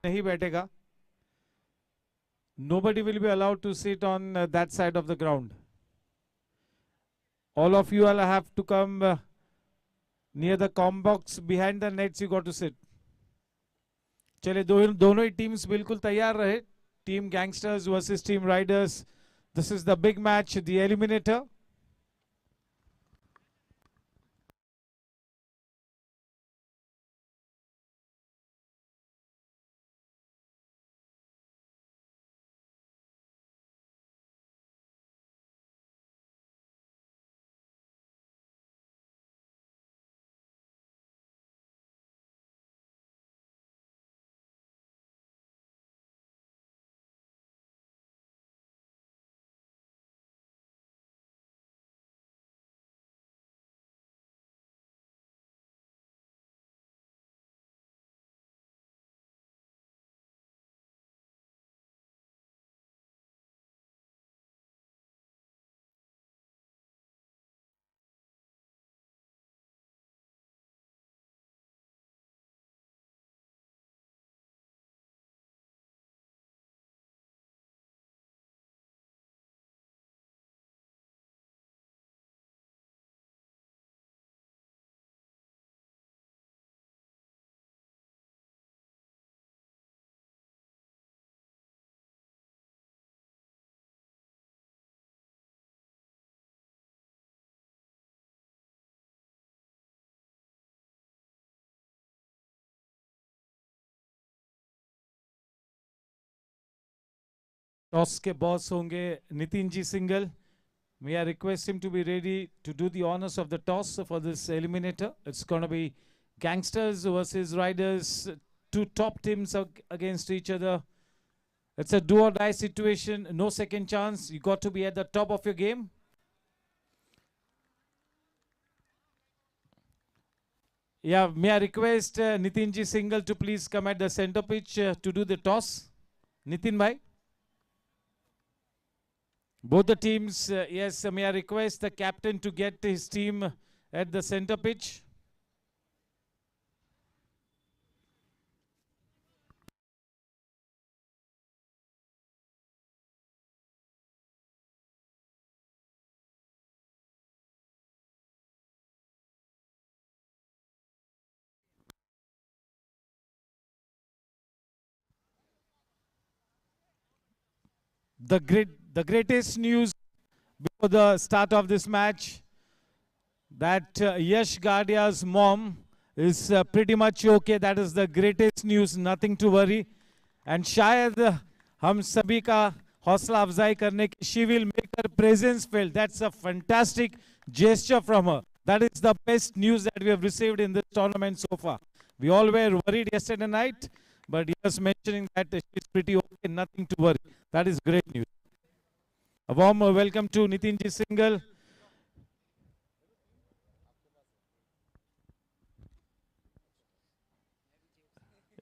नहीं बैठेगा. Nobody will be allowed to sit on that side of the ground. All of you will have to come near the com box behind the nets. You got to sit. चले दोनों ही teams बिल्कुल तैयार रहे. Team gangsters versus team Riders. This is the big match, the eliminator. Toss के boss होंगे Nitin ji single. May I request him to be ready to do the honors of the toss for this eliminator. It's going to be Gangsters versus Riders, two top teams against each other. It's a do or die situation, no second chance. You got to be at the top of your game. Yeah, may I request Nitin ji Singhal to please come at the center pitch to do the toss. Nitin bhai. Both the teams, yes, may I request the captain to get his team at the center pitch. The greatest news before the start of this match, that Yash Gadia's mom is pretty much okay. That is the greatest news, nothing to worry. And शायद हम सभी का हौसला अफजाई करने की, she will make her presence felt. That's a fantastic gesture from her. That is the best news that we have received in this tournament so far. We all were worried yesterday night, but just mentioning that she's pretty okay, nothing to worry. That is great news. A warm welcome to Nitin ji Singhal.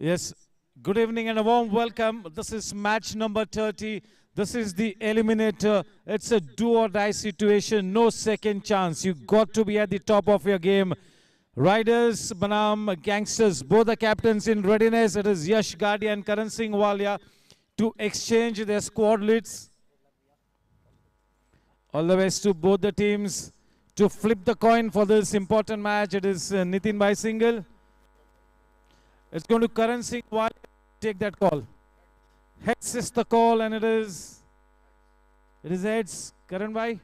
Yes, good evening and a warm welcome. This is match number 30. This is the eliminator. It's a do or die situation, no second chance. You got to be at the top of your game. Riders banam Gangsters, both the captains in readiness. It is Yash Gadia and Karan Singh Walia to exchange their squad leads. All the best to both the teams to flip the coin for this important match. It is Nitin Bhai Singhal. It's going to Karan Singh Walia take that call. Heads is the call, and it is heads. Karan Bhai.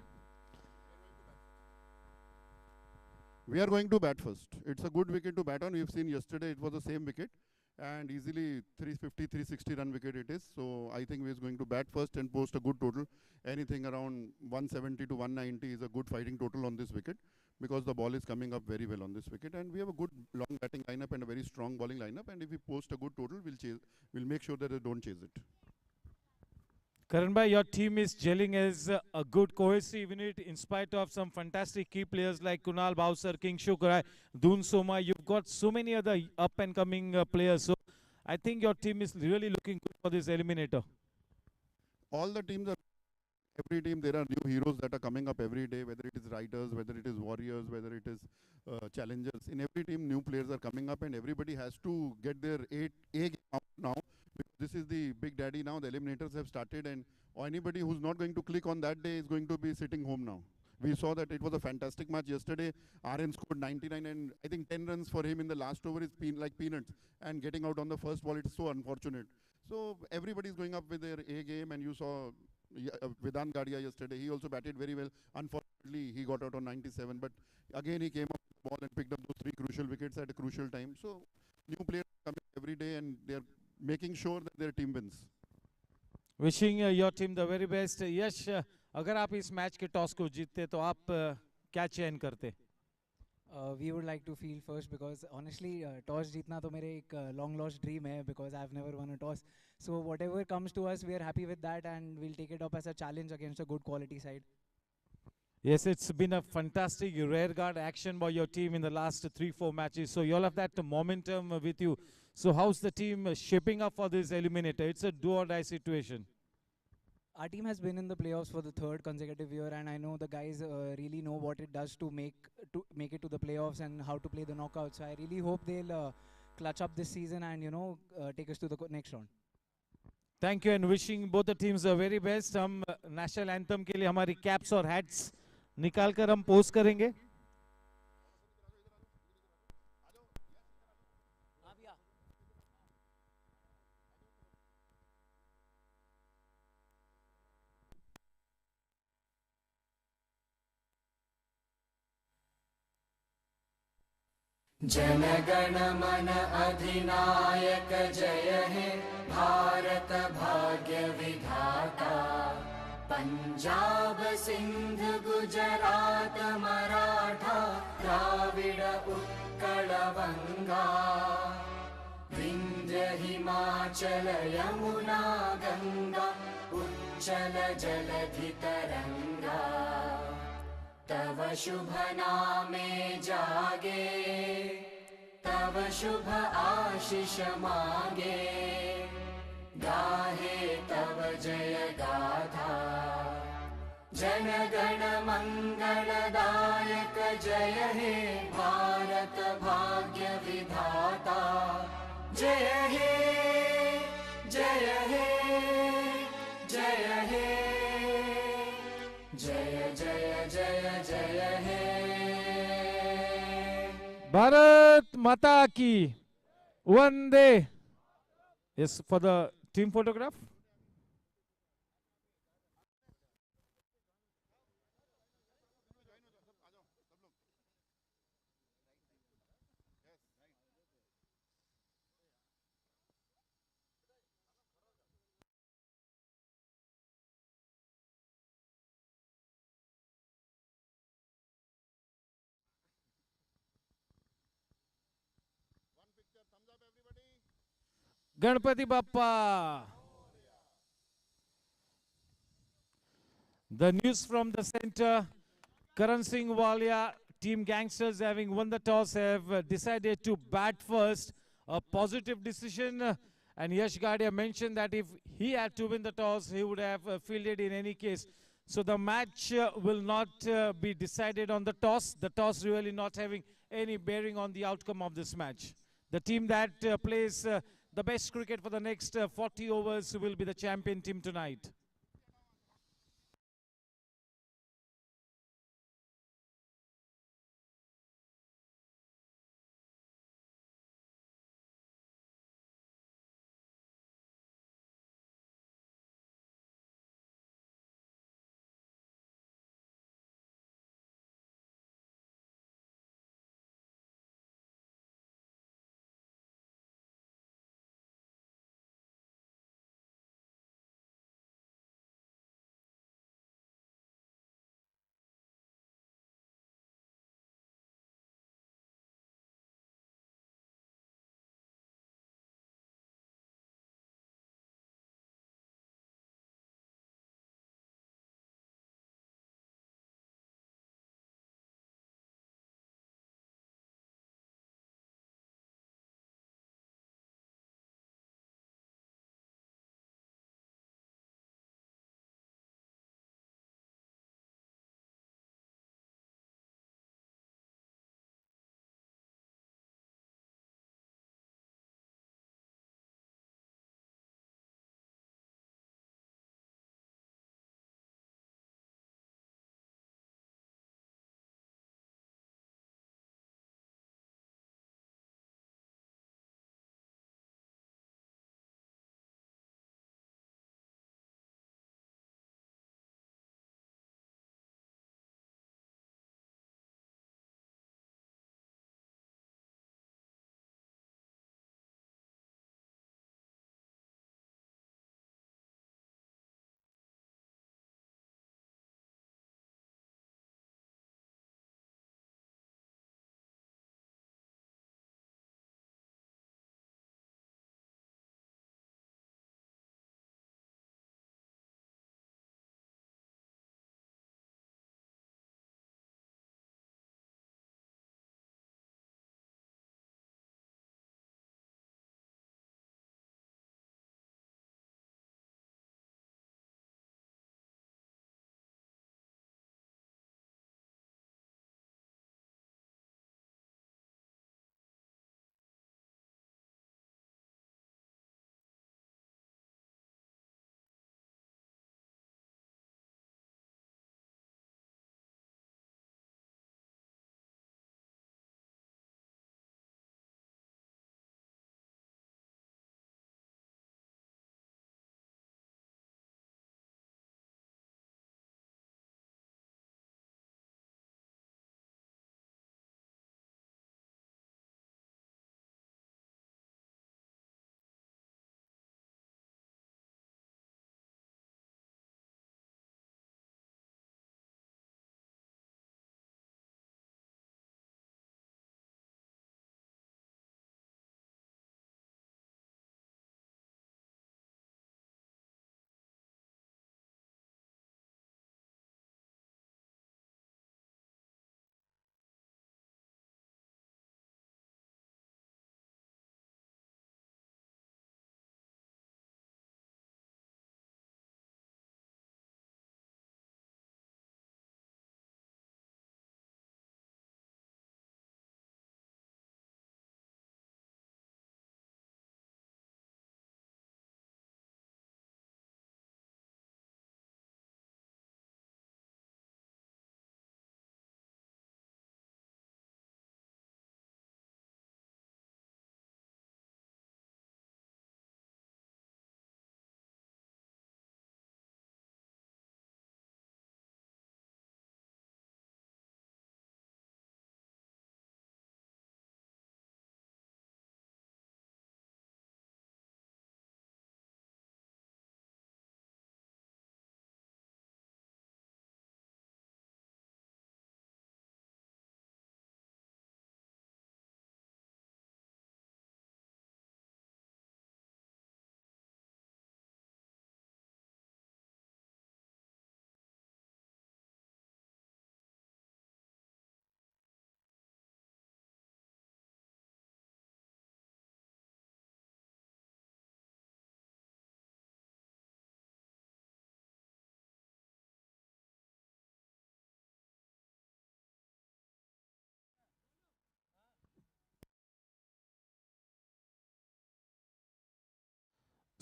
We are going to bat first. It's a good wicket to bat on. We've seen yesterday it was the same wicket, and easily 350, 360 run wicket it is. So I think we're going to bat first and post a good total. Anything around 170 to 190 is a good fighting total on this wicket, because the ball is coming up very well on this wicket, and we have a good long batting lineup and a very strong bowling lineup. And if we post a good total, we'll make sure that they don't chase it. Karan bhai, your team is gelling as a good cohesive unit in spite of some fantastic key players like Kunal Bowser, King Shukrai, Doon Soma. You've got so many other up and coming players. So I think your team is really looking good for this eliminator. All the teams are every team there are new heroes that are coming up every day, whether it is riders, whether it is warriors, whether it is challengers. In every team, new players are coming up, and everybody has to get their A game out now. Because this is the big daddy now. The eliminators have started, and anybody who's not going to click on that day is going to be sitting home now. We saw that it was a fantastic match yesterday. RN scored 99, and I think 10 runs for him in the last over is like peanuts. And getting out on the first ball, it's so unfortunate. So everybody's going up with their A game, and you saw Vedant Gadia yesterday. He also batted very well. Unfortunately, he got out on 97, but again he came up with the ball and picked up those three crucial wickets at a crucial time. So new players coming every day, and they're making sure that their team wins. Wishing your team the very best. यश अगर आप इस match के toss को जीतते तो आप क्या चयन करते? We would like to field first because honestly, toss जीतना तो मेरे एक long lost dream है because I've never won a toss. So whatever comes to us, we are happy with that and we'll take it up as a challenge against a good quality side. Yes, it's been a fantastic rear guard action by your team in the last 3-4 matches. So you all have that momentum with you. So how's the team shaping up for this eliminator? It's a do or die situation. Our team has been in the playoffs for the third consecutive year, and I know the guys really know what it does to make it to the playoffs and how to play the knockouts. So I really hope they'll clutch up this season and take us to the next round. Thank you and wishing both the teams the very best. हम national anthem के लिए हमारी caps और hats निकाल कर हम post करेंगे. जनगण मन अधिनायक जय हे भारत भाग्य विधाता पंजाब सिंध गुजरात मराठा द्राविड उत्कल बंगा विंध्य हिमाचल यमुना गंगा उच्चल जलधि तरंगा तव शुभ नामे जागे तव शुभ आशीष मांगे गाहे तव जय गाथा जन गण मंगलदायक जय हे भारत भाग्य विधाता जय हे जय हे जय हे जय जय जय जय हे भारत माता की वंदे. Yes, for the team photograph. Ganpati Bappa. The news from the center. Karan Singh Walia, Team Gangsters, having won the toss, have decided to bat first. A positive decision. And Yash Gadia mentioned that if he had to win the toss, he would have fielded in any case. So the match will not be decided on the toss. The toss really not having any bearing on the outcome of this match. The team that plays the best cricket for the next 40 overs will be the champion team tonight.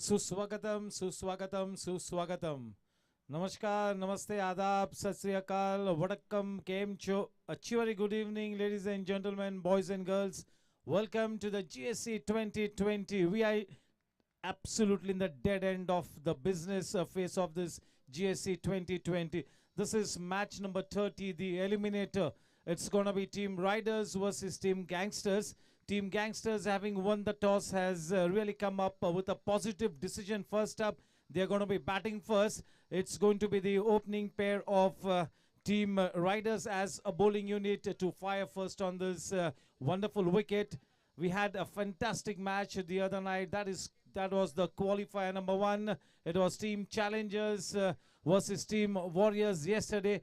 सुस्वागतम सुस्वागतम सुस्वागतम. Namaskar, Namaste, Adab, Sat Sri Akal, Vadakkam, Kem Cho. A very good evening, ladies and gentlemen, boys and girls. Welcome to the GSC 2020. We are absolutely in the dead end of the business phase of this GSC 2020. This is match number 30, the eliminator. It's going to be Team Riders versus Team Gangsters. Team Gangsters, having won the toss, has really come up with a positive decision. First up, they're going to be batting first. It's going to be the opening pair of Team Riders as a bowling unit to fire first on this wonderful wicket. We had a fantastic match the other night. That was the qualifier number 1. It was Team Challengers versus Team Warriors yesterday.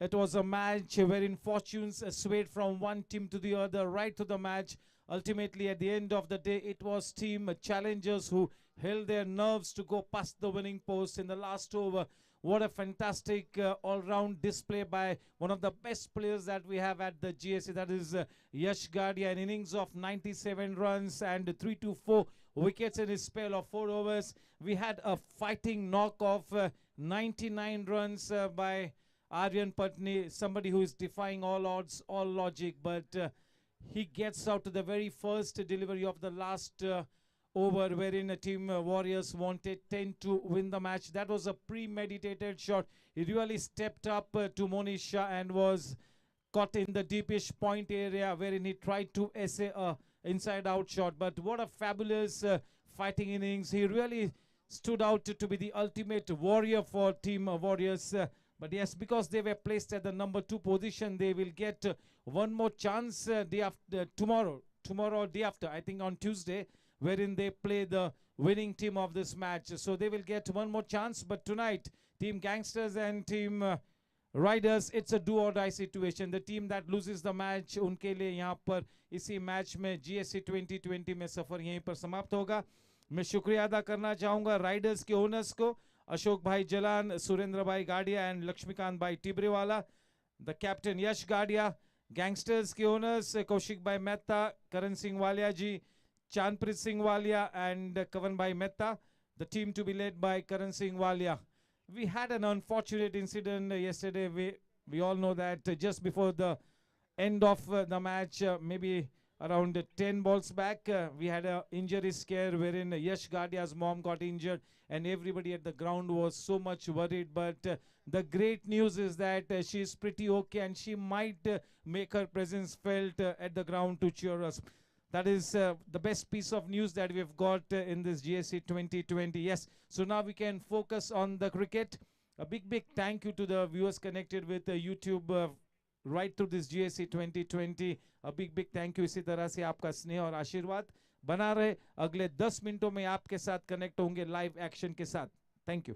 It was a match wherein fortunes swayed from one team to the other right to the match. Ultimately, at the end of the day, it was Team Challengers who held their nerves to go past the winning post in the last over. What a fantastic all-round display by one of the best players that we have at the GSC. That is Yash Gadia, an innings of 97 runs and 3 to 4 wickets in his spell of 4 overs. We had a fighting knock of 99 runs by Aryan Patni, somebody who is defying all odds, all logic, but he gets out to the very first delivery of the last over, wherein a Team Warriors wanted 10 to win the match. That was a premeditated shot. He really stepped up to Monisha and was caught in the deepish point area, wherein he tried to essay a inside-out shot. But what a fabulous fighting innings. He really stood out to be the ultimate warrior for Team Warriors. But yes, because they were placed at the number 2 position, they will get one more chance day after, tomorrow or day after, I think on Tuesday, wherein they play the winning team of this match. So they will get one more chance. But tonight, Team Gangsters and Team Riders, it's a do or die situation. The team that loses the match, उनके लिए यहाँ पर इसी match में GSC 2020 में सफर यहीं पर समाप्त होगा. मैं शुक्रिया अदा करना चाहूँगा राइडर्स के ओनर्स को, अशोक भाई जलान, सुरेंद्र भाई गाडिया एंड लक्ष्मीकांत भाई टिबरेवाला, द कैप्टन यश गाडिया, गैंगस्टर्स के ओनर्स कौशिक भाई मेहता, करण सिंह वालिया जी, Chanpreet Singh Walia and Kavan Bhai Mehta, the team to be led by Karan Singh Walia. We had an unfortunate incident yesterday. We all know that just before the end of the match, maybe around 10 balls back, we had an injury scare wherein Yash Gadia's mom got injured and everybody at the ground was so much worried. But the great news is that she's pretty okay and she might make her presence felt at the ground to cheer us. That is the best piece of news that we've got in this GSC 2020. Yes, so now we can focus on the cricket. A big thank you to the viewers connected with YouTube right through this GSC 2020. A big thank you. इसी तरह से आपका स्नेह और आशीर्वाद बना रहे. अगले 10 मिनटों में आपके साथ कनेक्ट होंगे लाइव एक्शन के साथ. Thank you.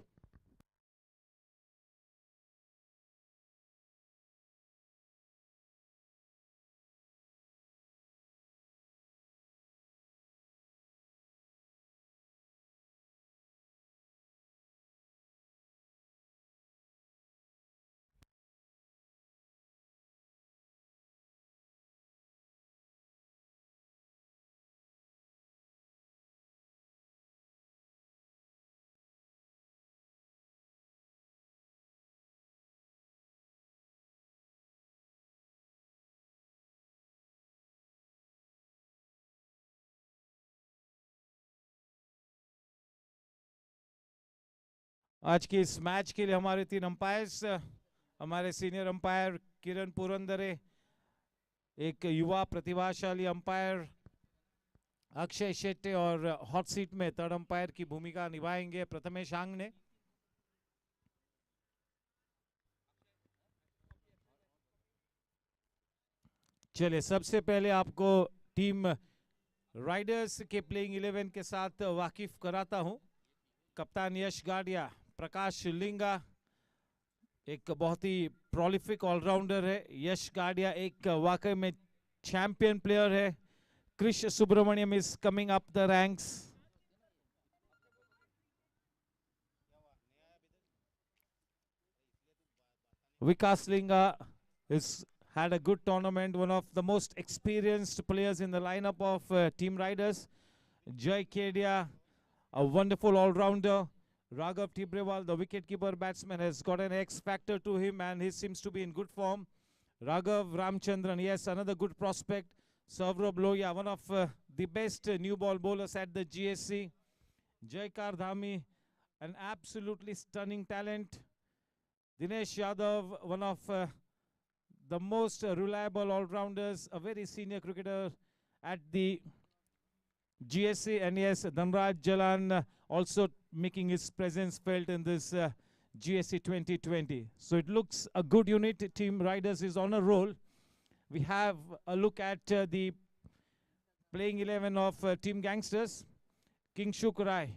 आज के इस मैच के लिए हमारे 3 अंपायर्स, हमारे सीनियर अंपायर किरण पुरंदरे, एक युवा प्रतिभाशाली अंपायर अक्षय शेट्टे और हॉट सीट में थर्ड अंपायर की भूमिका निभाएंगे प्रथमेश आंगने. चलिए सबसे पहले आपको टीम राइडर्स के प्लेइंग 11 के साथ वाकिफ कराता हूं. कप्तान यश गाडिया, प्रकाश लिंगा एक बहुत ही प्रोलिफिक ऑलराउंडर है. यश गाडिया एक वाकई में चैंपियन प्लेयर है. Krish Subramaniam is coming up the ranks. Vikas Linga is had a good tournament, one of the most experienced players in the lineup of Team Riders. Jai Kedia, a wonderful all-rounder. Raghav Tibrewal, the wicket-keeper batsman, has got an X-factor to him and he seems to be in good form. Raghav Ramchandran, yes, another good prospect. Saurabh Lohia, one of the best new ball bowlers at the GSC. Jaikar Dhami, an absolutely stunning talent. Dinesh Yadav, one of the most reliable all-rounders, a very senior cricketer at the GSC. And yes, Dhanraj Jalan also making his presence felt in this GSC 2020. So it looks a good unit. Team Riders is on a roll. We have a look at the playing 11 of Team Gangsters. Kingshuk Rai.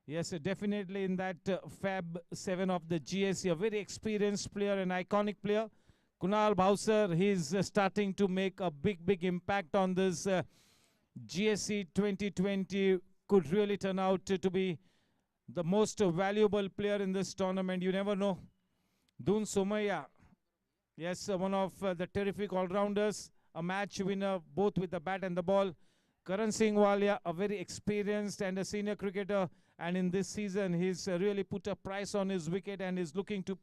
Yes, definitely in that Fab 7 of the GSC, a very experienced player, an iconic player. Kunal Bhausar, he's starting to make a big impact on this GSC 2020. Could really turn out to be the most valuable player in this tournament. You never know. Dun Somaya, yes, one of the terrific all-rounders, a match winner both with the bat and the ball. Karan Singh Walia, a very experienced and a senior cricketer, and in this season he's really put a price on his wicket and is looking to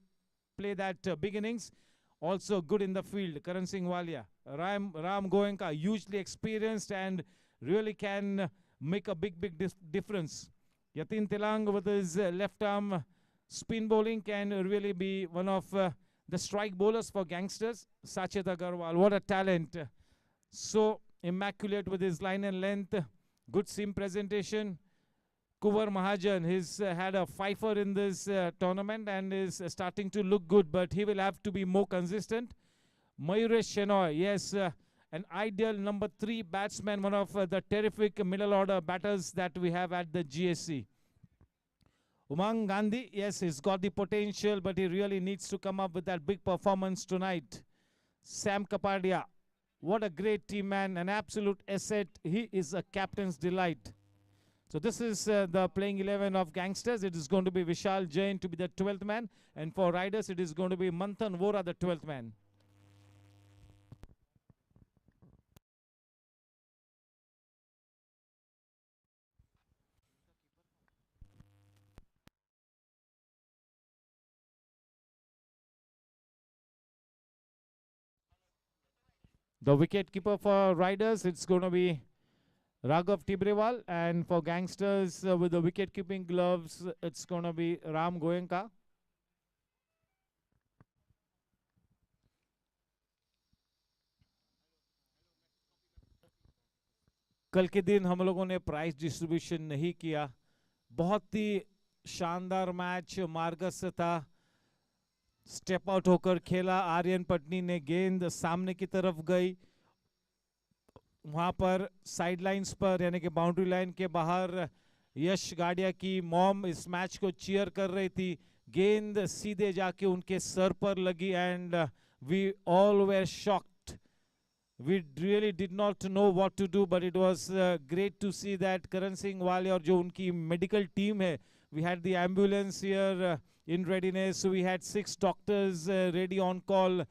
play that big innings. Also good in the field, Karan Singh Walia. Ram Goenka, hugely experienced and really can make a big difference. Yatin Telang with his left arm spin bowling can really be one of the strike bowlers for Gangsters. Sachet Agarwal, what a talent. So immaculate with his line and length. Good seam presentation. Kuvar Mahajan, he's had a fifer in this tournament and is starting to look good, but he will have to be more consistent. Mayuresh Shenoy, yes, an ideal number 3 batsman, one of the terrific middle order batters that we have at the GSC. Umang Gandhi, yes, he's got the potential, but he really needs to come up with that big performance tonight. Sam Kapadia, what a great team man, an absolute asset. He is a captain's delight. So this is the playing 11 of Gangsters. It is going to be Vishal Jain to be the 12th man. And for Riders, it is going to be Manthan Vora, the 12th man. The wicket keeper for Riders, it's going to be Raghav Tibrewal. And for Gangsters, with the wicket keeping gloves, it's going to be Ram Goenka. कल के दिन हम लोगों ने price distribution नहीं किया. बहुत ही शानदार मैच मार्गस था. स्टेप आउट होकर खेला. आर्यन पटनी ने गेंद सामने की तरफ गई. वहां पर साइड लाइंस पर यानी कि बाउंड्री लाइन के बाहर यश गाडिया की मॉम इस मैच को चीयर कर रही थी. गेंद सीधे जाके उनके सर पर लगी and we all were shocked. We really did not know what to do, but it was great to see that Karan Singh Walia और जो उनकी medical team है, we had the ambulance here in readiness, so we had 6 doctors ready on call.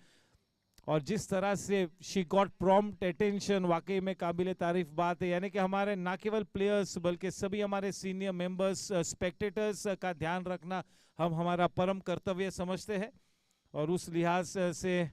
और जिस तरह से she got prompt attention, वाकई में काबिल तारीफ बात है. यानी कि हमारे ना केवल प्लेयर्स बल्कि सभी हमारे सीनियर मेंबर्स स्पेक्टेटर्स का ध्यान रखना हम हमारा परम कर्तव्य समझते हैं और उस लिहाज से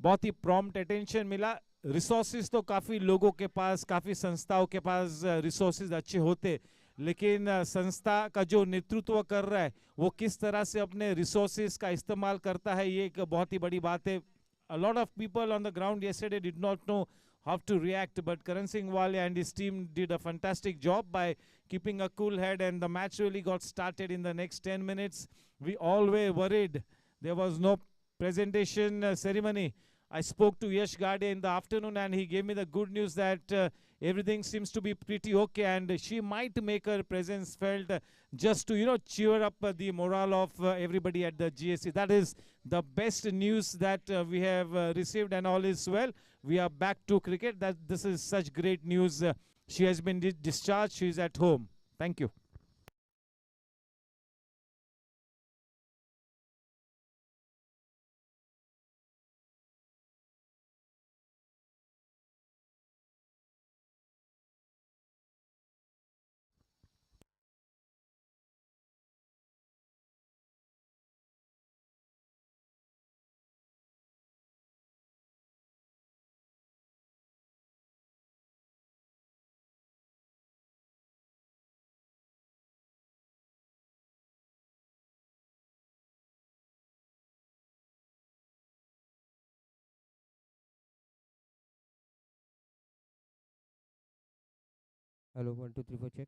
बहुत ही प्रॉम्प्ट अटेंशन मिला. रिसोर्सेज तो काफ़ी लोगों के पास, काफ़ी संस्थाओं के पास रिसोर्सेज अच्छे होते, लेकिन संस्था का जो नेतृत्व कर रहा है वो किस तरह से अपने रिसोर्सेज का इस्तेमाल करता है, ये एक बहुत ही बड़ी बात है. A lot of people on the ground yesterday did not know how to react, but Karan Singh Walia and his team did a fantastic job by keeping a cool head, and the match really got started in the next 10 minutes. We all were worried. There was no presentation ceremony. I spoke to Yash Gadia in the afternoon and he gave me the good news that everything seems to be pretty okay and she might make her presence felt just to, you know, cheer up the morale of everybody at the GSC. That is the best news that we have received, and all is well. We are back to cricket. This is such great news. She has been discharged. She is at home. Thank you. Hello, 1 2 3 4 check.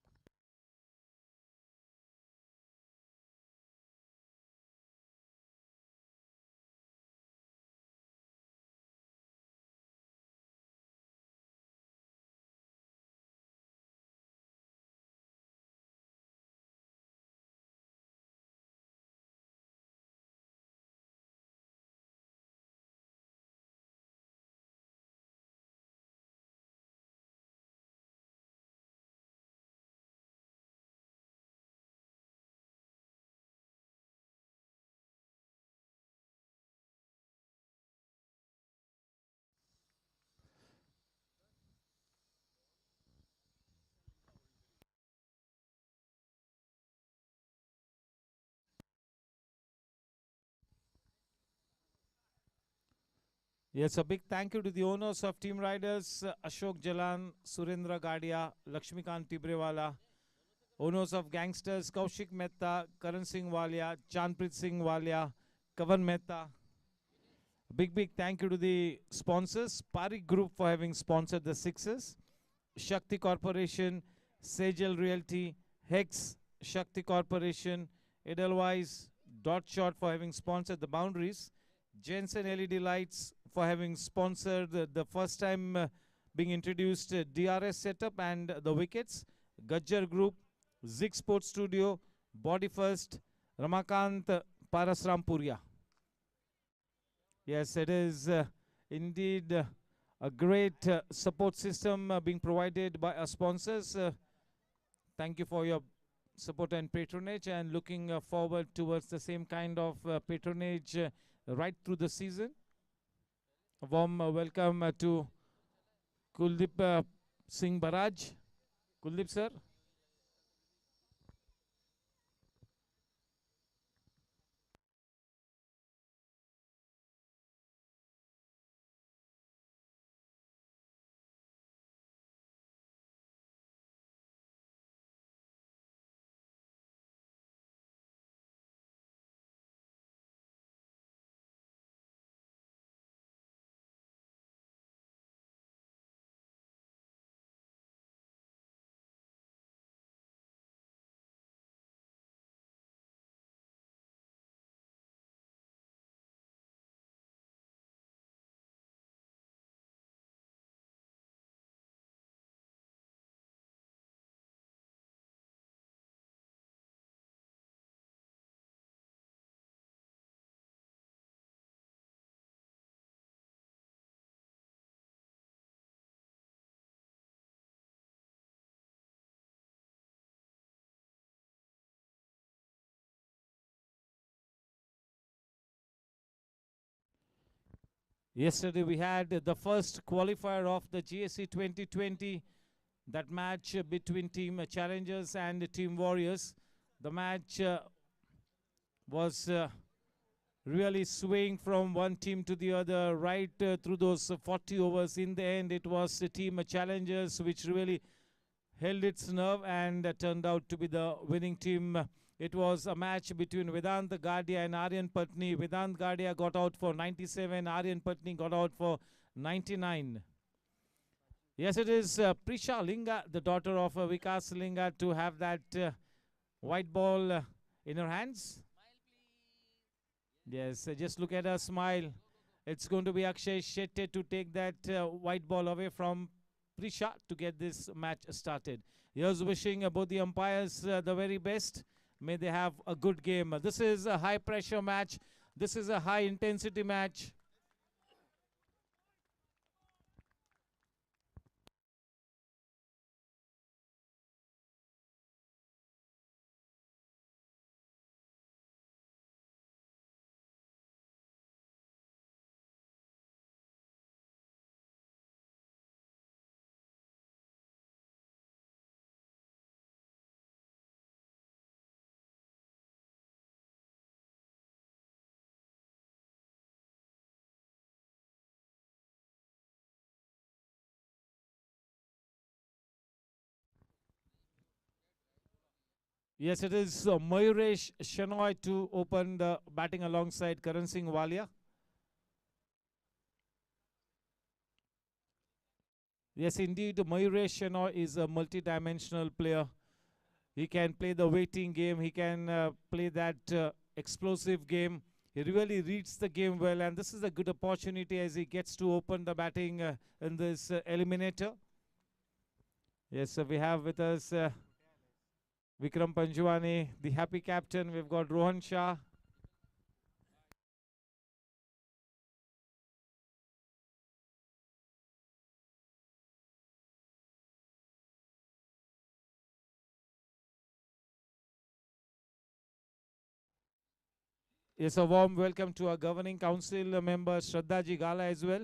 Yes, a big thank you to the owners of Team Riders, Ashok Jalan, Surendra Gadia, Lakshmikant Tibrewala, owners of Gangsters, Kaushik Mehta, Karan Singh Walia, Chanprit Singh Walia, Kavan Mehta. A big thank you to the sponsors, Parik Group for having sponsored the Sixers, Shakti Corporation, Sejal Realty, Hex, Shakti Corporation, Edelweiss, Dot Shot for having sponsored the Boundaries, Jensen LED Lights for having sponsored the first time being introduced DRS setup and the wickets, Gajjar Group, Zig Sports Studio, Body First, Ramakant Parasrampuria. Yes, it is indeed a great support system being provided by our sponsors. Thank you for your support and patronage, and looking forward towards the same kind of patronage right through the season. A warm welcome to Kuldeep Singh Baraj. Kuldeep sir. Yesterday we had the first qualifier of the GSC 2020, that match between Team Challengers and Team Warriors. The match was really swaying from one team to the other right through those 40 overs. In the end, it was the Team Challengers which really held its nerve and turned out to be the winning team. It was a match between Vedant Gadia and Aryan Patni. Vedant Gadia got out for 97, Aryan Patni got out for 99. Yes, it is Prisha Linga, the daughter of Vikas Linga, to have that white ball in her hands. Yes, just look at her smile. It's going to be Akshay Shetty to take that white ball away from Prisha to get this match started. Here's wishing both the umpires the very best. May they have a good game. This is a high pressure match. This is a high intensity match. Yes, it is Mayuresh Shenoy to open the batting alongside Karan Singh Walia. Yes, indeed, Mayuresh Shenoy is a multi-dimensional player. He can play the waiting game. He can play that explosive game. He really reads the game well, and this is a good opportunity as he gets to open the batting in this eliminator. Yes, so we have with us Vikram Panjwani, the happy captain. We've got Rohan Shah. Yes, a warm welcome to our governing council member Shraddha Ji Gala as well.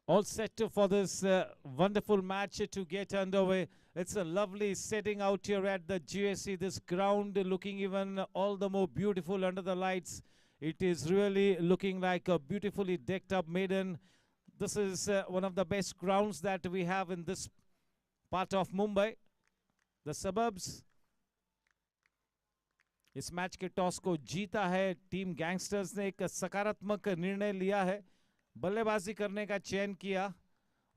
All set for this wonderful match to get underway. It's a lovely setting out here at the GSC. This ground looking even all the more beautiful under the lights. It is really looking like a beautifully decked up maiden. This is one of the best grounds that we have in this part of Mumbai. The suburbs. इस match के toss को जीता है team gangsters ने. एक सकारात्मक निर्णय लिया है, बल्लेबाजी करने का चयन किया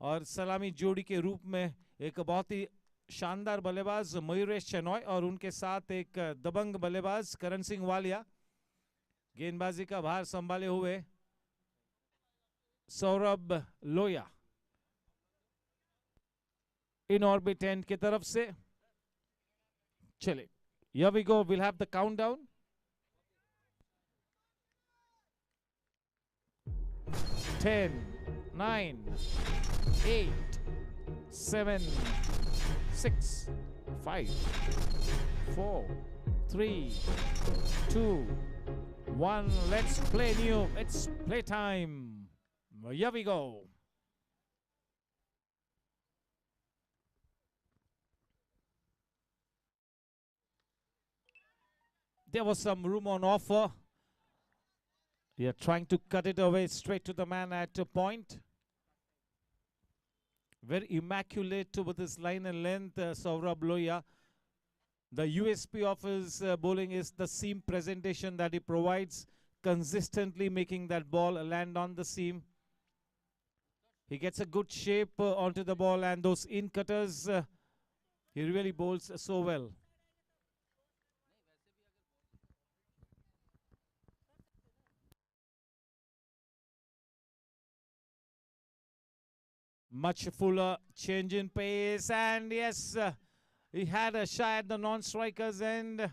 और सलामी जोड़ी के रूप में एक बहुत ही शानदार बल्लेबाज मयूरेश शेनॉय और उनके साथ एक दबंग बल्लेबाज करण सिंह वालिया. गेंदबाजी का भार संभाले हुए सौरभ लोया इन ऑर्बिट एंड की तरफ से. चले, here we go. We'll have the countdown. 10, 9, 8, 7, 6, 5, 4, 3, 2, 1. Let's play new. It's playtime. Here we go. There was some room on offer. They are trying to cut it away straight to the man at a point. Very immaculate with his line and length, Saurabh Loya. The USP of his bowling is the seam presentation that he provides, consistently making that ball land on the seam. He gets a good shape onto the ball, and those in cutters, he really bowls so well. Much fuller change in pace, and yes, he had a shot at the non-strikers end.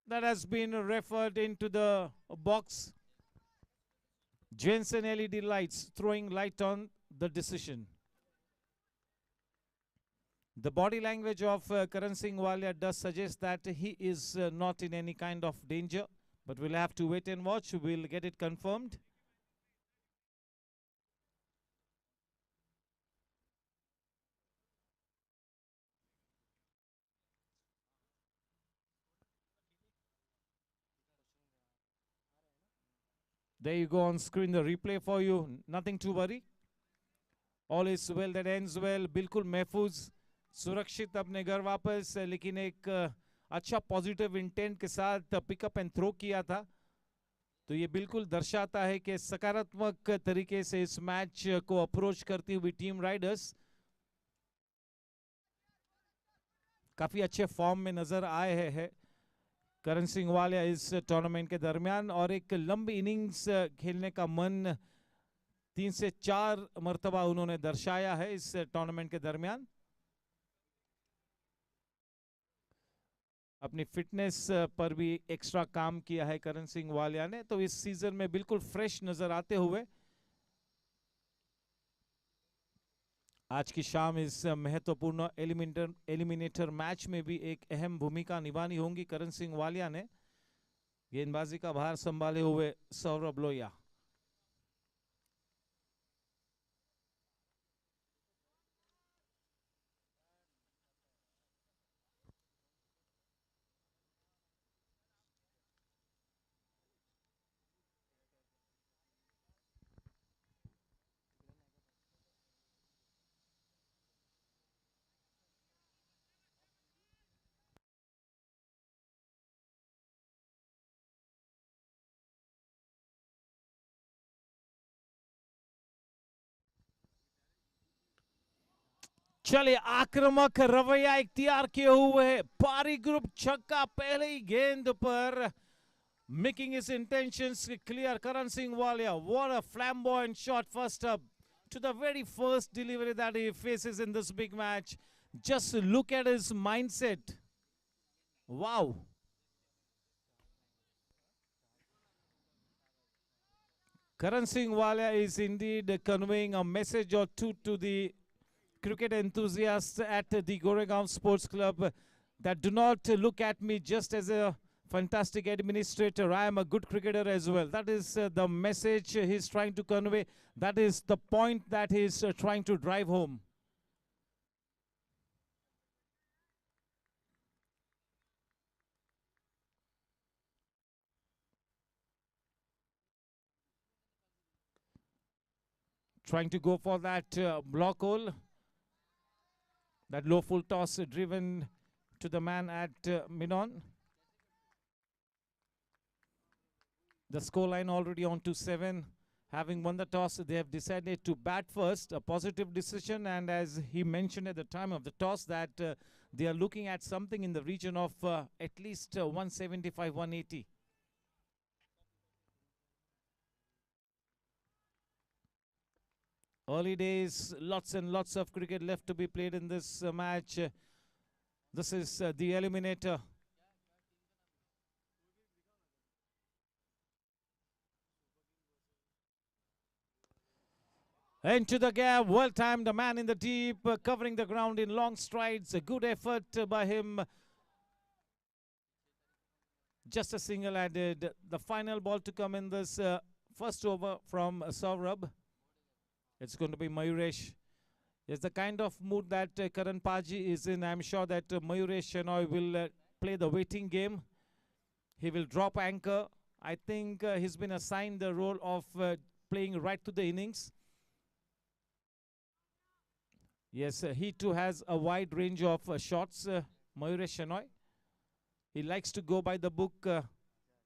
That has been referred into the box. Jensen LED lights throwing light on the decision. The body language of Karan Singh Walia does suggest that he is not in any kind of danger, but we'll have to wait and watch. We'll get it confirmed. There you go on screen, the replay for you. Nothing to worry. All is well that ends well. बिल्कुल महफूज सुरक्षित अपने घर वापस, लेकिन एक अच्छा positive intent के साथ पिकअप एंड थ्रो किया था. तो ये बिल्कुल दर्शाता है कि सकारात्मक तरीके से इस मैच को अप्रोच करती हुई टीम राइडर्स काफी अच्छे फॉर्म में नजर आए हैं करण सिंह वालिया इस टूर्नामेंट के दरमियान, और एक लंबी इनिंग्स खेलने का मन 3 से 4 मर्तबा उन्होंने दर्शाया है इस टूर्नामेंट के दरमियान. अपनी फिटनेस पर भी एक्स्ट्रा काम किया है करण सिंह वालिया ने, तो इस सीजन में बिल्कुल फ्रेश नजर आते हुए आज की शाम इस महत्वपूर्ण एलिमिनेटर मैच में भी एक अहम भूमिका निभानी होगी करण सिंह वालिया ने. गेंदबाजी का भार संभाले हुए सौरभ लोया. चले आक्रामक रवैया इख्तियार किए हुए है पारी ग्रुप छक्का पहले ही गेंद पर making his intentions clear. Karan Singh Walia, what a flamboyant shot first up to the very first delivery that he faces in this big match. Just look at his mindset. Wow. Karan Singh Walia is indeed conveying a message or two to the cricket enthusiasts at the Goregaon Sports Club that do not look at me just as a fantastic administrator. I am a good cricketer as well. That is the message he's trying to convey. That is the point that he's trying to drive home. Trying to go for that block hole. That low full toss driven to the man at mid-on. The scoreline already on to 7. Having won the toss, they have decided to bat first, a positive decision. And as he mentioned at the time of the toss, that they are looking at something in the region of at least 175, 180. Early days, lots and lots of cricket left to be played in this match. This is the eliminator. Into the gap, well timed, the man in the deep, covering the ground in long strides. A good effort by him. Just a single added. The final ball to come in this first over from Saurabh. It's going to be Mayuresh. It's the kind of mood that Karan Paji is in. I'm sure that Mayuresh Shenoy will play the waiting game. He will drop anchor. I think he's been assigned the role of playing right to the innings. Yes, he too has a wide range of shots, Mayuresh Shenoy. He likes to go by the book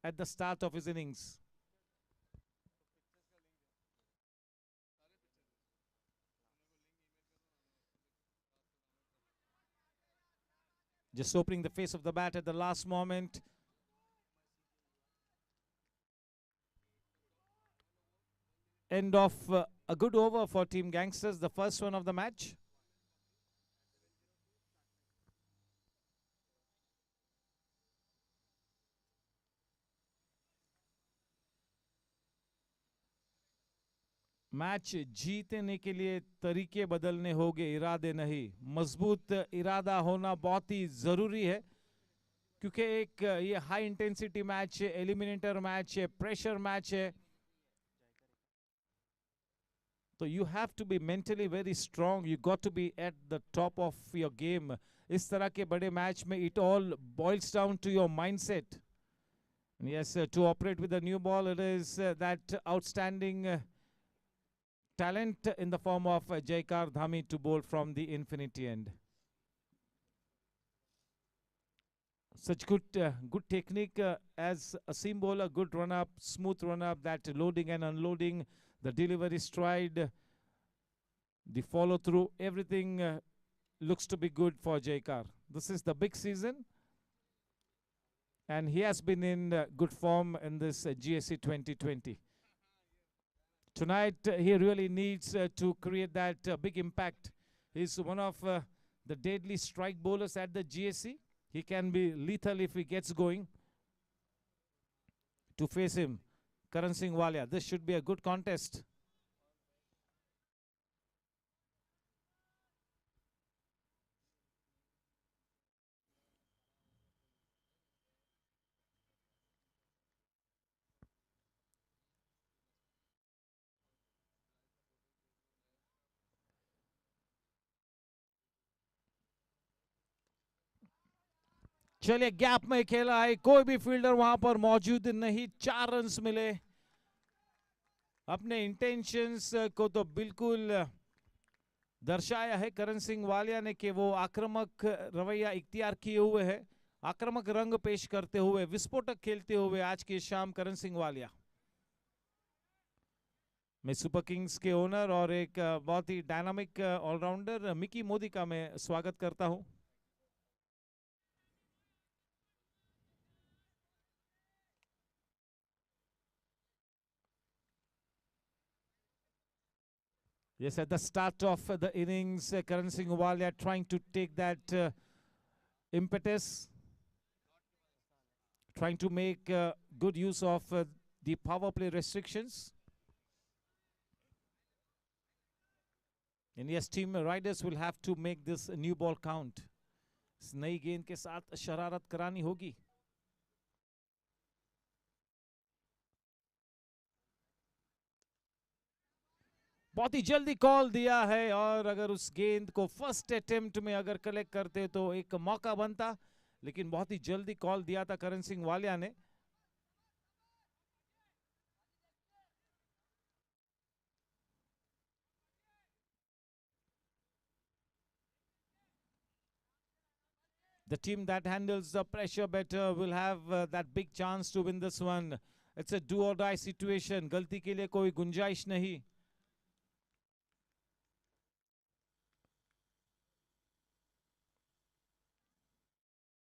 at the start of his innings. Just opening the face of the bat at the last moment. End of a good over for Team Gangsters, the first one of the match. Match जीतने के लिए तरीके बदलने होंगे, इरादे नहीं। मजबूत इरादा होना बहुत ही ज़रूरी है, क्योंकि एक ये हाई इंटेंसिटी मैच है, एलिमिनेटर मैच है, प्रेशर मैच है। तो you have to be mentally very strong. You got to be at the top of your game. इस तरह के बड़े मैच में it all boils down to your mindset. And yes, to operate with a new ball, it is that outstanding talent in the form of Jaikar Dhami to bowl from the infinity end. Such good technique as a seam bowler, good run up, smooth run up, that loading and unloading, the delivery stride, the follow through, everything looks to be good for Jaikar. This is the big season, and he has been in good form in this GSC 2020. Tonight, he really needs to create that big impact. He's one of the deadly strike bowlers at the GSC. He can be lethal if he gets going. To face him, Karan Singh Walia. This should be a good contest. चलिए gap में खेला है, कोई भी fielder वहां पर मौजूद नहीं, 4 रन्स मिले। अपने इंटेंशंस को तो बिल्कुल दर्शाया है करण सिंह वालिया ने कि वो आक्रामक रवैया इख्तियार किए हुए है, आक्रामक रंग पेश करते हुए, विस्फोटक खेलते हुए आज की शाम करण सिंह वालिया। मैं सुपर किंग्स के ओनर और एक बहुत ही डायनामिक ऑलराउंडर मिकी मोदी का मैं स्वागत करता हूं। Yes, at the start of the innings, Karan Singh Walia trying to take that impetus, trying to make good use of the power play restrictions. And yes, team riders will have to make this a new ball count. इस नई गेंद के साथ शरारत करानी होगी। बहुत ही जल्दी कॉल दिया है और अगर उस गेंद को फर्स्ट अटेम्प्ट में अगर कलेक्ट करते तो एक मौका बनता, लेकिन बहुत ही जल्दी कॉल दिया था करण सिंह वालिया ने। The team that handles the pressure better will have that big chance to win this one. It's a do or die situation. गलती के लिए कोई गुंजाइश नहीं।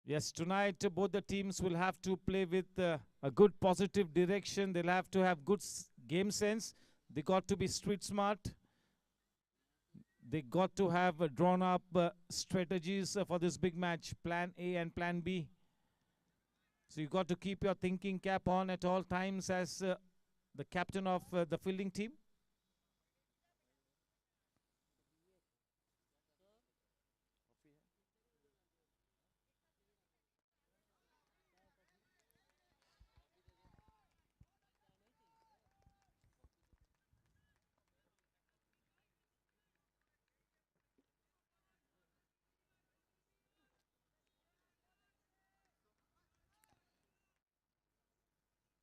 Yes, tonight both the teams will have to play with a good positive direction. They'll have to have good game sense. They got to be street smart. They got to have drawn up strategies for this big match, plan A and plan B. So you got to keep your thinking cap on at all times as the captain of the fielding team.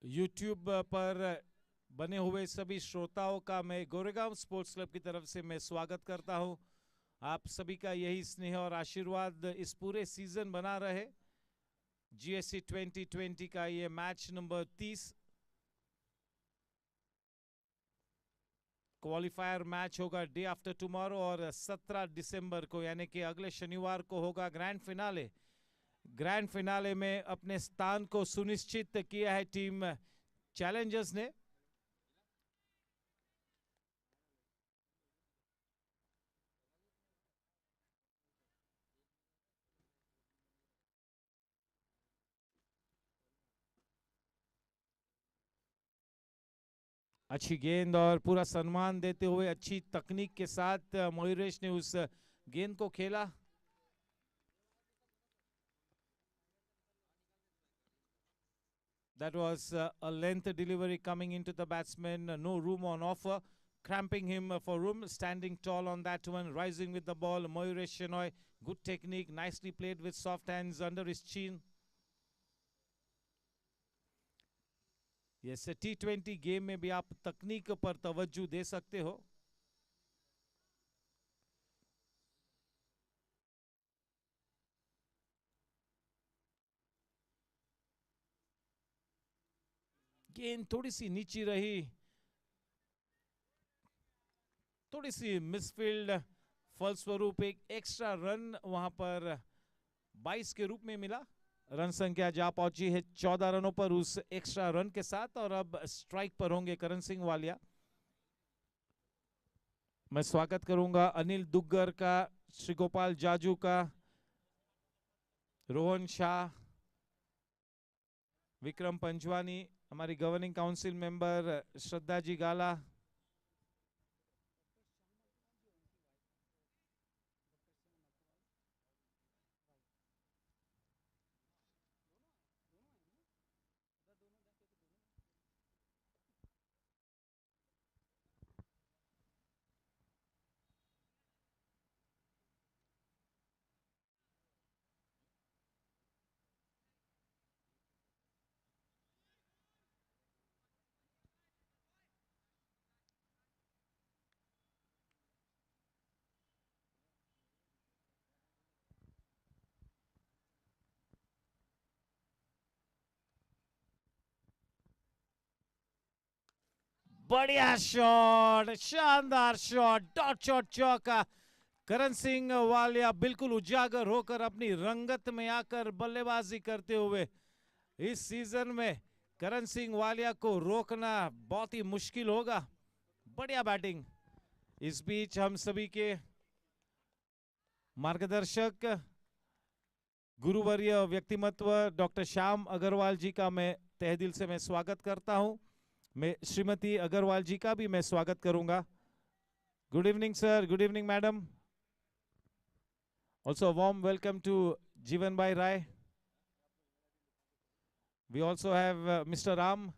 YouTube पर बने हुए सभी श्रोताओं का मैं Goregaon sports club की तरफ से मैं स्वागत करता हूं। आप सभी का यही स्नेह और आशीर्वाद इस पूरे सीजन बना रहे। जीएससी 2020 का ये मैच नंबर 30 क्वालिफायर मैच होगा डे आफ्टर टुमारो और 17 दिसंबर को यानी कि अगले शनिवार को होगा ग्रैंड फिनाले। ग्रैंड फिनाले में अपने स्थान को सुनिश्चित किया है टीम चैलेंजर्स ने। अच्छी गेंद और पूरा सम्मान देते हुए अच्छी तकनीक के साथ मयूरेश ने उस गेंद को खेला। That was a length delivery coming into the batsman, no room on offer, cramping him for room, standing tall on that one, rising with the ball. Mayuresh Shenoy, good technique, nicely played with soft hands under his chin. Yes, T20 game में भी आप तकनीक पर तवज्जो दे सकते हो। गेंद थोड़ी सी नीची रही, थोड़ी सी मिसफील्ड, फलस्वरूप एक एक्स्ट्रा रन वहां पर 22 के रूप में मिला। रन संख्या जा पहुंची है 14 रनों पर उस एक्स्ट्रा रन के साथ और अब स्ट्राइक पर होंगे करण सिंह वालिया। मैं स्वागत करूंगा अनिल दुग्गर का, श्री गोपाल जाजू का, रोहन शाह, विक्रम पंजवानी, हमारी governing council member Shraddha ji गाला, बढ़िया शॉट, शानदार शॉट, डॉट शॉट चौका। करण सिंह वालिया बिल्कुल उजागर होकर अपनी रंगत में आकर बल्लेबाजी करते हुए इस सीजन में करण सिंह वालिया को रोकना बहुत ही मुश्किल होगा। बढ़िया बैटिंग। इस बीच हम सभी के मार्गदर्शक गुरुवर्य व्यक्तिमत्व डॉक्टर श्याम अग्रवाल जी का मैं तहे दिल से मैं स्वागत करता हूं। मैं श्रीमती अग्रवाल जी का भी मैं स्वागत करूंगा। Good evening sir, good evening madam. Also warm welcome to Jeevan Bhai Rai. We also have Mr. Ram.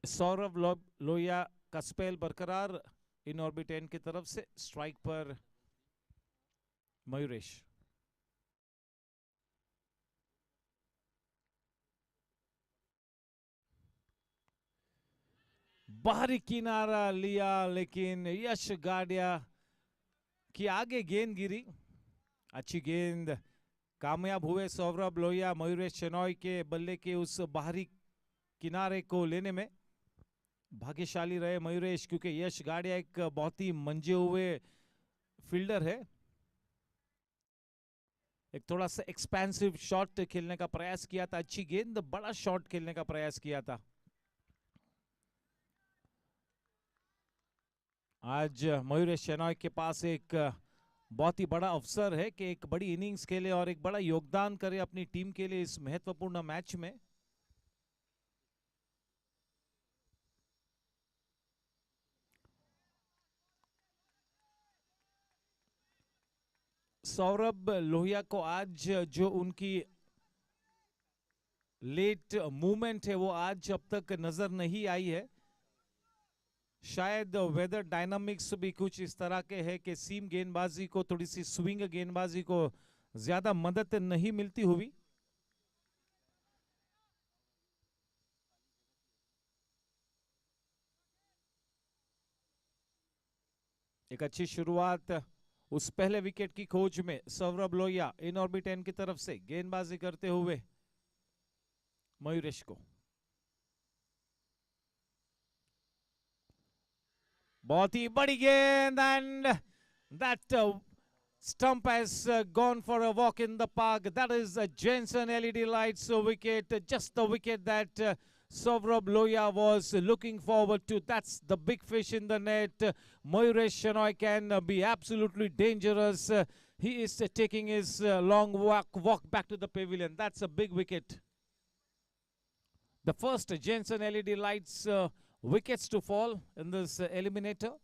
Saurabh Lohia का स्पेल बरकरार इन ऑर्बिट एंड की तरफ से। स्ट्राइक पर मयूरेश। बाहरी किनारा लिया लेकिन यश गाडिया की आगे गेंद गिरी। अच्छी गेंद, कामयाब हुए सौरभ लोहिया मयूरेश शेनॉय के बल्ले के उस बाहरी किनारे को लेने में। भाग्यशाली रहे मयूरेश क्योंकि यश गाडिया एक बहुत ही मंजे हुए फील्डर है। एक थोड़ा सा एक्सपेंसिव शॉट खेलने का प्रयास किया था, अच्छी गेंद, बड़ा शॉट खेलने का प्रयास किया था। आज मयूरेश शेनॉय के पास एक बहुत ही बड़ा अवसर है कि एक बड़ी इनिंग्स खेले और एक बड़ा योगदान करे अपनी टीम के लिए इस महत्वपूर्ण मैच में। सौरभ लोहिया को आज जो उनकी लेट मूवमेंट है वो आज अब तक नजर नहीं आई है। शायद वेदर डायनामिक्स भी कुछ इस तरह के है कि सीम गेंदबाजी को, थोड़ी सी स्विंग गेंदबाजी को ज्यादा मदद नहीं मिलती हुई। एक अच्छी शुरुआत उस पहले विकेट की खोज में Saurabh Lohia in orbit and की तरफ से गेंदबाजी करते हुए मयूरेश को। बहुत ही बड़ी गेंद and that stump has gone for a walk in the park. That is a Jensen LED lights wicket, just the wicket that Saurabh Lohia was looking forward to. That's the big fish in the net. Mayuresh Shenoy can be absolutely dangerous. He is taking his long walk back to the pavilion. That's a big wicket. The first Jensen LED lights wickets to fall in this eliminator.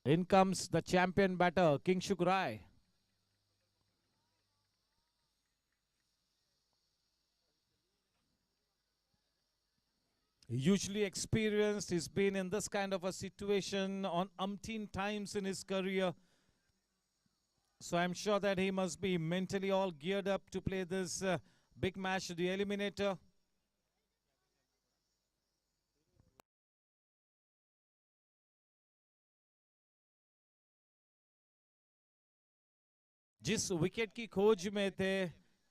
In comes the champion batter, Kingshuk Rai. Hugely experienced, he's been in this kind of a situation on umpteen times in his career. So I'm sure that he must be mentally all geared up to play this big match, the eliminator. जिस wicket की खोज में थे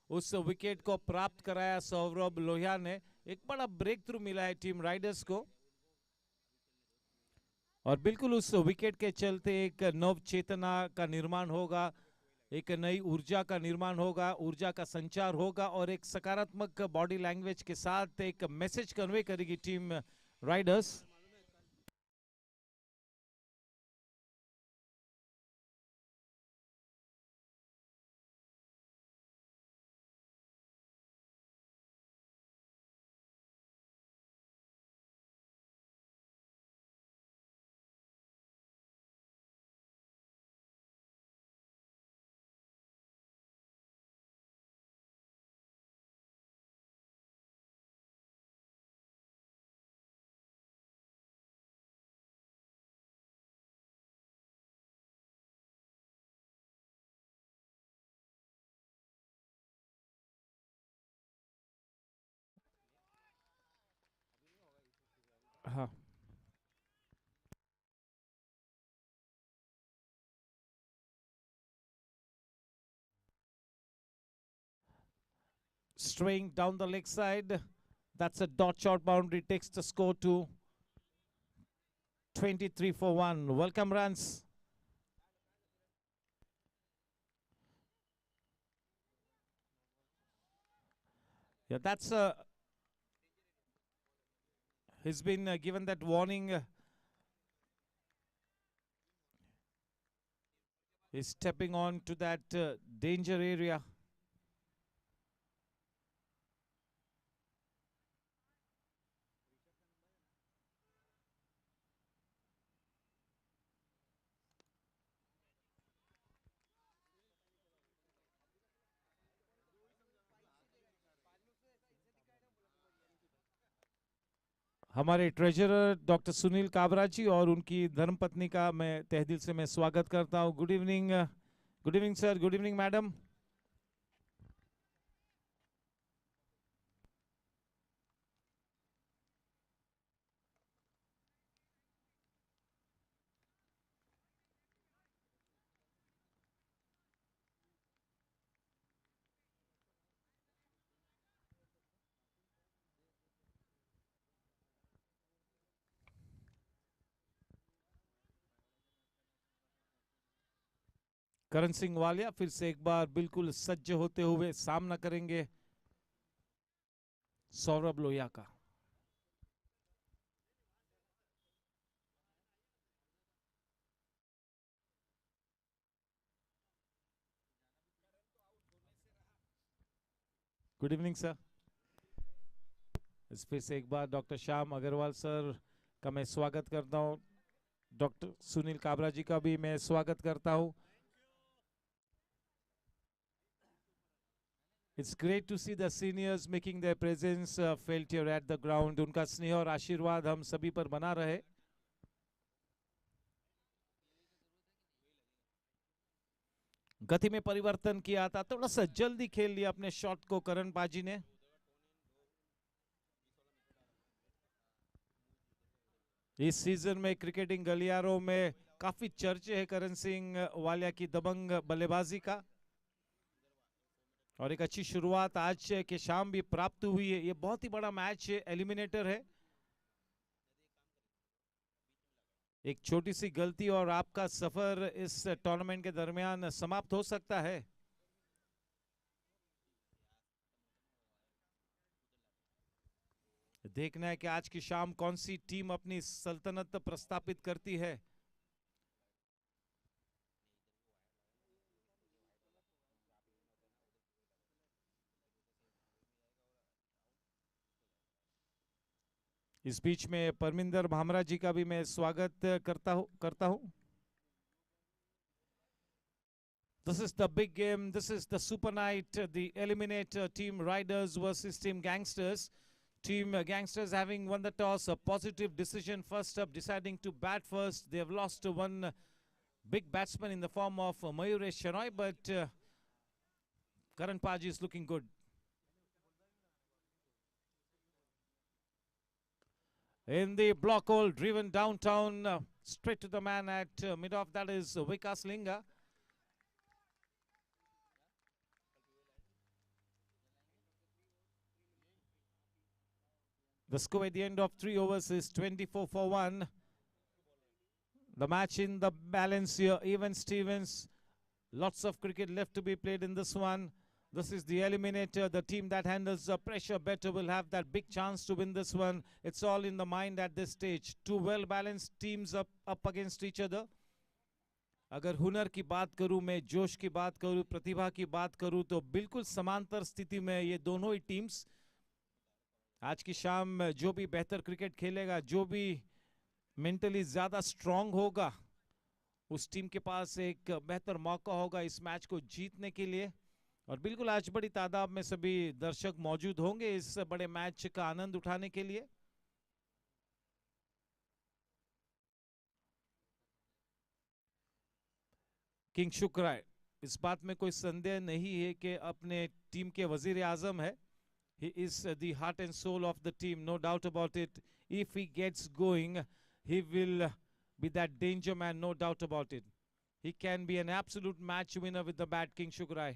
उस wicket को प्राप्त कराया सौरभ लोहिया ने। एक बड़ा ब्रेक थ्रू मिला है टीम राइडर्स को और बिल्कुल उस विकेट के चलते एक नव चेतना का निर्माण होगा, एक नई ऊर्जा का निर्माण होगा, ऊर्जा का संचार होगा और एक सकारात्मक बॉडी लैंग्वेज के साथ एक मैसेज कन्वे करेगी टीम राइडर्स। हाँ, straying down the leg side. That's a dot shot boundary, takes the score to 23 for 1. Welcome runs. Yeah, that's he's been given that warning. He's stepping on to that danger area. हमारे treasurer doctor Sunil Kabra जी और उनकी धर्मपत्नी का मैं तहे दिल से मैं स्वागत करता हूं. Good evening sir, good evening madam. Karan Singh Walia फिर से एक बार बिल्कुल सज्ज होते हुए सामना करेंगे सौरभ लोहिया का. Good evening sir. फिर से एक बार डॉक्टर श्याम अग्रवाल सर का मैं स्वागत करता हूं. डॉक्टर सुनील काबरा जी का भी मैं स्वागत करता हूं. It's great to see the seniors making their presence felt here at the ground. उनका स्नेह और आशीर्वाद हम सभी पर बना रहे. गति में परिवर्तन किया था, थोड़ा सा जल्दी खेल लिया अपने शॉट को करण पाजी ने. इस सीजन में क्रिकेटिंग गलियारों में काफी चर्चे है करण सिंह वालिया की दबंग बल्लेबाजी का, और एक अच्छी शुरुआत आज के शाम भी प्राप्त हुई है. ये बहुत ही बड़ा मैच एलिमिनेटर है. एक छोटी सी गलती और आपका सफर इस टूर्नामेंट के दरमियान समाप्त हो सकता है. देखना है कि आज की शाम कौन सी टीम अपनी सल्तनत प्रस्थापित करती है. इस बीच में परमिंदर भामरा जी का भी मैं स्वागत करता हूं. This is the big game. This is the super night. The eliminator team Riders versus team Gangsters. Team Gangsters having won the toss. A positive decision first up, deciding to bat first. They have lost one big batsman in the form of Mayuresh Shenoy, but Karan Paji is looking good. In the block hole, driven downtown, straight to the man at mid-off. That is Vikas Linga. The score at the end of 3 overs is 24 for 1. The match in the balance here, even Stevens. Lots of cricket left to be played in this one. This is the eliminator. The team that handles the pressure better will have that big chance to win this one. It's all in the mind at this stage. Two well-balanced teams up against each other. अगर हुनर की बात करूं, मैं जोश की बात करूं, प्रतिभा की बात करूं, तो बिल्कुल समांतर स्थिति में ये दोनों ही टीम्स. आज की शाम जो भी बेहतर क्रिकेट खेलेगा, जो भी मेंटली ज्यादा स्ट्रांग होगा, उस टीम के पास एक बेहतर मौका होगा इस मैच को जीतने के लिए. और बिल्कुल आज बड़ी तादाद में सभी दर्शक मौजूद होंगे इस बड़े मैच का आनंद उठाने के लिए. किंग शुक्र, इस बात में कोई संदेह नहीं है कि अपने टीम के वजीर आजम है. He is the heart and soul of the team, no doubt about it. If he gets going, he will be that danger man, no doubt about it. He can be an absolute match winner with the bat, King Shukrai.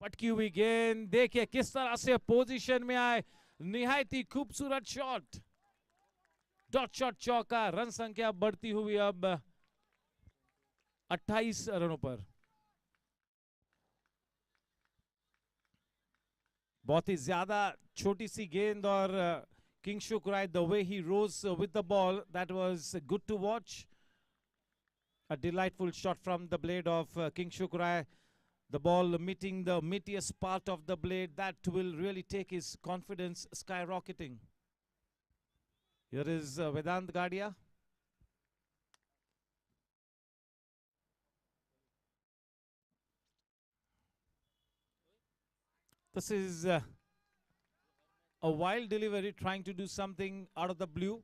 पटकी हुई गेंद, देखिए किस तरह से position में आए, निहायत ही खूबसूरत शॉट, डॉट शॉट चौका, रन संख्या बढ़ती हुई अब 28 रनों पर। बहुत ही ज्यादा छोटी सी गेंद और King Shukrai, the way he rose with the ball, that was good to watch. A delightful shot from the blade of King Shukrai. The ball meeting the meatiest part of the blade, that will really take his confidence skyrocketing. Here is Vedant Gadia. This is a wild delivery, trying to do something out of the blue.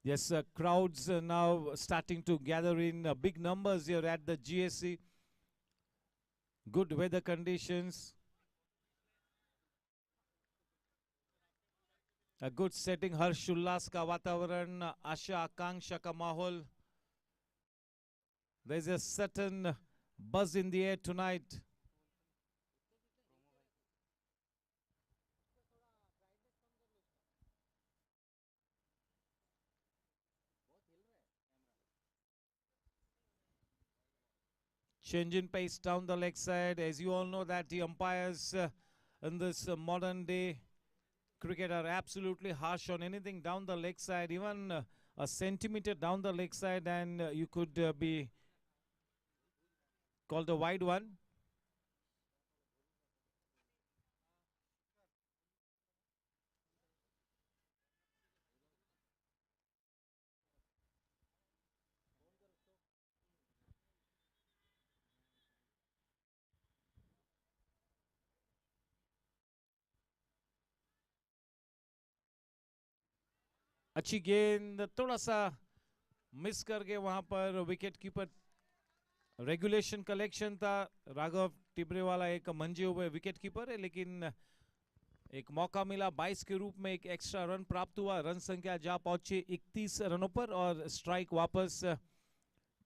Yes, crowds are now starting to gather in big numbers here at the GSC. Good weather conditions. A good setting, हर्ष उल्लास का वातावरण, आशा आकांक्षा का माहौल. There's a certain buzz in the air tonight. Change in pace down the leg side. As you all know that the umpires in this modern day cricket are absolutely harsh on anything down the leg side. Even a centimeter down the leg side and you could be called a wide one. अच्छी गेंद, थोड़ा सा miss करके वहां पर wicket keeper, regulation collection था, राघव टिबरेवाला एक मंजे हुए विकेट कीपर है, लेकिन एक मौका मिला 22 के रूप में, एक एक्स्ट्रा रन प्राप्त हुआ, रन संख्या जा पहुंचे 31 रनों पर और स्ट्राइक वापस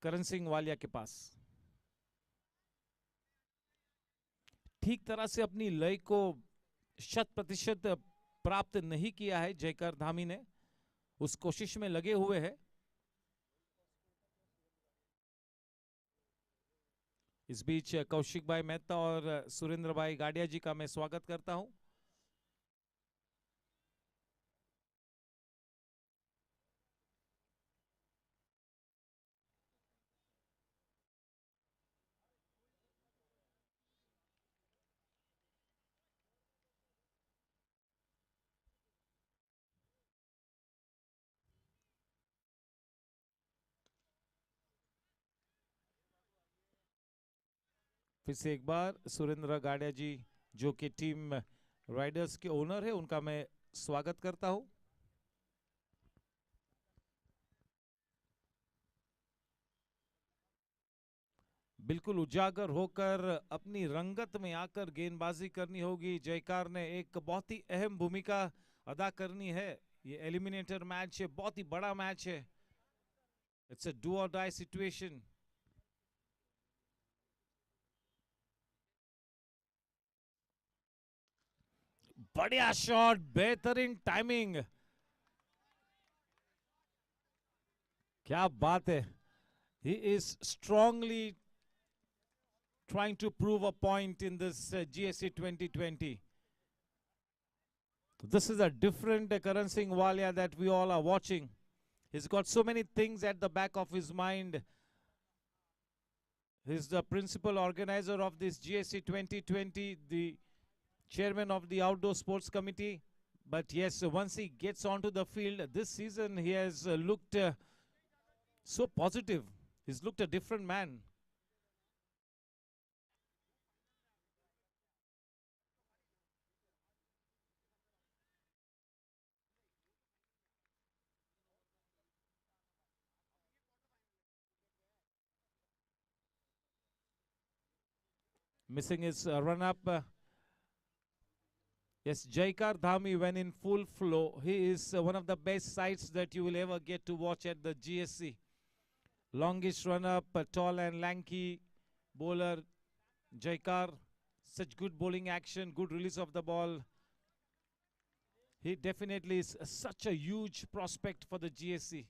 करण सिंह वालिया के पास। ठीक तरह से अपनी लय को 100% प्राप्त नहीं किया है जयकर धामी ने, उस कोशिश में लगे हुए हैं। इस बीच कौशिक भाई मेहता और सुरेंद्र भाई गाडिया जी का मैं स्वागत करता हूं। फिर से एक बार सुरेंद्र गाडिया जी जो कि टीम राइडर्स के ओनर है, उनका मैं स्वागत करता हूं। बिल्कुल उजागर होकर अपनी रंगत में आकर गेंदबाजी करनी होगी। जयकार ने एक बहुत ही अहम भूमिका अदा करनी है। ये एलिमिनेटर मैच है, बहुत ही बड़ा मैच है। इट्स अ डू और डाई सिचुएशन। बढ़िया शॉट, बेहतरीन टाइमिंग, क्या बात है। He is strongly trying to prove a point in this GSC 2020. This is a different Karan Singh Walia that we all are watching. He's got so many things at the back of his mind. He's the principal organizer of this GSC 2020, the chairman of the Outdoor Sports Committee. But yes, once he gets onto the field, this season he has looked so positive. He's looked a different man. missing his run up. Yes, Jaikar Dhami, when in full flow, he is one of the best sights that you will ever get to watch at the GSC. Longish run up, tall and lanky bowler Jaikar. Such good bowling action, good release of the ball. He definitely is such a huge prospect for the GSC.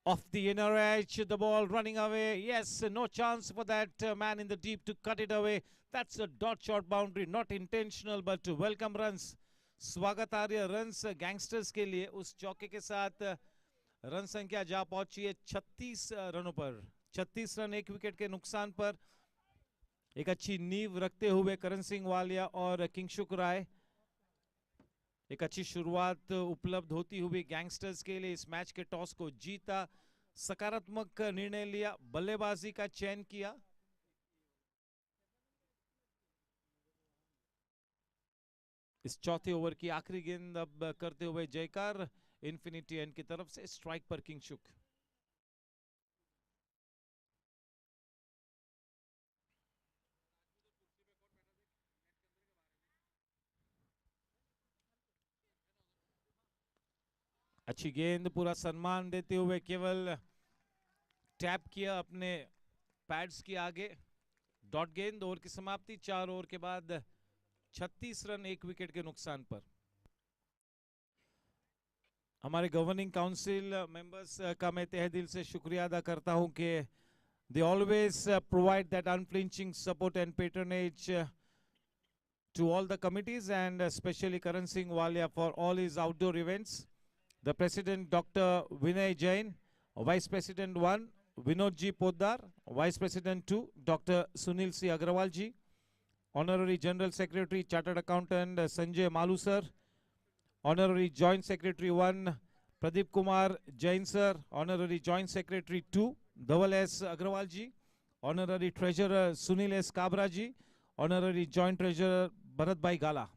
Off the inner edge, the ball running away. Yes, no chance for that man in the deep to cut it away. That's a dot shot boundary, not intentional, but welcome runs. स्वागतार्य runs gangsters के लिए उस चौके के साथ run संख्या जा पहुंची है 36 रनों पर। 36 रन एक विकेट के नुकसान पर एक अच्छी नींव रखते हुए करण सिंह वालिया और किंगशुक राय एक अच्छी शुरुआत उपलब्ध होती हुई गैंगस्टर्स के लिए। इस मैच के टॉस को जीता, सकारात्मक निर्णय लिया, बल्लेबाजी का चयन किया। इस चौथे ओवर की आखिरी गेंद अब करते हुए जयकार इन्फिनिटी एंड की तरफ से स्ट्राइक पर किंगशुक। अच्छी गेंद, पूरा सम्मान देते हुए केवल टैप किया अपने पैड्स के आगे। डॉट गेंद, ओवर की समाप्ति 4 ओवर के बाद 36 रन एक विकेट के नुकसान पर। हमारे गवर्निंग काउंसिल मेंबर्स का मैं तहे दिल से शुक्रिया अदा करता हूं कि they always provide that unflinching support and patronage to all the committees and especially Karan Singh Walia for all his outdoor events. The President Dr. Vinay Jain, Vice President 1 Vinod G. Poddar, Vice President 2 Dr. Sunil C. Agrawal Ji, Honorary General Secretary Chartered Accountant Sanjay Malu Sir, Honorary Joint Secretary 1 Pradeep Kumar Jain Sir, Honorary Joint Secretary 2 Dhaval S. Agrawal Ji, Honorary Treasurer Sunil S. Kabra Ji, Honorary Joint Treasurer Bharat Bhai Gala।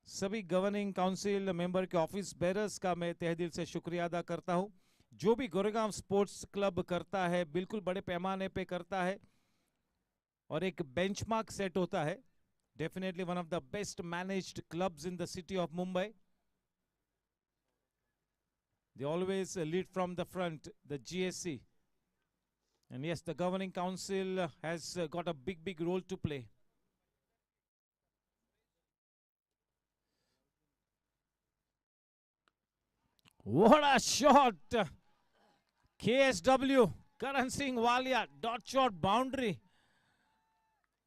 सभी governing council member के office bearers का मैं तहे दिल से शुक्रिया अदा करता हूं। जो भी गोरेगांव स्पोर्ट्स क्लब करता है बिल्कुल बड़े पैमाने पे करता है और एक बेंचमार्क सेट होता है। Definitely one of the best managed clubs in the city of Mumbai. They always lead from the front, the GSC. And yes, the governing council has got a big role to play. What a shot! KSW, Karan Singh Walia, dot shot boundary.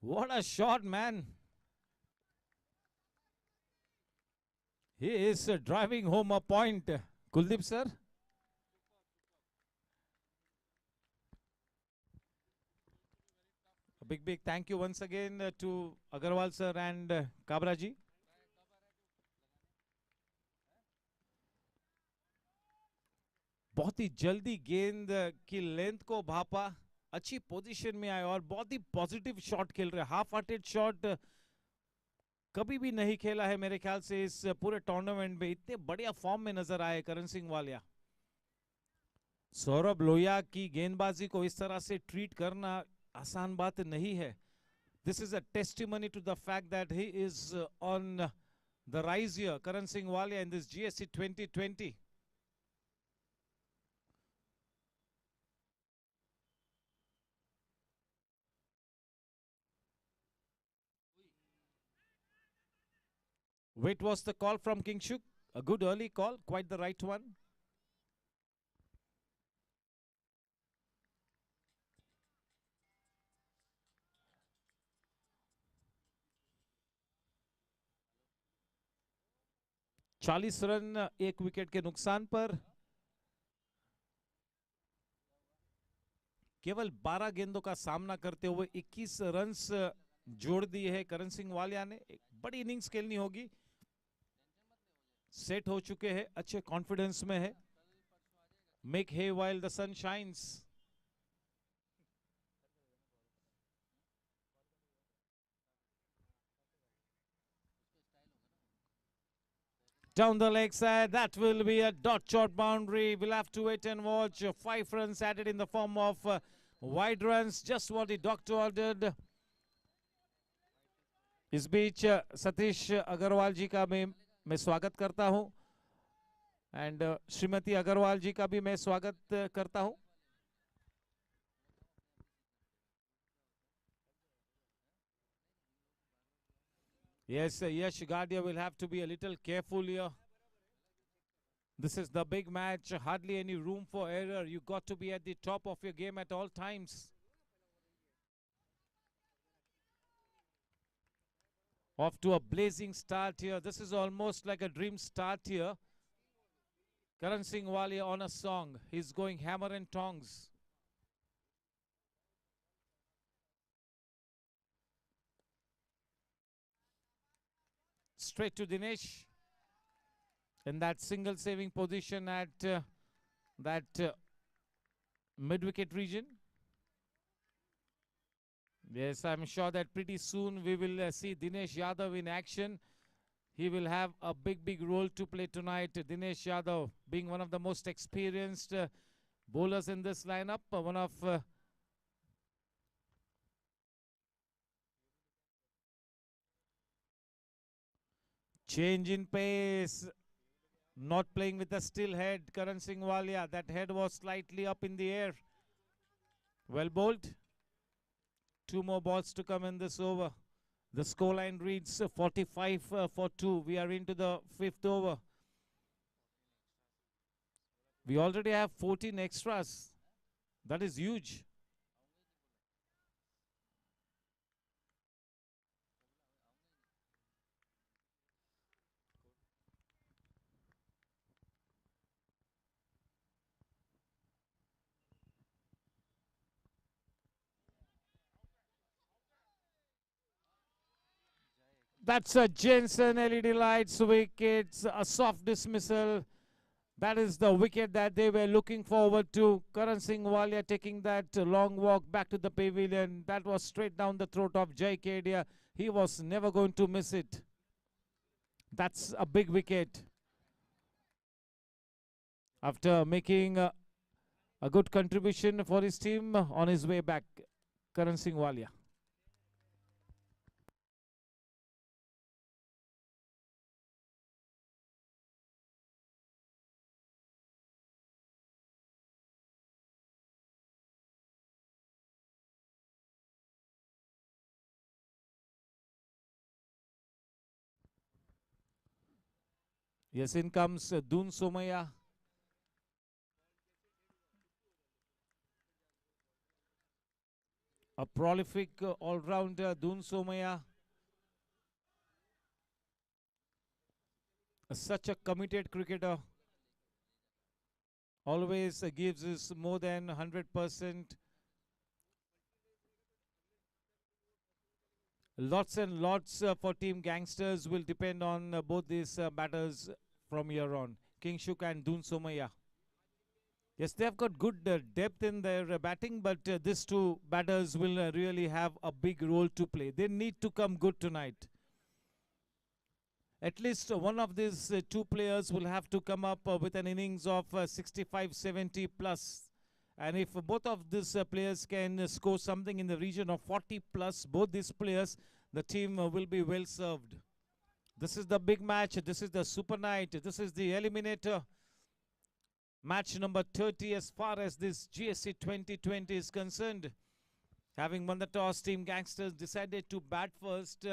What a shot, man. He is driving home a point. Kuldeep sir. A big thank you once again to Agarwal sir and Kabra ji. बहुत ही जल्दी गेंद की length को भापा, अच्छी position में आए और बहुत ही पॉजिटिव शॉट खेल रहे। हाफ हार्टेड शॉट कभी भी नहीं खेला है मेरे ख्याल से इस पूरे टूर्नामेंट में। इतने बढ़िया फॉर्म में नजर आए करण सिंह वालिया। सौरभ लोहिया की गेंदबाजी को इस तरह से ट्रीट करना आसान बात नहीं है। This is a testimony to the fact that he is on the rise here, Karan Singh Walia, in this GSC 2020। Wait was the call from Kingshuk. A good early call, quite the right one. चालीस run एक wicket के नुकसान पर। केवल 12 गेंदों का सामना करते हुए 21 रन्स जोड़ दिए हैं करण सिंह वालिया ने। एक बड़ी इनिंग्स खेलनी होगी। सेट हो चुके हैं, अच्छे कॉन्फिडेंस में है। Make hay while the sun shines. Down the leg side, that will be a dot shot boundary. We'll have to wait and watch. 5 runs added in the form of wide runs, just what the doctor ordered. इस बीच सतीश अग्रवाल जी का मैं स्वागत करता हूं and Shrimati Agarwal जी का भी मैं स्वागत करता हूं. Yes, Yash Gadia will have to be a little careful here. This is the big match, hardly any room for error. You got to be at the top of your game at all times. Off to a blazing start here. This is almost like a dream start here. Karan Singh Walia on a song. He's going hammer and tongs. Straight to Dinesh. In that single saving position at that mid-wicket region. Yes, I'm sure that pretty soon we will see Dinesh Yadav in action. He will have a big role to play tonight. Dinesh Yadav being one of the most experienced bowlers in this lineup. One of change in pace. Not playing with a still head. Karan Singh Walia. That head was slightly up in the air. Well bowled. 2 more balls to come in this over. The scoreline reads 45 for 2. We are into the 5th over. We already have 14 extras. That is huge. That's a Jensen LED lights wickets, a soft dismissal. That is the wicket that they were looking forward to. Karan Singh Walia taking that long walk back to the pavilion. That was straight down the throat of Jai Kedia. He was never going to miss it. That's a big wicket. After making a good contribution for his team on his way back, Karan Singh Walia. Yes, in comes Dun Somaya. A prolific all-rounder, Dun Somaya. Such a committed cricketer. Always gives us more than 100%. Lots and lots for Team Gangsters will depend on both these batters from here on. Kingshuk and Dun Somaya. Yes, they have got good depth in their batting, but these 2 batters will really have a big role to play. They need to come good tonight. At least one of these 2 players will have to come up with an innings of 65-70 plus. And if both of these players can score something in the region of 40 plus, both these players, the team will be well served. This is the big match. This is the super night. This is the eliminator. Match number 30 as far as this GSC 2020 is concerned. Having won the toss, Team Gangsters decided to bat first.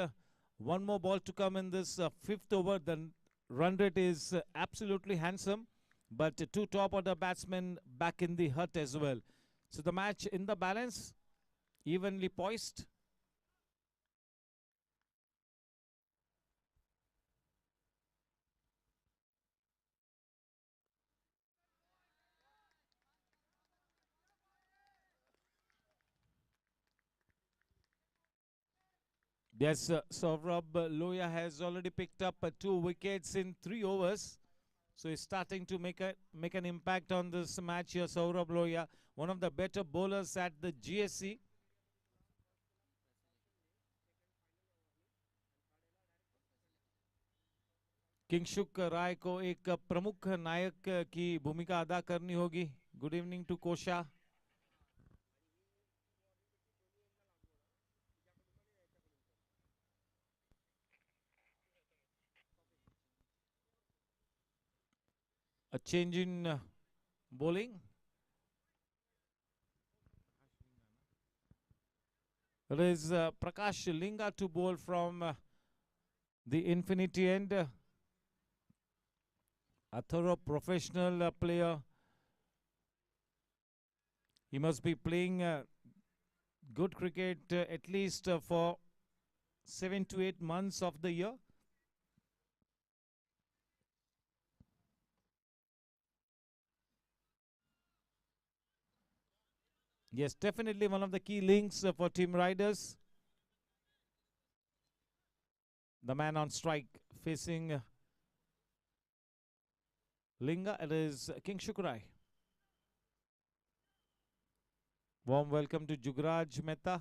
1 more ball to come in this 5th over. The run rate is absolutely handsome. But 2 top order batsmen back in the hut as well. So the match in the balance, evenly poised. Yes, Saurabh Loya has already picked up 2 wickets in 3 overs. So he's starting to make an impact on this match here. Saurabh Loya, one of the better bowlers at the GSC. Kingshuk राय को एक प्रमुख नायक की भूमिका अदा करनी होगी. Good evening to कोशा. A change in bowling. It is Prakash Linga to bowl from the infinity end. A thorough professional player. He must be playing good cricket at least for 7 to 8 months of the year. Yes, definitely one of the key links for Team Riders. The man on strike facing Linga, it is King Shukrai. Warm welcome to Jugraj Mehta.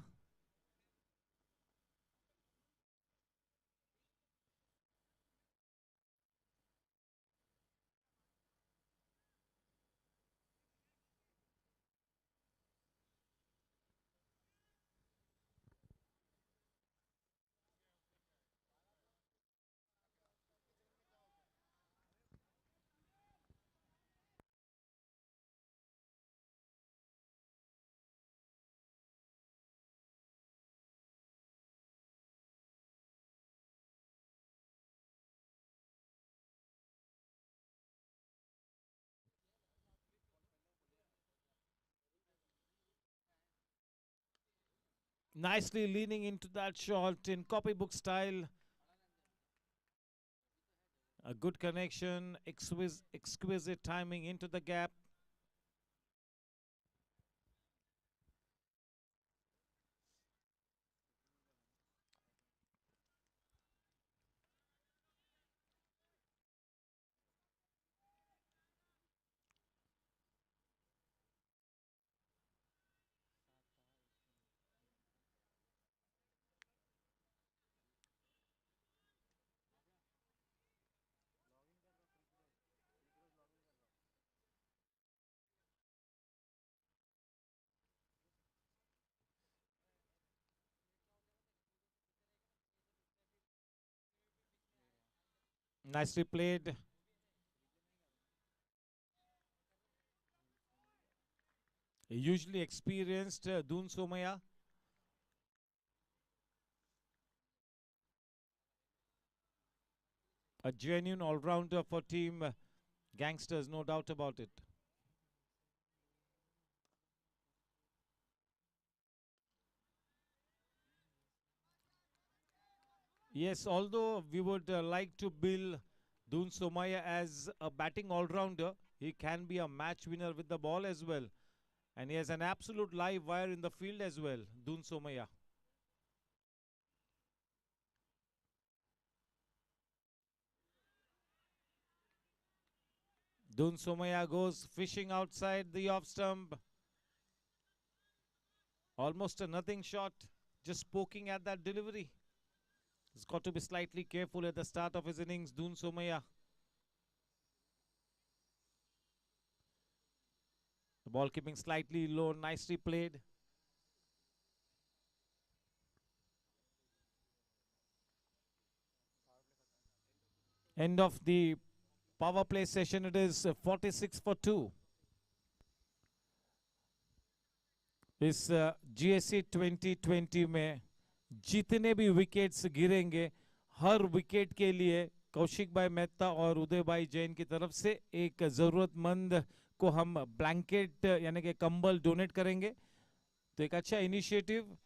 Nicely leaning into that shot in copybook style. A good connection, exquisite timing into the gap. Nicely played. Usually experienced Doon Somaya. A genuine all-rounder for Team Gangsters, no doubt about it. Yes, although we would like to bill Doon Somaya as a batting all-rounder, he can be a match winner with the ball as well. And he has an absolute live wire in the field as well, Doon Somaya. Doon Somaya goes fishing outside the off stump. Almost a nothing shot, just poking at that delivery. He's got to be slightly careful at the start of his innings, Doon Somaya. The ball keeping slightly low, nicely played. End of the power play session, it is 46 for 2. इस GSC 2020 में जितने भी wickets गिरेंगे, हर wicket के लिए कौशिक भाई मेहता और उदय भाई जैन की तरफ से एक जरूरतमंद को हम ब्लैंकेट यानी कि कंबल डोनेट करेंगे. तो एक अच्छा इनिशिएटिव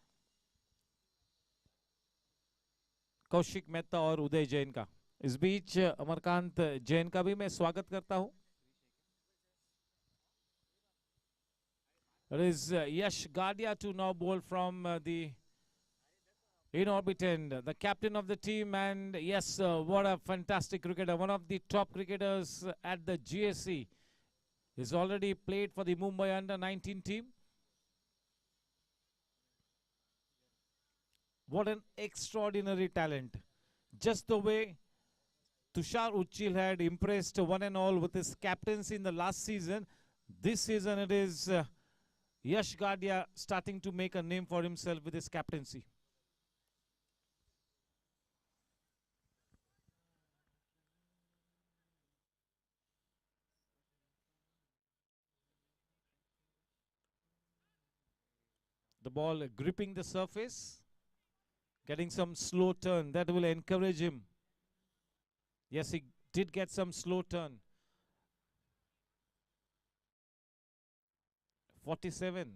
कौशिक मेहता और उदय जैन का. इस बीच अमरकांत जैन का भी मैं स्वागत करता हूं. It is Yash Gadia to now bowl from the in orbit end, the captain of the team, and yes, what a fantastic cricketer, one of the top cricketers at the GSC. He's already played for the Mumbai under-19 team. What an extraordinary talent. Just the way Tushar Uchil had impressed one and all with his captaincy in the last season. This season it is Yash Gadia starting to make a name for himself with his captaincy. The ball gripping the surface, getting some slow turn. That will encourage him. Yes, he did get some slow turn. 47.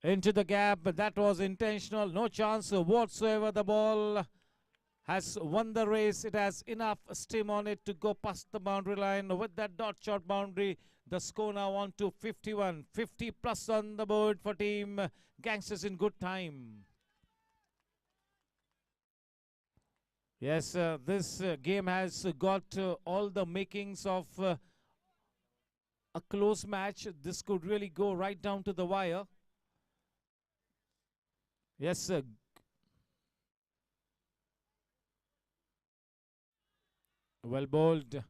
Into the gap, but that was intentional. No chance whatsoever. The ball has won the race. It has enough steam on it to go past the boundary line. With that dot shot boundary, the score now on to 51. 50 plus on the board for team Gangsters in good time. Yes, this game has got all the makings of a close match. This could really go right down to the wire. Yes, well bowled.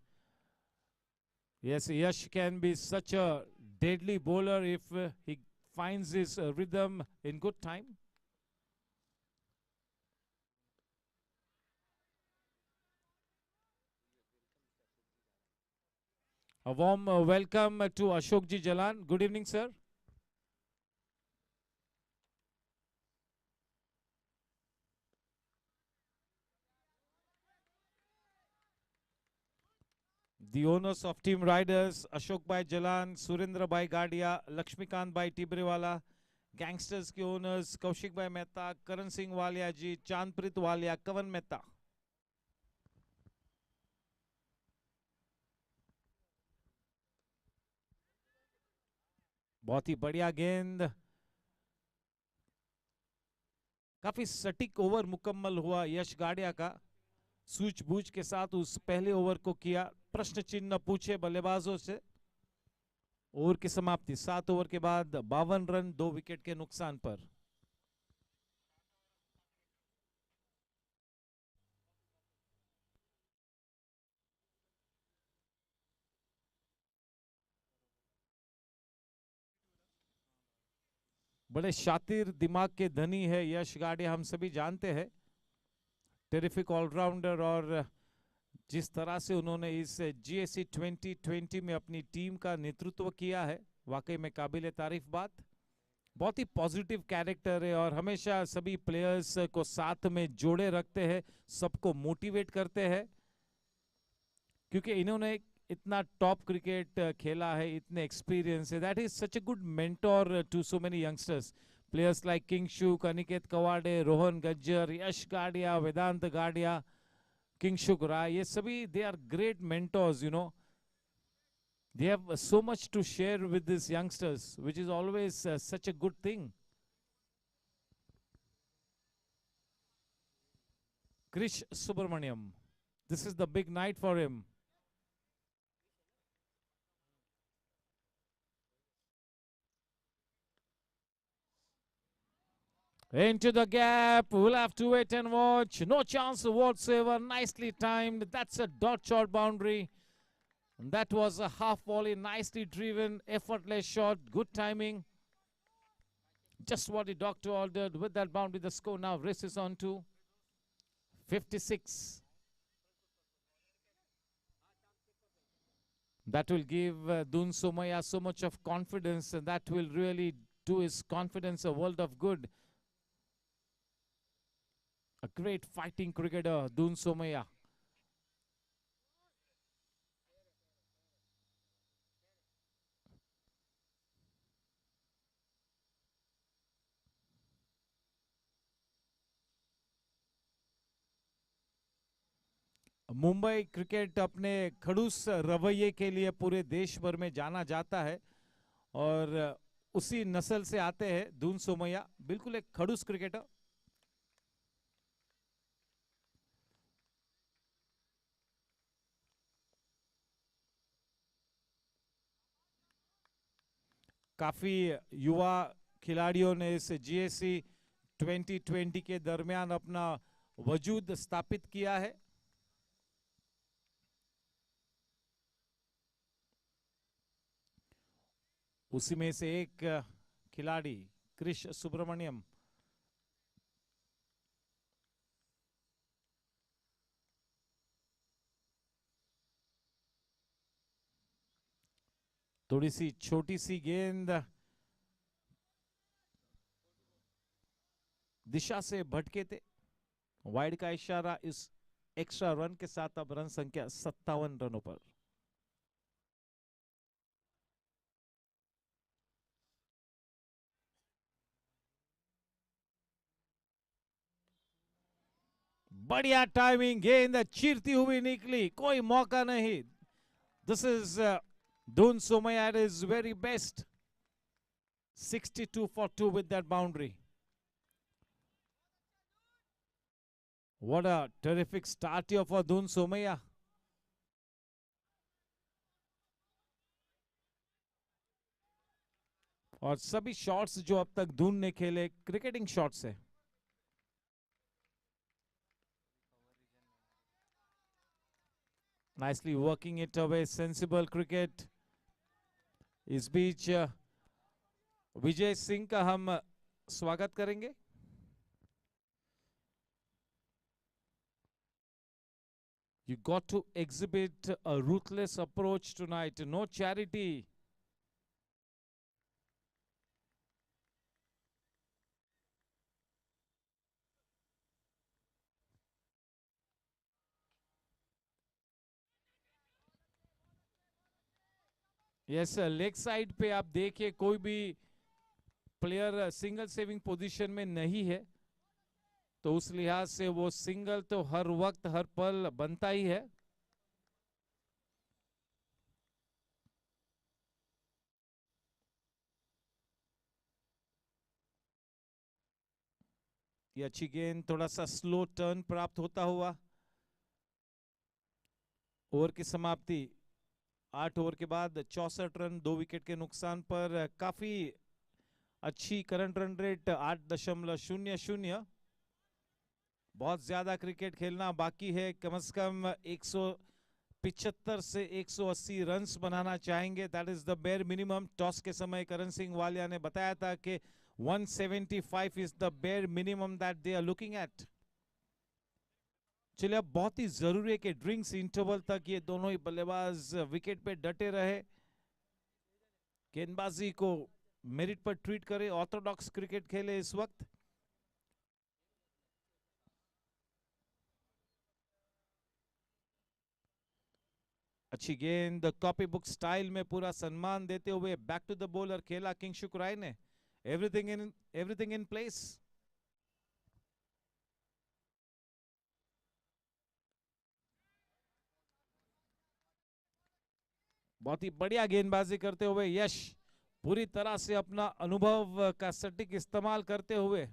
Yes, Yash can be such a deadly bowler if he finds his rhythm in good time. A warm welcome to Ashokji Jalan. Good evening, sir. The owners of Team Riders, Ashok Bhai Jalan, Surendra Bhai Gadia, Lakshmikant Bhai Tibrewala, Gangsters के owners, Kaushik Bhai Mehta, Karan Singh Walia ji, Chandprit Walia, Kavan Mehta. बहुत ही बढ़िया गेंद. काफी सटीक over मुकम्मल हुआ यश गाड़िया का. सूझबूझ के साथ उस पहले ओवर को किया. प्रश्न चिन्ह पूछे बल्लेबाजों से. ओवर की समाप्ति 7 ओवर के बाद 52 रन 2 विकेट के नुकसान पर. बड़े शातिर दिमाग के धनी है यश गाड़िया, हम सभी जानते हैं. टेरिफिक ऑलराउंडर, और जिस तरह से उन्होंने इस GAC 2020 में अपनी टीम का नेतृत्व किया है, वाकई में काबिल तारीफ बात. बहुत ही पॉजिटिव कैरेक्टर है और हमेशा सभी प्लेयर्स को साथ में जोड़े रखते हैं, सबको मोटिवेट करते हैं, क्योंकि इन्होंने इतना टॉप क्रिकेट खेला है, इतने एक्सपीरियंस है. That is such a good mentor to so many youngsters. Players like Kingshuk, Aniket Kawade, Rohan Gajjar, Yash Gadia, Vedant Gadia, Kingshuk Rai, ये सभी they are great mentors. You know, they have so much to share with these youngsters, which is always such a good thing. Krish Subramaniam, this is the big night for him. Into the gap, we'll have to wait and watch. No chance whatsoever, nicely timed. That's a dot shot boundary. And that was a half volley, nicely driven, effortless shot, good timing. Just what the doctor ordered. With that boundary, the score now races on to 56. That will give Dun Somaya so much of confidence, and that will really do his confidence a world of good. A great fighting cricketer, Dun Somaya. Mumbai cricket अपने खड़ूस रवैये के लिए पूरे देश भर में जाना जाता है, और उसी नस्ल से आते हैं दून सोमैया. बिल्कुल एक खड़ूस क्रिकेटर. काफी युवा खिलाड़ियों ने इस जीएससी 2020 के दरमियान अपना वजूद स्थापित किया है। उसी में से एक खिलाड़ी कृष सुब्रमण्यम थोड़ी सी छोटी सी गेंद दिशा से भटके थे, वाइड का इशारा इस एक्स्ट्रा रन के साथ अब रन संख्या 57 रनों पर। बढ़िया टाइमिंग, गेंद चीरती हुई निकली, कोई मौका नहीं। This is Dun Somaya at his very best. 62 for 2 with that boundary. What a terrific start here for Dun Somaya. और सभी शॉट्स जो अब तक धून ने खेले क्रिकेटिंग शॉट्स है। Nicely working it away, sensible cricket. इस बीच विजय सिंह का हम स्वागत करेंगे। You got to exhibit a ruthless approach tonight, no charity. Yes, leg side पे आप देखिए कोई भी प्लेयर सिंगल सेविंग पोजीशन में नहीं है, तो उस लिहाज से वो सिंगल तो हर वक्त हर पल बनता ही है। ये अच्छी गेंद, थोड़ा सा स्लो टर्न प्राप्त होता हुआ। ओवर की समाप्ति 8 ओवर के बाद 64 रन, 2 विकेट के नुकसान पर। काफी अच्छी करंट रन रेट 8.00। बहुत ज्यादा क्रिकेट खेलना बाकी है, कम से कम 175 से 180 रन्स बनाना चाहेंगे। That is the bare minimum. Toss के समय करण सिंह वालिया ने बताया था कि 175 is the bare minimum that they are looking at. चलिए, अब बहुत ही जरूरी है कि ड्रिंक्स इंटरवल तक ये दोनों ही बल्लेबाज विकेट पे डटे रहे, गेंदबाजी को मेरिट पर ट्रीट करे, ऑर्थोडॉक्स क्रिकेट खेले इस वक्त। अच्छी गेंद, कॉपी बुक स्टाइल में पूरा सम्मान देते हुए बैक टू द बॉलर खेला किंग शुक्राई ने। Everything in place. बहुत ही बढ़िया गेंदबाजी करते हुए यश पूरी तरह से अपना अनुभव का सटीक इस्तेमाल करते हुए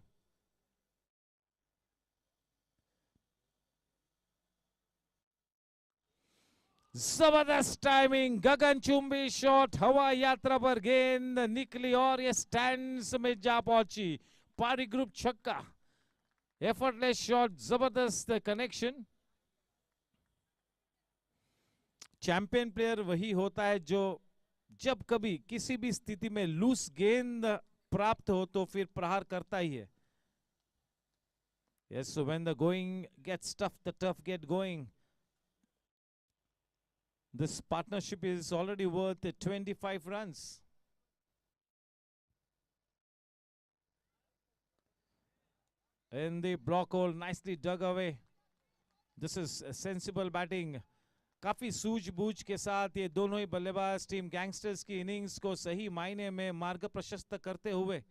जबरदस्त टाइमिंग, गगनचुंबी शॉट, हवा यात्रा पर गेंद निकली और ये स्टैंड्स में जा पहुंची। पारी ग्रुप छक्का, एफर्टलेस शॉट, जबरदस्त कनेक्शन। चैंपियन प्लेयर वही होता है जो जब कभी किसी भी स्थिति में लूज गेंद प्राप्त हो तो फिर प्रहार करता ही है। Yes, so when the going gets tough, the tough get going. This partnership is already worth 25 runs. In the block hole, nicely dug away. This is sensible batting. काफी सूझबूझ के साथ ये दोनों ही बल्लेबाज टीम गैंगस्टर्स की इनिंग्स को सही मायने में मार्ग प्रशस्त करते हुए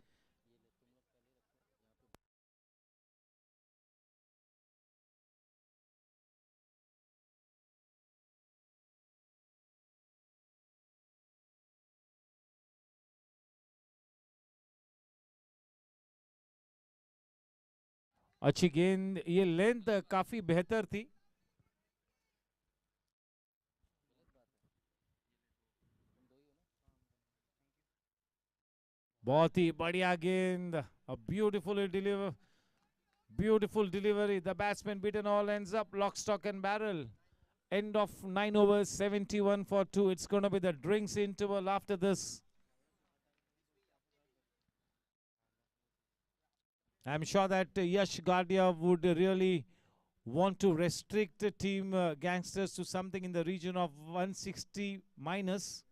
अच्छी गेंद, ये लेंथ काफी बेहतर थी। बहुत ही बढ़िया गेंद. A beautiful delivery. The batsman beaten all ends up lock, stock and barrel. End of 9 overs, 71 for 2. It's going to be the drinks interval after this. I'm sure that Yash Gadia would really want to restrict team Gangsters to something in the region of 160 minus.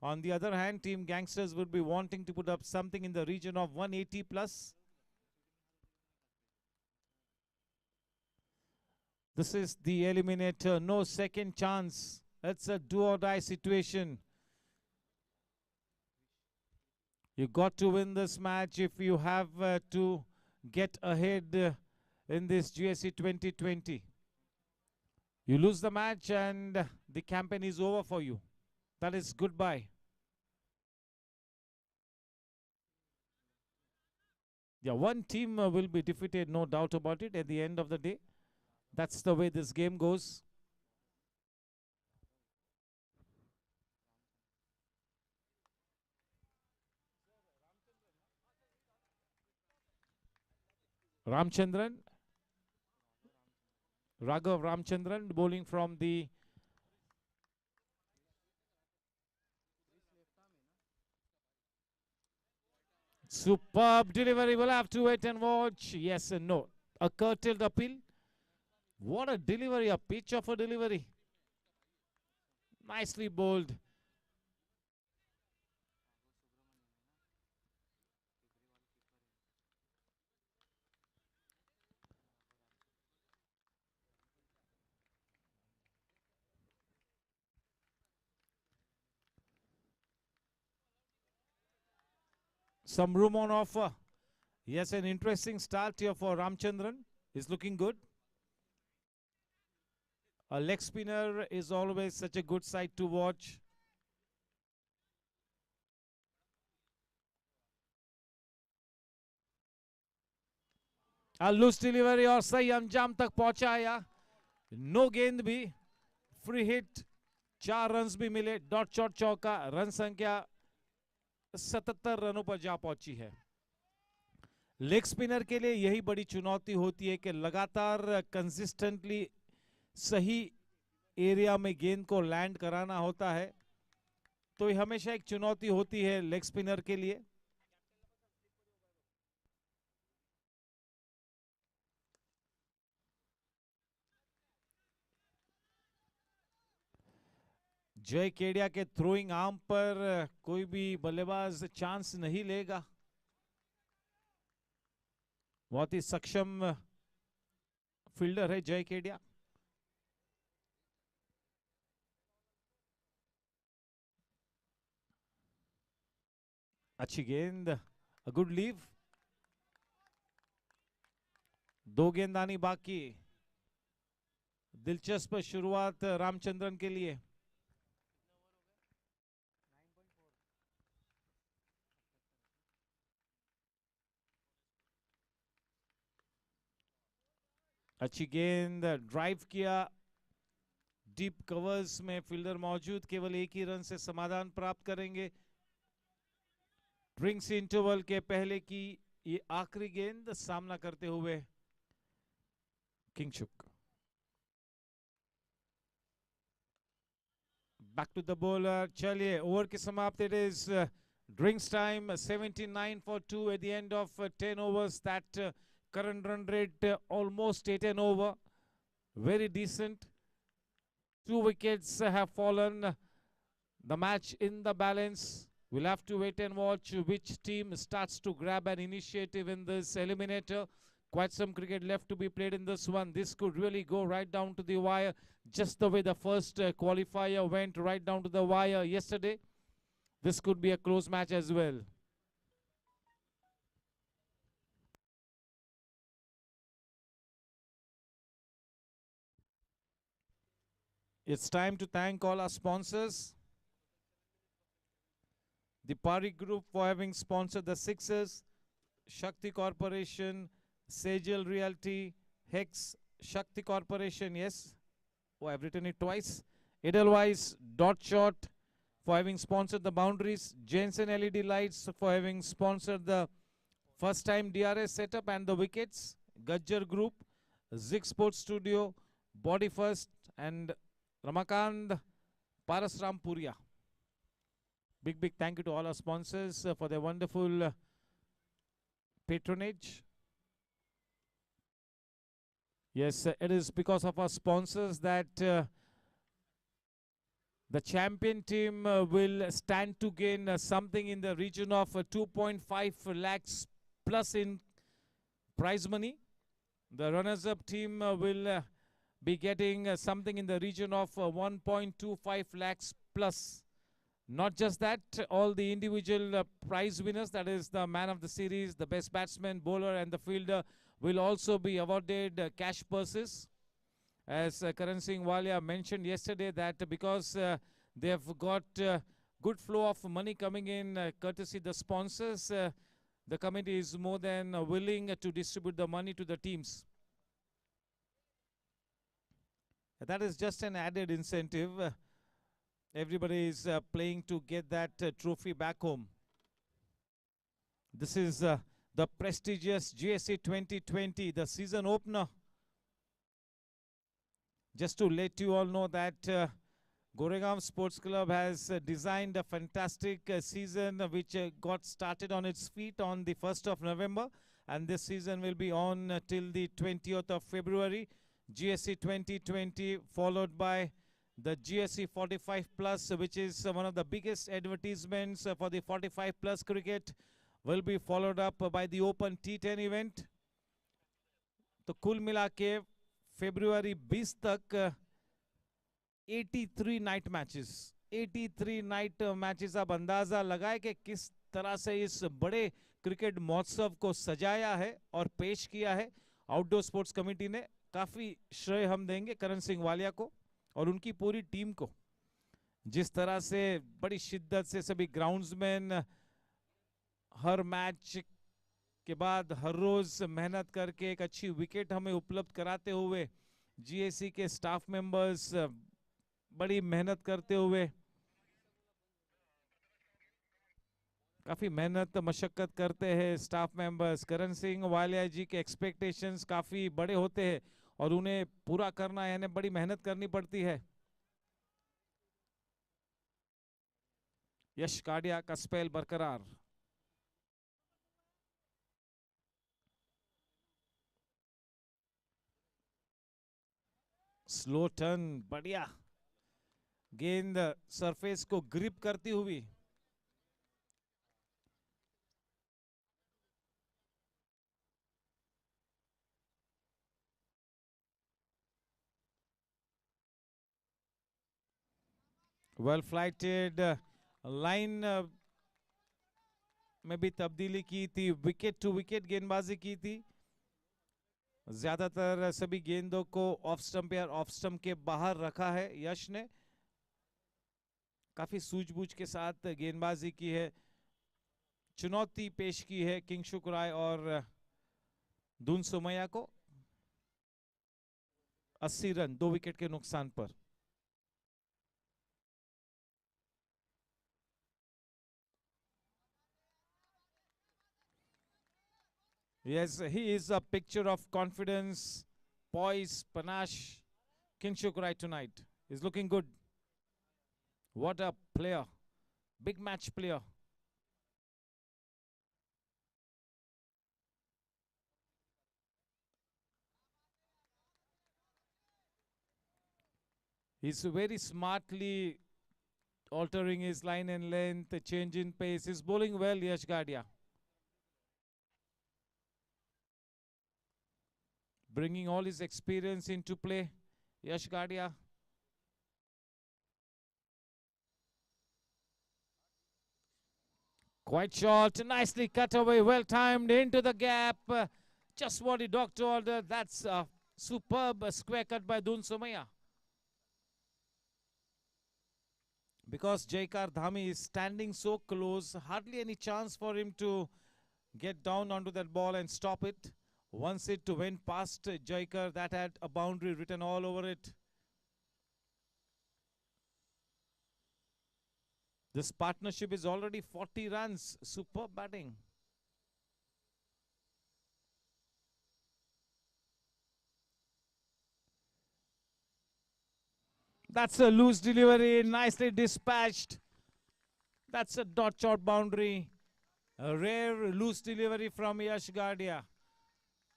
On the other hand, team Gangsters would be wanting to put up something in the region of 180 plus. This is the eliminator, no second chance. It's a do or die situation. You got to win this match if you have to get ahead in this GSC 2020. You lose the match and the campaign is over for you. That is goodbye. Yeah, one team will be defeated, no doubt about it, at the end of the day. That's the way this game goes. Ramchandran. Raghav Ramchandran bowling from the superb delivery. We'll have to wait and watch. Yes and no. A curtailed appeal. What a delivery, a pitch of a delivery. Nicely bowled. Some room on offer. Yes, an interesting start here for Ramchandran. He's looking good. A leg spinner is always such a good sight to watch. A loose delivery और सही अंजाम तक पहुंचाया. No गेंद भी. Free hit. 4 runs भी मिले. Dot shot चौका. रन संख्या 77 रनों पर जा पहुंची है. लेग स्पिनर के लिए यही बड़ी चुनौती होती है कि लगातार कंसिस्टेंटली सही एरिया में गेंद को लैंड कराना होता है. तो ये हमेशा एक चुनौती होती है लेग स्पिनर के लिए. जय केडिया के थ्रोइंग आर्म पर कोई भी बल्लेबाज चांस नहीं लेगा. बहुत ही सक्षम फील्डर है जय केडिया. अच्छी गेंद. A good leave. 2 गेंद आनी बाकी. दिलचस्प शुरुआत रामचंद्रन के लिए. अच्छी गेंद. ड्राइव किया. डीप कवर्स में फील्डर मौजूद. केवल एक ही रन से समाधान प्राप्त करेंगे. ड्रिंक्स इंटरवल के पहले की ये आखिरी गेंद सामना करते हुए Kingshuk. Back to the bowler. चलिए ओवर की समाप्ति. It is drinks time. 79 for 2 at the end of 10 overs. That current run rate almost 8 and over. Very decent. 2 wickets have fallen. The match in the balance. We'll have to wait and watch which team starts to grab an initiative in this eliminator. Quite some cricket left to be played in this one. This could really go right down to the wire, just the way the first qualifier went right down to the wire yesterday. This could be a close match as well. It's time to thank all our sponsors. The Pari Group for having sponsored the Sixers, Shakti Corporation, Sejal Realty, Hex, Shakti Corporation, yes. Oh, I've written it twice. Edelweiss, Dot Shot, for having sponsored the boundaries, Jensen LED Lights for having sponsored the first time DRS setup and the wickets, Gajjar Group, Zig Sports Studio, Body First, and Ramakant Parasrampuria. Big thank you to all our sponsors for their wonderful patronage. Yes, it is because of our sponsors that the champion team will stand to gain something in the region of 2.5 lakhs plus in prize money. The runners-up team will be getting something in the region of 1.25 lakhs plus. Not just that, all the individual prize winners, that is the man of the series, the best batsman, bowler and the fielder, will also be awarded cash purses. As Karan Singh Walia mentioned yesterday, that because they have got good flow of money coming in courtesy the sponsors, the committee is more than willing to distribute the money to the teams. That is just an added incentive. Everybody is playing to get that trophy back home. This is the prestigious GSC 2020, the season opener. Just to let you all know that Goregaon Sports Club has designed a fantastic season which got started on its feet on the 1st of November, and this season will be on till the 20th of February. GSC 2020 followed by the GSC 45 plus, which is one of the biggest advertisements for the 45 plus cricket, will be followed up by the Open T10 event. तो कुल मिला के फरवरी 20 तक 83 night matches 83 night matches आप अंदाजा लगाए कि किस तरह से इस बड़े क्रिकेट महोत्सव को सजाया है और पेश किया है आउटडोर स्पोर्ट्स कमेटी ने। काफी श्रेय हम देंगे करण सिंह वालिया को और उनकी पूरी टीम को, जिस तरह से बड़ी शिद्दत से सभी ग्राउंड्समैन हर मैच के बाद हर रोज मेहनत करके एक अच्छी विकेट हमें उपलब्ध कराते हुए, जीएसी के स्टाफ मेंबर्स बड़ी मेहनत करते हुए, काफी मेहनत मशक्कत करते हैं स्टाफ मेंबर्स। करण सिंह वालिया जी के एक्सपेक्टेशंस काफी बड़े होते हैं और उन्हें पूरा करना यानी बड़ी मेहनत करनी पड़ती है। यश काडिया का स्पेल बरकरार। स्लो टर्न, बढ़िया गेंद सरफेस को ग्रिप करती हुई। वेल फ्लाइटेड, लाइन में भी तब्दीली की थी, विकेट टू विकेट गेंदबाजी की थी। ज्यादातर सभी गेंदों को ऑफ स्टंप या ऑफ स्टंप के बाहर रखा है यश ने। काफी सूझबूझ के साथ गेंदबाजी की है, चुनौती पेश की है किंग शुक्राय और दून सुमैया को। 80 रन 2 विकेट के नुकसान पर। Yes, he is a picture of confidence, poise, panache. King Shukrai tonight is looking good. What a player, big match player. He's very smartly altering his line and length, change in pace. He's bowling well, Yash Gadia. Bringing all his experience into play, Yash Gadia. Quite short, nicely cut away, well timed into the gap. Just what the doctor ordered. That's a superb square cut by Dun Somaya. Because Jaikar Dhami is standing so close, hardly any chance for him to get down onto that ball and stop it. Once it went past Jaikar, that had a boundary written all over it. This partnership is already 40 runs. Superb batting. That's a loose delivery, nicely dispatched. That's a dot shot boundary. A rare loose delivery from यश गाडिया.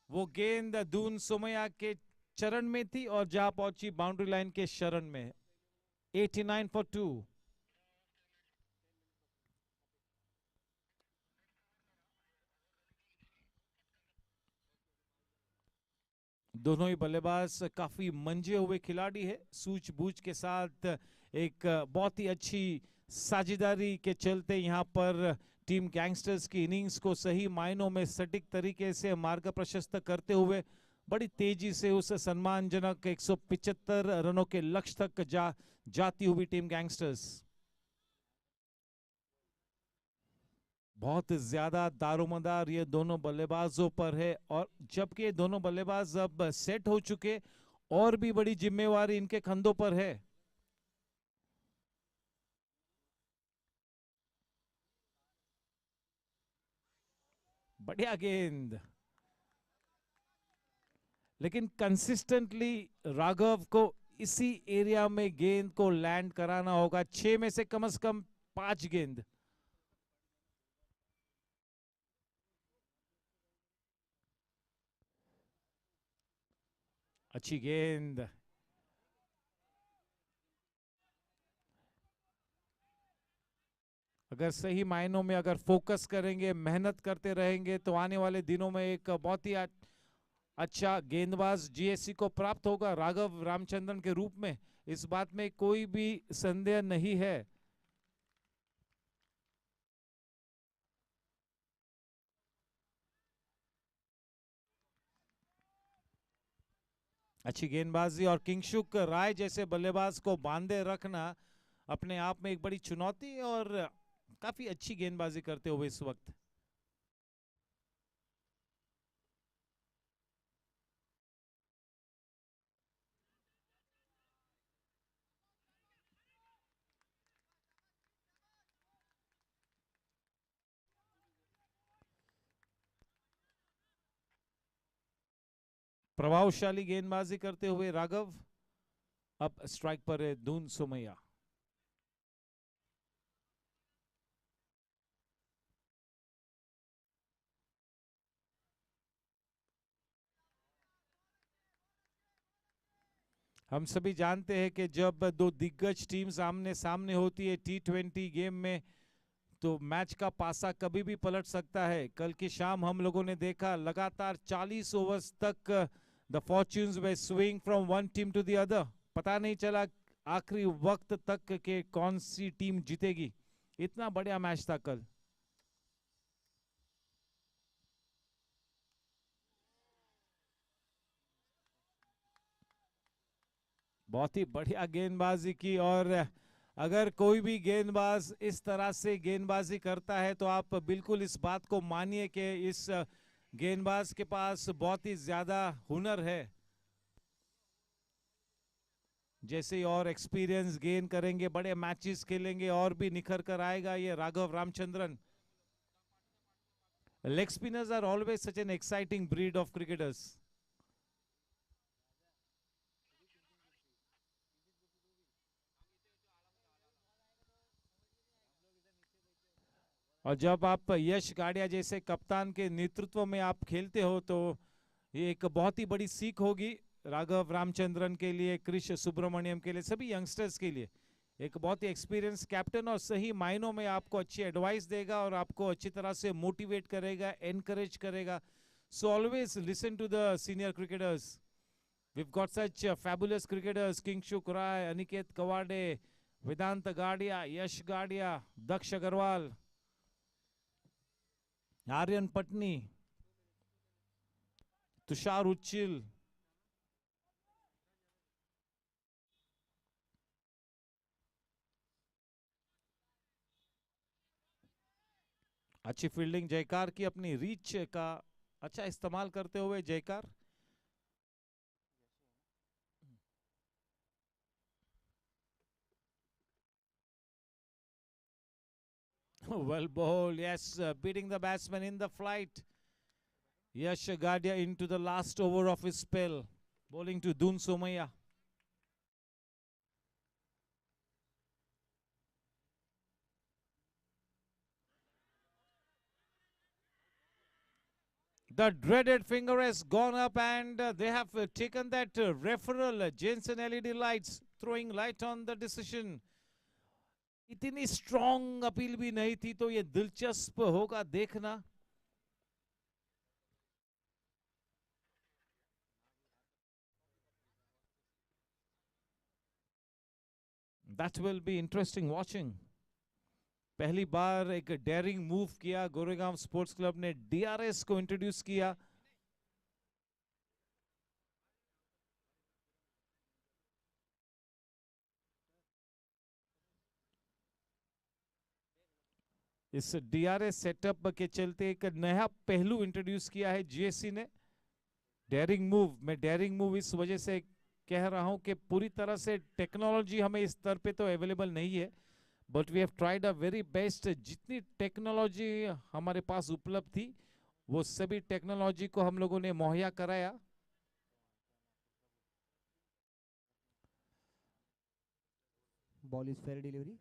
वो गेंद दून सोमैया के चरण में थी और जा पहुंची बाउंड्री लाइन के शरण में. 89 for 2. दोनों ही बल्लेबाज काफी मंजे हुए खिलाड़ी है. सूझबूझ के साथ एक बहुत ही अच्छी साझेदारी के चलते यहाँ पर टीम गैंगस्टर्स की इनिंग्स को सही मायनों में सटीक तरीके से मार्ग प्रशस्त करते हुए बड़ी तेजी से उस सम्मानजनक 175 रनों के लक्ष्य तक जाती हुई टीम गैंगस्टर्स. बहुत ज्यादा दारोमदार ये दोनों बल्लेबाजों पर है और जबकि ये दोनों बल्लेबाज अब सेट हो चुके और भी बड़ी जिम्मेवारी इनके कंधों पर है. बढ़िया गेंद, लेकिन कंसिस्टेंटली राघव को इसी एरिया में गेंद को लैंड कराना होगा. 6 में से कम 5 गेंद. अच्छी गेंद. अगर सही मायनों में अगर फोकस करेंगे, मेहनत करते रहेंगे तो आने वाले दिनों में एक बहुत ही अच्छा गेंदबाज जीएससी को प्राप्त होगा राघव रामचंद्रन के रूप में. इस बात में कोई भी संदेह नहीं है. अच्छी गेंदबाजी और किंगशुक राय जैसे बल्लेबाज को बांधे रखना अपने आप में एक बड़ी चुनौती और काफी अच्छी गेंदबाजी करते हुए इस वक्त. प्रभावशाली गेंदबाजी करते हुए राघव. अब स्ट्राइक पर है दून सोमैया. हम सभी जानते हैं कि जब दो दिग्गज टीम्स आमने सामने होती है T20 गेम में तो मैच का पासा कभी भी पलट सकता है. कल की शाम हम लोगों ने देखा लगातार 40 ओवर्स तक the fortunes way swing from one team to the other. पता नहीं चला आखिरी वक्त तक के कौन सी टीम जीतेगी. इतना बढ़िया मैच था कल. बहुत ही बढ़िया गेंदबाजी की और अगर कोई भी गेंदबाज इस तरह से गेंदबाजी करता है तो आप बिल्कुल इस बात को मानिए कि इस गेंदबाज के पास बहुत ही ज्यादा हुनर है. जैसे ही और एक्सपीरियंस गेन करेंगे, बड़े मैचेस खेलेंगे और भी निखर कर आएगा ये Raghav Ramachandran. Leg spinners are always such an exciting breed of cricketers. और जब आप यश गाडिया जैसे कप्तान के नेतृत्व में आप खेलते हो तो ये एक बहुत ही बड़ी सीख होगी राघव रामचंद्रन के लिए, कृष सुब्रमण्यम के लिए, सभी यंगस्टर्स के लिए. एक बहुत ही एक्सपीरियंस कैप्टन और सही मायनों में आपको अच्छी एडवाइस देगा और आपको अच्छी तरह से मोटिवेट करेगा, एनकरेज करेगा. So always listen to the senior cricketers. We've got such fabulous cricketers: Kingshuk Rai, Aniket Kawade, Vedant Gadia, Yash Gadia, Daksh Agarwal, Aryan Patni, Tushar Uchil. अच्छी फील्डिंग जयकार की, अपनी रीच का अच्छा इस्तेमाल करते हुए जयकार. Well bowled, yes, beating the batsman in the flight. Yash Gadia into the last over of his spell, bowling to Dun Somaya. The dreaded finger has gone up, and they have taken that referral. Jensen LED lights throwing light on the decision. इतनी strong appeal भी नहीं थी, तो ये दिलचस्प होगा देखना. That will be interesting watching. पहली बार एक डेयरिंग मूव किया गोरेगांव स्पोर्ट्स क्लब ने, डीआरएस को इंट्रोड्यूस किया. इस डीआरएस सेटअप के चलते एक नया पहलू इंट्रोड्यूस किया है जीएससी ने, डेयरिंग मूव. मैं डेयरिंग मूव इस वजह से कह रहा हूं कि पूरी तरह से टेक्नोलॉजी हमें इस स्तर पे तो अवेलेबल नहीं है, but we have tried a very best. जितनी टेक्नोलॉजी हमारे पास उपलब्ध थी, वो सभी टेक्नोलॉजी को हम लोगों ने मुहैया कराया. Ball is fair delivery.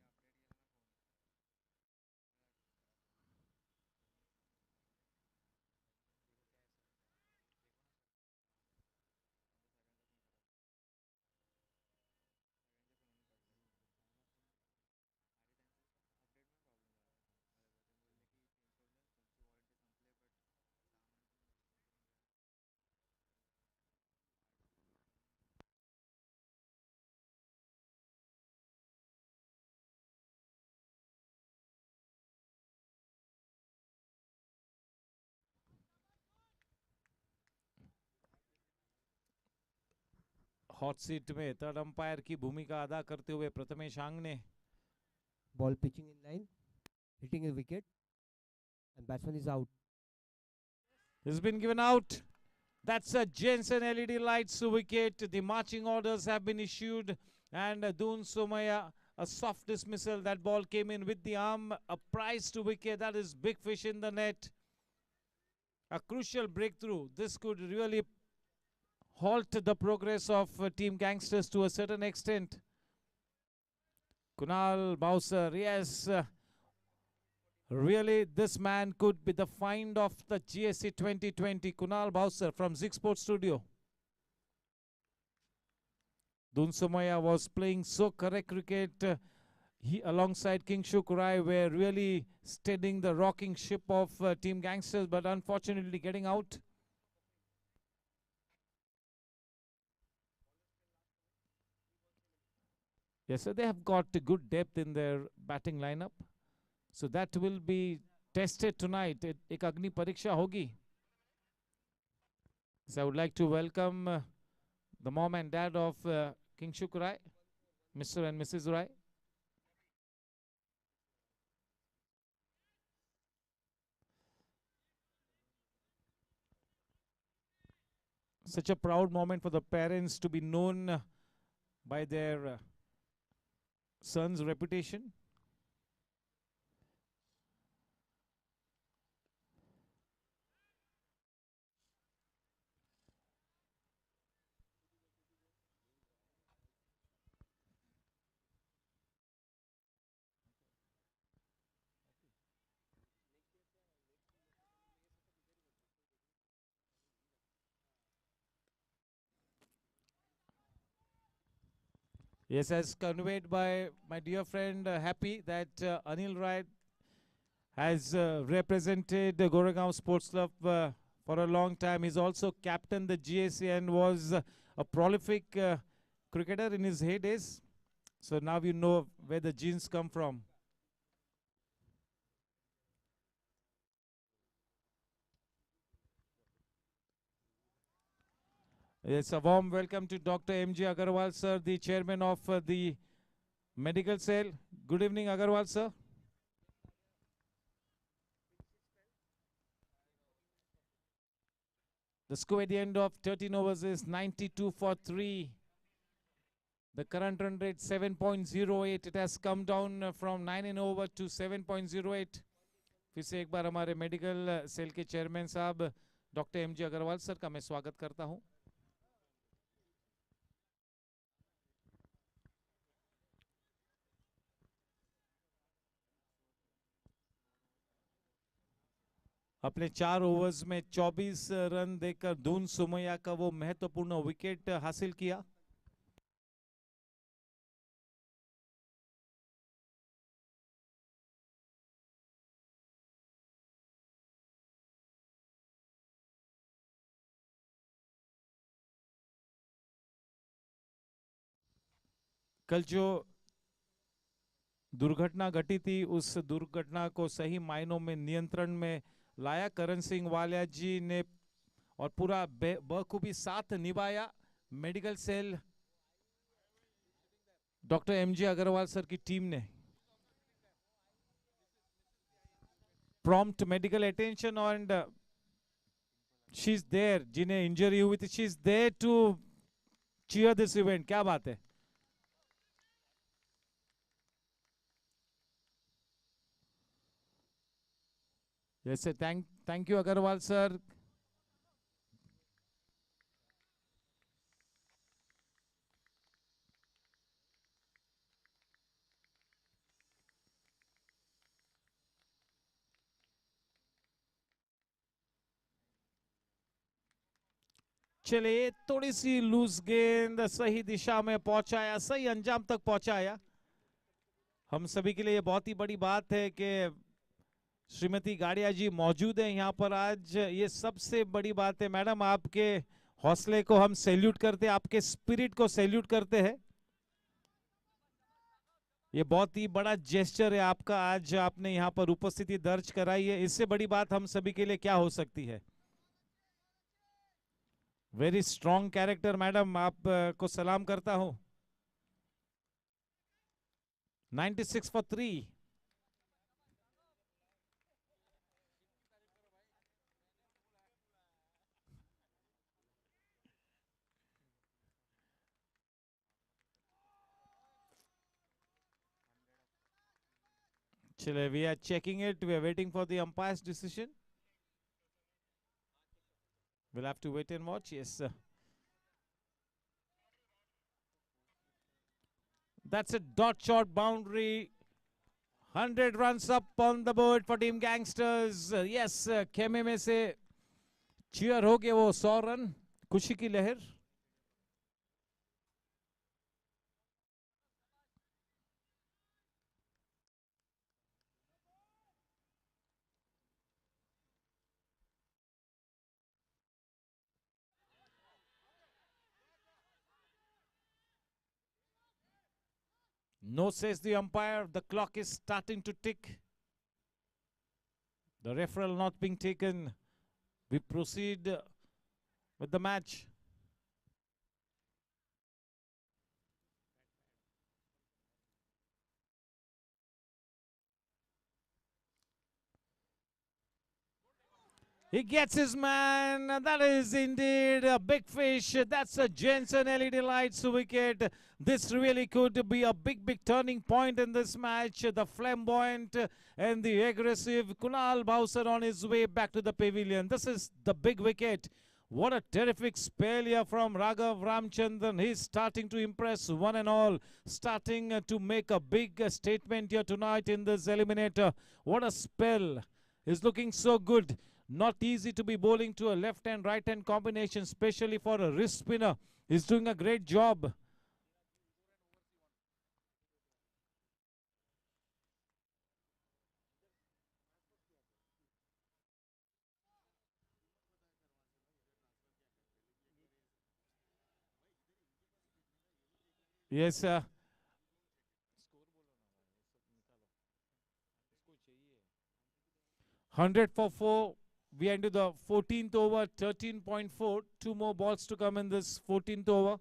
Hot seat में थर्ड अंपायर की भूमिका अदा करते हुए Prathamesh आंगने. Ball pitching in line, hitting a wicket, and batsman is out. Has been given out. That's a Jensen LED lights wicket. The marching orders have been issued, and Dun Somaya, a soft dismissal. That ball came in with the arm, a prized wicket. That is big fish in the net. A crucial breakthrough. This could really halt the progress of Team Gangsters to a certain extent. Kunal Bowser, yes. Really, this man could be the find of the GSC 2020. Kunal Bowser from Zig Sports Studio. Dun Somaya was playing so correct cricket. He, alongside King Shukurai, were really steadying the rocking ship of Team Gangsters, but unfortunately getting out. Yes, so they have got a good depth in their batting lineup. So that will be tested tonight. एक अग्नि परीक्षा होगी. So I would like to welcome the mom and dad of King Shukurai, Mr. and Mrs. Rai. Such a proud moment for the parents to be known by their son's reputation. Yes, as conveyed by my dear friend Happy, that Anil Rai has represented the Goregaon Sports Club for a long time. He's also captained the GSC and was a prolific cricketer in his heydays. So now you know where the genes come from. Yes, a warm welcome to Dr. M.G. Agarwal, sir, the chairman of the medical cell. Good evening, Agarwal, sir. The score at the end of 13 overs is 92 for 3. The current run rate 7.08. It has come down from 9 and over to 7.08. फिर से एक बार हमारे medical cell के chairman साहब doctor MG Agarwal sir का मैं स्वागत करता हूं। अपने 4 ओवर्स में 24 रन देकर दून सुमैया का वो महत्वपूर्ण विकेट हासिल किया। कल जो दुर्घटना घटी थी उस दुर्घटना को सही मायनों में नियंत्रण में लाया करण सिंह वालिया जी ने और पूरा बखूबी साथ निभाया medical cell doctor MG Agarwal sir की टीम ने। Prompt medical attention and she is there, जिन्हें इंजरी हुई थी, she is there to cheer this event. क्या बात है। जैसे थैंक यू अग्रवाल सर। चलिए थोड़ी सी लूज गेंद सही दिशा में पहुंचाया, सही अंजाम तक पहुंचाया। हम सभी के लिए ये बहुत ही बड़ी बात है कि श्रीमती गाड़िया जी मौजूद है यहाँ पर आज। ये सबसे बड़ी बात है मैडम, आपके हौसले को हम सैल्यूट करते हैं, आपके स्पिरिट को सैल्यूट करते हैं। ये बहुत ही बड़ा जेस्चर है आपका, आज आपने यहाँ पर उपस्थिति दर्ज कराई है। इससे बड़ी बात हम सभी के लिए क्या हो सकती है। वेरी स्ट्रॉन्ग कैरेक्टर मैडम, आप को सलाम करता हूं। 96 for 3। चलिए, we are checking it. We are waiting for the umpire's decision. We'll have to wait and watch. Yes. That's a dot shot boundary. 100 runs up on the board for Team Gangsters. Yes, खेमे में से cheer हो गए वो 100 run, खुशी की लहर। No, says the umpire. The clock is starting to tick. The referral not being taken. We proceed with the match. He gets his man. That is indeed a big fish. That's a Jensen LED Lights wicket. This really could be a big turning point in this match. The flamboyant and the aggressive Kunal Bhauser on his way back to the pavilion. This is the big wicket. What a terrific spell here from Raghav Ramchandran. He's starting to impress one and all. Starting to make a big statement here tonight in this eliminator. What a spell. He's looking so good. Not easy to be bowling to a left and right hand combination, especially for a wrist spinner. He's doing a great job. Yes, sir. 100 for 4. We enter the 14th over, 13.4. 2 more balls to come in this 14th over.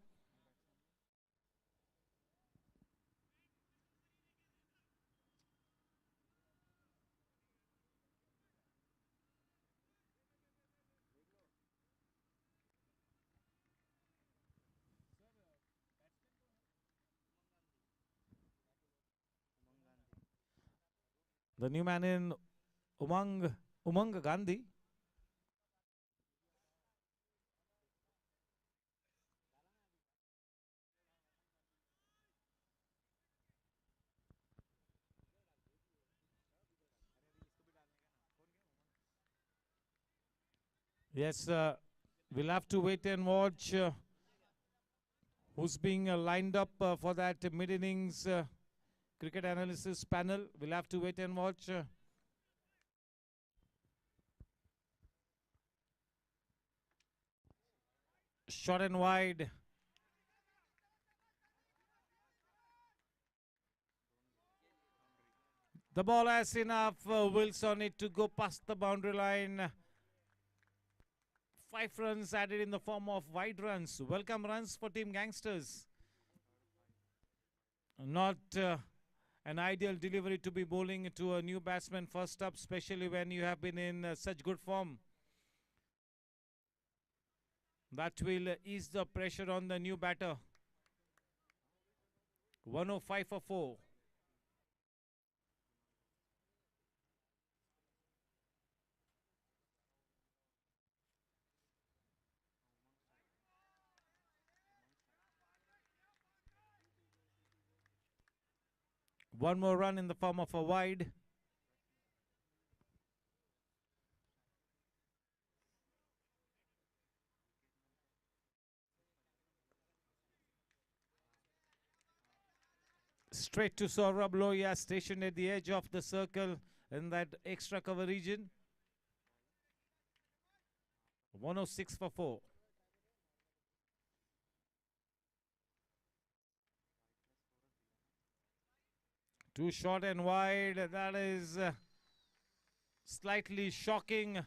The new man in Umang Gandhi. Yes, we'll have to wait and watch who's being lined up for that mid-innings cricket analysis panel. We'll have to wait and watch. Short and wide. The ball has enough wheels on it to go past the boundary line. 5 runs added in the form of wide runs. Welcome runs for Team Gangsters. Not an ideal delivery to be bowling to a new batsman first up, especially when you have been in such good form. That will ease the pressure on the new batter. 105 for 4. One more run in the form of a wide. Straight to Saurabh Lohia, stationed at the edge of the circle in that extra cover region. 106 for 4. Too short and wide. That is slightly shocking.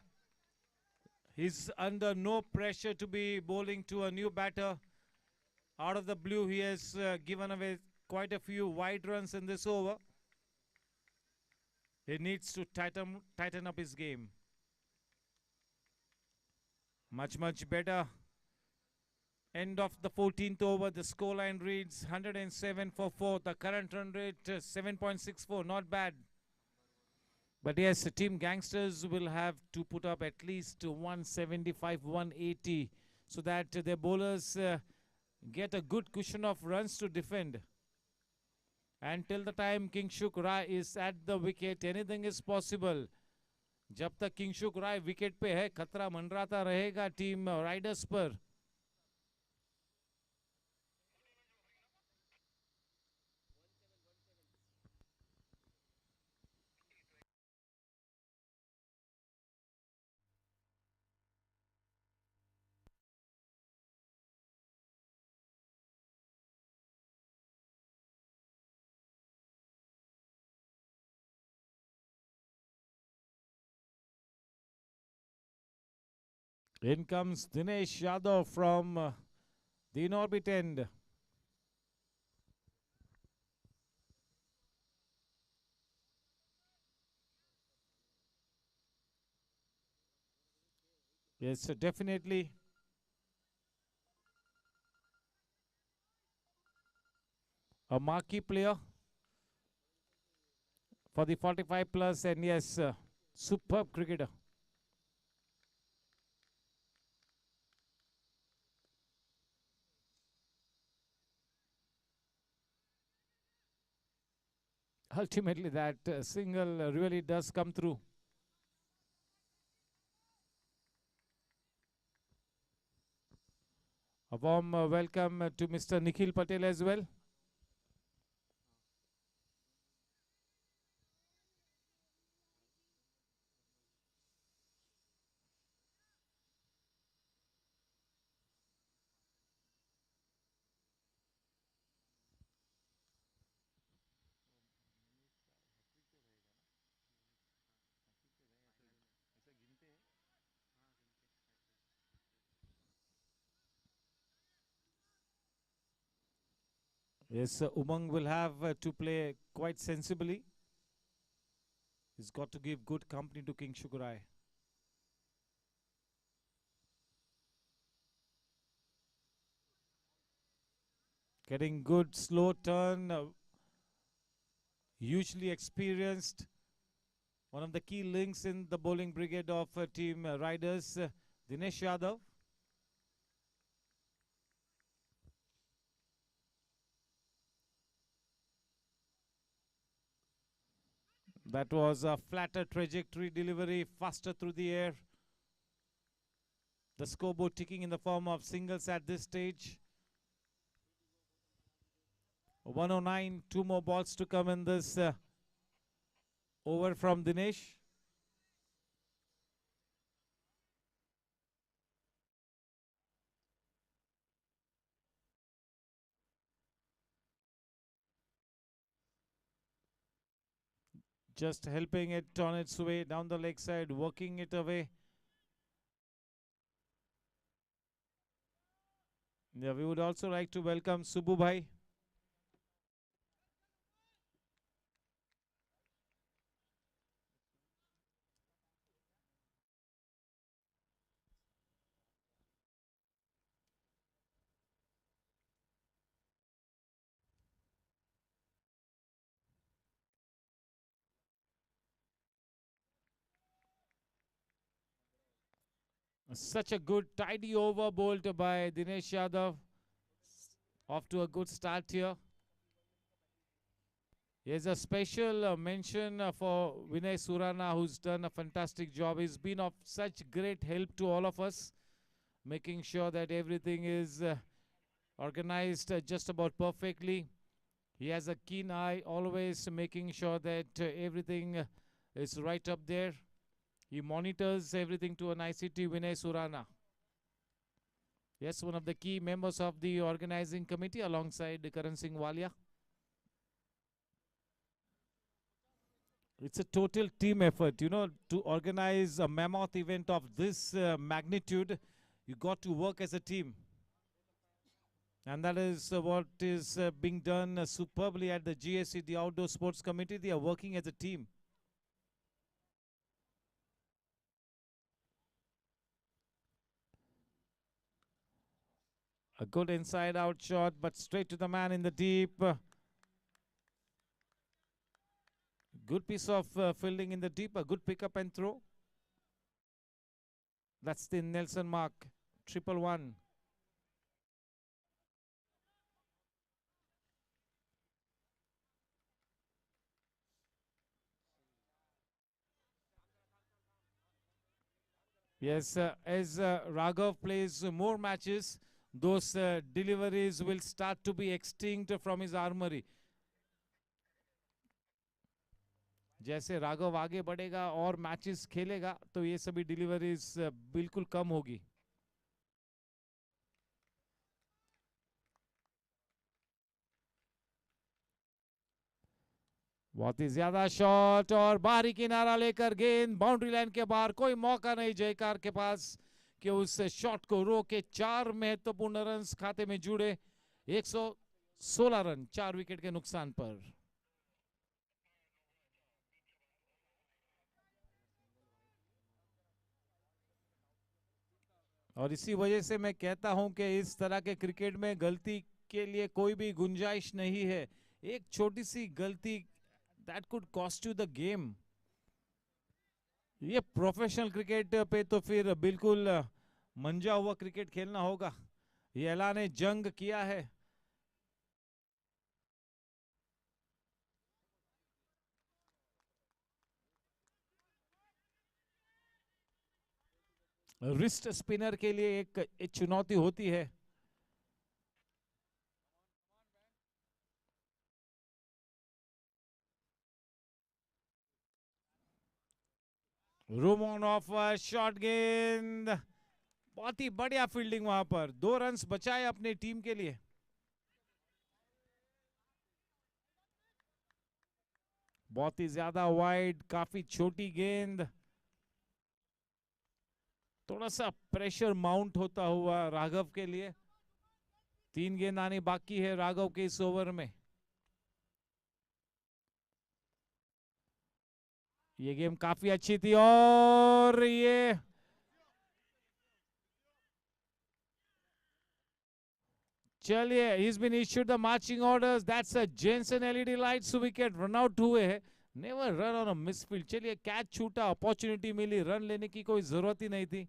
He's under no pressure to be bowling to a new batter. Out of the blue, he has given away quite a few wide runs in this over. He needs to tighten up his game. Much better. End of the 14th over, the scoreline reads 107 for 4. The current run rate 7.64, not bad. But yes, Team Gangsters will have to put up at least 175, 180 so that their bowlers get a good cushion of runs to defend. And till the time Kingshuk Rai is at the wicket, anything is possible. जब तक किंगशुक राय wicket पे है, खतरा मंडराता रहेगा team Riders पर. In comes Dinesh Yadav from the in-orbit end. Yes, definitely. A marquee player for the 45 plus, and yes, superb cricketer. Ultimately, that single really does come through. A warm welcome to Mr. Nikhil Patel as well. Yes, Umang will have to play quite sensibly. He's got to give good company to King Shukurai. Getting good slow turn, hugely experienced. one of the key links in the bowling brigade of team Riders, Dinesh Yadav. That was a flatter trajectory delivery, faster through the air. The scoreboard ticking in the form of singles at this stage. 109, 2 more balls to come in this over from Dinesh. Just helping it on its way down the leg side, working it away. Yeah, we would also like to welcome Subbu Bhai. Such a good tidy over bowled by Dinesh Yadav. Off to a good start here. Here's a special mention for Vinay Surana, who's done a fantastic job. He's been of such great help to all of us, making sure that everything is organized just about perfectly. He has a keen eye, always making sure that everything is right up there. He monitors everything to a nicety, Vinay Surana. Yes, one of the key members of the organizing committee alongside Karan Singh Walia. It's a total team effort, you know, to organize a mammoth event of this magnitude. You got to work as a team. And that is what is being done superbly at the GSC, the Outdoor Sports Committee. They are working as a team. A good inside-out shot, but straight to the man in the deep. Good piece of fielding in the deep. A good pick-up and throw. That's the Nelson mark. 111. Yes, as Raghav plays more matches, those deliveries will start to be extinct from his armory. जैसे राघव आगे बढ़ेगा और matches खेलेगा तो ये सभी deliveries बिल्कुल कम होगी. बहुत ही ज्यादा शॉट और बाहरी किनारा लेकर गेंद बाउंड्री लाइन के बाहर. कोई मौका नहीं जयकार के पास कि उस शॉट को रोके. 4 महत्वपूर्ण रन खाते में जुड़े. 116 रन 4 विकेट के नुकसान पर. और इसी वजह से मैं कहता हूं कि इस तरह के क्रिकेट में गलती के लिए कोई भी गुंजाइश नहीं है. एक छोटी सी गलती that could cost you the game. ये प्रोफेशनल क्रिकेट पे तो फिर बिल्कुल मंजा हुआ क्रिकेट खेलना होगा. ये ऐलान जंग किया है. रिस्ट स्पिनर के लिए एक चुनौती होती है. रूमन ऑफ शॉट गेंद. बहुत ही बढ़िया फील्डिंग वहां पर. 2 रन्स बचाए अपनी टीम के लिए. बहुत ही ज्यादा वाइड, काफी छोटी गेंद. थोड़ा सा प्रेशर माउंट होता हुआ राघव के लिए. 3 गेंद आनी बाकी है राघव के इस ओवर में. ये गेम काफी अच्छी थी और ये चलिए, he's been issued the marching orders. That's a Jensen LED lights wicket. Run out हुए हैं never run on a misfield. चलिए कैच छूटा, अपॉर्चुनिटी मिली, रन लेने की कोई जरूरत ही नहीं थी.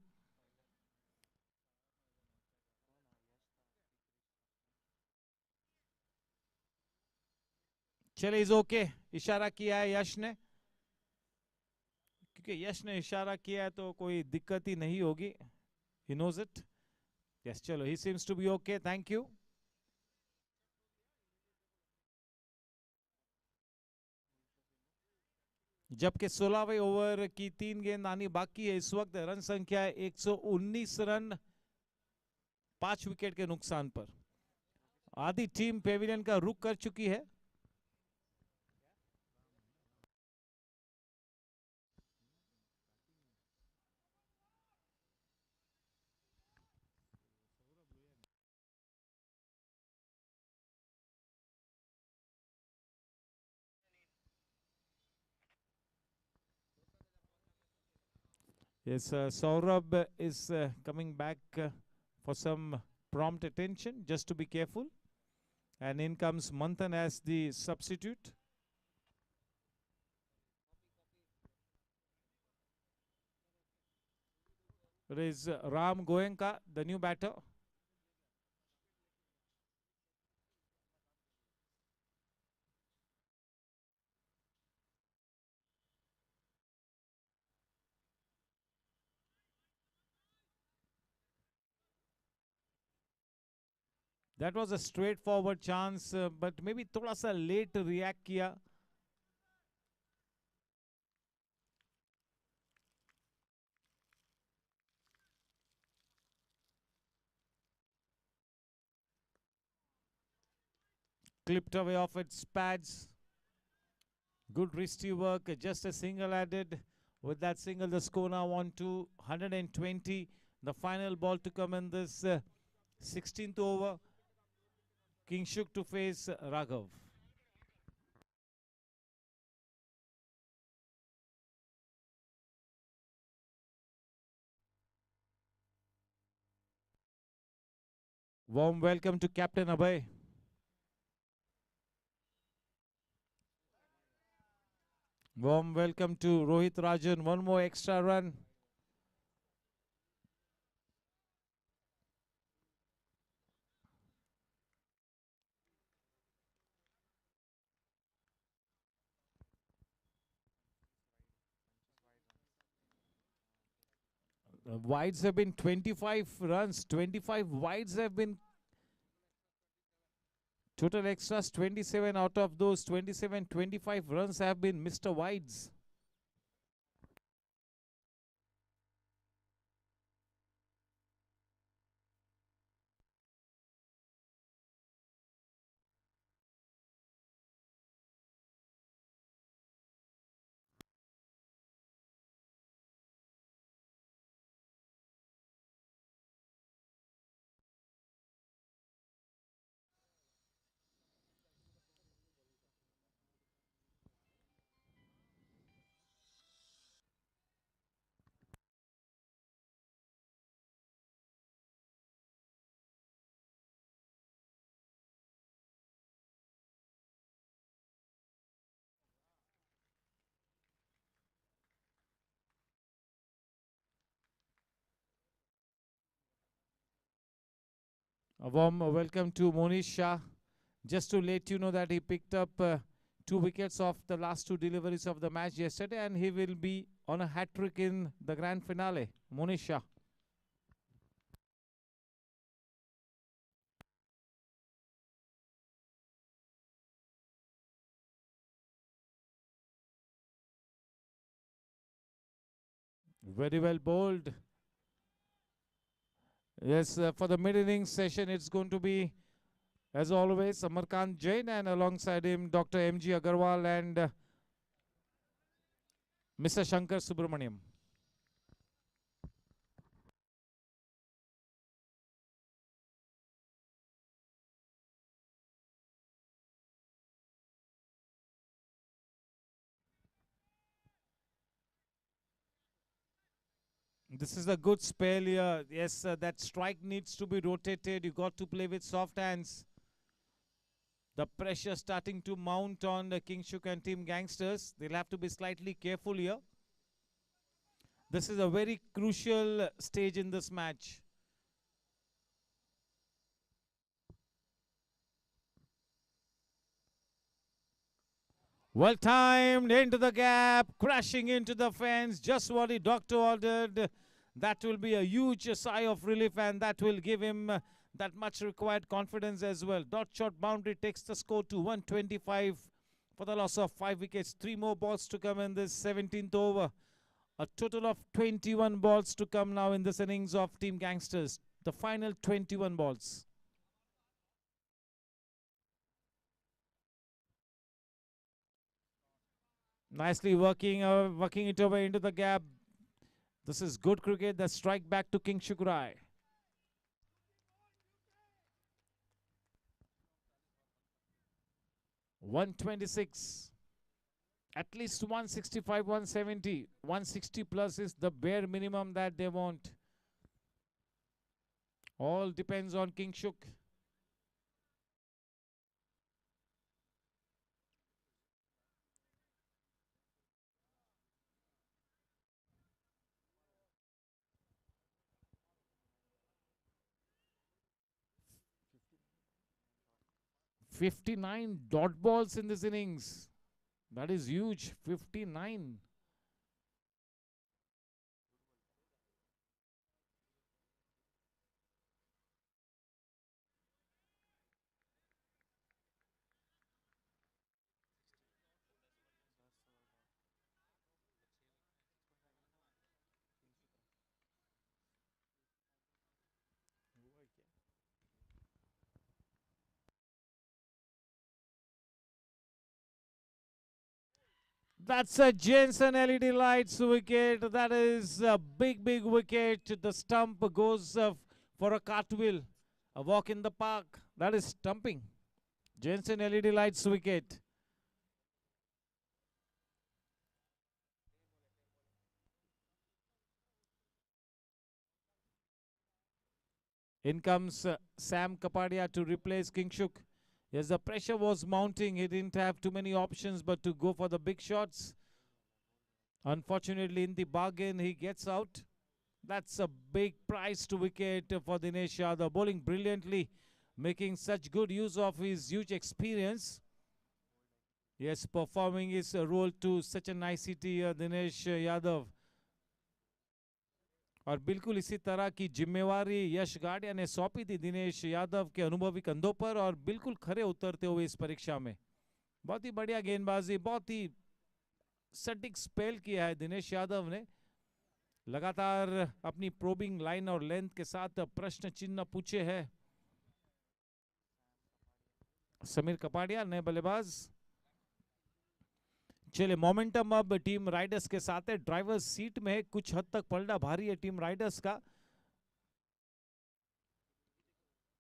चलिए इज ओके. इशारा किया है यश ने, क्योंकि यश ने इशारा किया है तो कोई दिक्कत ही नहीं होगी. He knows it. यस, चलो, he seems to be okay. Thank you. जबकि 16वें ओवर की 3 गेंद आनी बाकी है. इस वक्त रन संख्या है 119 रन, 5 विकेट के नुकसान पर. आधी टीम पेविलियन का रुख कर चुकी है. Yes, Saurabh is coming back for some prompt attention, just to be careful. And in comes Manthan as the substitute. It is Ram Goenka, the new batter. That was a straightforward chance, but maybe thoda sa late react kiya. Clipped away off its pads. Good wristy work, just a single added. With that single, the score now on to 120. The final ball to come in this 16th over. Kingshuk to face Raghav. Warm welcome to Captain Abhay. Warm welcome to Rohit Rajan. One more extra run. Wides have been 25 runs. 25 wides have been. Total extras 27. Out of those 27, 25 runs have been Mr. Wides. A warm welcome to Monish Shah. Just to let you know that he picked up 2 wickets off the last 2 deliveries of the match yesterday, and he will be on a hat-trick in the grand finale. Monish Shah. Very well bowled. Yes, for the mid-innings session, it's going to be, as always, Amarkant Jain, and alongside him, Dr. M.G. Agarwal and Mr. Shankar Subramaniam. This is a good spell here. Yes, that strike needs to be rotated. You got to play with soft hands. The pressure starting to mount on the Kingshuk and Team Gangsters. They'll have to be slightly careful here. This is a very crucial stage in this match. Well timed into the gap, crashing into the fence, just what the doctor ordered. That will be a huge sigh of relief, and that will give him that much required confidence as well. Dot shot boundary takes the score to 125 for the loss of 5 wickets. 3 more balls to come in this 17th over. A total of 21 balls to come now in this innings of Team Gangsters. The final 21 balls. Nicely working it over into the gap. This is good cricket. The strike back to Kingshuk Rai. .126. At least 165, 170. 160 plus is the bare minimum that they want. All depends on Kingshuk. .59 dot balls in this innings. That is huge. 59. That's a Jensen LED lights wicket. That is a big, big wicket. The stump goes for a cartwheel. A walk in the park. That is stumping. Jensen LED lights wicket. In comes Sam Kapadia to replace Kingshuk. Yes, the pressure was mounting. He didn't have too many options but to go for the big shots. Unfortunately, in the bargain, he gets out. That's a big price to wicket for Dinesh Yadav. Bowling brilliantly, making such good use of his huge experience. Yes, performing his role to such a nicety, Dinesh Yadav. और बिल्कुल इसी तरह की जिम्मेवारी यश गाडिया ने सौंपी थी दिनेश यादव के अनुभवी कंधों पर और बिल्कुल खरे उतरते हुए इस परीक्षा में बहुत ही बढ़िया गेंदबाजी, बहुत ही सटीक स्पेल किया है दिनेश यादव ने. लगातार अपनी प्रोबिंग लाइन और लेंथ के साथ प्रश्न चिन्ह पूछे हैं. समीर कपाड़िया नए बल्लेबाज. चले मोमेंटम अब टीम राइडर्स के साथ है. ड्राइवर्स सीट में है. कुछ हद तक पलड़ा भारी है टीम राइडर्स का,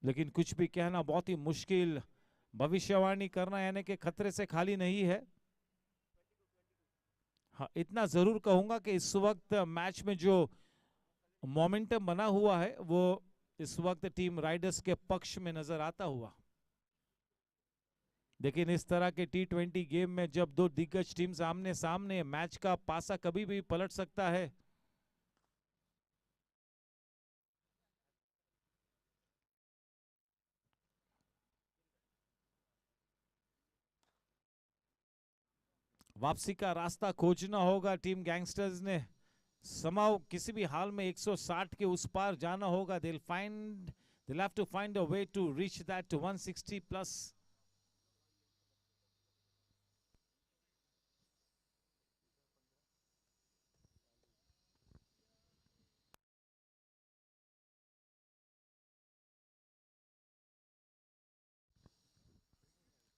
लेकिन कुछ भी कहना बहुत ही मुश्किल. भविष्यवाणी करना यानी कि खतरे से खाली नहीं है. हाँ, इतना जरूर कहूंगा कि इस वक्त मैच में जो मोमेंटम बना हुआ है वो इस वक्त टीम राइडर्स के पक्ष में नजर आता हुआ. लेकिन इस तरह के T20 गेम में जब दो दिग्गज टीम आमने सामने, मैच का पासा कभी भी पलट सकता है. वापसी का रास्ता खोजना होगा टीम गैंगस्टर्स ने. समाओ किसी भी हाल में 160 के उस पार जाना होगा. they'll have to find a way to reach that to 160 plus.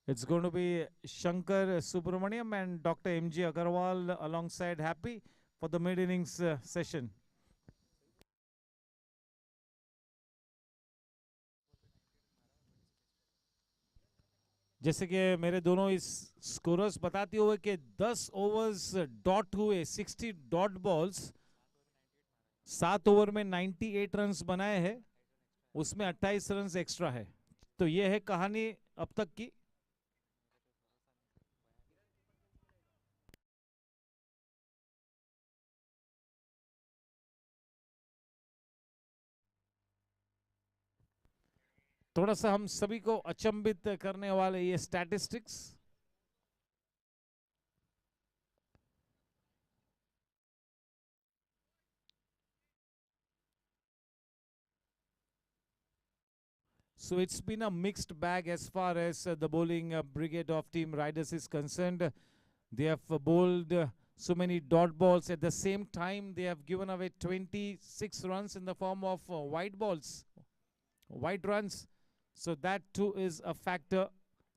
It's going to be Shankar Subramaniam and Dr. M.G. Agarwal alongside Happy for the mid-innings session. जैसे कि मेरे दोनों इस स्कोरर्स बताते हुए कि 10 ओवर्स डॉट हुए, 60 डॉट बॉल्स, 7 ओवर में 98 रन्स बनाए हैं, उसमें 28 रन्स एक्स्ट्रा है. तो ये है कहानी अब तक की. थोड़ा सा हम सभी को अचंभित करने वाले ये statistics. So it's been a mixed bag as far as the bowling brigade of Team Riders is concerned. They have bowled so many dot balls. At the same time, they have given away 26 runs in the form of white balls, white runs. So that too is a factor.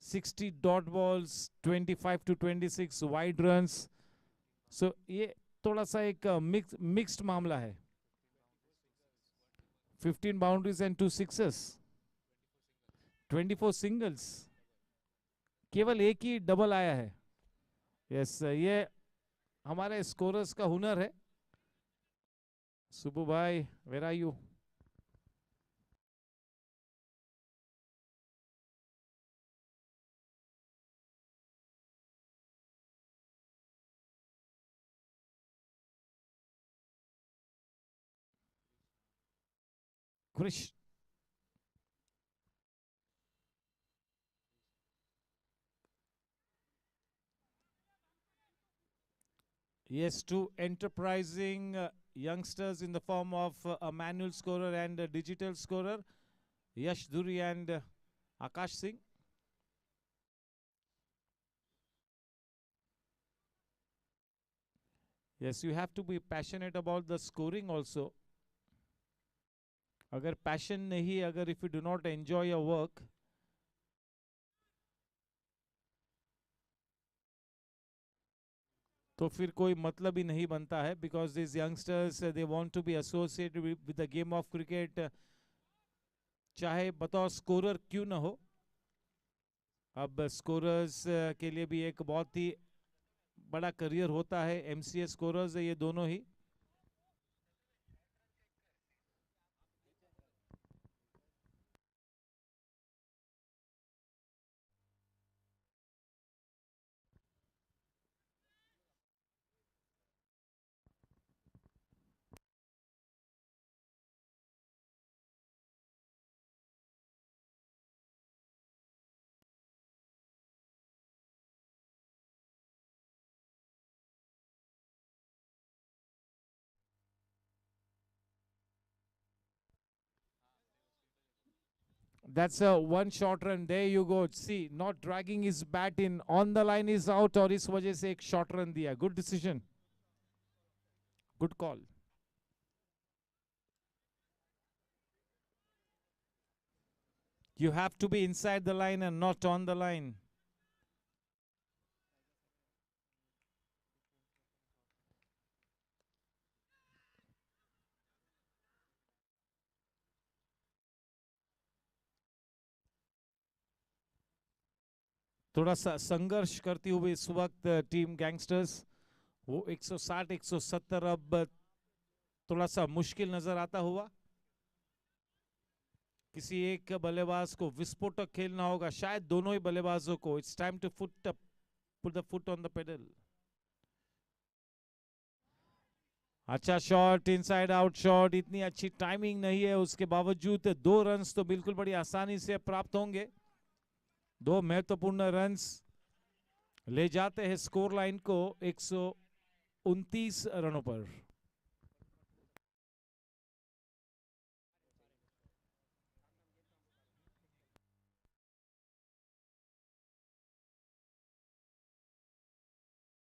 60 dot balls, 25 to 26 wide runs. So ये थोड़ा सा एक mixed मामला है. 15 boundaries and 2 sixes. 24 singles. केवल एक ही double आया है. यस, ये हमारे स्कोरर्स का हुनर है. Subu Bhai, where are you? Krish. Yes, two enterprising youngsters in the form of a manual scorer and a digital scorer, Yash Dhuri and Akash Singh. Yes, you have to be passionate about the scoring also. अगर passion नहीं, अगर if you do not enjoy your work, तो फिर कोई मतलब ही नहीं बनता है. Because these youngsters they want to be associated with the game of cricket, चाहे बतौर स्कोरर क्यों ना हो. अब स्कोरर्स के लिए भी एक बहुत ही बड़ा करियर होता है. एमसीए स्कोरर्स ये दोनों ही. That's a one shot run. There you go. See, not dragging his bat in. On the line is out और इस वजह से एक short run दिया. Good decision. Good call. You have to be inside the line and not on the line. थोड़ा सा संघर्ष करती हुई इस वक्त टीम गैंगस्टर्स. वो 160 170 अब थोड़ा सा मुश्किल नजर आता हुआ. किसी एक बल्लेबाज को विस्फोटक खेलना होगा, शायद दोनों ही बल्लेबाजों को. It's time to put the foot on the pedal. अच्छा शॉट, इनसाइड आउट शॉट. इतनी अच्छी टाइमिंग नहीं है, उसके बावजूद 2 रन्स तो बिल्कुल बड़ी आसानी से प्राप्त होंगे. 2 महत्वपूर्ण रन्स ले जाते हैं स्कोर लाइन को 129 रनों पर.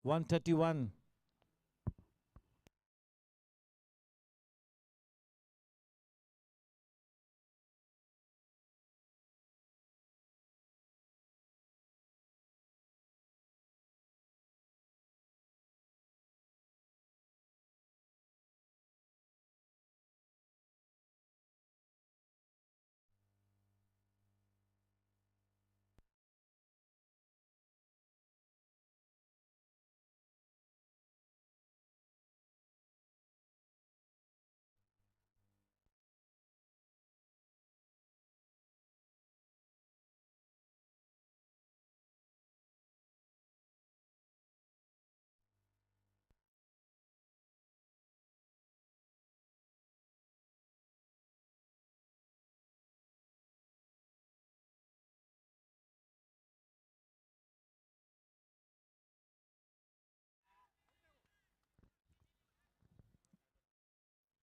$131.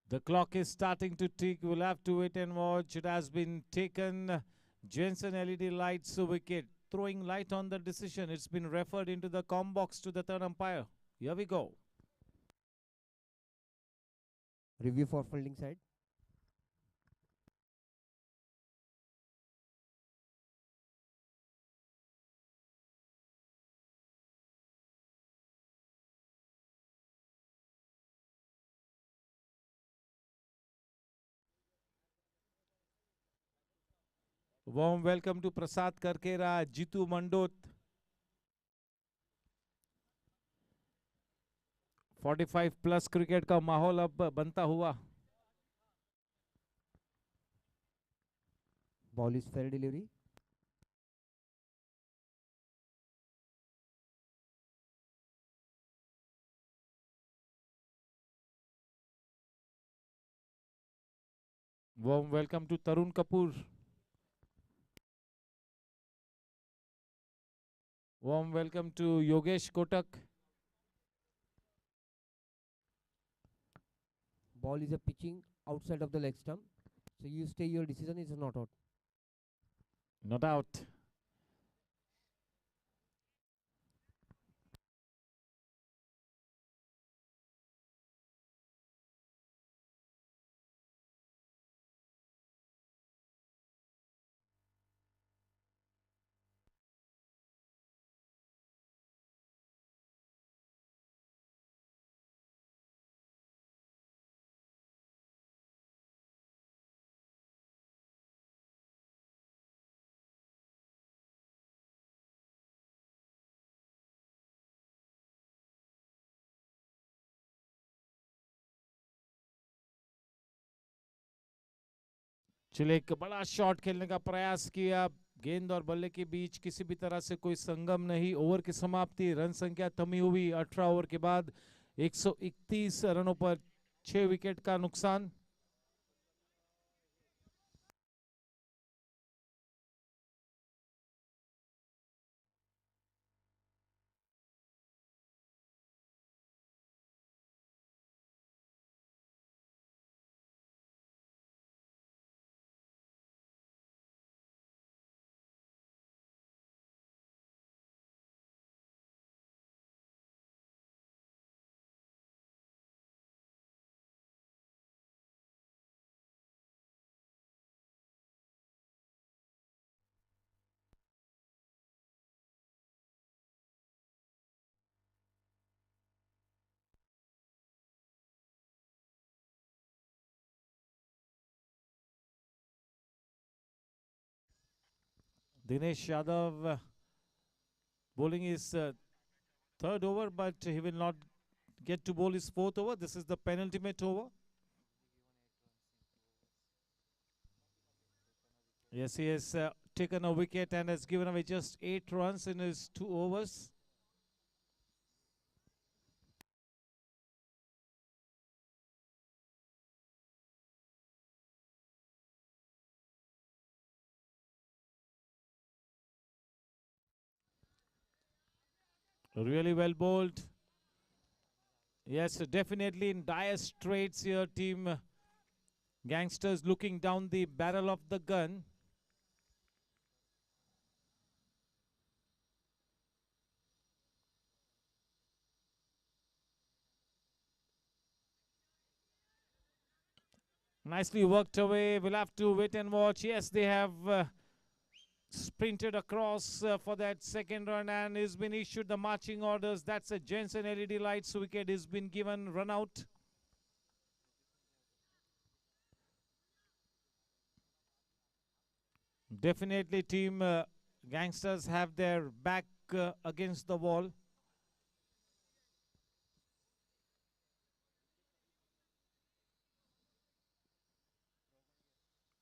The clock is starting to tick. We'll have to wait and watch. It has been taken. Jensen LED lights wicket. Throwing light on the decision. It's been referred into the com box to the third umpire. Here we go. Review for fielding side. Warm welcome to Prasad Karkera, Jitu Mandot. 45 plus cricket का माहौल अब बनता हुआ. Ball is fair delivery. Warm welcome to Tarun Kapoor. Warm welcome to Yogesh Kotak. Ball is a pitching outside of the leg stump. So you stay, your decision is not out. Not out. चले एक बड़ा shot खेलने का प्रयास किया. गेंद और बल्ले के बीच किसी भी तरह से कोई संगम नहीं. ओवर की समाप्ति. रन संख्या थमी हुई 18 ओवर के बाद 131 रनों पर 6 विकेट का नुकसान. Dinesh Yadav bowling his third over, but he will not get to bowl his fourth over. This is the penultimate over. Yes, he has taken a wicket and has given away just 8 runs in his 2 overs. Really well bowled. Yes, definitely in dire straits here, team Gangsters looking down the barrel of the gun. Nicely worked away. We'll have to wait and watch. Yes, they have sprinted across for that second run and has been issued the marching orders. That's a Jensen LED lights wicket has been given run out. Definitely team Gangsters have their back against the wall.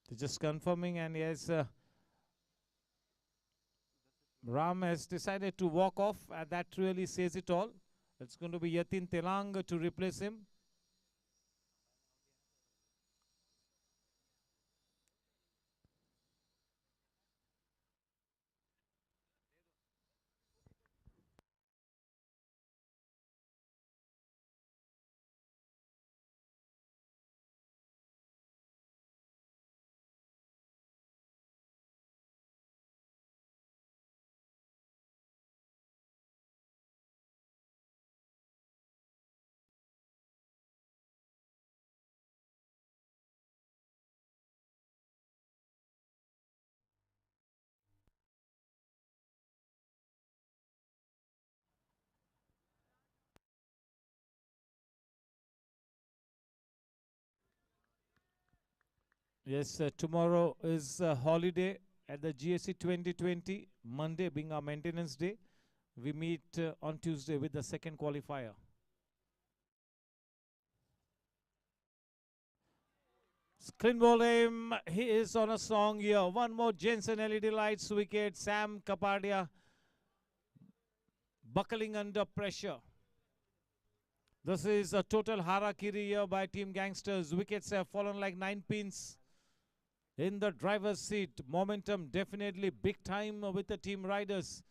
They're just confirming, and yes, Ram has decided to walk off, and that really says it all. It's going to be Yatin Telang to replace him. Yes, tomorrow is a holiday at the GSC 2020. Monday being our maintenance day. We meet on Tuesday with the second qualifier. Screen ball aim. He is on a song here. One more Jensen LED lights wicket. Sam Kapadia buckling under pressure. This is a total harakiri here by Team Gangsters. Wickets have fallen like 9 pins in the driver's seat. Momentum definitely big time with the Team Riders.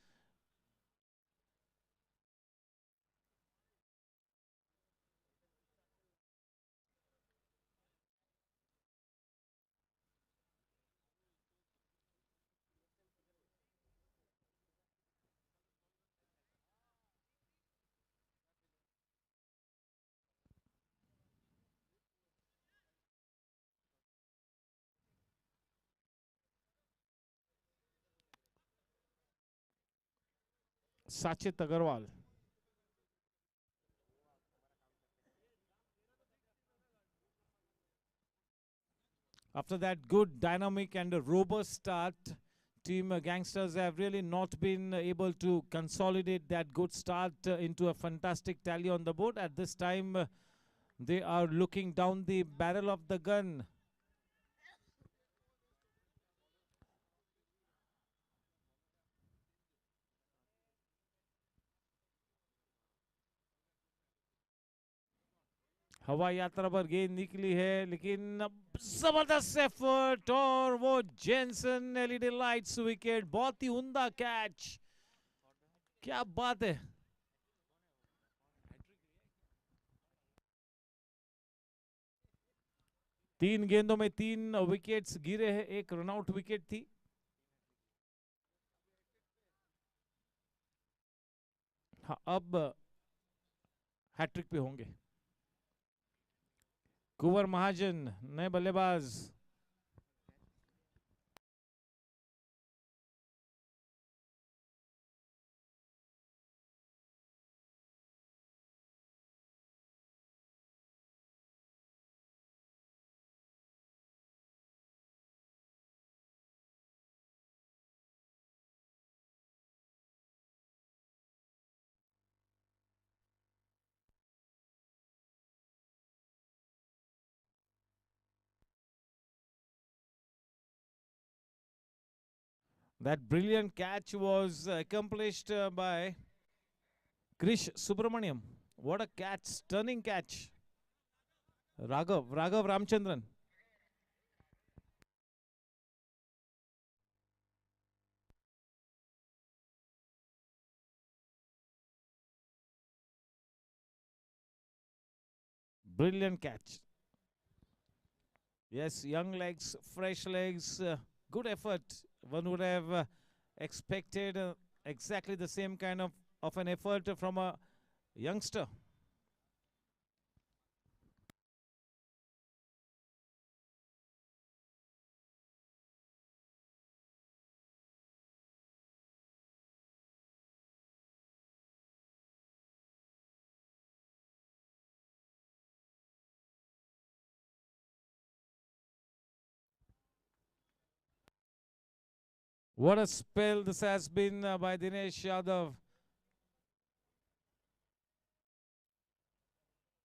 Sachit Agarwal. After that good dynamic and a robust start, Team Gangsters have really not been able to consolidate that good start into a fantastic tally on the board. At this time, they are looking down the barrel of the gun. हवाई यात्रा पर गेंद निकली है लेकिन जबरदस्त effort और वो जेंसन एलईडी लाइट्स विकेट. बहुत ही उम्दा कैच. क्या बात है. 3 गेंदों में 3 विकेट्स गिरे हैं. एक रनआउट विकेट थी. हाँ, अब हैट्रिक पे होंगे. कुंवर महाजन नए बल्लेबाज. That brilliant catch was accomplished by Krish Subramaniam. What a catch, stunning catch. Raghav Ramchandran. Brilliant catch. Yes, young legs, fresh legs, good effort. One would have expected exactly the same kind of an effort from a youngster. What a spell this has been by Dinesh Yadav.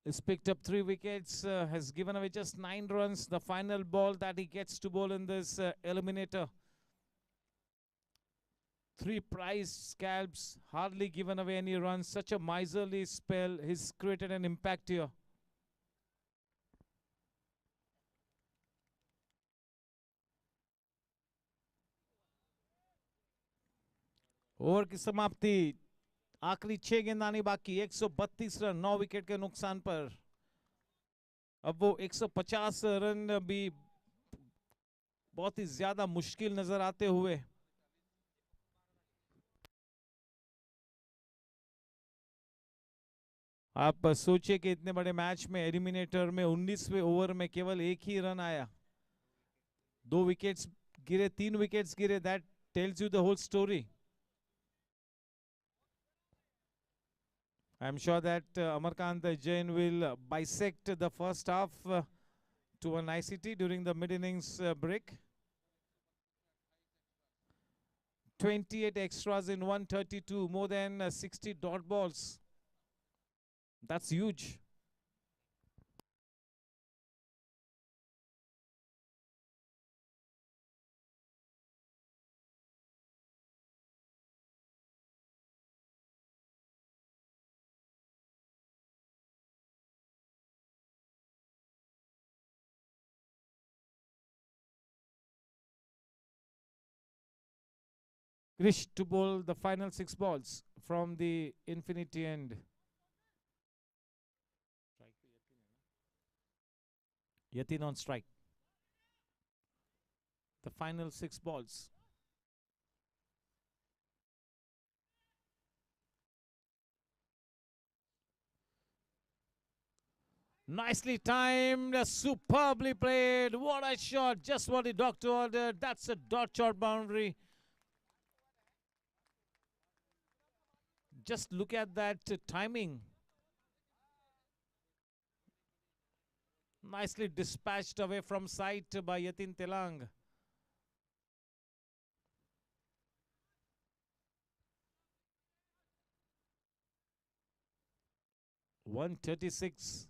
He's picked up 3 wickets, has given away just 9 runs. The final ball that he gets to bowl in this eliminator. 3 prize scalps, hardly given away any runs. Such a miserly spell. He's created an impact here. Over की समाप्ति. आखिरी 6 गेंद आनी बाकी. 132 run 9 wicket के नुकसान पर. अब वो 150 रन भी बहुत ही ज्यादा मुश्किल नजर आते हुए. आप सोचिए कि इतने बड़े मैच में एलिमिनेटर में 19वें ओवर में केवल 1 ही रन आया. 2 विकेट्स गिरे, 3 विकेट्स गिरे. That tells you the whole story. I'm sure that Amarkant Jain will bisect the first half to an ICT during the mid-innings break. 28 extras in 132, more than 60 dot balls. That's huge. Krish to bowl the final 6 balls from the infinity end. Yatin on strike. The final 6 balls. Nicely timed, superbly played. What a shot, just what the doctor ordered. That's a dot shot boundary. Just look at that timing. Nicely dispatched away from sight by Yatin Telang. .136.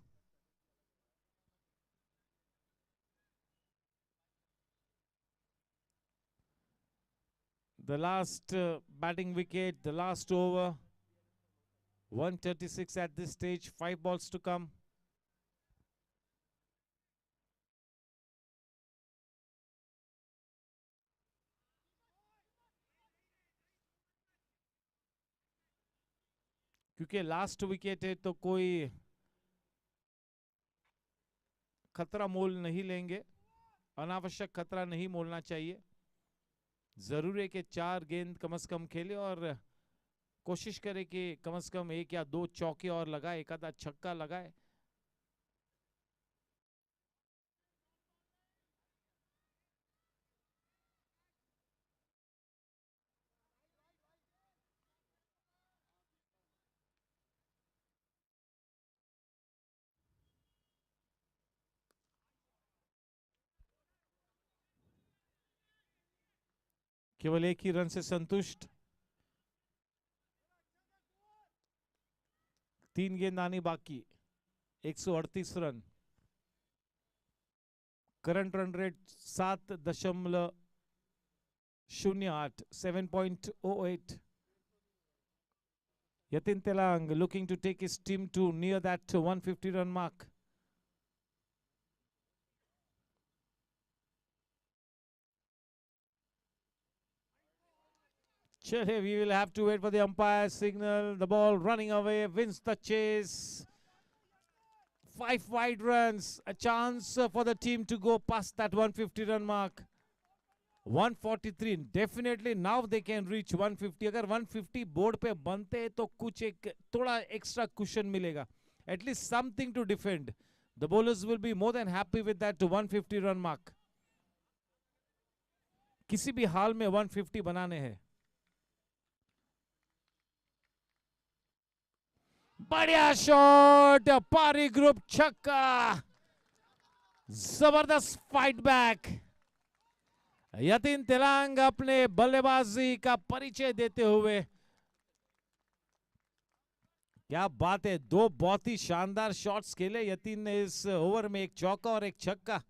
The last batting wicket, the last over. 136 at this stage, 5 balls to come. क्योंकि last wicket है तो कोई खतरा मोल नहीं लेंगे, अनावश्यक खतरा नहीं मोलना चाहिए. जरूर है कि 4 गेंद कम से कम खेले और कोशिश करे कि कम से कम 1 या 2 चौके और लगाए, एक आधा छक्का लगाए. केवल 1 ही रन से संतुष्ट. 3 गेंद आनी बाकी. 138 run. Current run rate 7.08, 7.08. Yatin Telang looking to take his team to near that 150 run mark. Chale, we will have to wait for the umpire signal. The ball running away, wins the chase. 5 wide runs, a chance for the team to go past that 150 run mark. 143, definitely now they can reach 150. अगर 150 board पे बनते तो कुछ एक थोड़ा extra cushion मिलेगा. At least something to defend. The bowlers will be more than happy with that 150 run mark. किसी भी हाल में 150 बनाने हैं. बढ़िया शॉट, पारी ग्रुप छक्का. जबरदस्त फाइट बैक. यतीन तेलांग अपने बल्लेबाजी का परिचय देते हुए. क्या बात है, 2 बहुत ही शानदार शॉट्स खेले यतीन ने इस ओवर में. 1 चौका और 1 छक्का.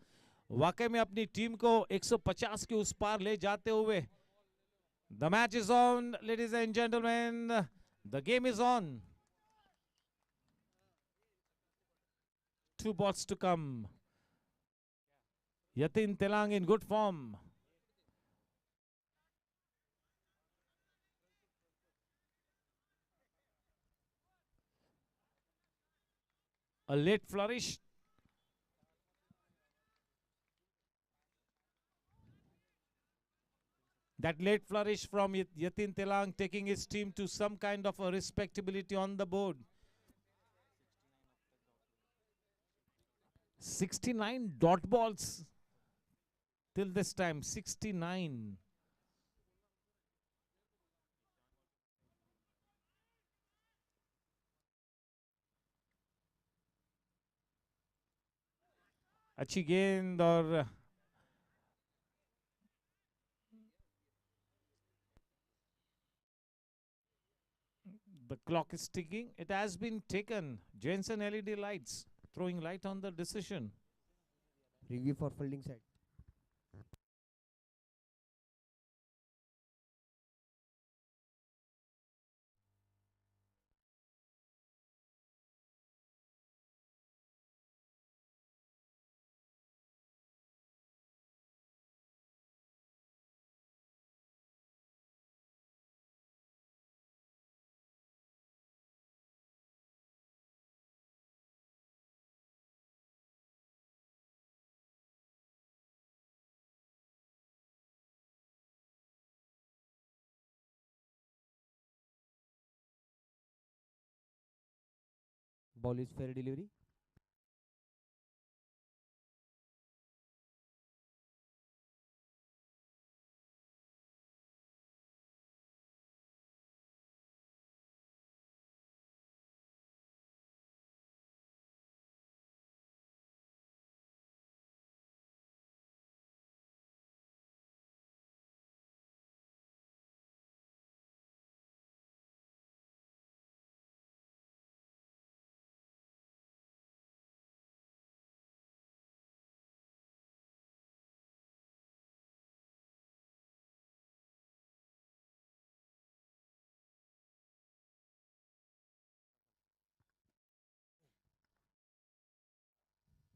वाकई में अपनी टीम को 150 के उस पार ले जाते हुए. The match is on, ladies and gentleman. The game is on. 2 balls to come. Yatin Telang in good form. A late flourish. That late flourish from Yatin Telang taking his team to some kind of a respectability on the board. 69 dot balls till this time. 69. अच्छी गेंद और the clock is ticking. It has been taken. Jensen LED lights throwing light on the decision. Review for fielding side. Ball is fair delivery.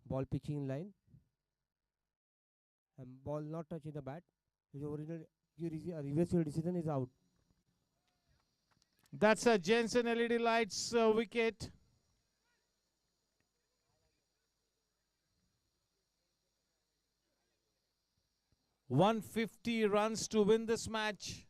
Ball pitching in line. And ball not touching the bat. His original reversal decision is out. That's a Jensen LED lights wicket. "150 runs to win this match."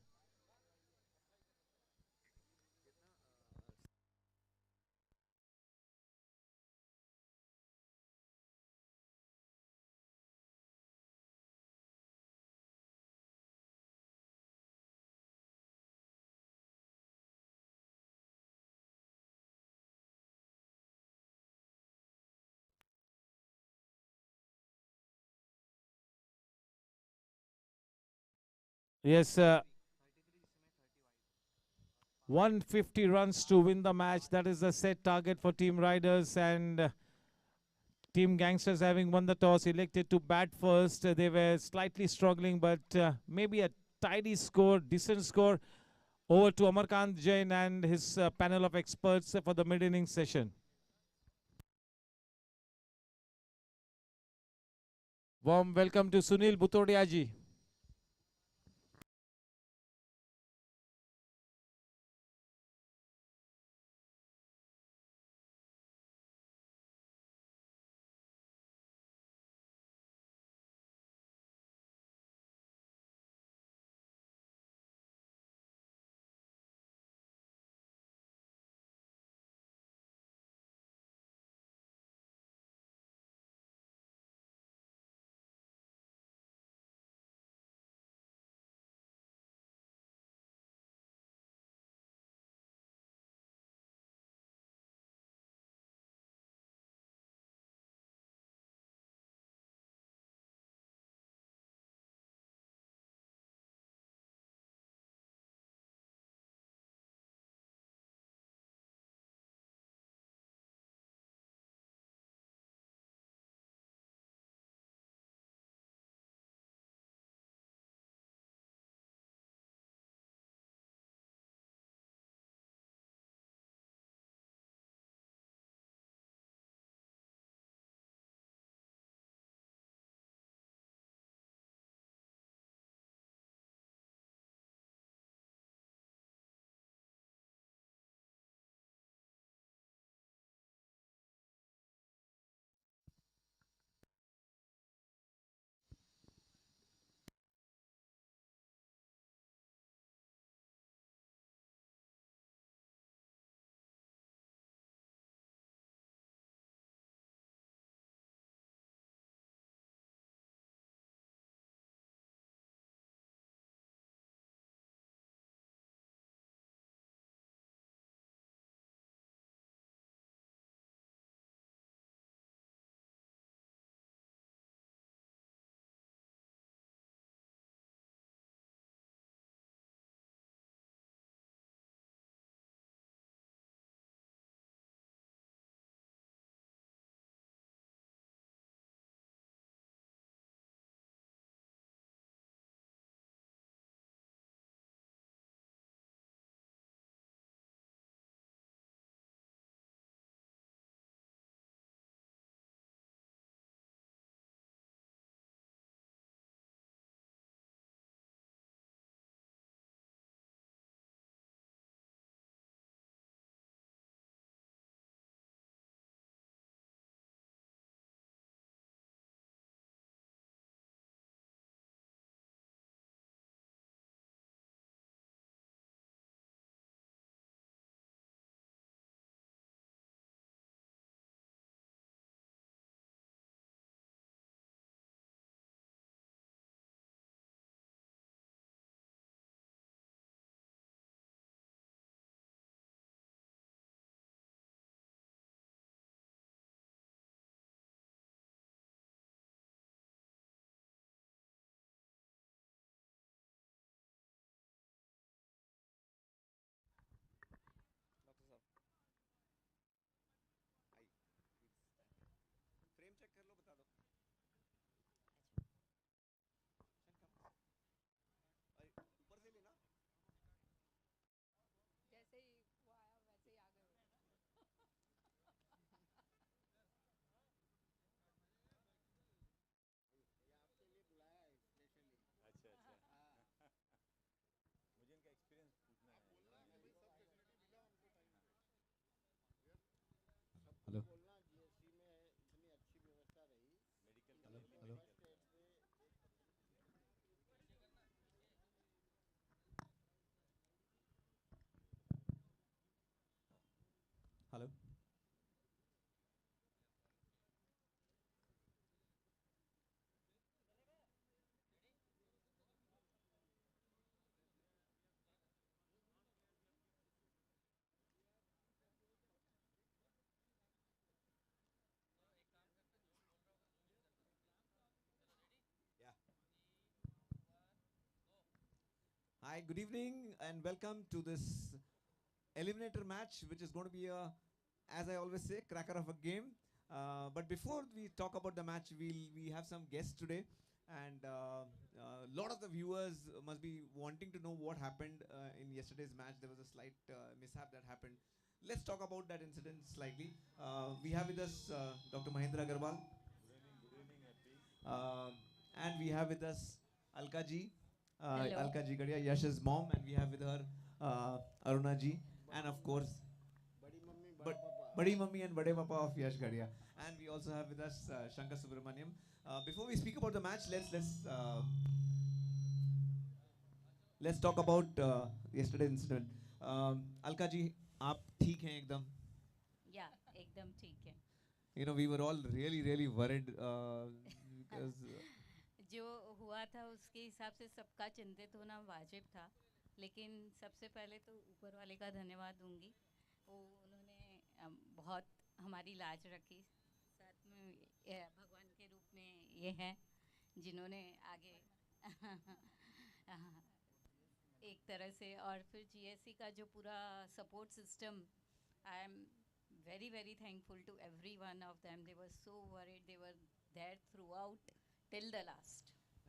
Yes, 150 runs to win the match. That is the set target for Team Riders, and Team Gangsters, having won the toss, elected to bat first. They were slightly struggling, but maybe a tidy score, decent score. Over to Amarkant Jain and his panel of experts for the mid-inning session. Warm welcome to Sunil Butodia ji. Hi, good evening, and welcome to this eliminator match, which is going to be a, as I always say, cracker of a game. But before we talk about the match, we have some guests today, and a lot of the viewers must be wanting to know what happened in yesterday's match. There was a slight mishap that happened. Let's talk about that incident slightly. We have with us Dr. Mahendra Agarwal. Uh, and we have with us Alka ji. Hello. Alka ji Gadia, Yash's mom, and we have with her Aruna ji, and of course, Badi Mummy and Bade Papa of Yash Gadia. And we also have with us Shankar Subramaniam. Before we speak about the match, let's talk about yesterday's incident. Alka ji, आप ठीक हैं एकदम? Yeah, एकदम ठीक है. You know, we were all really worried because जो हुआ था उसके हिसाब से सबका चिंतित होना वाजिब था, लेकिन सबसे पहले तो ऊपर वाले का धन्यवाद दूंगी. वो उन्होंने बहुत हमारी लाज रखी. साथ में भगवान के रूप में ये हैं जिन्होंने आगे एक तरह से, और फिर जीएससी का जो पूरा support system, I am very thankful to every one of them. They were so worried. They were there throughout till the last.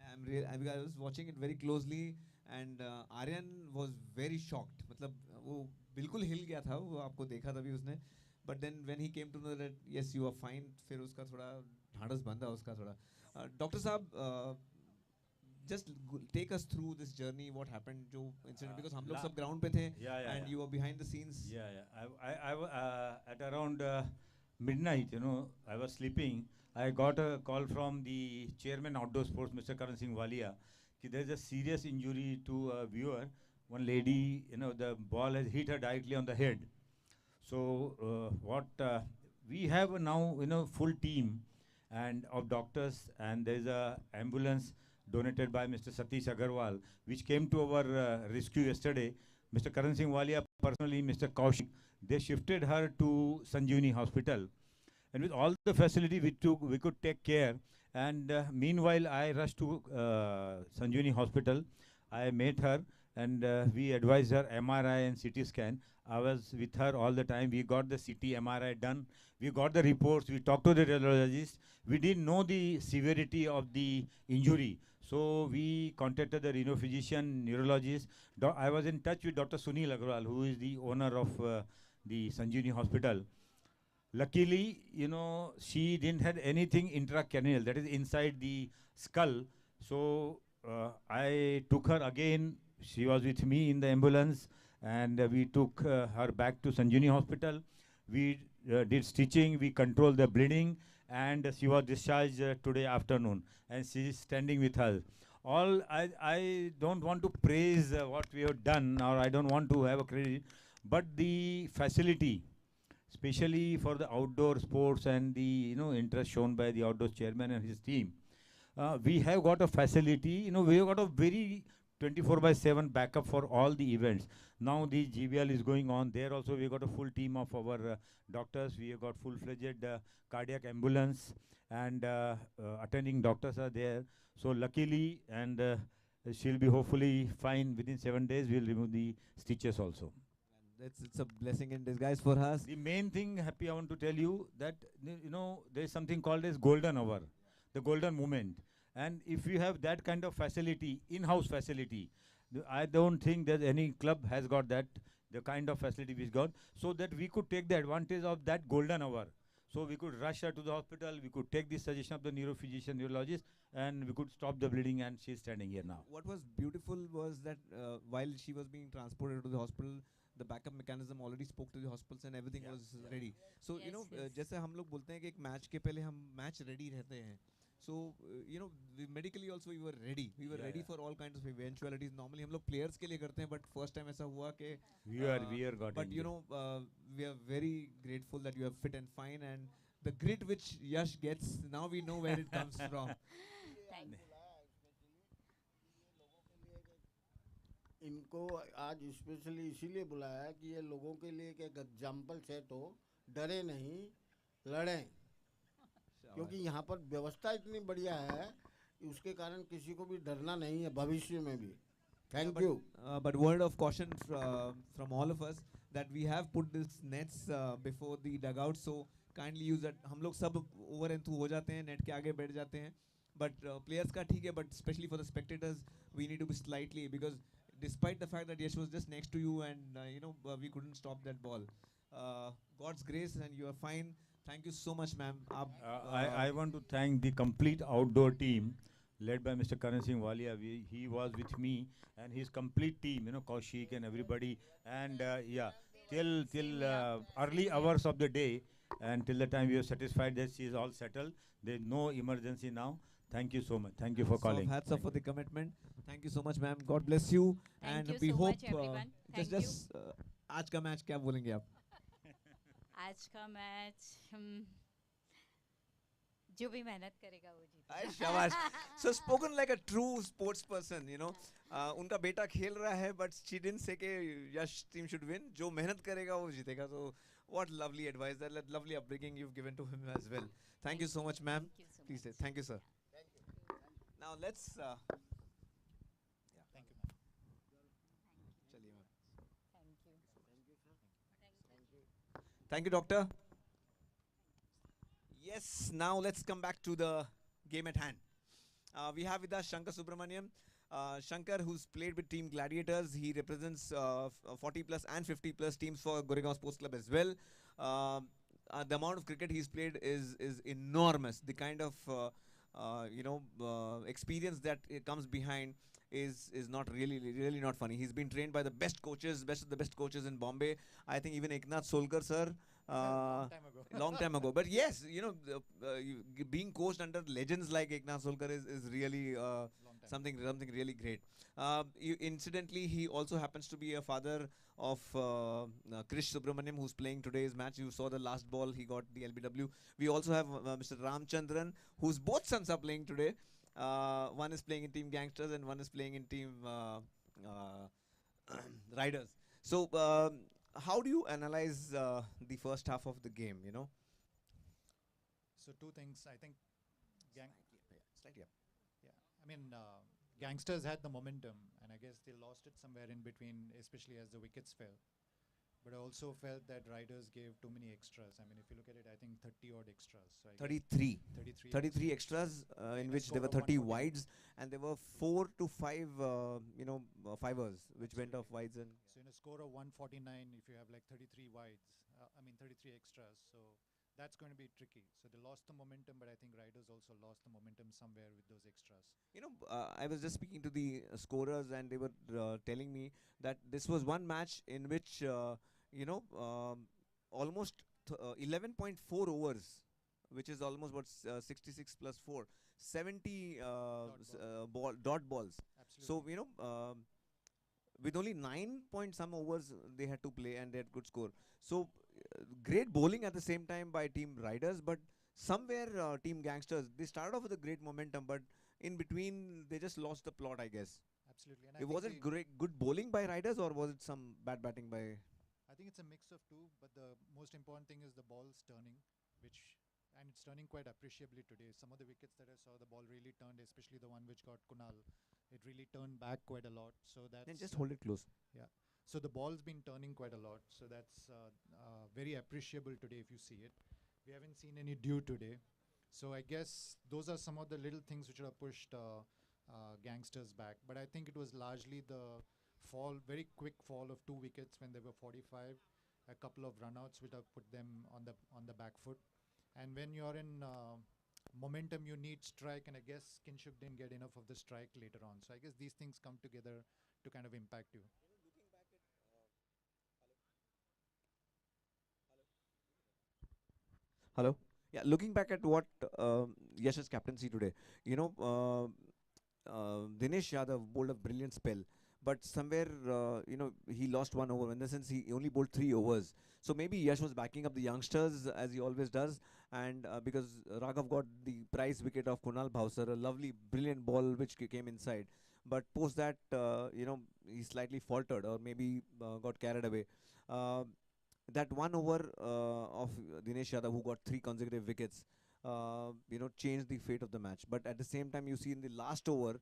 I was watching it very closely, and Aryan was very shocked. मतलब वो बिल्कुल हिल गया था, वो आपको देखा तभी उसने. But then when he came to know that yes you are fine, फिर उसका थोड़ा ढांढस बंधा उसका थोड़ा. डॉक्टर साहब, just take us through this journey. What happened? जो incident, because हम लोग सब ground पे थे, and you were behind the scenes. At around midnight, I was sleeping. I got a call from the chairman outdoor sports, Mr. Karan Singh Walia, that there is a serious injury to a viewer. One lady, the ball has hit her directly on the head. So we have now, full team and of doctors, and there is a ambulance donated by Mr. Satish Agarwal, which came to our rescue yesterday. Mr. Karan Singh Walia personally, Mr. Kaushik, they shifted her to Sanjeevani Hospital. And with all the facility we could take care. And meanwhile, I rushed to Sanjeevani Hospital. I met her, and we advised her MRI and CT scan. I was with her all the time. We got the CT MRI done. We got the reports. We talked to the radiologist. We didn't know the severity of the injury. So we contacted the renal physician, neurologist. I was in touch with Dr. Sunil Agrawal, who is the owner of the Sanjeevani Hospital. Luckily, she didn't have anything intracranial, that is inside the skull. So I took her again. She was with me in the ambulance, and we took her back to Sanjeevani Hospital. We did stitching, we controlled the bleeding, and she was discharged today afternoon, and she is standing with us. I don't want to praise what we have done, or I don't want to have a credit, but the facility, especially for the outdoor sports and the interest shown by the outdoor chairman and his team, we have got a facility. We have got a very 24/7 backup for all the events. Now the GBL is going on. There also we got a full team of our doctors. We have got full-fledged cardiac ambulance, and attending doctors are there. So luckily, and she'll be hopefully fine within 7 days. We'll remove the stitches also. It's a blessing in disguise for us. The main thing, Happy, I want to tell you that, there is something called as golden hour, the golden moment. And if you have that kind of facility, in-house facility, I don't think that any club has got that, the kind of facility we got, so that we could take the advantage of that golden hour. So we could rush her to the hospital, we could take the suggestion of the neurophysician, neurologist, and we could stop the bleeding, and she's standing here now. What was beautiful was that while she was being transported to the hospital, the backup mechanism already spoke to the hospitals and everything was ready. So जैसे हम लोग बोलते हैं कि एक match के पहले हम मैच ready रहते हैं. So medically also we were ready. We were ready for all kinds of eventualities. Normally हम लोग players के लिए करते हैं, but first time ऐसा हुआ कि we are got but we are very grateful that you are fit and fine, and the grit which Yash gets, now we know where it comes from. Thank you. इनको आज specially इसीलिए बुलाया कि ये लोगों के लिए एक एग्जाम्पल सेट हो, डरे नहीं, लड़ें, क्योंकि यहाँ पर व्यवस्था इतनी बढ़िया है कि उसके कारण किसी को भी डरना नहीं है भविष्य में भी. Thank you. But word of caution from all of us that we have put this nets before the dugout, so kindly use that. हम लोग सब over and through हो जाते हैं, net के आगे बैठ जाते हैं. But players का ठीक है, but especially for the spectators, we need to be slightly, because despite the fact that Yash was just next to you and we couldn't stop that ball. God's grace and you are fine. Thank you so much, ma'am. I want to thank the complete outdoor team led by Mr. Karan Singh Walia. He was with me and his complete team, Kaushik and everybody. And yeah, till early hours of the day and till the time we are satisfied that she is all settled. There's no emergency now. Thank you so much. Thank you for calling. Hats off for the commitment. Thank you so much, ma'am. God bless you. Thank and you we so hope much, everyone. Thank just आज का match क्या बोलेंगे आप? आज का match जो भी मेहनत करेगा वो जीतेगा. Ay, shabash. So spoken like a true sports person, उनका बेटा खेल रहा है, but she didn't say कि Yash team should win. जो मेहनत करेगा वो जीतेगा. So what lovely advice, that lovely upbringing you've given to him as well. Thank you so much, ma'am. Thank you so Please say much. thank you, sir. Now let's. Thank you, ma'am. चलिए ma'am. Thank you. Thank you, doctor. Yes, now let's come back to the game at hand. We have with us Shankar Subramaniam. Shankar, who's played with Team Gladiators, he represents 40 plus and 50 plus teams for Goregaon Sports Club as well. The amount of cricket he's played is enormous. The kind of experience that comes behind is not really not funny. He's been trained by the best coaches, best of the best coaches in Bombay. I think even Eknath Solkar sir. Long time ago. But yes, being coached under legends like Eknath Solkar is really something really great. Incidentally, he also happens to be a father of Krish Subramaniam, who's playing today's match. You saw the last ball, he got the LBW. We also have Mr. Ramchandran, whose both sons are playing today. One is playing in Team Gangsters and one is playing in Team Riders. So, how do you analyze the first half of the game, So two things. I think Slightly up. yeah. I mean, Gangsters had the momentum, and I guess they lost it somewhere in between, especially as the wickets fell. But I also felt that Riders gave too many extras. I mean, if you look at it, I think 30 odd extras. So I guess 33. 33. 33 extras, in a which there score were of 30 149. wides, and there were 4 to 5, fivers, which went off wides. And So in a score of 149, if you have like 33 wides, 33 extras, so that's going to be tricky. So they lost the momentum, but I think Riders also lost the momentum somewhere with those extras. I was just speaking to the scorers, and they were telling me that this was one match in which, almost 11.4 overs, which is almost what 66 plus 4, 70 dot balls. Absolutely. So, with only 9 point some overs they had to play, and they had good score. So great bowling at the same time by Team Riders, but somewhere Team Gangsters, they started off with a great momentum, but in between they just lost the plot, I guess. Absolutely. And It was it good bowling by Riders, or was it some bad batting by? I think it's a mix of two, but the most important thing is the ball's turning, and it's turning quite appreciably today. Some of the wickets that I saw, the ball really turned, especially the one which got Kunal. It really turned back quite a lot. So that's Then just hold it close. yeah. So the ball's been turning quite a lot. So that's very appreciable today if you see it. We haven't seen any dew today. So I guess those are some of the little things which have pushed Gangsters back. But I think it was largely the very quick fall of 2 wickets when they were 45, a couple of runouts which have put them on the back foot. And when you're in momentum, you need strike, and I guess Kinshuk didn't get enough of the strike later on. So I guess these things come together to kind of impact you. Hello. Yeah, looking back at what Yash's captaincy today, Dinesh Yadav bowled a brilliant spell, but somewhere he lost 1 over. In the sense, he only bowled 3 overs. So maybe Yash was backing up the youngsters as he always does, and because Raghav got the prize wicket of Kunal Bhavsar, a lovely, brilliant ball which came inside. But post that, he slightly faltered, or maybe got carried away. That 1 over of Dinesh Yadav, who got 3 consecutive wickets, changed the fate of the match. But at the same time, you see in the last over,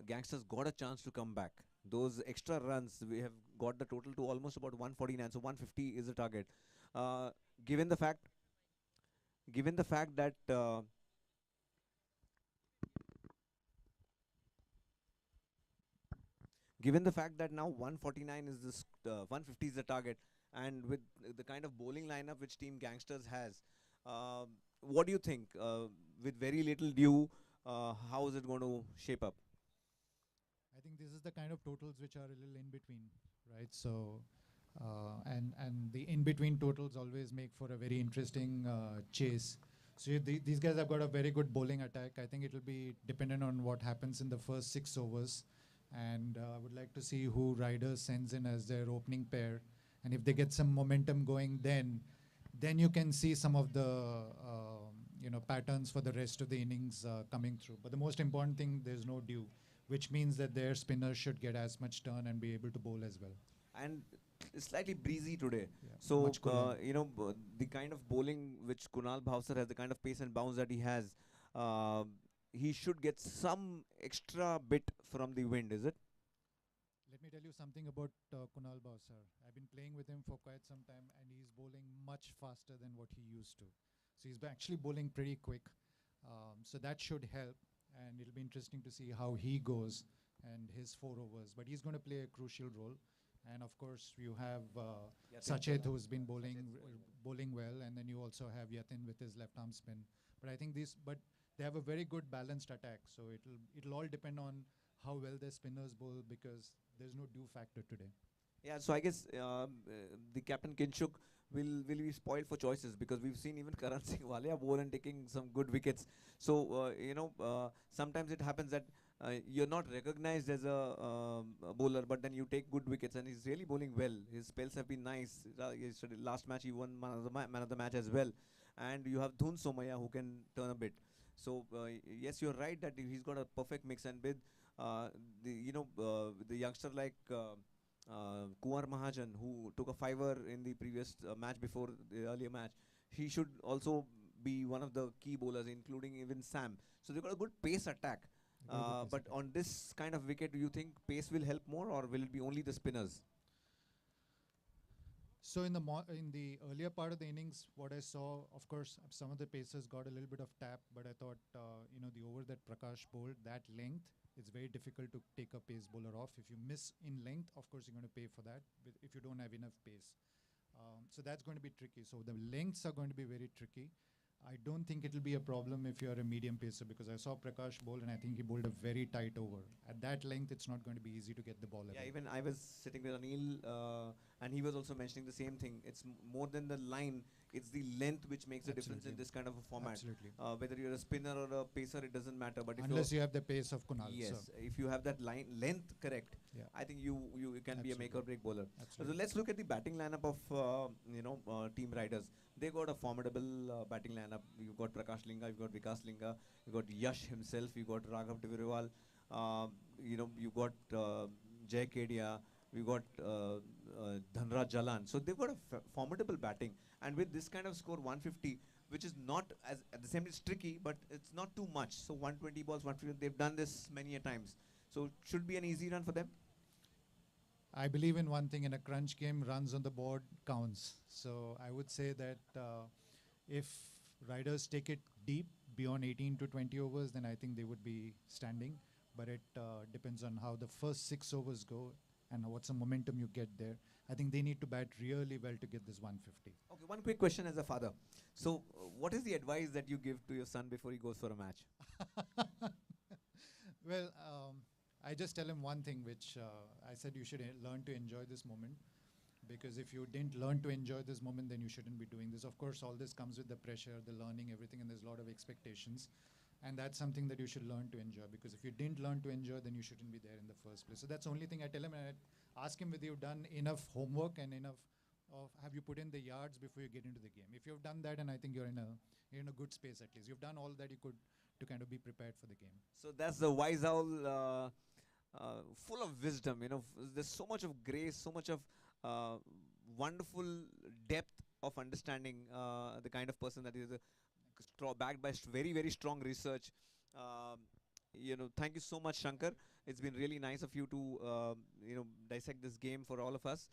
Gangsters got a chance to come back. those extra runs, we have got the total to almost about 149. So 150 is the target. Uh, given the fact, given the fact that given the fact that now 149 is this 150 is the target, and with the kind of bowling lineup which Team Gangsters has, what do you think? With very little due, how is it going to shape up? I think this is the kind of totals which are a little in between, right? So, and the in between totals always make for a very interesting chase. So these guys have got a very good bowling attack. I think it will be dependent on what happens in the first 6 overs, and I would like to see who Riders sends in as their opening pair, and if they get some momentum going, then you can see some of the patterns for the rest of the innings coming through. But the most important thing, there's no due, which means that their spinners should get as much turn and be able to bowl as well. And it's slightly breezy today. Yeah, So, much cooler. the kind of bowling which Kunal Bhavsar has, the kind of pace and bounce that he has, uh, he should get some extra bit from the wind, is it? Let me tell you something about Kunal Bhavsar. I've been playing with him for quite some time, and he's bowling much faster than what he used to. So he's actually bowling pretty quick. So that should help, and it'll be interesting to see how he goes and his 4 overs. But he's going to play a crucial role. And of course, you have Sachet, who's been bowling well, and then you also have Yatin with his left arm spin. But I think but they have a very good balanced attack. So it'll all depend on how well their spinners bowl, because there's no due factor today. Yeah, so I guess the captain Kinshuk will be spoiled for choices, because we've seen even Karan Singh Walia bowl and taking some good wickets. So sometimes it happens that you're not recognized as a bowler, but then you take good wickets, and he's really bowling well. His spells have been nice. Yesterday, last match he won man of the match as well, and you have Dhun Somaya who can turn a bit. So yes, you're right that he's got a perfect mix, and with the youngster like. Kumar Mahajan, who took a fiver in the previous match before the earlier match, he should also be one of the key bowlers, including even Sam. So they've got a good pace attack. But on this kind of wicket, do you think pace will help more, or will it be only the spinners? So in the earlier part of the innings, what I saw, of course, some of the pacers got a little bit of tap, but I thought, the over that Prakash bowled, that length, it's very difficult to take a pace bowler off. If you miss in length, of course, you're going to pay for that if you don't have enough pace. So that's going to be tricky. So the lengths are going to be very tricky. I don't think it'll be a problem if you're a medium pacer, because I saw Prakash bowl and I think he bowled a very tight over. At that length, it's not going to be easy to get the ball. Yeah, even I was sitting with Anil, and he was also mentioning the same thing. It's more than the line; it's the length which makes a difference in this kind of a format. Absolutely. Whether you're a spinner or a pacer, it doesn't matter. But unless you have the pace of Kunal. Yes, so. if you have that length correct, yeah. I think you can be a make or break bowler. So Absolutely. let's look at the batting lineup of Team Riders. They got a formidable batting lineup. You've got Prakash Linga, you've got Vikas Linga, you've got Yash himself, you've got Raghav Tivirwal, you've got Jay Kedia, we've got Dhanraj Jalan. So they've got a formidable batting. And with this kind of score, 150, which is not as at the same time it's tricky, but it's not too much. So 120 balls, 150, they've done this many a times. So it should be an easy run for them. I believe in one thing: in a crunch game, runs on the board counts. So I would say that if Riders take it deep beyond 18 to 20 overs, then I think they would be standing. But it depends on how the first 6 overs go and what's the momentum you get there. I think they need to bat really well to get this 150. Okay, one quick question as a father. So what is the advice that you give to your son before he goes for a match? Well, I just tell him one thing, which I said you should learn to enjoy this moment. Because if you didn't learn to enjoy this moment, then you shouldn't be doing this. Of course, all this comes with the pressure, the learning, everything, and there's a lot of expectations. And that's something that you should learn to enjoy. Because if you didn't learn to enjoy, then you shouldn't be there in the first place. So that's the only thing I tell him. And I ask him whether you've done enough homework and enough have you put in the yards before you get into the game. If you've done that, and I think you're in a good space at least. You've done all that you could to kind of be prepared for the game. So that's the wise owl, full of wisdom. There's so much of grace, so much of wonderful depth of understanding, the kind of person that is backed by very, very strong research. thank you so much, Shankar. It's been really nice of you to dissect this game for all of us.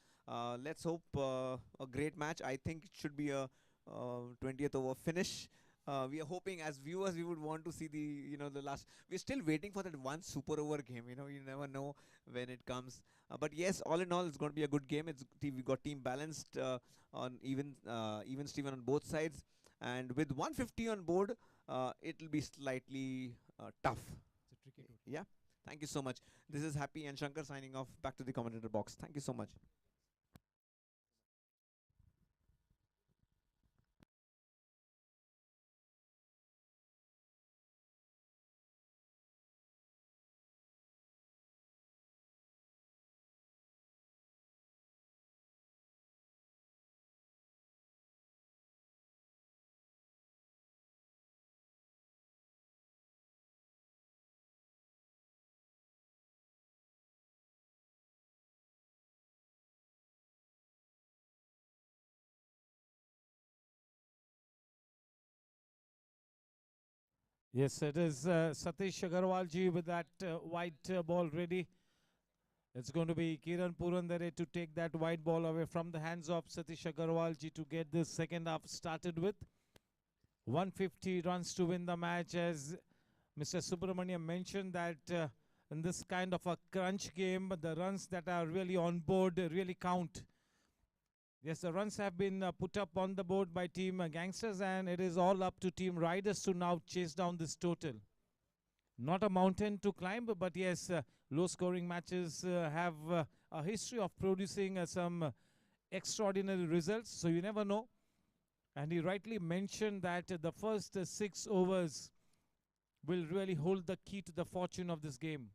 Let's hope a great match. I think it should be a 20th over finish. We are hoping, as viewers, we would want to see the last. We're still waiting for that one super over game. You never know when it comes. But yes, all in all, it's going to be a good game. We got team balanced on even Steven on both sides, and with 150 on board, it'll be slightly tough. It's a tricky total. Yeah. Thank you so much. This is Happy and Shankar signing off. Back to the commentator box. Thank you so much. Yes, it is Satish Agarwal ji with that white ball ready. It's going to be Kiran Purandare to take that white ball away from the hands of Satish Agarwal ji to get this second half started with. 150 runs to win the match, as Mr. Subramaniam mentioned that in this kind of a crunch game, the runs that are really on board really count. Yes, the runs have been put up on the board by team Gangsters, and it is all up to team Riders to now chase down this total. Not a mountain to climb, but yes, low scoring matches have a history of producing some extraordinary results, so you never know. And he rightly mentioned that the first 6 overs will really hold the key to the fortune of this game.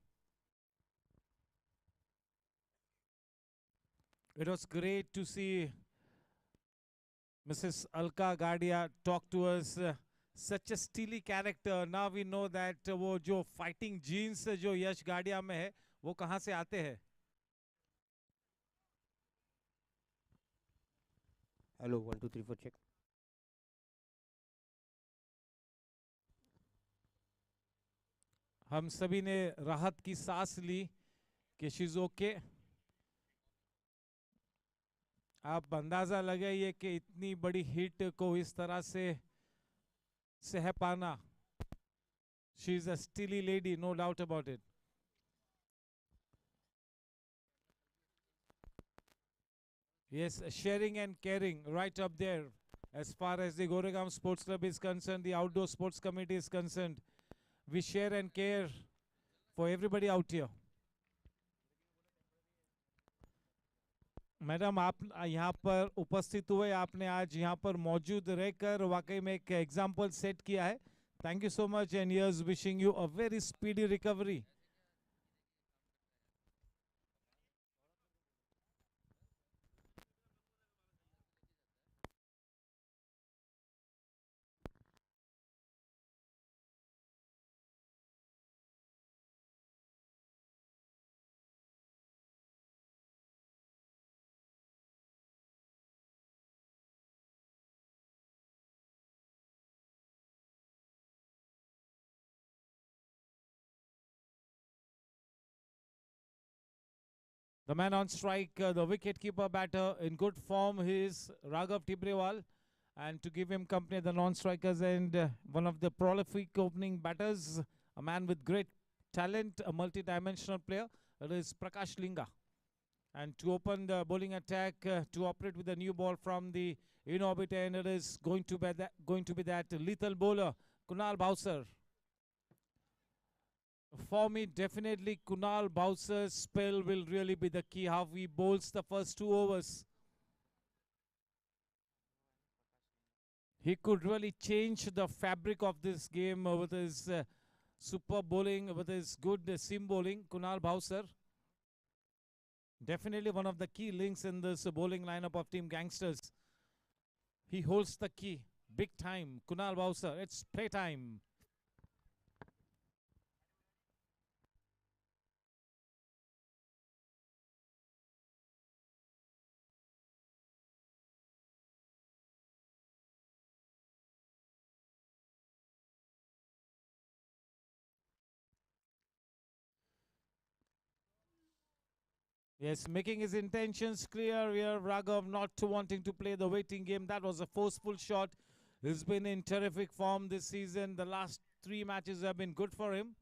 It was great to see Mrs. Alka Gadia talk to us. Such a steely character. Now we know that वो जो fighting genes जो यश गाडिया में है वो कहाँ से आते हैं? Hello, 1, 2, 3, 4, check. हम सभी ने राहत की सांस ली कि she's okay. आप अंदाजा लगाइए कि इतनी बड़ी हिट को इस तरह से सह पाना. She is a steely lady, no doubt about it. Yes, sharing and caring right up there. As far as the Goregaon Sports Club is concerned, the outdoor sports committee is concerned, we share and care for everybody out here. Madam, आप यहाँ पर उपस्थित हुए, आपने आज यहाँ पर मौजूद रहकर वाकई में एक एग्जाम्पल सेट किया है. Thank you so much and here's wishing you a very speedy recovery. The man on strike, the wicket-keeper batter in good form, he is Raghav Tibrewal. And to give him company, the non-strikers and one of the prolific opening batters, a man with great talent, a multi-dimensional player, it is Prakash Linga. And to open the bowling attack, to operate with a new ball from the in-orbit end, it is going to be that lethal bowler, Kunal Bhausar. For me, definitely Kunal Bhausar's spell will really be the key, how he bowls the first 2 overs. He could really change the fabric of this game with his super bowling, with his good seam bowling, Kunal Bhausar. Definitely one of the key links in this bowling lineup of Team Gangsters. He holds the key, big time, Kunal Bhausar. It's playtime. Yes, making his intentions clear here. Raghav not wanting to play the waiting game. That was a forceful shot. He's been in terrific form this season. The last 3 matches have been good for him.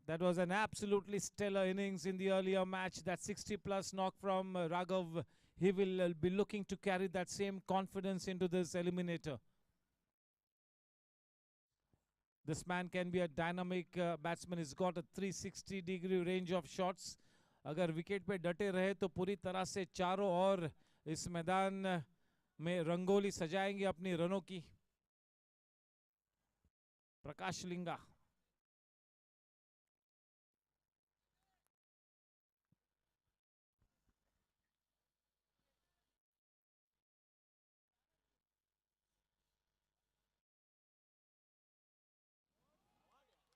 That was an absolutely stellar innings in the earlier match. That 60+ knock from Raghav. He will be looking to carry that same confidence into this eliminator. This man can be a dynamic batsman. He's got a 360-degree range of shots. अगर wicket पे डटे रहे तो पूरी तरह से चारों ओर इस मैदान में रंगोली सजाएंगे अपनी रनों की. प्रकाश लिंगा.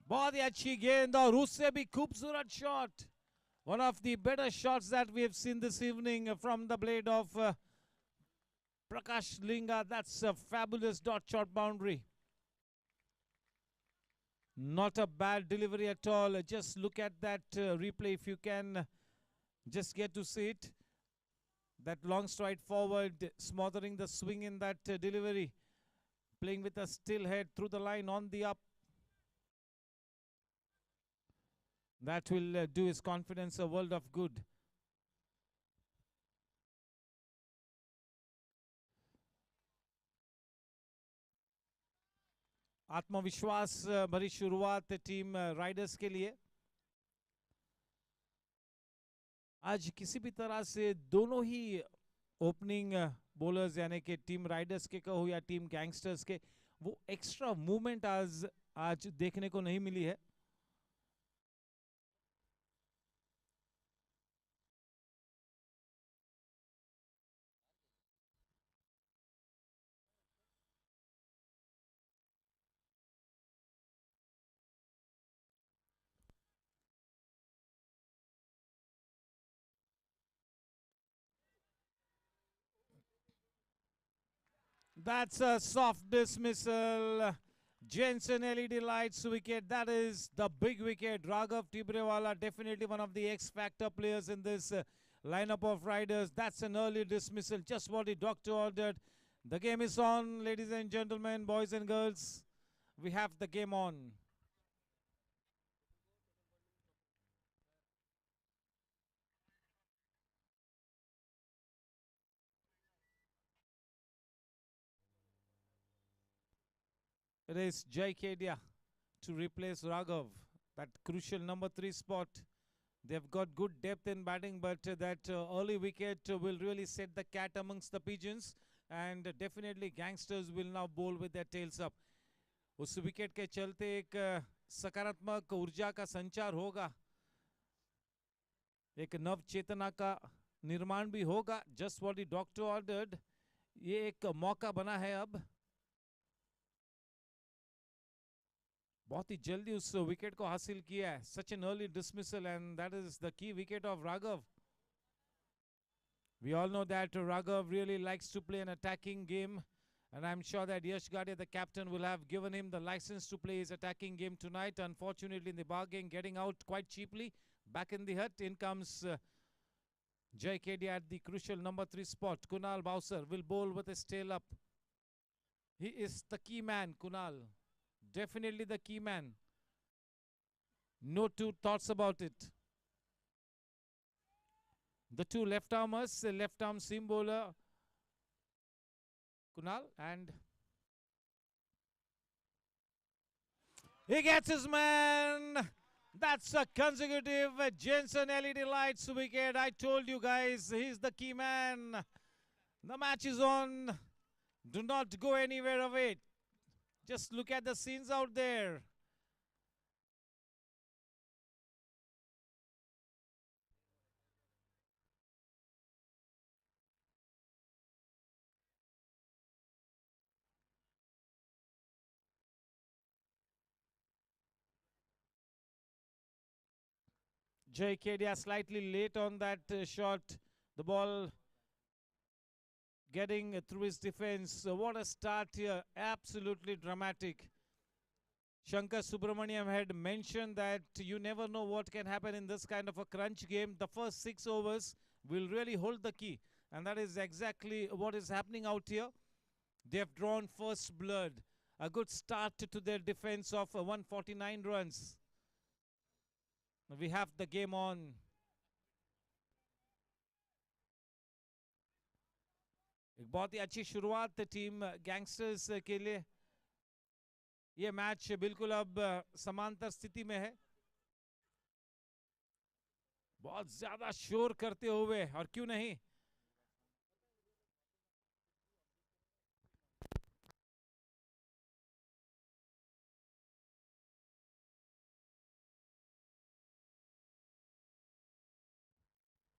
बहुत ही अच्छी गेंद और उससे भी खूबसूरत shot. One of the better shots that we have seen this evening from the blade of Prakash Linga. That's a fabulous dot shot boundary. Not a bad delivery at all. Just look at that replay if you can just get to see it. That long stride forward, smothering the swing in that delivery. Playing with a still head through the line on the up. That will do his confidence a world of good. आत्मविश्वास भरी शुरुआत team Riders के लिए. आज किसी भी तरह से दोनों ही ओपनिंग बॉलर्स यानी कि टीम राइडर्स के कहो या टीम गैंगस्टर्स के वो एक्स्ट्रा मूवमेंट आज देखने को नहीं मिली है. That's a soft dismissal. Jensen LED lights wicket. That is the big wicket. Raghav Tibrewala, definitely one of the X-factor players in this lineup of riders. That's an early dismissal. Just what the doctor ordered. The game is on, ladies and gentlemen, boys and girls. We have the game on. It is Jai Kedia to replace Raghav. That crucial number 3 spot. They've got good depth in batting, but that early wicket will really set the cat amongst the pigeons. And definitely gangsters will now bowl with their tails up. उस wicket के चलते एक सकारात्मक ऊर्जा का संचार होगा. एक नव चेतना का निर्माण भी होगा. Just what the doctor ordered. ये एक मौका बना है अब. बहुत ही जल्दी उस विकेट को हासिल किया है. Such an early dismissal, and that is the key wicket of Raghav. We all know that Raghav really likes to play an attacking game, and I'm sure that Yash Gadia, the captain, will have given him the license to play his attacking game tonight. Unfortunately, in the bargain, getting out quite cheaply. Back in the hut, in comes Jai Kedia at the crucial number 3 spot. Kunal Bowser will bowl with his tail up. He is the key man, Kunal. Definitely the key man. No two thoughts about it. The two left-armers, left-arm seam bowler, Kunal, and he gets his man. That's a consecutive Jensen LED lights wicket. I told you guys, he's the key man. The match is on. Do not go anywhere away. Just look at the scenes out there. Jai Kedia slightly late on that shot. The ball getting through his defense. What a start here. Absolutely dramatic. Shankar Subramaniam had mentioned that you never know what can happen in this kind of a crunch game. The first 6 overs will really hold the key. And that is exactly what is happening out here. They have drawn first blood. A good start to their defense of 149 runs. We have the game on. एक बहुत ही अच्छी शुरुआत team gangsters के लिए. ये match बिल्कुल अब समांतर स्थिति में है. बहुत ज्यादा शोर करते हुए, और क्यों नहीं,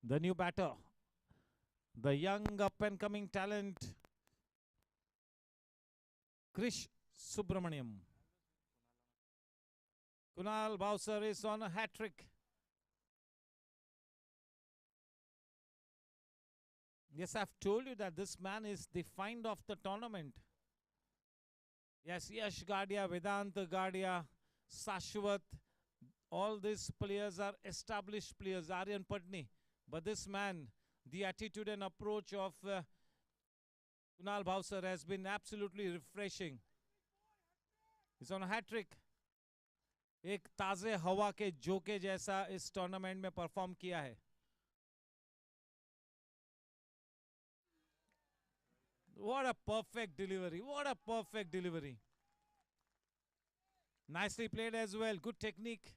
the new batter, the young up and coming talent, Krish Subramaniam. Kunal Bowser is on a hat trick. Yes, I've told you that this man is the find of the tournament. Yes, Yash Gadia, Vedant Gadia, Sashwat, all these players are established players, Aryan Patni. But this man, the attitude and approach of Kunal Bowser has been absolutely refreshing. He's on a hat trick. एक ताजे हवा के जोके जैसा इस tournament में perform किया है. What a perfect delivery. What a perfect delivery. Nicely played as well. Good technique.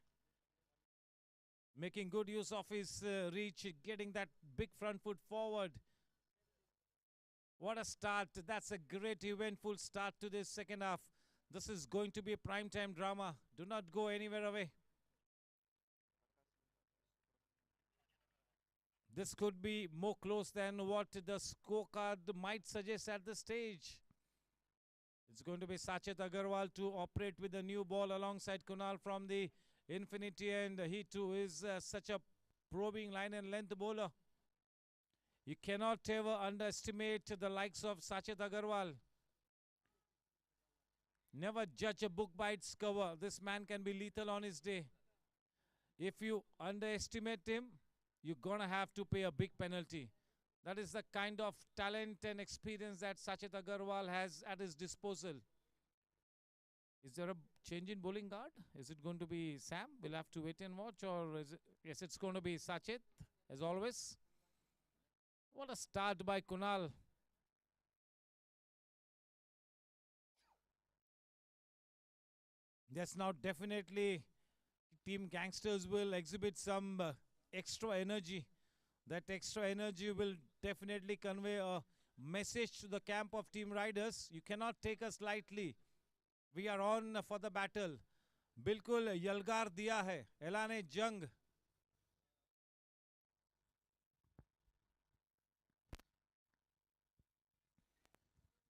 Making good use of his reach, getting that big front foot forward. What a start. That's a great eventful start to this second half. This is going to be a prime time drama. Do not go anywhere away. This could be more close than what the scorecard might suggest at this stage. It's going to be Sachet Agarwal to operate with the new ball alongside Kunal from the Infinity, and he too is such a probing line and length bowler. You cannot ever underestimate the likes of Sachet Agarwal. Never judge a book by its cover. This man can be lethal on his day. If you underestimate him, you're gonna have to pay a big penalty. That is the kind of talent and experience that Sachet Agarwal has at his disposal. Is there a change in bowling guard? Is it going to be Sam? We'll have to wait and watch. Or is it? Yes, it's going to be Sachet, as always. What a start by Kunal. Yes, now definitely Team Gangsters will exhibit some extra energy. That extra energy will definitely convey a message to the camp of Team Riders. You cannot take us lightly. We are on for the battle. बिल्कुल यलगार दिया है, ऐलाने जंग.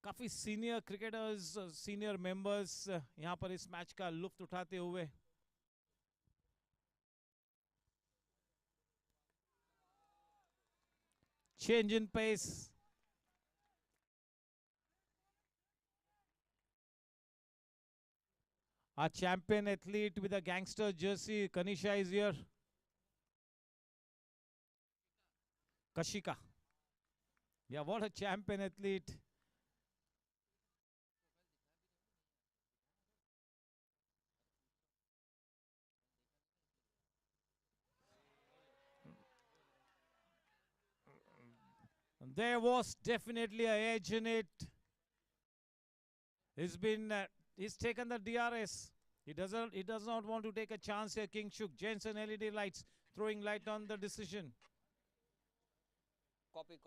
काफी senior cricketers, senior members यहां पर इस match का लुत्फ उठाते हुए. Change in pace. Our champion athlete with a gangster jersey, Kanisha, is here. Kashika. Yeah, what a champion athlete. There was definitely a edge in it. He's taken the DRS. He does not want to take a chance here. King Shuk, Jensen LED lights, throwing light on the decision. Copy.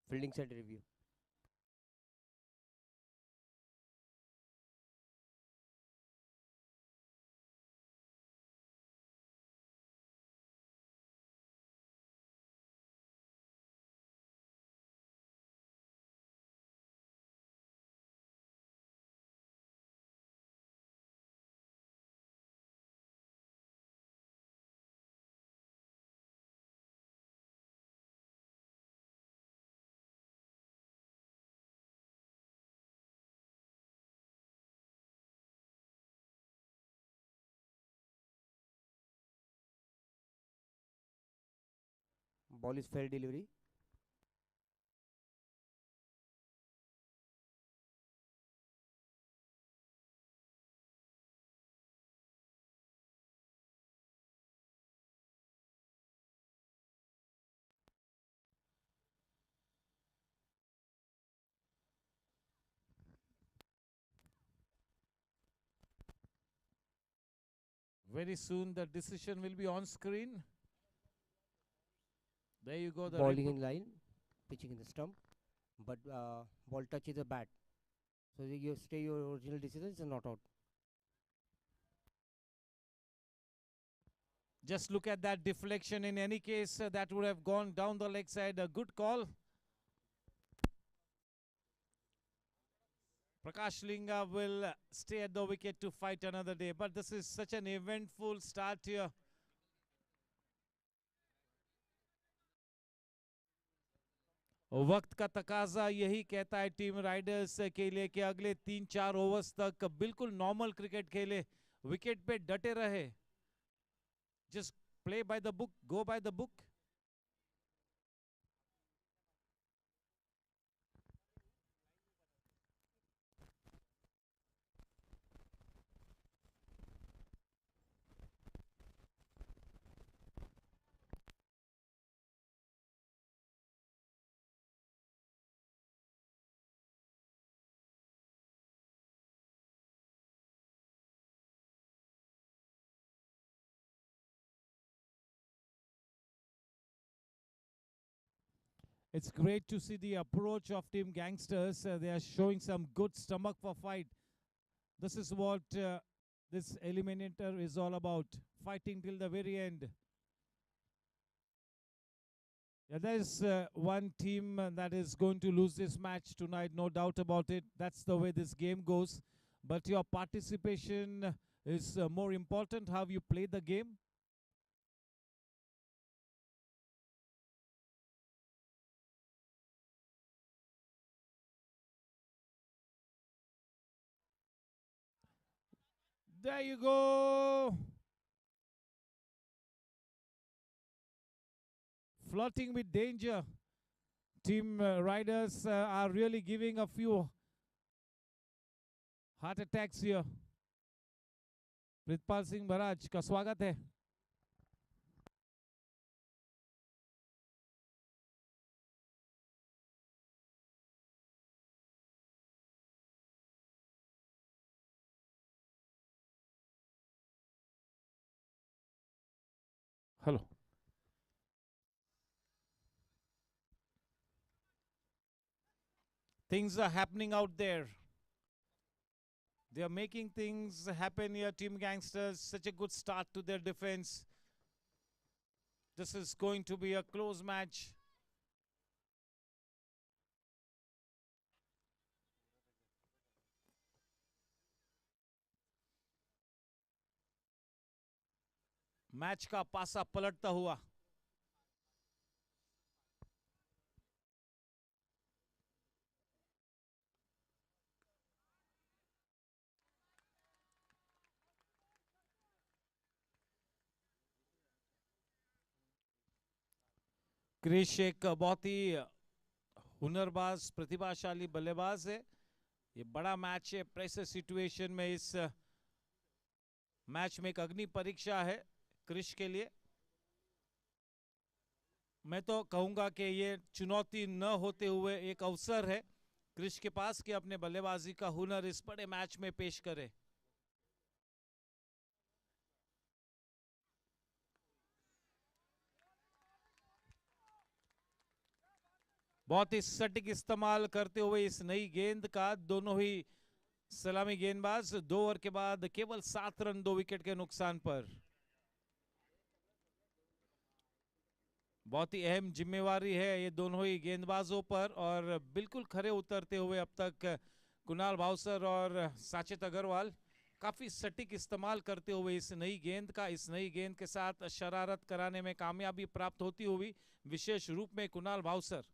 Fielding side review. Ball is fair delivery. Very soon the decision will be on screen. There you go. The Bowling in line, pitching in the stump, but ball touches the bat. So you stay your original decision. It's not out. Just look at that deflection. In any case, that would have gone down the leg side. A good call. Prakash Linga will stay at the wicket to fight another day. But this is such an eventful start here. वक्त का तकाजा यही कहता है team Riders के लिए कि अगले 3-4 ओवर्स तक बिल्कुल नॉर्मल क्रिकेट खेले, विकेट पे डटे रहे. Just play by the book, go by the book. It's great to see the approach of Team Gangsters. They are showing some good stomach for fight. This is what this eliminator is all about. Fighting till the very end. Yeah, there's one team that is going to lose this match tonight, no doubt about it. That's the way this game goes. But your participation is more important, how you play the game. There you go. Flirting with danger. Team riders are really giving a few heart attacks here. Pritpal Singh महाराज का स्वागत है. Hello. Things are happening out there. They are making things happen here, Team Gangsters. Such a good start to their defense. This is going to be a close match. Match का पासा पलटता हुआ. क्रिश एक बहुत ही हुनरबाज प्रतिभाशाली बल्लेबाज है. ये बड़ा मैच है. प्रेशर सिचुएशन में इस मैच में एक अग्नि परीक्षा है क्रिश के लिए. मैं तो कहूंगा कि ये चुनौती न होते हुए एक अवसर है क्रिश के पास कि अपने बल्लेबाजी का हुनर इस बड़े मैच में पेश करे. बहुत ही सटीक इस्तेमाल करते हुए इस नई गेंद का दोनों ही सलामी गेंदबाज 2 ओवर के बाद केवल 7 रन 2 विकेट के नुकसान पर. बहुत ही अहम जिम्मेवारी है ये दोनों ही गेंदबाजों पर और बिल्कुल खरे उतरते हुए अब तक कुणाल भावसर और साचित अग्रवाल काफी सटीक इस्तेमाल करते हुए इस नई गेंद का, इस नई गेंद के साथ शरारत कराने में कामयाबी प्राप्त होती हुई विशेष रूप में कुणाल भावसर.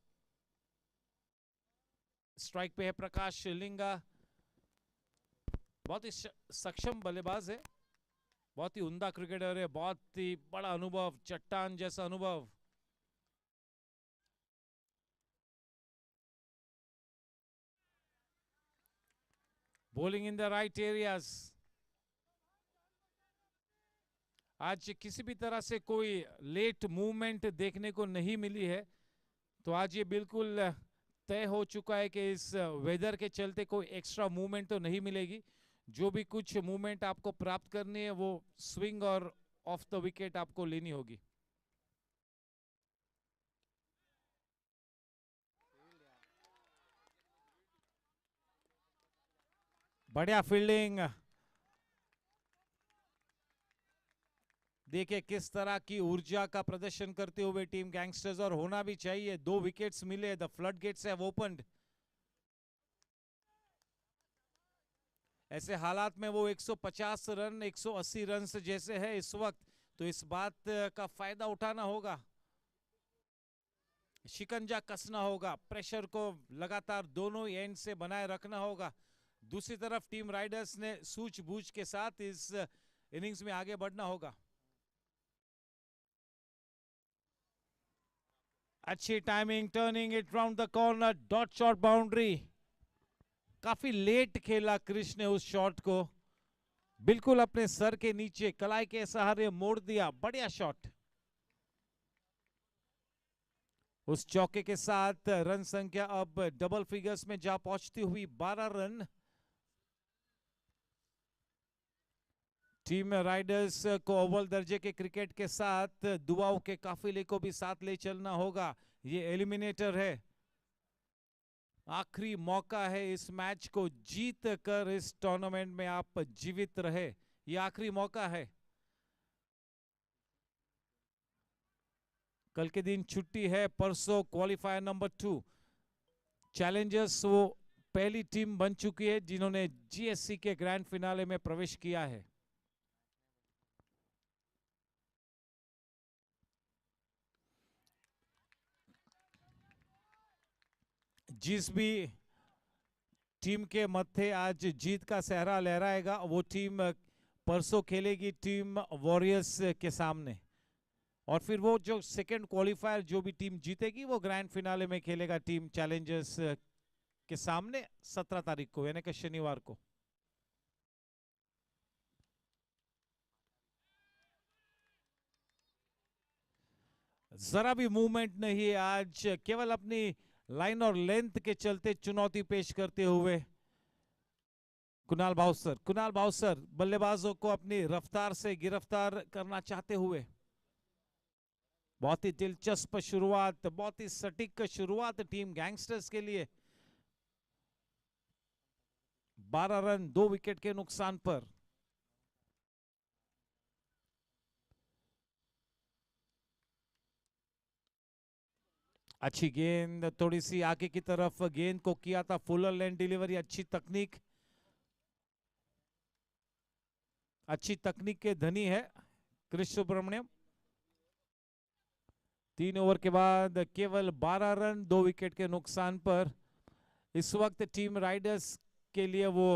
स्ट्राइक पे है प्रकाश लिंगा. बहुत ही सक्षम बल्लेबाज है, बहुत ही उम्दा क्रिकेटर है, बहुत ही बड़ा अनुभव, चट्टान जैसा अनुभव. bowling in the right areas. आज किसी भी तरह से कोई लेट मूवमेंट देखने को नहीं मिली है, तो आज ये बिल्कुल तय हो चुका है कि इस वेदर के चलते कोई एक्स्ट्रा मूवमेंट तो नहीं मिलेगी. जो भी कुछ मूवमेंट आपको प्राप्त करनी है वो स्विंग और ऑफ द विकेट आपको लेनी होगी. बढ़िया फील्डिंग. देखिए किस तरह की ऊर्जा का प्रदर्शन करते हुए टीम गैंगस्टर्स, और होना भी चाहिए. 2 विकेट्स मिले. The flood gates have opened. ऐसे हालात में वो 150 रन 180 रन जैसे है इस वक्त, तो इस बात का फायदा उठाना होगा. शिकंजा कसना होगा. प्रेशर को लगातार दोनों एंड से बनाए रखना होगा. दूसरी तरफ टीम राइडर्स ने सूझबूझ के साथ इस इनिंग्स में आगे बढ़ना होगा. अच्छी timing, turning it round the corner, dot shot boundary. काफी लेट खेला क्रिश ने उस शॉट को, बिल्कुल अपने सर के नीचे कलाई के सहारे मोड़ दिया. बढ़िया शॉट. उस चौके के साथ रन संख्या अब डबल फिगर्स में जा पहुंचती हुई 12 रन. टीम राइडर्स को अव्वल दर्जे के क्रिकेट के साथ दुआओं के काफिले को भी साथ ले चलना होगा. ये एलिमिनेटर है. आखिरी मौका है इस मैच को जीत कर इस टूर्नामेंट में आप जीवित रहे. ये आखिरी मौका है. कल के दिन छुट्टी है. परसों क्वालिफायर नंबर 2. चैलेंजर्स वो पहली टीम बन चुकी है जिन्होंने जीएससी के ग्रैंड फिनाले में प्रवेश किया है. जिस भी टीम के मत्थे आज जीत का सहरा लहराएगा वो टीम परसों खेलेगी टीम वॉरियर्स के सामने, और फिर वो जो सेकंड क्वालिफायर जो भी टीम जीतेगी वो ग्रैंड फिनाले में खेलेगा टीम चैलेंजर्स के सामने 17 तारीख को, यानी कि शनिवार को. जरा भी मूवमेंट नहीं है आज, केवल अपनी लाइन और लेंथ के चलते चुनौती पेश करते हुए कुणाल भावसर बल्लेबाजों को अपनी रफ्तार से गिरफ्तार करना चाहते हुए. बहुत ही दिलचस्प शुरुआत, बहुत ही सटीक शुरुआत टीम गैंगस्टर्स के लिए. 12 रन 2 विकेट के नुकसान पर. अच्छी गेंद, थोड़ी सी आगे की तरफ गेंद को किया था फुलर लेंथ डिलीवरी. अच्छी तकनीक के धनी है क्रिश सुब्रमण्यम. 3 ओवर के बाद केवल 12 रन 2 विकेट के नुकसान पर. इस वक्त टीम राइडर्स के लिए वो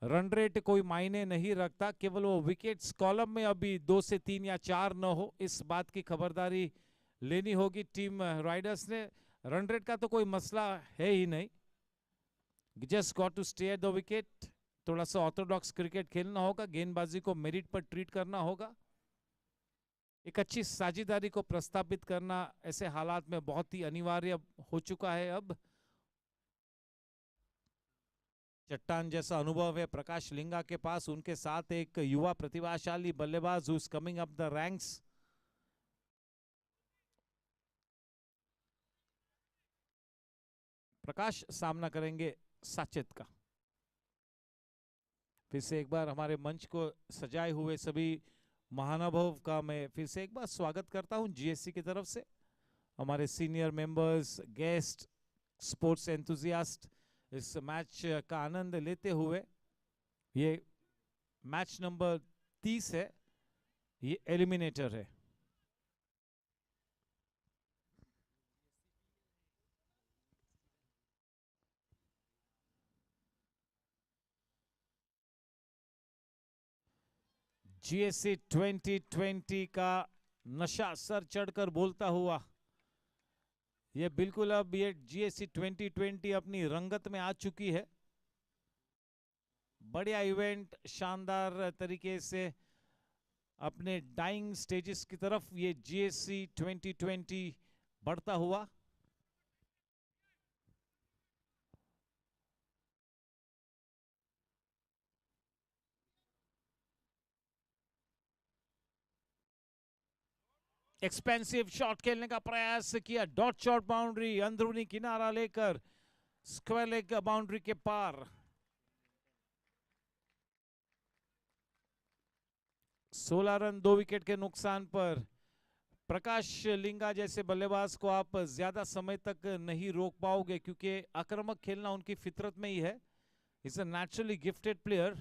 रन रेट कोई मायने नहीं रखता, केवल वो विकेट्स कॉलम में अभी 2 से 3 या 4 न हो, इस बात की खबरदारी लेनी होगी टीम राइडर्स ने. रन रेट का तो कोई मसला है ही नहीं. Just got to stay at the wicket. थोड़ा सा ऑर्थोडॉक्स क्रिकेट खेलना होगा, गेंदबाजी को मेरिट पर ट्रीट करना होगा. एक अच्छी साझेदारी को प्रस्तावित करना ऐसे हालात में बहुत ही अनिवार्य हो चुका है. अब चट्टान जैसा अनुभव है प्रकाश लिंगा के पास, उनके साथ एक युवा प्रतिभाशाली बल्लेबाज who is coming up the ranks. Prakash सामना करेंगे साचित का. फिर से एक बार हमारे मंच को सजाए हुए सभी महानुभाव का मैं फिर से एक बार स्वागत करता हूं जीएससी की तरफ से. हमारे senior members, guest, sports enthusiast इस मैच का आनंद लेते हुए. ये मैच नंबर 30 है, ये एलिमिनेटर है. जीएससी 2020 का नशा सर चढ़कर बोलता हुआ, ये बिल्कुल अब ये जीएससी 2020 अपनी रंगत में आ चुकी है. बढ़िया इवेंट, शानदार तरीके से अपने डाइंग स्टेजेस की तरफ ये GSC 2020 बढ़ता हुआ। एक्सपेंसिव शॉट खेलने का प्रयास किया, डॉट शॉट बाउंड्री, अंदरूनी किनारा लेकर स्क्वायर लेग बाउंड्री के पार। 16 रन 2 विकेट के नुकसान पर। प्रकाश लिंगा जैसे बल्लेबाज को आप ज्यादा समय तक नहीं रोक पाओगे क्योंकि आक्रामक खेलना उनकी फितरत में ही है। Is a naturally gifted player,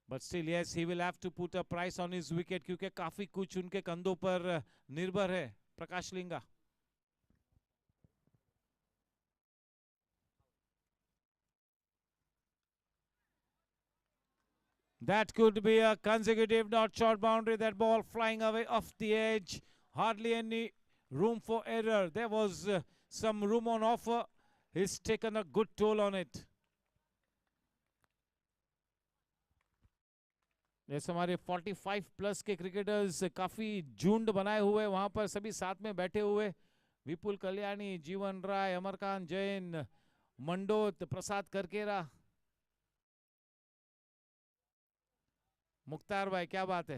but still yes he will have to put a price on his wicket क्योंकि काफी कुछ उनके कंधों पर निर्भर है प्रकाश लिंगा। That could be a consecutive not short boundary. That ball flying away off the edge. Hardly any room for error. There was some room on offer. He's taken a good toll on it. जैसे हमारे 45 plus के cricketers काफी झुंड बनाए हुए वहां पर सभी साथ में बैठे हुए। विपुल कल्याणी, जीवन राय, अमरकांत जैन, मंडोत, प्रसाद करकेरा। मुख्तार भाई क्या बात है।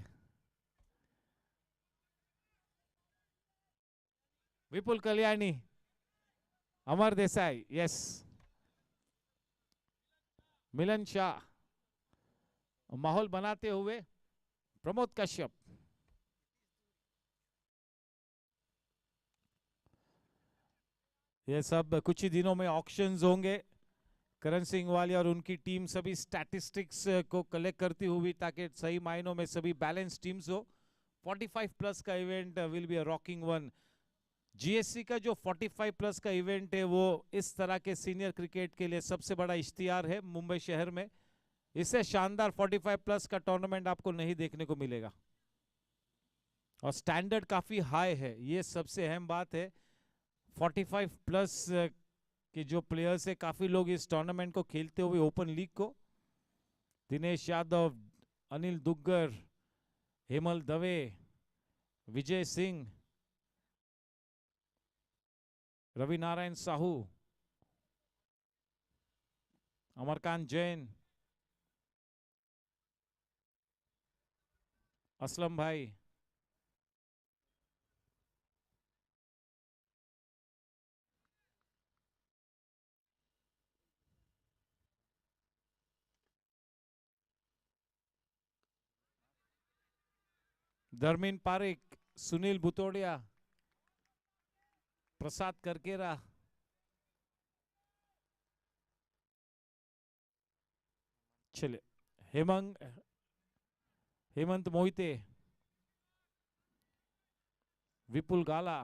विपुल कल्याणी, अमर देसाई, यस, मिलन शाह, माहौल बनाते हुए प्रमोद कश्यप। ये सब कुछ ही दिनों में ऑक्शंस होंगे। करण सिंह वालिया और उनकी टीम सभी स्टैटिस्टिक्स को कलेक्ट करती हुई ताकि सही मायनों में सभी बैलेंस टीम्स हो। 45 प्लस का event will be a rocking one. GSC का जो 45 प्लस का इवेंट है वो इस तरह के सीनियर क्रिकेट के लिए सबसे बड़ा इश्तिहार है मुंबई शहर में। इससे शानदार 45 प्लस का टूर्नामेंट आपको नहीं देखने को मिलेगा और स्टैंडर्ड काफी हाई है, ये सबसे अहम बात है। 45 प्लस के जो प्लेयर्स है, काफी लोग इस टूर्नामेंट को खेलते हुए ओपन लीग को, दिनेश यादव, अनिल दुग्गर, हेमल दवे, विजय सिंह, रवि नारायण साहू, अमरकांत जैन, असलम भाई, धर्मीन पारिक, सुनील बुतोड़िया, प्रसाद करकेरा, चले हेमंत मोहिते, विपुल गाला,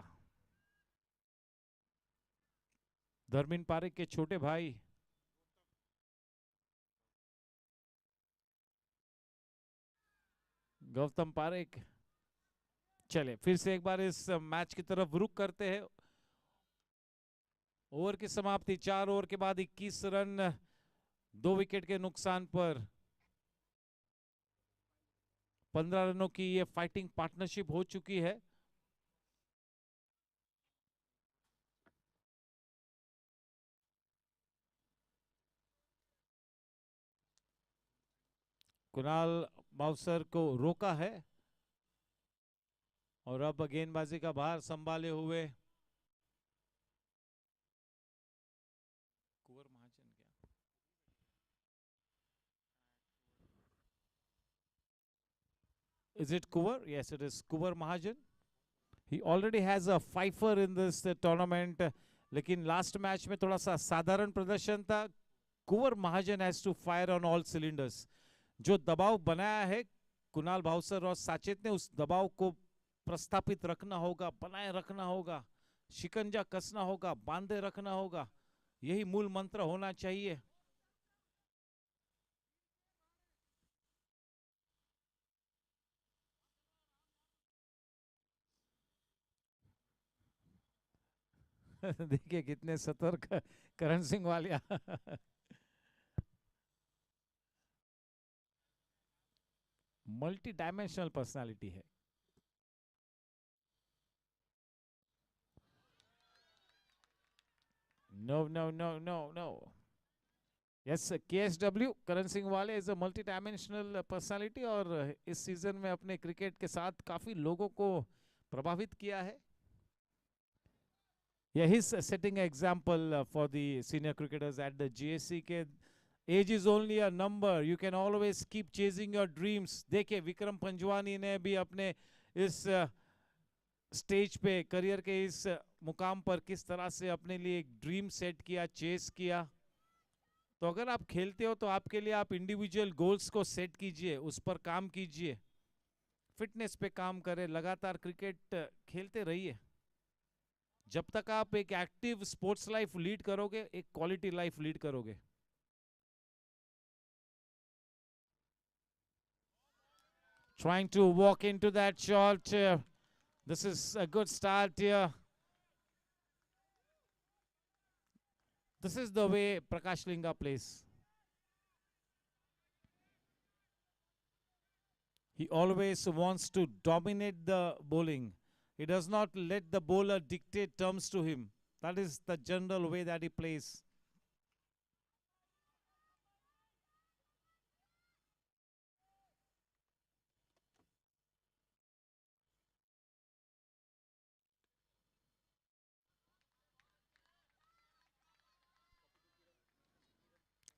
धर्मीन पारिक के छोटे भाई गौतम पारिक। चले फिर से एक बार इस मैच की तरफ रुख करते हैं। ओवर की समाप्ति 4 ओवर के बाद 21 रन 2 विकेट के नुकसान पर 15 रनों की ये फाइटिंग पार्टनरशिप हो चुकी है। कुणाल बाउसर को रोका है और अब गेंदबाजी का भार संभाले हुए कुंवर महाजन क्या Is it Kuvar? Yes, it is Kuvar Mahajan. He already has a fifer in this tournament. लेकिन लास्ट मैच में थोड़ा सा साधारण प्रदर्शन था। Kunwar Mahajan has to fire on all cylinders. जो दबाव बनाया है कुणाल भावसर और साचेत ने, उस दबाव को प्रस्थापित रखना होगा, बनाए रखना होगा, शिकंजा कसना होगा, बांधे रखना होगा। यही मूल मंत्र होना चाहिए। देखिए कितने सतर्क Karan Singh Walia. Multi dimensional personality है. No, no, no, no, no. Yes, KSW Karan Singh Walia is a multi-dimensional personality और इस सीजन में अपने क्रिकेट के साथ काफी लोगों को प्रभावित किया है. Yeah, he's setting an example for the senior cricketers at the GSC. के age is only a number. You can always keep chasing your dreams. देखिए विक्रम पंजवानी ने भी अपने इस स्टेज पे करियर के इस मुकाम पर किस तरह से अपने लिए एक ड्रीम सेट किया, चेस किया. तो अगर आप खेलते हो तो आपके लिए आप इंडिविजुअल गोल्स को सेट कीजिए, उस पर काम कीजिए, फिटनेस पे काम करें, लगातार क्रिकेट खेलते रहिए. जब तक आप एक एक्टिव स्पोर्ट्स लाइफ लीड करोगे, एक क्वालिटी लाइफ लीड करोगे. Trying to walk into that shot. This is a good start here. This is the way Prakash Linga plays. He always wants to dominate the bowling. He does not let the bowler dictate terms to him. That is the general way that he plays.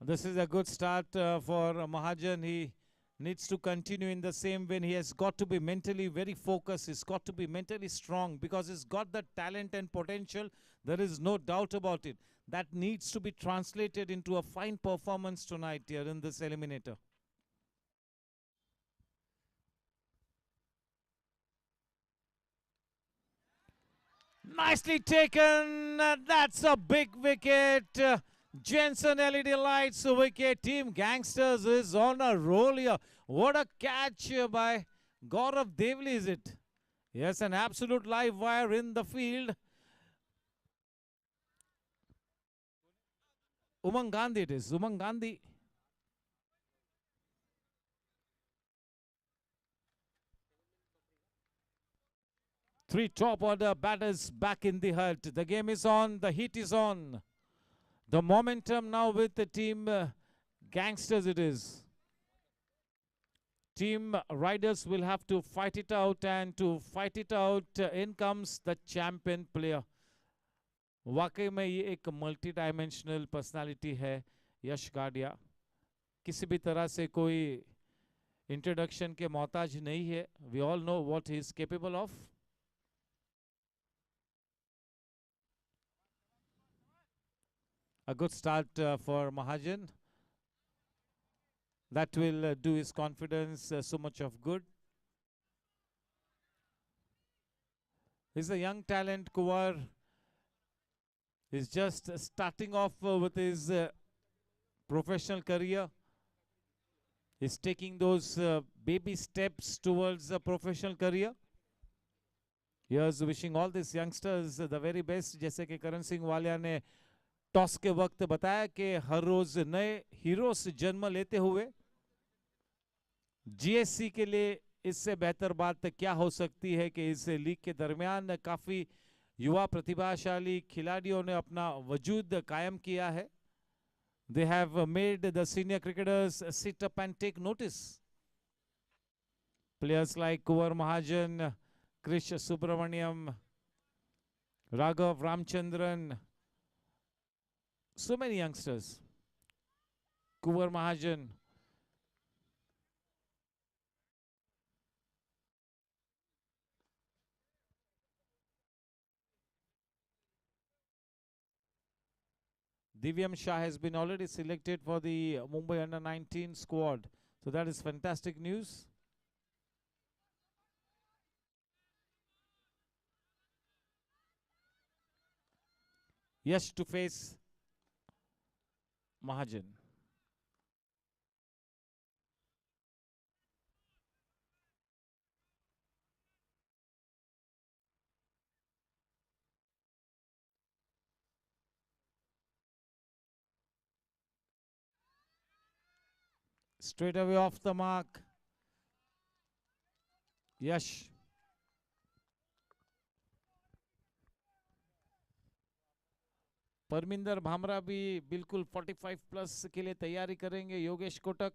This is a good start for Mahajan. He needs to continue in the same vein. He has got to be mentally very focused. He's got to be mentally strong because he's got the talent and potential. There is no doubt about it. That needs to be translated into a fine performance tonight here in this eliminator. Nicely taken. That's a big wicket. Jensen LED lights wicket. Team Gangsters is on a roll here. What a catch by Gaurav Devli, is it? Yes, an absolute live wire in the field. Umang Gandhi it is. Umang Gandhi. Three top order batters back in the hut. The game is on. The heat is on. The momentum now with the team Gangsters it is. Team Riders will have to fight it out, and to fight it out in comes the champion player. वाकई में ये एक multi dimensional personality है यश गाडिया. किसी भी तरह से कोई इंट्रोडक्शन के मोहताज नहीं है. We all know what he is capable of. A good start for Mahajan. That will do his confidence so much of good. He's a young talent, Kuwar. He's just starting off with his professional career. He's taking those baby steps towards a professional career. Here's wishing all these youngsters the very best. जैसे कि करण सिंह वालिया ने toss के वक्त बताया कि हर रोज नए heroes जन्म लेते हुए जीएससी के लिए इससे बेहतर बात क्या हो सकती है कि इस लीग के दरमियान काफी युवा प्रतिभाशाली खिलाड़ियों ने अपना वजूद कायम किया है. They have made the senior cricketers sit up and take notice. Players like Kuwar Mahajan, Krish Subramaniam, Raghav Ramchandran, so many youngsters. Kuwar Mahajan. Divyam Shah has been already selected for the Mumbai Under-19 squad. So that is fantastic news. Yes, to face Mahajan. Straight away off the mark. यश परमिंदर भामरा भी बिल्कुल 45 plus के लिए तैयारी करेंगे। Yogesh Kotak,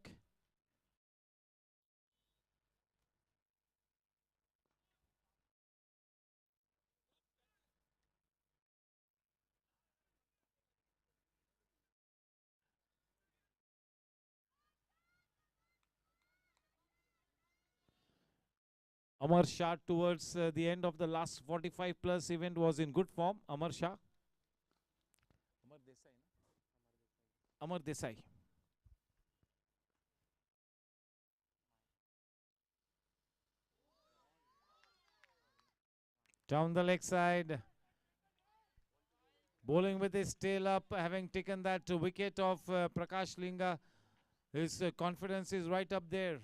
Amar Shah towards the end of the last 45 plus event was in good form. Amar Shah. Amar Desai. Down the leg side. Bowling with his tail up, having taken that wicket of Prakash Linga. His confidence is right up there.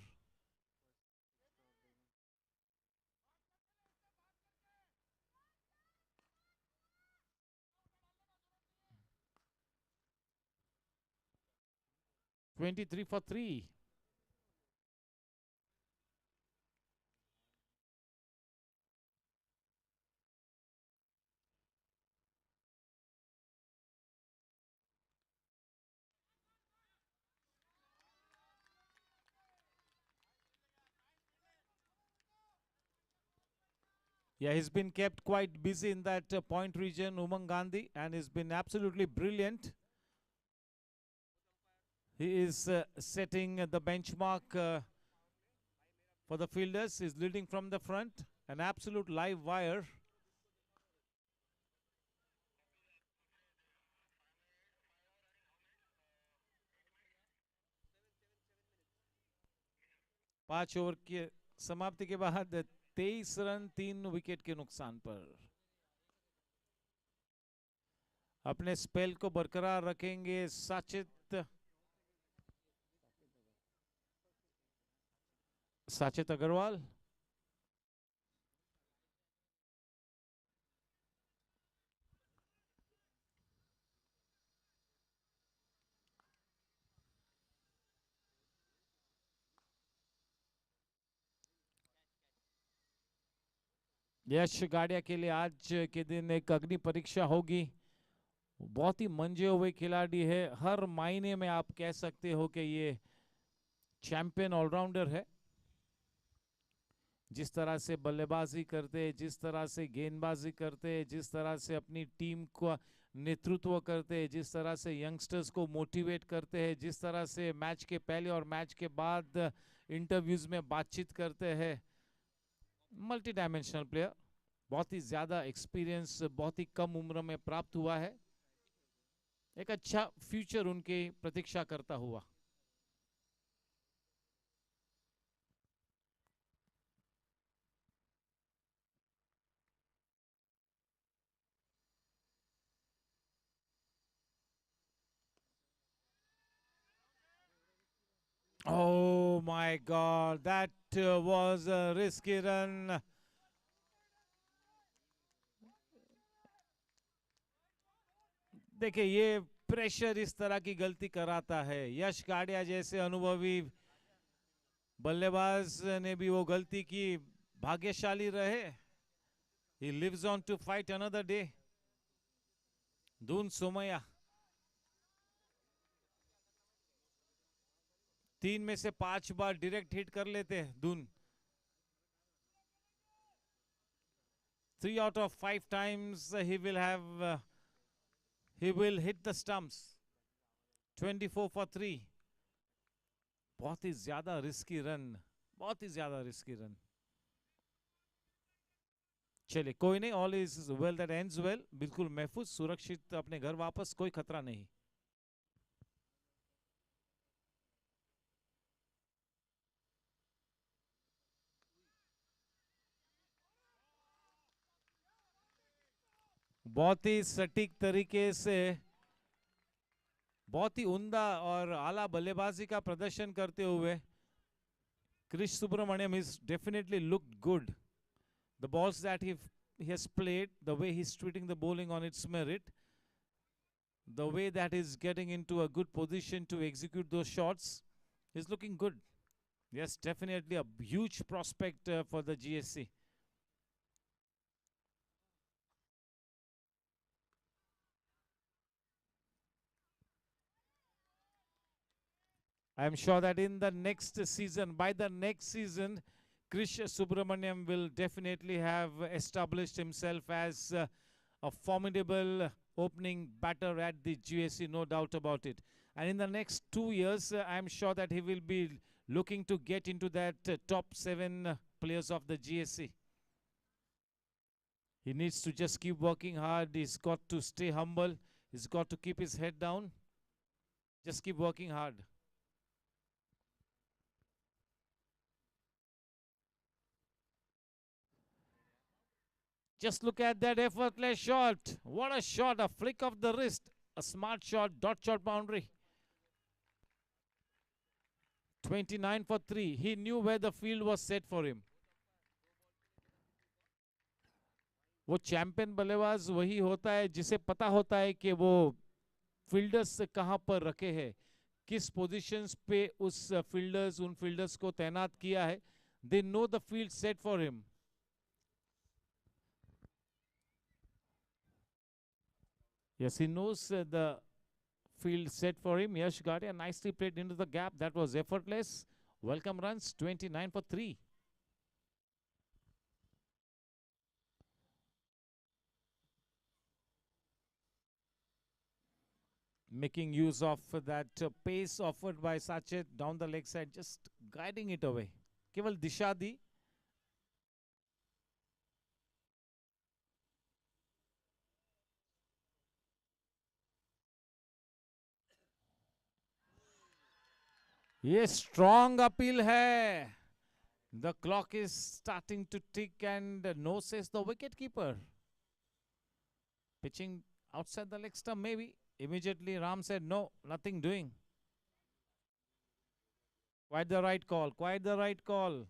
(23 for 3). Yeah, he's been kept quite busy in that point region, Umang Gandhi, and he's been absolutely brilliant. He is setting the benchmark for the fielders. He's leading from the front, an absolute live wire. पांच over के समाप्ति के बाद 23 run 3 wicket के नुकसान पर अपने spell को बरकरार रखेंगे साचित अग्रवाल। यश गाड़िया के लिए आज के दिन एक अग्नि परीक्षा होगी। बहुत ही मंजे हुए खिलाड़ी है, हर मायने में आप कह सकते हो कि ये चैंपियन ऑलराउंडर है। जिस तरह से बल्लेबाजी करते, जिस तरह से गेंदबाजी करते, जिस तरह से अपनी टीम को नेतृत्व करते, जिस तरह से यंगस्टर्स को मोटिवेट करते हैं, जिस तरह से मैच के पहले और मैच के बाद इंटरव्यूज में बातचीत करते हैं। मल्टी डायमेंशनल प्लेयर, बहुत ही ज्यादा एक्सपीरियंस बहुत ही कम उम्र में प्राप्त हुआ है। एक अच्छा फ्यूचर उनके प्रतीक्षा करता हुआ। Oh my God, that was a risky run. देखिए ये प्रेशर इस तरह की गलती कराता है। यश गाड़िया जैसे अनुभवी बल्लेबाज ने भी वो गलती की, भाग्यशाली रहे। He lives on to fight another day. Doon Somaiya 3 में से 5 बार डायरेक्ट हिट कर लेते हैं Doon. 3 out of 5 times he will hit the stumps. 24 for 3. बहुत ही ज्यादा रिस्की रन, बहुत ही ज्यादा रिस्की रन। चलिए कोई नहीं, all is well that ends well. बिल्कुल महफूज सुरक्षित अपने घर वापस, कोई खतरा नहीं। बहुत ही सटीक तरीके से, बहुत ही उम्दा और आला बल्लेबाजी का प्रदर्शन करते हुए Krish Subramaniam is definitely looked good. The balls that he has played, the way he's treating the bowling on its merit, the way that he's getting into a good position to execute those shots, is looking good. Yes, definitely a huge prospect for the GSC. I am sure that in the next season, by the next season, Krish Subramaniam will definitely have established himself as a formidable opening batter at the GSC, no doubt about it. And in the next 2 years, I am sure that he will be looking to get into that top 7 players of the GSC. He needs to just keep working hard. He's got to stay humble. He's got to keep his head down. Just keep working hard. Just look at that effortless shot. What a shot, a flick of the wrist. A smart shot, dot shot boundary. 29 for 3. He knew where the field was set for him. वो champion बल्लेबाज वही होता है जिसे पता होता है कि वो फील्डर्स कहां पर रखे हैं, किस पोजीशंस पे उस फील्डर्स उन फील्डर्स को तैनात किया है. They know the field set for him. Yes, he knows the field set for him. Yash Gadia nicely played into the gap. That was effortless. Welcome runs, 29 for 3. Making use of that pace offered by Sachet down the leg side, just guiding it away. Keval disha di. ये strong appeal hai. The clock is starting to tick and no, says the wicket keeper. Pitching outside the leg stump maybe. Immediately Ram said no, nothing doing. Quite the right call, quite the right call.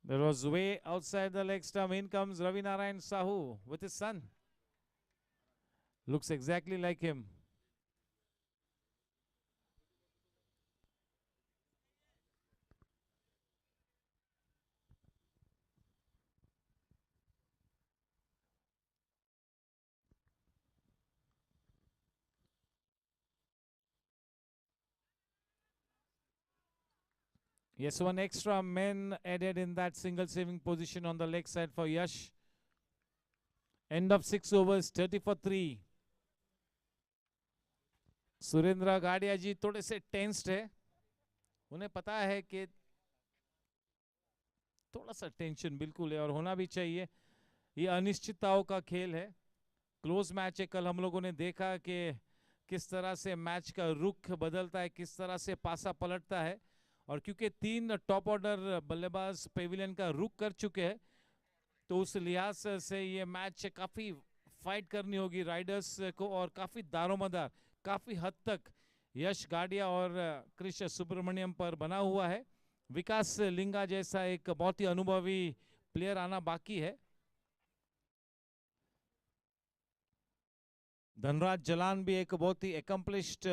There was way outside the leg stump. In comes Ravi Narayan Sahu with his son. Looks exactly like him. Yes, one extra man added in that single saving position on the leg side for Yash. End of 6 overs, 30 for 3. Surendra गाडिया जी थोड़े से tensed है. उन्हें पता है कि थोड़ा सा टेंशन बिल्कुल है और होना भी चाहिए. ये अनिश्चितताओं का खेल है. क्लोज मैच है. कल हम लोगों ने देखा कि किस तरह से मैच का रुख बदलता है, किस तरह से पासा पलटता है. और क्योंकि 3 टॉप ऑर्डर बल्लेबाज पेविलियन का रुख कर चुके हैं, तो उस लिहाज से ये मैच काफ़ी फाइट करनी होगी राइडर्स को और काफ़ी दारोमदार, काफ़ी हद तक यश गाडिया और कृष सुब्रमण्यम पर बना हुआ है. विकास लिंगा जैसा एक बहुत ही अनुभवी प्लेयर आना बाकी है. धनराज जलान भी एक बहुत ही एकम्प्लिश्ड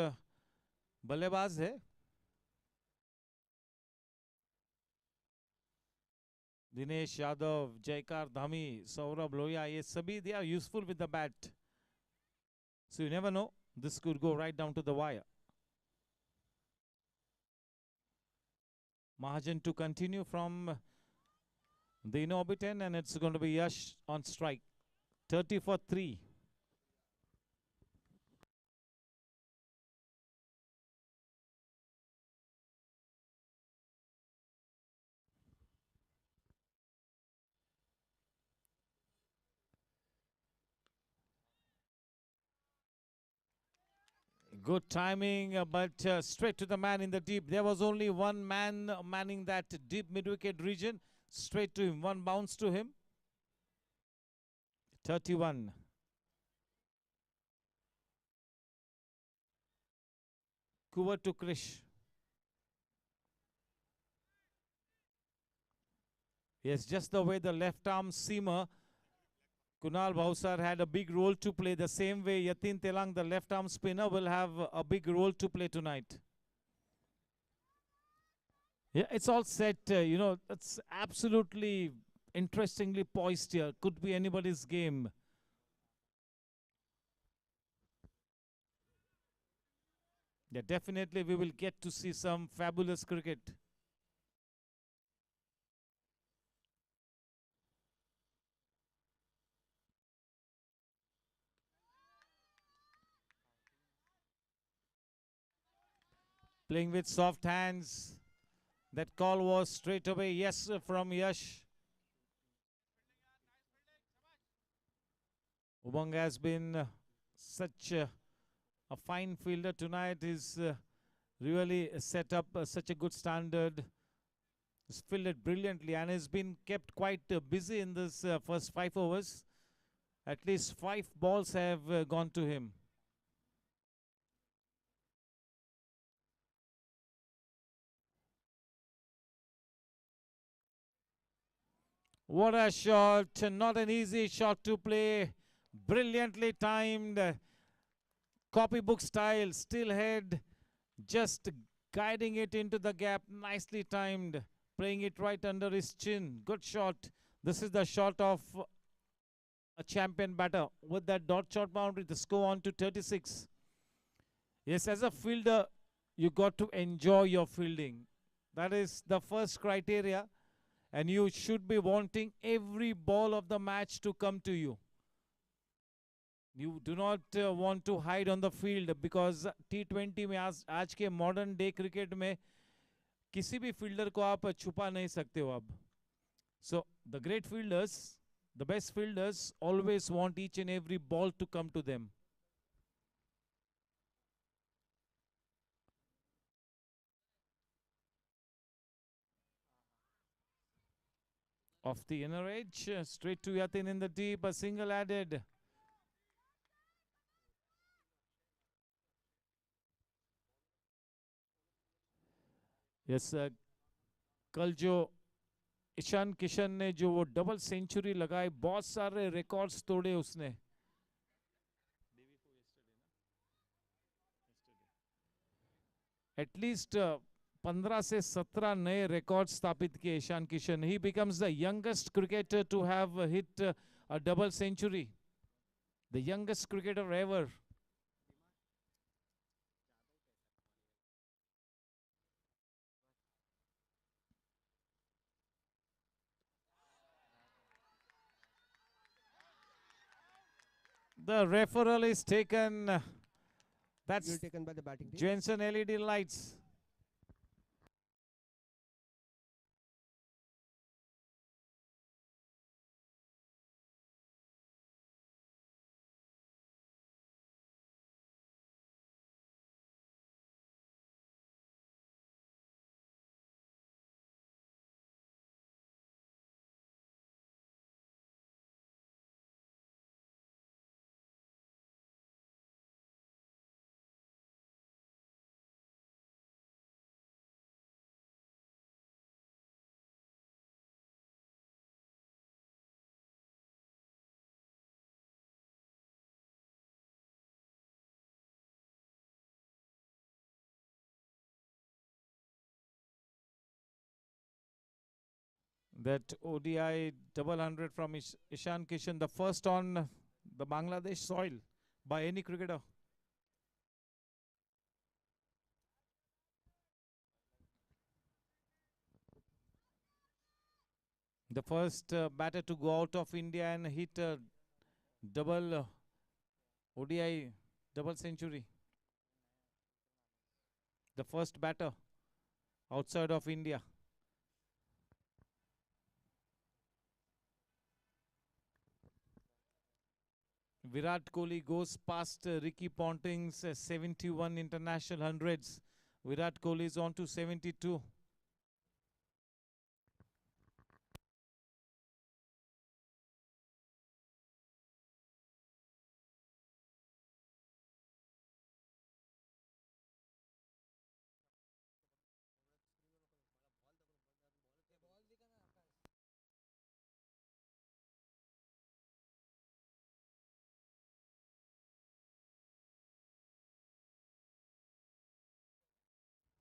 बल्लेबाज है. दिनेश यादव, जयकार धामी, सौरभ लोहिया, ये सभी they are useful with the bat. So you never know, this could go right down to the wire. Mahajan to continue from the in-orbit end, and it's going to be Yash on strike. 30 for 3. Good timing, but straight to the man in the deep. There was only one man manning that deep mid-wicket region. Straight to him, one bounce to him. 31. Kuvar to Krish. Yes, just the way the left arm seamer Kunal Bhausar had a big role to play. The same way Yatin Telang, the left arm spinner, will have a big role to play tonight. Yeah, it's all set. It's absolutely interestingly poised here. Could be anybody's game. Yeah, definitely we will get to see some fabulous cricket. Playing with soft hands. That call was straight away yes from Yash. Umang has been such a fine fielder tonight. He's really set up such a good standard. He's fielded brilliantly and has been kept quite busy in this first 5 overs. At least 5 balls have gone to him. What a shot. Not an easy shot to play. Brilliantly timed. Copybook style. Still head. Just guiding it into the gap. Nicely timed. Playing it right under his chin. Good shot. This is the shot of a champion batter. With that dot shot boundary, the score on to 36. Yes, as a fielder, you got to enjoy your fielding. That is the first criteria. And you should be wanting every ball of the match to come to you. You do not want to hide on the field because T20 में आज के modern day cricket में किसी भी fielder को आप छुपा नहीं सकते हो अब. So the great fielders, the best fielders always want each and every ball to come to them. Off the inner edge, straight to Yatin in the deep, a single added. Yes, कल जो ईशान किशन ने जो वो double century लगाई, बहुत सारे records तोड़े उसने. एटलीस्ट 15 से 17 नए रिकॉर्ड स्थापित किए Ishan Kishan. He becomes the youngest cricketer to have hit a double century, the youngest cricketer ever. The referral is taken. That's You're taken by the batting team. Jensen LED lights. That ODI double 100 from Ishan Kishan, the first on the Bangladesh soil by any cricketer. The first batter to go out of India and hit a double ODI double century. The first batter outside of India. Virat Kohli goes past Ricky Ponting's 71 international hundreds. Virat Kohli is on to 72.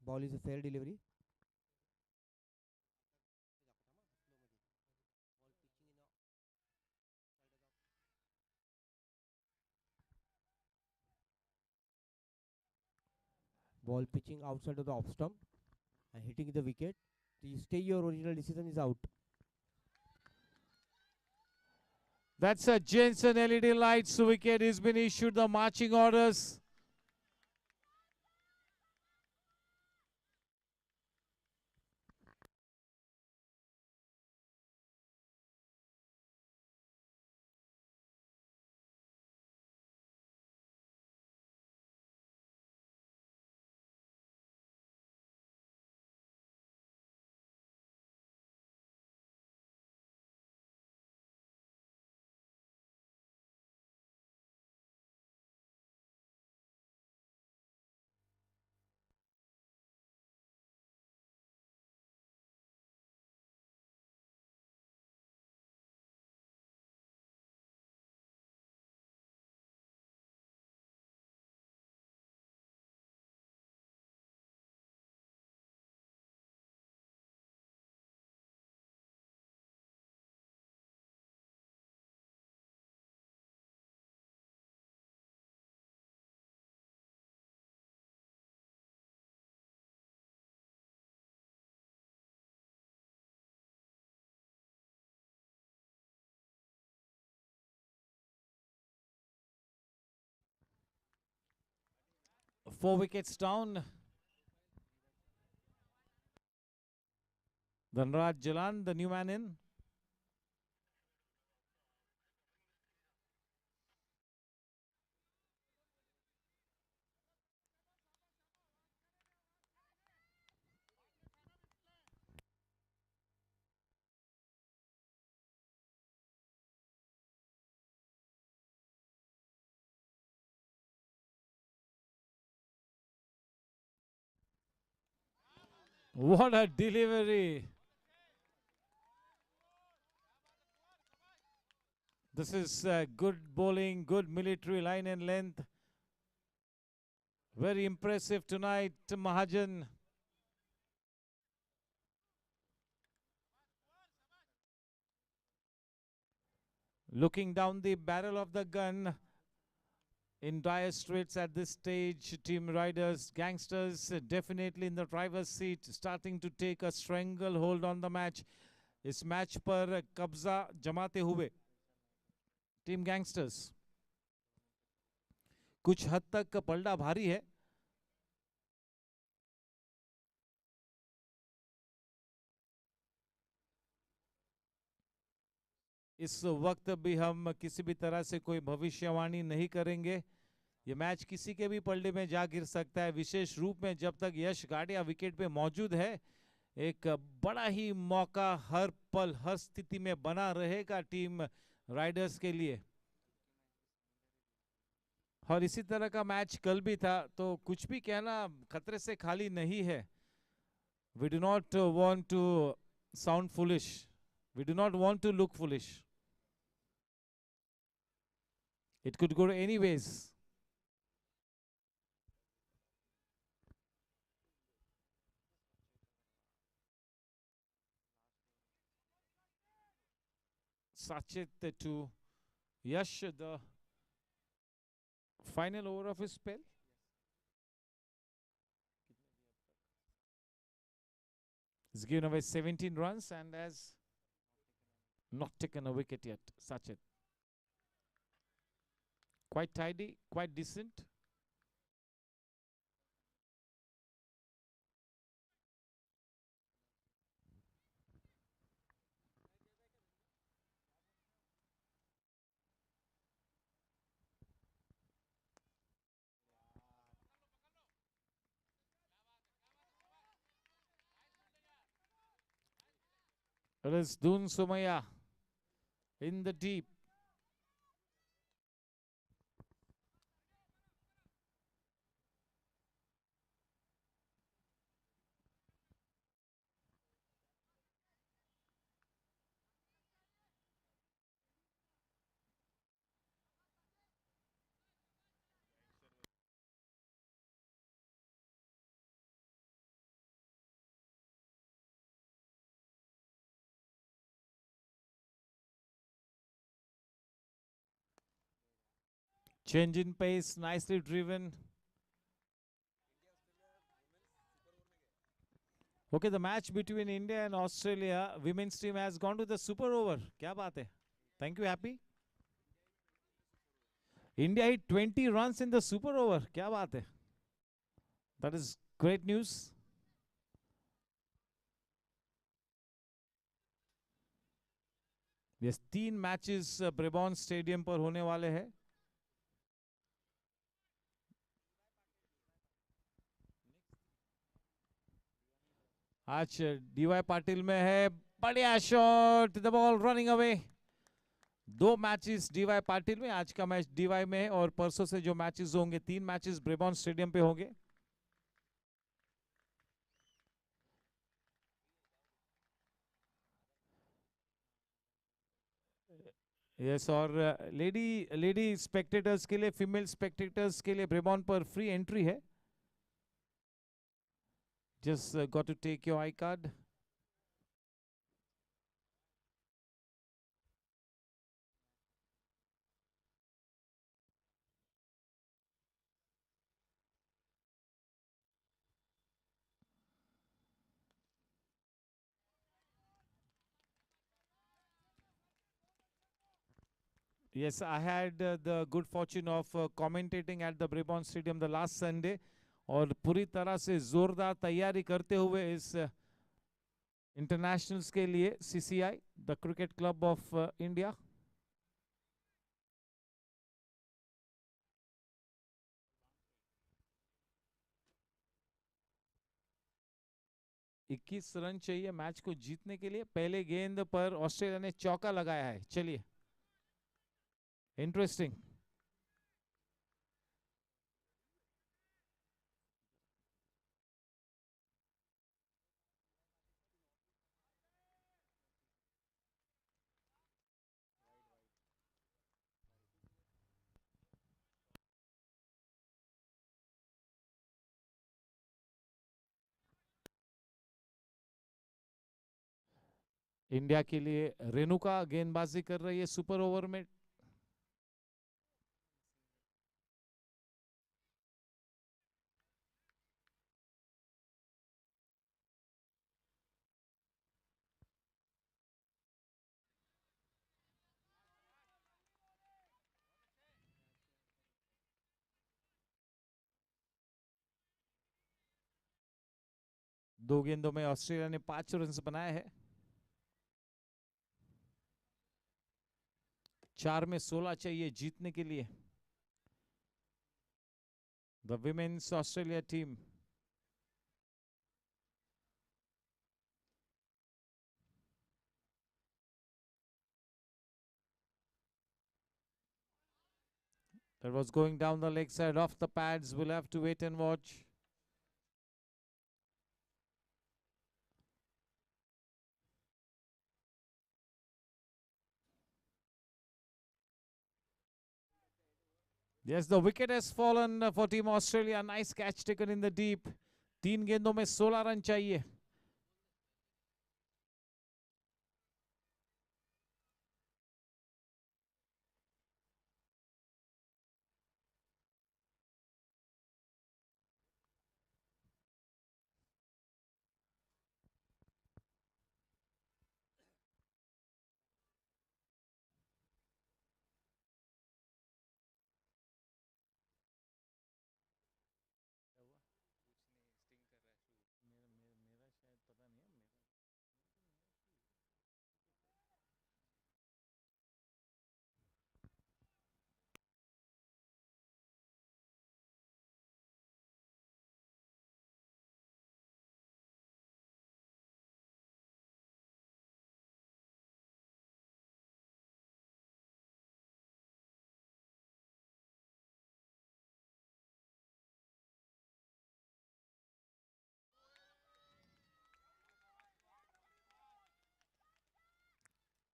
Ball is a fair delivery. Ball pitching outside of the off stump and hitting the wicket. So you stay your original decision is out. That's a Jensen LED lights wicket. He's been issued the marching orders. Four wickets down. Dhanraj Jalan, the new man in. What a delivery. This is good bowling, good military line and length. Very impressive tonight, Mahajan. Looking down the barrel of the gun in dire straits at this stage. Team riders, gangsters definitely in the driver's seat, starting to take a stranglehold on the match. इस match पर कब्जा जमाते हुए team gangsters कुछ हद तक पलड़ा भारी है. इस वक्त भी हम किसी भी तरह से कोई भविष्यवाणी नहीं करेंगे. ये मैच किसी के भी पलड़े में जा गिर सकता है, विशेष रूप में जब तक यश गाडिया विकेट पे मौजूद है. एक बड़ा ही मौका हर पल हर स्थिति में बना रहेगा टीम राइडर्स के लिए. और इसी तरह का मैच कल भी था, तो कुछ भी कहना खतरे से खाली नहीं है. We do not want to sound foolish. We do not want to look foolish. It could go anyways. Sachet to Yash, the final over of his spell. He's given away 17 runs and has not taken a wicket yet. Sachet. Quite tidy, quite decent. It is Dun Sumaya in the deep. Change in pace, nicely driven. Okay, the match between India and Australia women's team has gone to the super over. क्या बात है? Thank you, Happy. India hit 20 runs in the super over. क्या बात है? That is great news. Yes, 3 matches Brabourne stadium पर होने वाले हैं. आज डीवाई पाटिल में है. बढ़िया shot, the ball running away. 2 matches DY Patil में. आज का मैच डीवाई में है और परसों से जो मैचेस होंगे 3 मैचेस ब्रेबॉर्न स्टेडियम पे होंगे. यस, और लेडी स्पेक्टेटर्स के लिए, फीमेल स्पेक्टेटर्स के लिए ब्रेबॉर्न पर फ्री एंट्री है. Just got to take your I card. Yes, I had the good fortune of commentating at the Brabant Stadium the last Sunday. और पूरी तरह से जोरदार तैयारी करते हुए इस इंटरनेशनल्स के लिए CCI, the cricket club of India. इक्कीस रन चाहिए मैच को जीतने के लिए. पहले गेंद पर ऑस्ट्रेलिया ने चौका लगाया है. चलिए, इंटरेस्टिंग. इंडिया के लिए रेणुका गेंदबाजी कर रही है सुपर ओवर में. दो गेंदों में ऑस्ट्रेलिया ने 5 रन बनाए हैं. 4 में 16 चाहिए जीतने के लिए. The women's Australia team. That was going down the leg side off the pads. We'll have to wait and watch. Yes, the wicket has fallen for Team Australia. Nice catch taken in the deep. 3 गेंदों में 16 run चाहिए.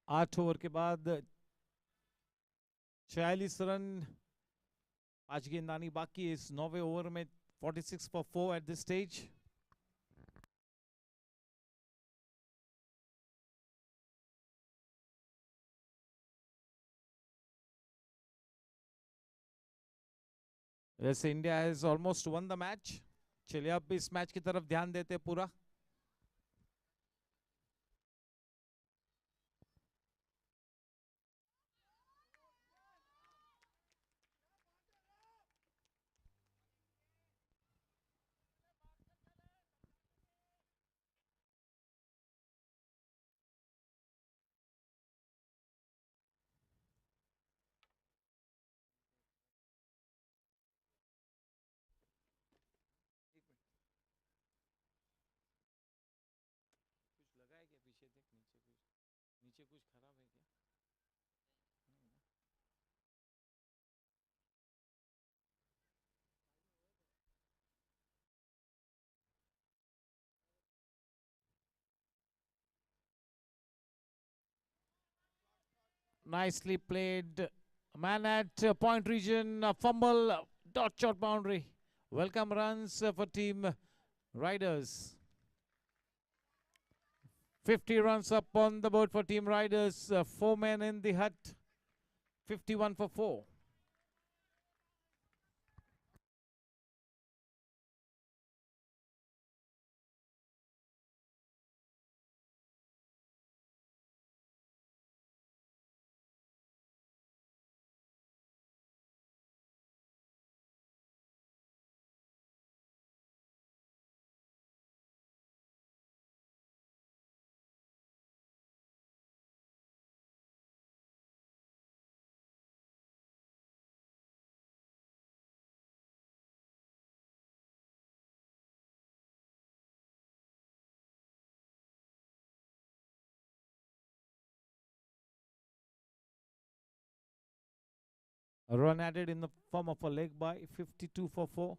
आठ over के बाद 46 run. 5 गेंदानी बाकी इस 9वें over में. 46 for 4 at this stage. Yes, India has almost won the match. चलिए अब इस मैच की तरफ ध्यान देते पूरा. Nicely played. Man at point region, fumble, dot shot boundary. Welcome runs for Team Riders. 50 runs up on the board for Team Riders. 4 men in the hut. 51 for 4. A run added in the form of a leg by. 52 for 4.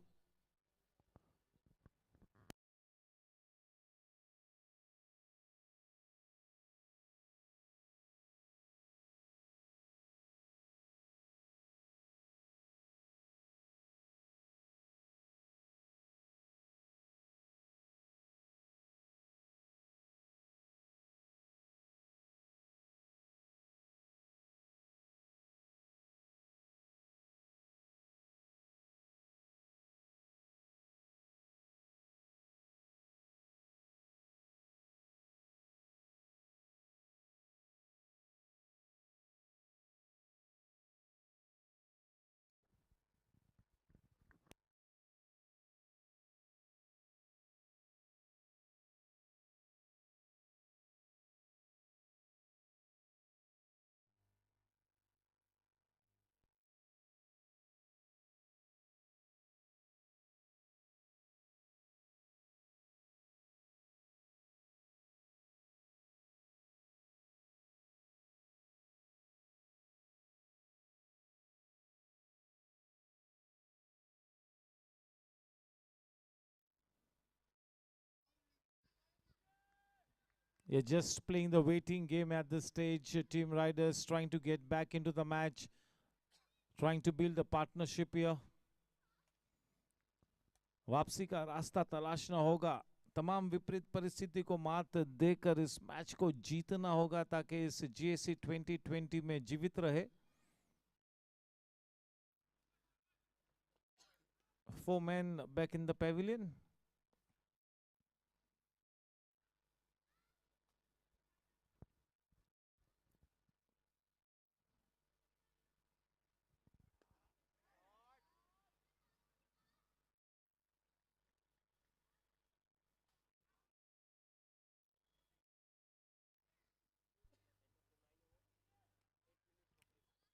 You're just playing the waiting game at this stage. Team Riders trying to get back into the match, trying to build a partnership here. वापसी का रास्ता तलाशना होगा. तमाम विपरीत परिस्थिति को मात देकर इस मैच को जीतना होगा ताकि इस GAC 2020 में जीवित रहे. 4 men back in the pavilion.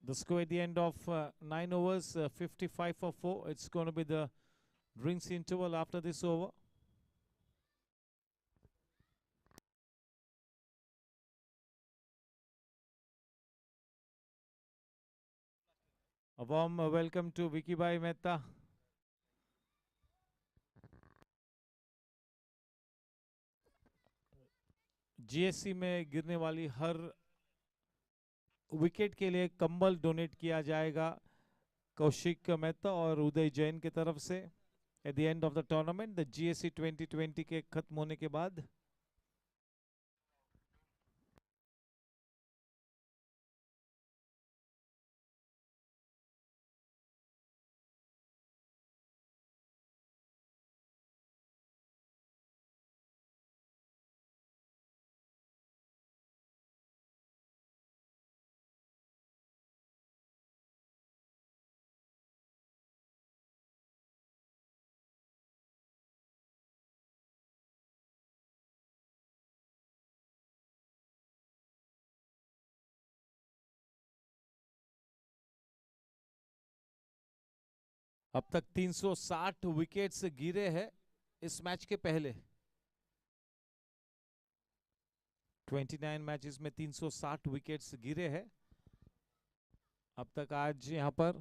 The score at the end of 9 overs, 55 for 4. It's going to be the drinks interval after this over. A warm welcome to Vicky Bhai Mehta. GSC में गिरने वाली हर wicket के लिए कंबल donate किया जाएगा कौशिक मेहता और उदय जैन की तरफ से at the end of the tournament. The GSC 2020 के खत्म होने के बाद अब तक 360 विकेट्स गिरे हैं इस मैच के पहले. 29 मैचेस में 360 विकेट्स गिरे हैं अब तक। आज यहाँ पर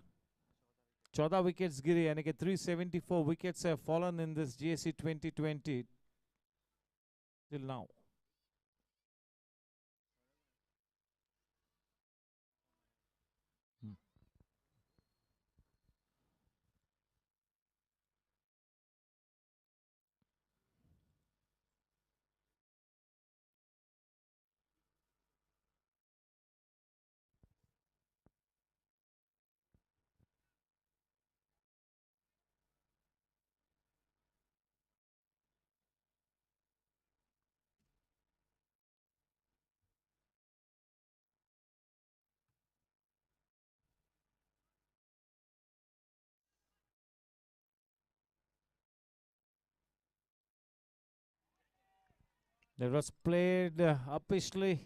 14 विकेट्स गिरे, यानी कि 374 wickets have fallen in this GAC 2020 till now. That was played uppishly.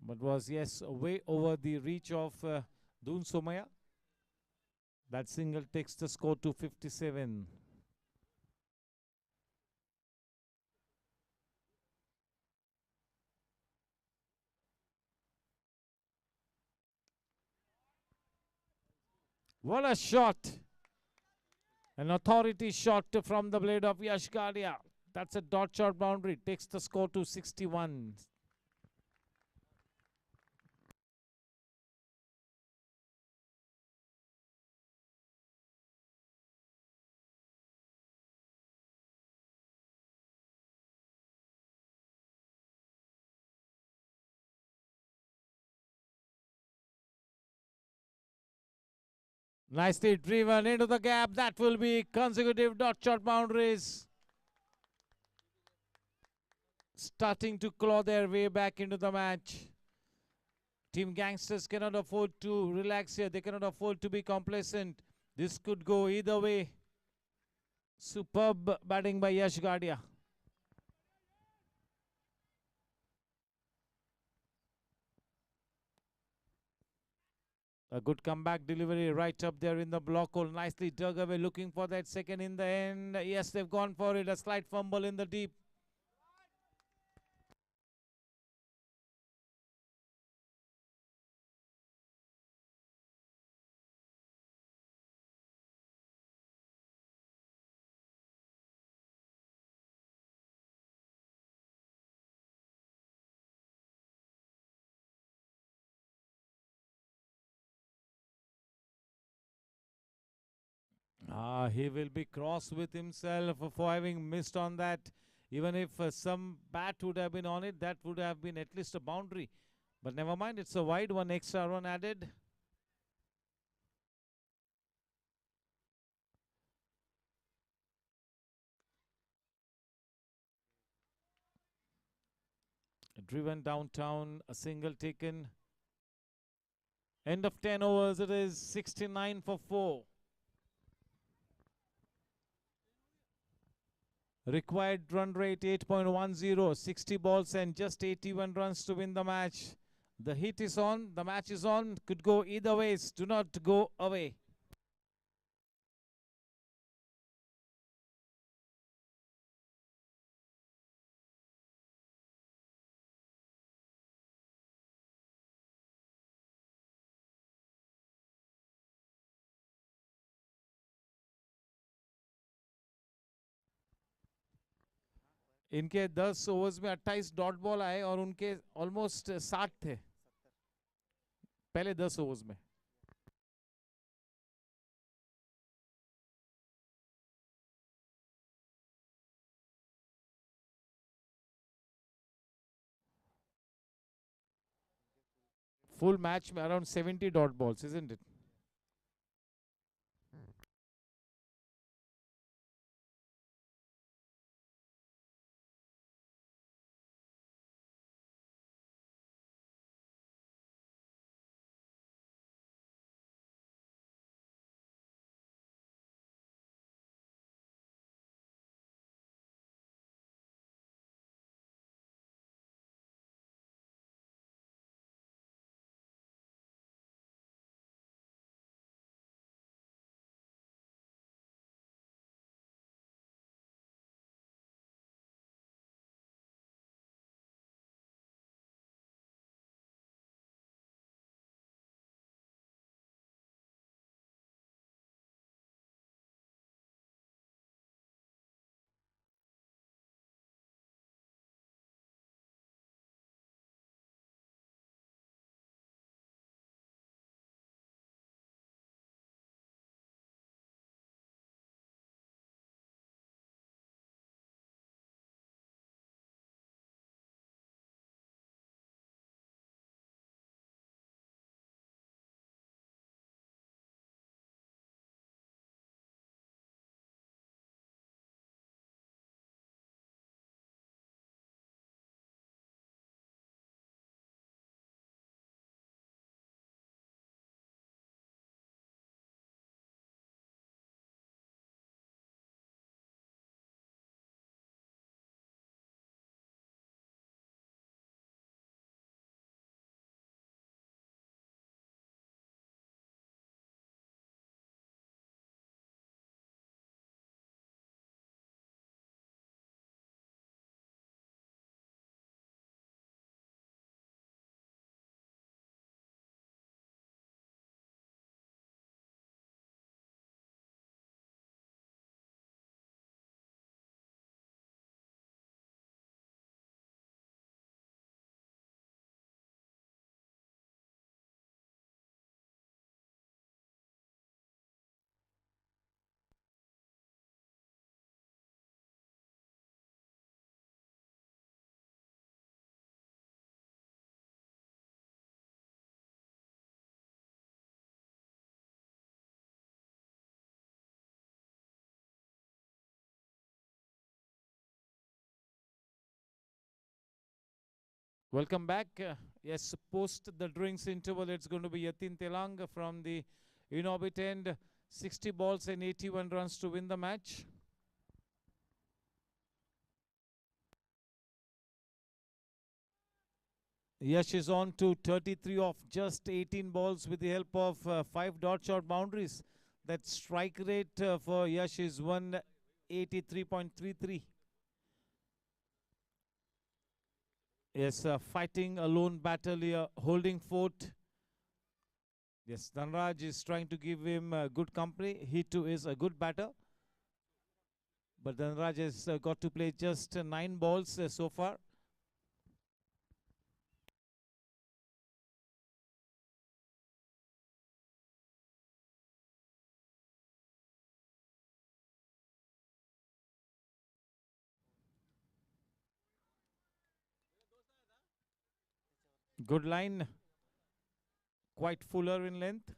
But was, yes, way over the reach of Doon Somaya. That single takes the score to 57. What a shot! An authority shot from the blade of Yash Gadia. That's a dot shot boundary. Takes the score to 61. Nicely driven into the gap. That will be consecutive dot shot boundaries. Starting to claw their way back into the match. Team Gangsters cannot afford to relax here. They cannot afford to be complacent. This could go either way. Superb batting by Yash Gadia. A good comeback delivery right up there in the block hole. Nicely dug away, looking for that second in the end. Yes, they've gone for it. A slight fumble in the deep. He will be cross with himself for having missed on that. Even if some bat would have been on it, that would have been at least a boundary. But never mind, it's a wide one, extra run added. Driven downtown, a single taken. End of 10 overs, it is 69 for 4. Required run rate 8.10, 60 balls and just 81 runs to win the match. The heat is on, the match is on, could go either ways, do not go away. इनके 10 overs में 28 dot ball आए और उनके almost 60 थे पहले 10 overs में. Full match around 70 dot balls, isn't it? Welcome back. Yes, post the drinks interval, it's going to be Yatin Telang from the in-orbit end. 60 balls and 81 runs to win the match. Yash is on to 33 of just 18 balls with the help of 5 dot shot boundaries. That strike rate for Yash is 183.33. Yes, fighting a lone battle here, holding fort. Yes, Dhanraj is trying to give him good company. He too is a good batter. But Dhanraj has got to play just 9 balls so far. Good line, quite fuller in length.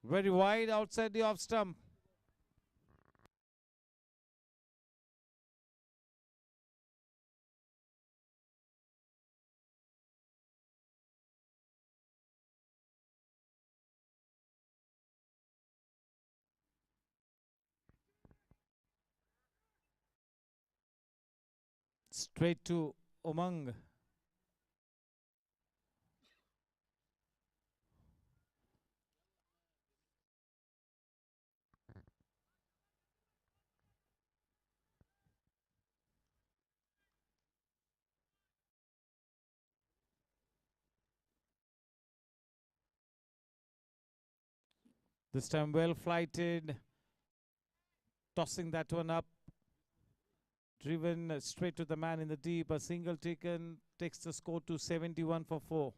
Very wide outside the off stump. Straight to Umang. This time well flighted, tossing that one up. Driven straight to the man in the deep. A single taken takes the score to 71 for 4.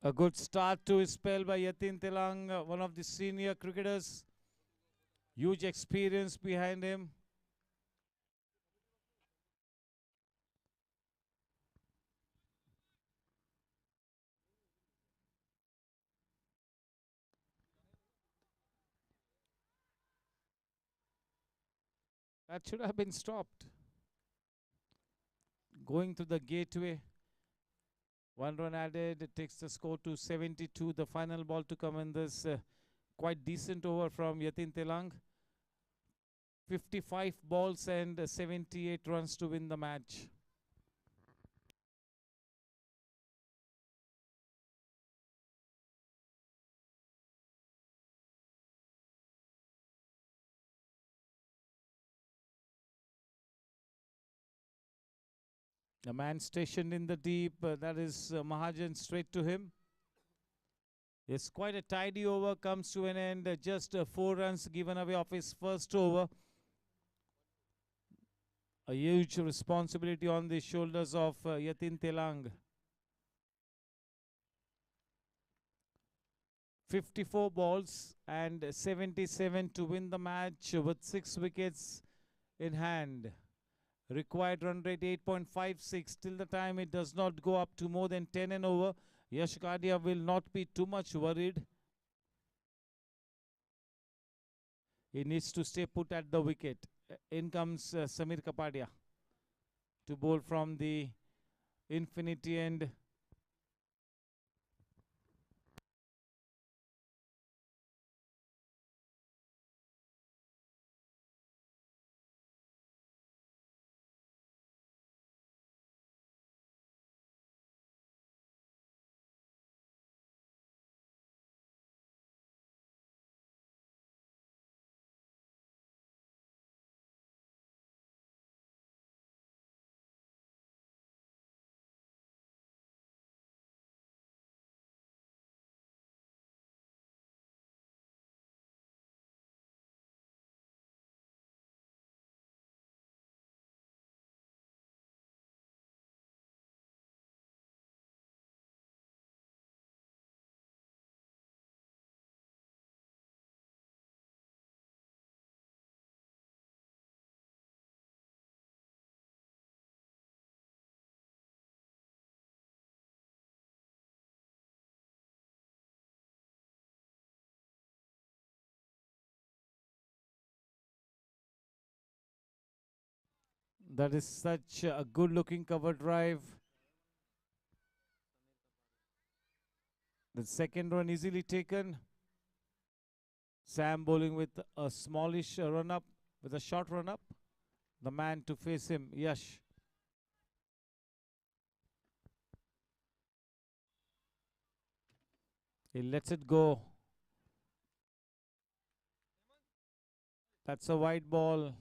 A good start to his spell by Yatin Telang, one of the senior cricketers. Huge experience behind him. That should have been stopped. Going to the gateway. 1 run added. It takes the score to 72. The final ball to come in this quite decent over from Yatin Telang. 55 balls and 78 runs to win the match. A man stationed in the deep, that is Mahajan, straight to him. It's quite a tidy over, comes to an end. Just 4 runs given away off his first over. A huge responsibility on the shoulders of Yatin Telang. 54 balls and 77 to win the match with 6 wickets in hand. Required run rate 8.56. Till the time it does not go up to more than 10 and over, Yash Gadia will not be too much worried. He needs to stay put at the wicket. in comes Samir Kapadia to bowl from the infinity end. That is such a good looking cover drive. The second run easily taken. Sam bowling with a smallish run up, with a short run up. The man to face him, Yash. He lets it go. That's a wide ball.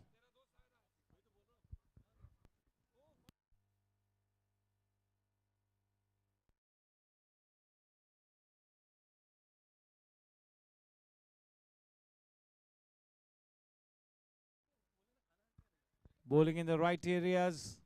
Bowling in the right areas.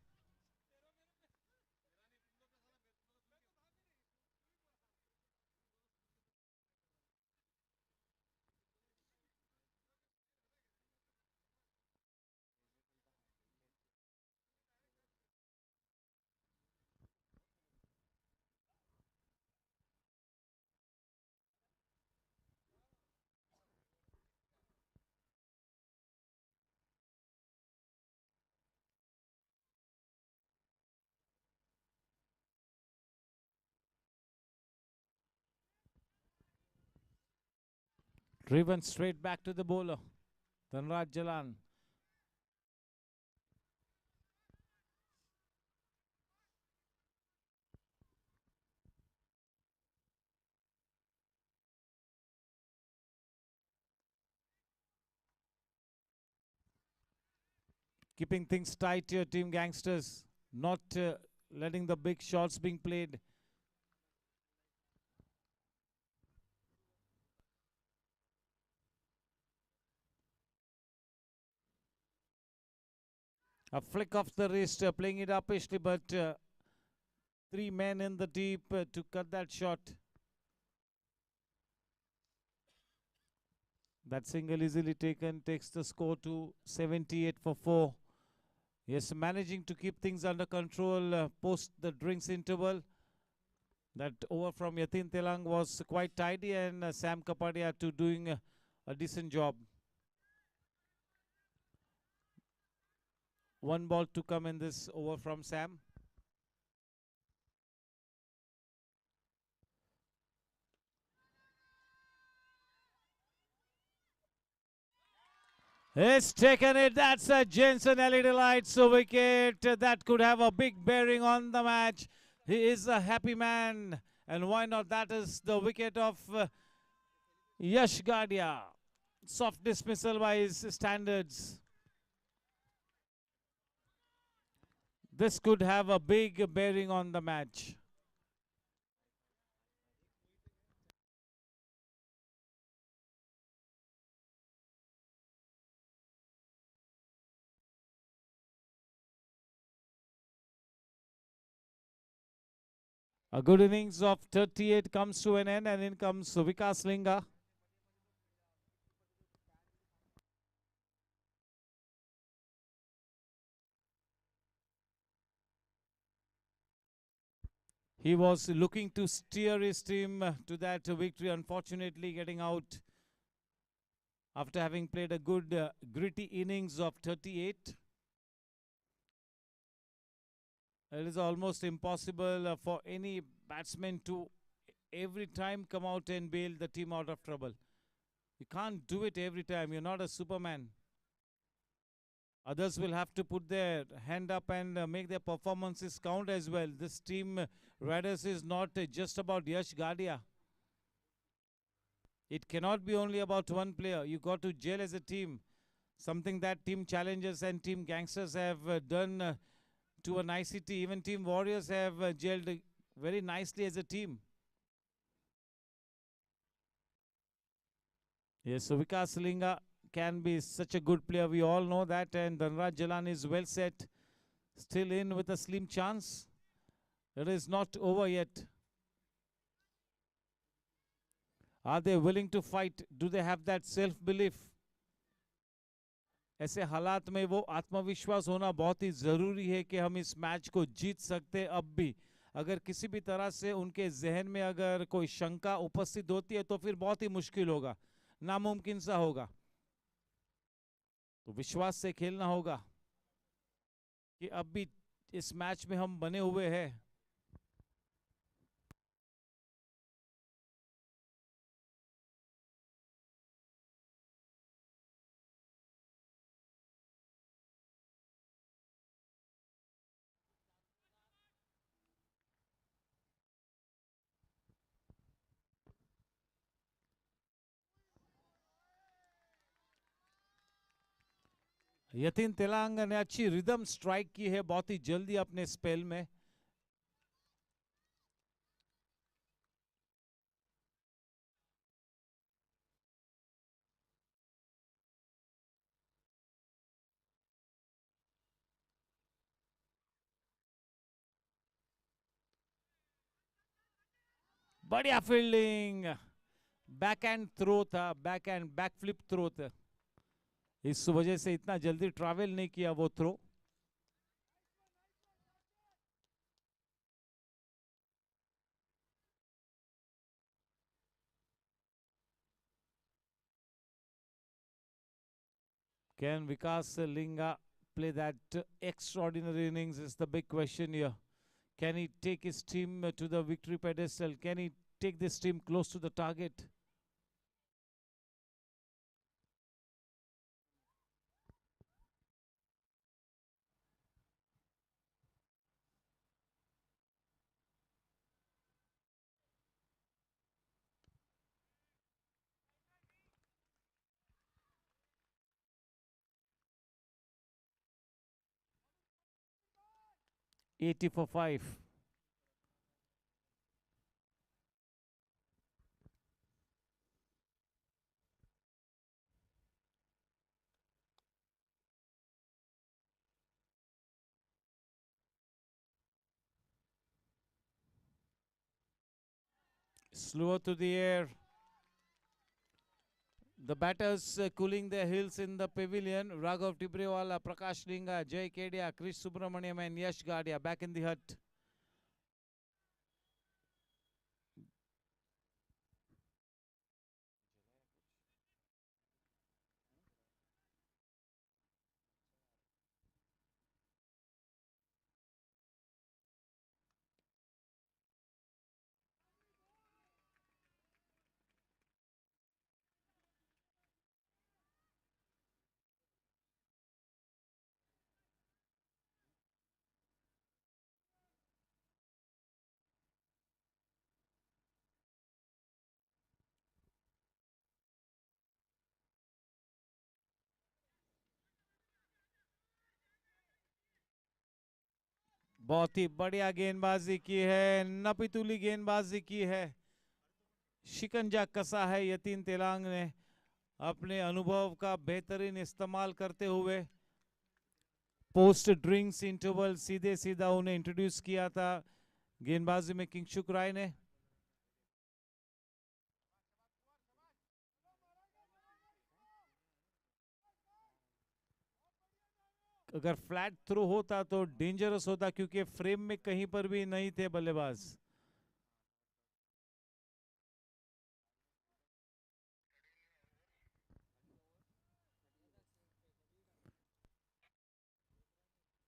Driven straight back to the bowler, Dhanraj Jalan. Keeping things tight here, Team Gangsters. Not letting the big shots being played. A flick of the wrist, playing it uppishly, but three men in the deep to cut that shot. That single easily taken takes the score to 78 for 4. Yes, managing to keep things under control post the drinks interval. That over from Yatin Telang was quite tidy, and Sam Kapadia to doing a decent job. One ball to come in this over from Sam. He's taken it. That's a Jensen LED Lights wicket. That could have a big bearing on the match. He is a happy man. And why not? That is the wicket of Yash Gadia. Soft dismissal by his standards. This could have a big bearing on the match. A good innings of 38 comes to an end, and in comes Vikas Linga. He was looking to steer his team to that victory, unfortunately getting out after having played a good gritty innings of 38. It is almost impossible for any batsman to every time come out and bail the team out of trouble. You can't do it every time. You're not a Superman. Others will have to put their hand up and make their performances count as well. This team Raiders is not just about Yash Gadia. It cannot be only about one player. You got to gel as a team. Something that Team Challengers and Team Gangsters have done to a nicety. Even Team Warriors have gelled very nicely as a team. Yes, so Vikas Linga can be such a good player. We all know that. And Dhanraj Jalan is well set. Still in with a slim chance. It is not over yet. Are they willing to fight? Do they have that self-belief? ऐसे हालात में वो आत्मविश्वास होना बहुत ही ज़रूरी है कि हम इस मैच को जीत सकते हैं अब भी. अगर किसी भी तरह से उनके जहन में अगर कोई शंका उपस्थित होती है तो फिर बहुत ही मुश्किल होगा, नामुमकिन सा होगा. तो विश्वास से खेलना होगा कि अब भी इस मैच में हम बने हुए हैं. यतीन तेलंग ने अच्छी रिदम स्ट्राइक की है बहुत ही जल्दी अपने स्पेल में. बढ़िया फील्डिंग. बैक एंड थ्रो था, back end back flip throw था. इस वजह से इतना जल्दी ट्रैवल नहीं किया वो throw. Can Vikas Linga play that extraordinary innings is the big question here. Can he take his team to the victory pedestal? Can he take this team close to the target? $80 for 5. Slower to the air. The batters cooling their heels in the pavilion. Raghav Tibrewala, Prakash Linga, Jay Kedia, Krish Subramaniam and Yash Gadia back in the hut. बहुत ही बढ़िया गेंदबाजी की है, नपीतुली गेंदबाजी की है. शिकंजा कसा है यतीन तेलांग ने अपने अनुभव का बेहतरीन इस्तेमाल करते हुए. पोस्ट ड्रिंक्स इंटरवल सीधे सीधा उन्हें इंट्रोड्यूस किया था गेंदबाजी में किंगशुक राय ने. अगर फ्लैट थ्रो होता तो डेंजरस होता क्योंकि फ्रेम में कहीं पर भी नहीं थे बल्लेबाज.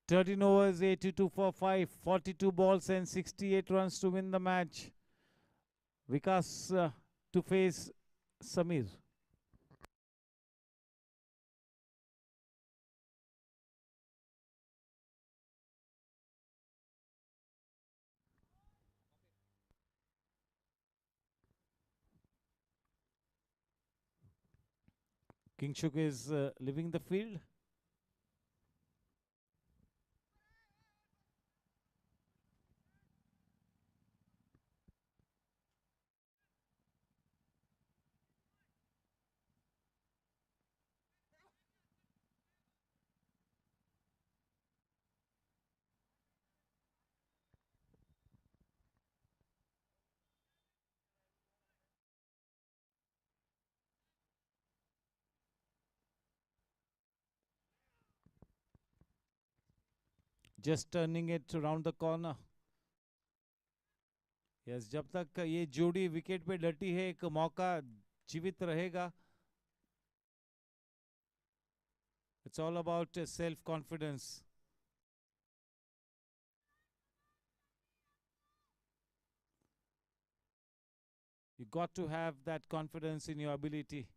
13 overs, 82 for 5, 42 balls and 68 runs to win the match. Vikas to face Samir. Kingshuk is leaving the field. Just turning it around the corner. Yes, जब तक ये जोड़ी विकेट पे डटी है एक मौका जीवित रहेगा. It's all about self confidence. You got to have that confidence in your ability.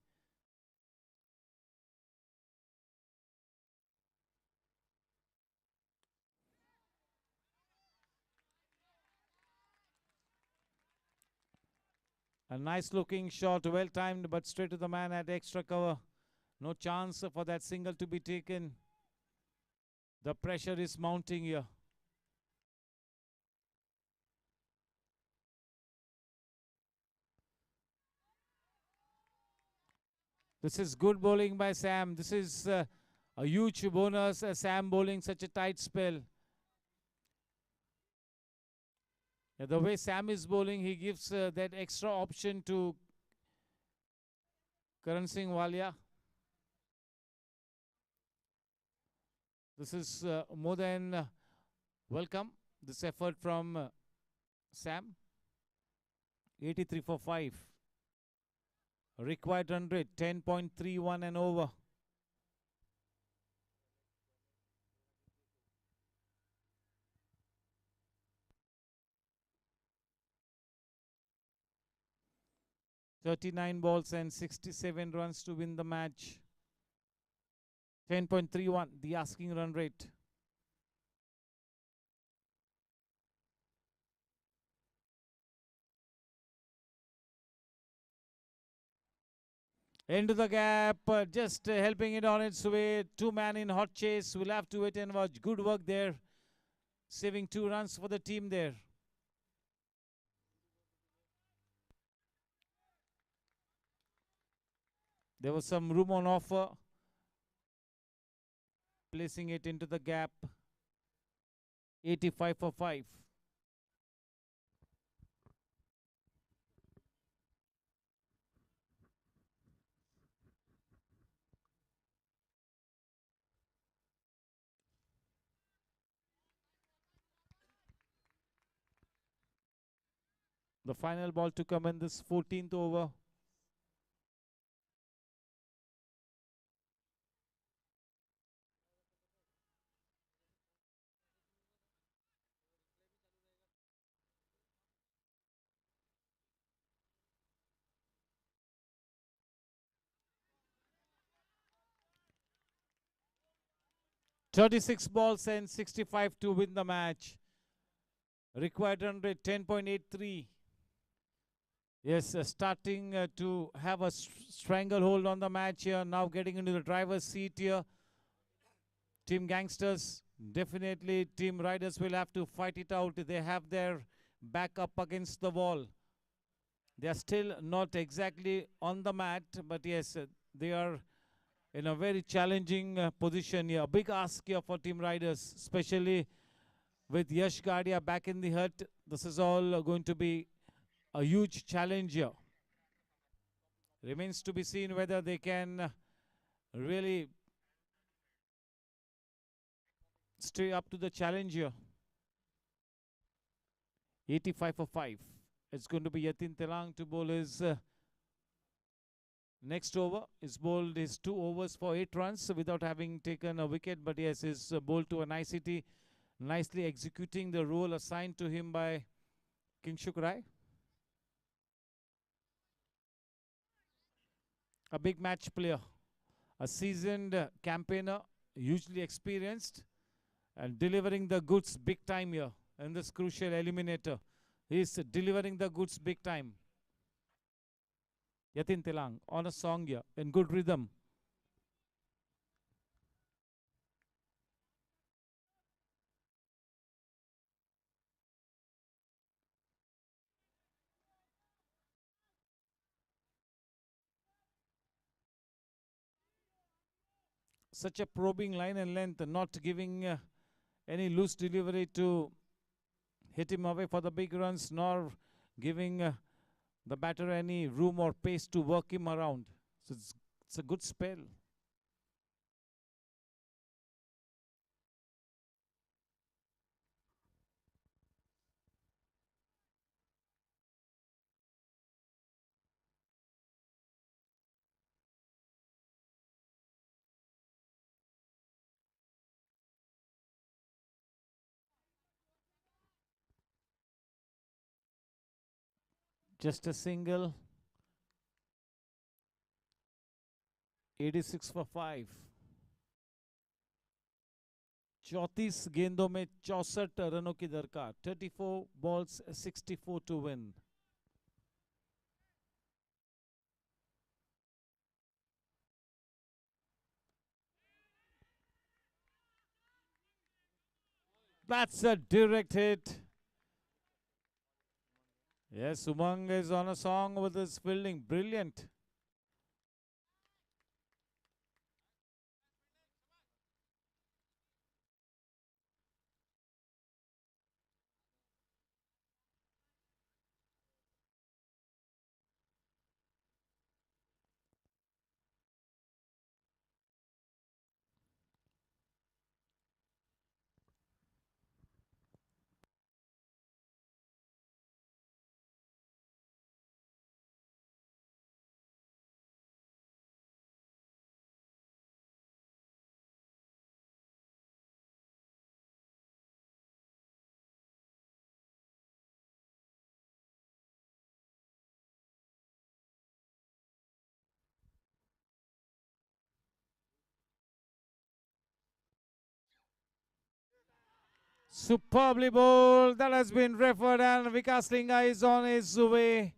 A nice looking shot, well timed, but straight to the man at extra cover. No chance for that single to be taken. The pressure is mounting here. This is good bowling by Sam. This is a huge bonus. Sam bowling such a tight spell. The way Sam is bowling, he gives that extra option to Karan Singh Walia. This is more than welcome, this effort from Sam. 83 for 5. Required run rate 10.31 and over. "39 balls and 67 runs to win the match. 10.31, the asking run rate. Into the gap, just helping it on its way. Two-man in hot chase. We'll have to wait and watch. Good work there. Saving 2 runs for the team there. There was some room on offer. Placing it into the gap. 85 for 5. The final ball to come in this 14th over. "36 balls and 65 to win the match. Required run rate 10.83. Yes, starting to have a stranglehold on the match here. Now getting into the driver's seat here. Team Gangsters, definitely Team Riders will have to fight it out. They have their back up against the wall. They are still not exactly on the mat, but yes, they are in a very challenging position here. A big ask here for Team Riders, especially with Yash Gadia back in the hut. This is all going to be a huge challenge here. Remains to be seen whether they can really stay up to the challenge here. 85 for 5. It's going to be Yatin Telang to bowl his Next over is bowled his 2 overs for 8 runs without having taken a wicket, but yes, is bowled to a nicety, nicely executing the role assigned to him by Kingshuk Rai. A big match player, a seasoned campaigner, hugely experienced, and delivering the goods big time here in this crucial eliminator. He is delivering the goods big time. Yatin Telang on a song here in good rhythm. Such a probing line and length, not giving any loose delivery to hit him away for the big runs, nor giving the batter any room or pace to work him around. So it's a good spell. Just a single. 86 for 5. 34 गेंदों में 64 रनों की दरकार. 34 balls, 64 to win. That's a direct hit. Yes, Umang is on a song with his fielding. Brilliant. Superbly bowled. That has been referred, and Vikas Linga is on his way.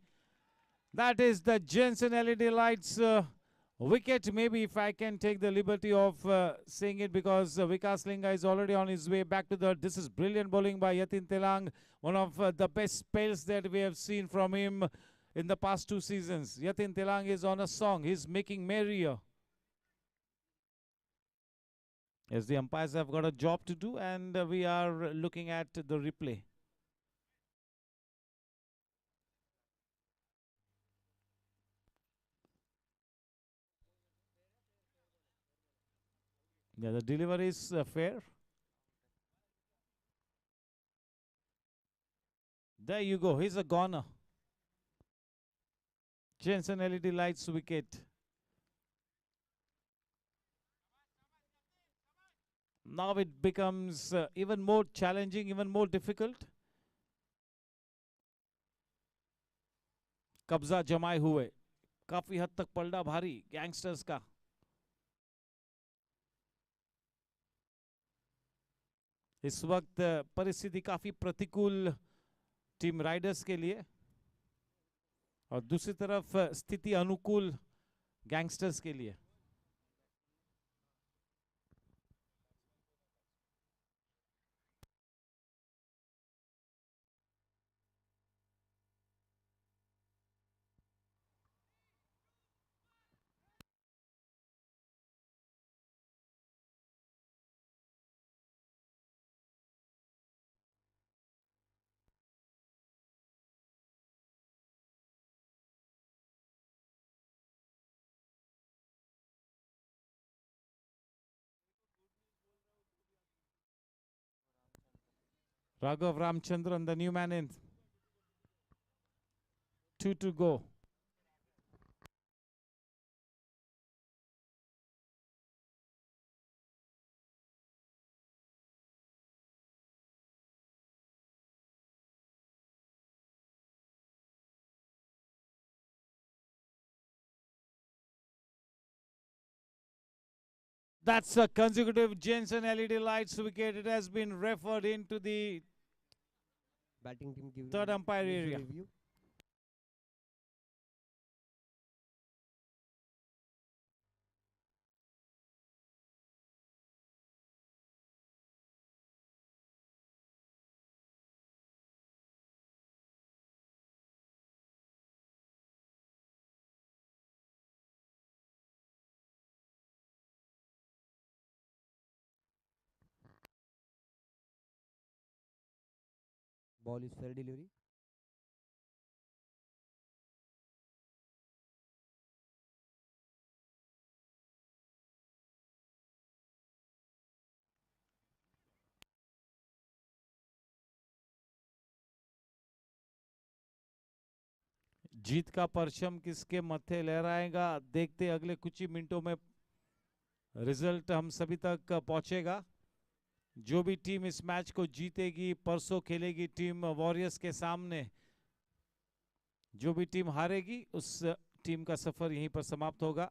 That is the Jensen LED Lights wicket. Maybe if I can take the liberty of saying it, because Vikas Linga is already on his way back to the. This is brilliant bowling by Yatin Telang. One of the best spells that we have seen from him in the past 2 seasons. Yatin Telang is on a song. He's making merrier. Yes, the umpires have got a job to do, and we are looking at the replay. Yeah, the delivery is fair. There you go. He's a goner. Jensen LED Lights wicket. Now it becomes even more challenging, even more difficult. कब्जा जमाए हुए, काफी हद तक पलड़ा भारी gangsters का. इस वक्त परिस्थिति काफी प्रतिकूल टीम राइडर्स के लिए, और दूसरी तरफ स्थिति अनुकूल गैंगस्टर्स के लिए. Raghav Ramchandran, the new man in. 2 to go. That's a consecutive Jensen LED lights wicket. It has been referred into the Batting team give third umpire gives a area. review. Ball is fair delivery. जीत का परचम किसके मत्थे लहराएगा, देखते अगले कुछ ही मिनटों में result हम सभी तक पहुंचेगा। जो भी टीम इस मैच को जीतेगी, परसों खेलेगी टीम वॉरियर्स के सामने। जो भी टीम हारेगी उस टीम का सफर यहीं पर समाप्त होगा।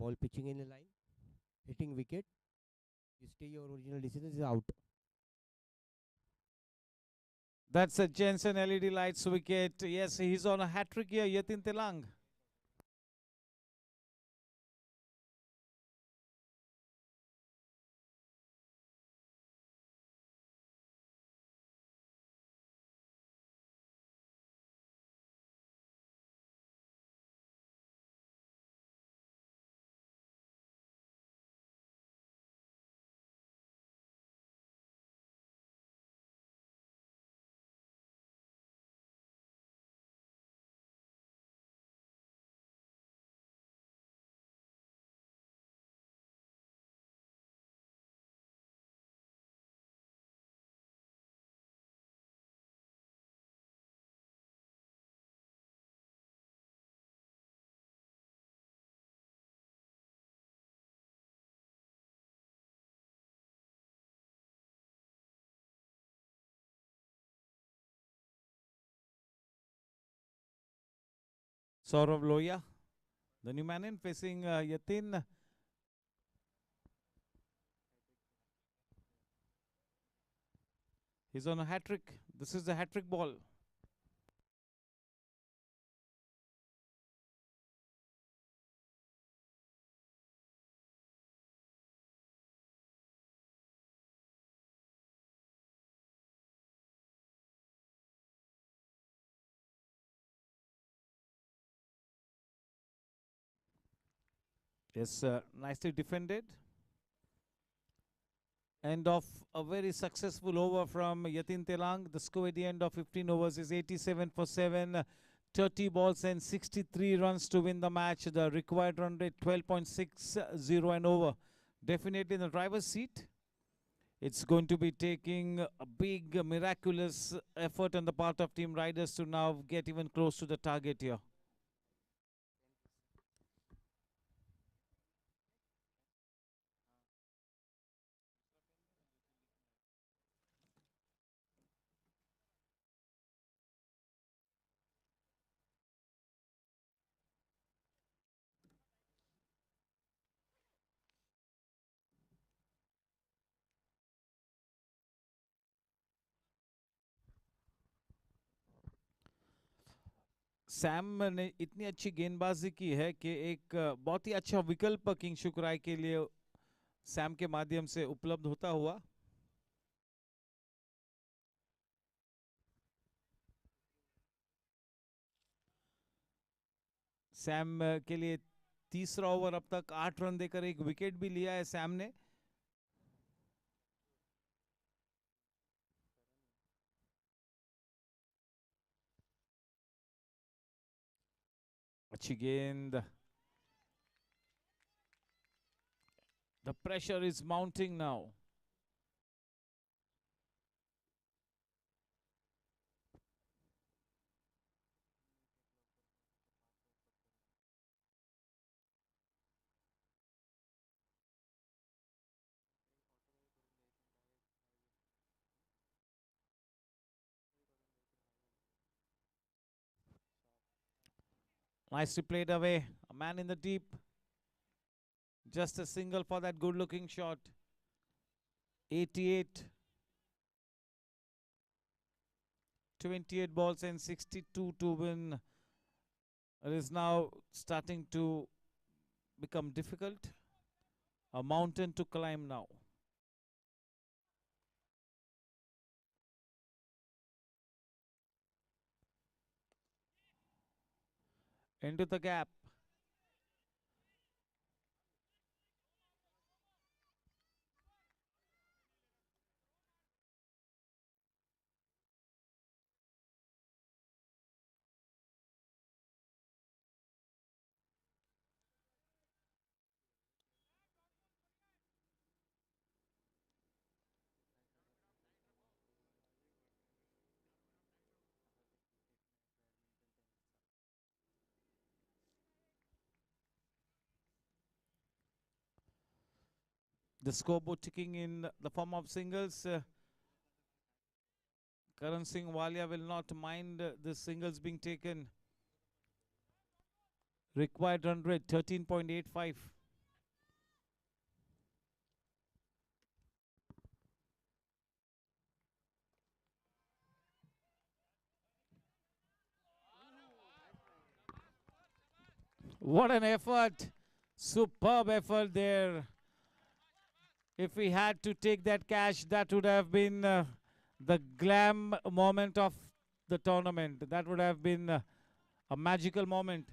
Ball pitching in a line, hitting wicket. You stay your original decision is out. That's a Jensen LED lights wicket. Yes, he's on a hat trick here, Yatin Telang. Saurav Loya, the new man in facing Yatin. He's on a hat trick. This is the hat trick ball. Yes, nicely defended. End of a very successful over from Yatin Telang. The score at the end of 15 overs is 87 for 7. 30 balls and 63 runs to win the match. The required run rate 12.60 and over. Definitely in the driver's seat. It's going to be taking a big miraculous effort on the part of team riders to now get even close to the target here. Sam ने इतनी अच्छी गेंदबाजी की है कि एक बहुत ही अच्छा विकल्प किंग शुक्राई के लिए सैम के माध्यम से उपलब्ध होता हुआ. सैम के लिए तीसरा ओवर अब तक 8 रन देकर एक विकेट भी लिया है सैम ने. अच्छी गेंद. The pressure is mounting now. Nicely played away. A man in the deep. Just a single for that good looking shot. 88. 28 balls and 62 to win. It is now starting to become difficult. A mountain to climb now. Into the gap. The scoreboard ticking in the form of singles. Karan Singh Walia will not mind the singles being taken. Required run rate 13.85. What an effort. Superb effort there. If we had to take that cash, that would have been the glam moment of the tournament. That would have been a magical moment.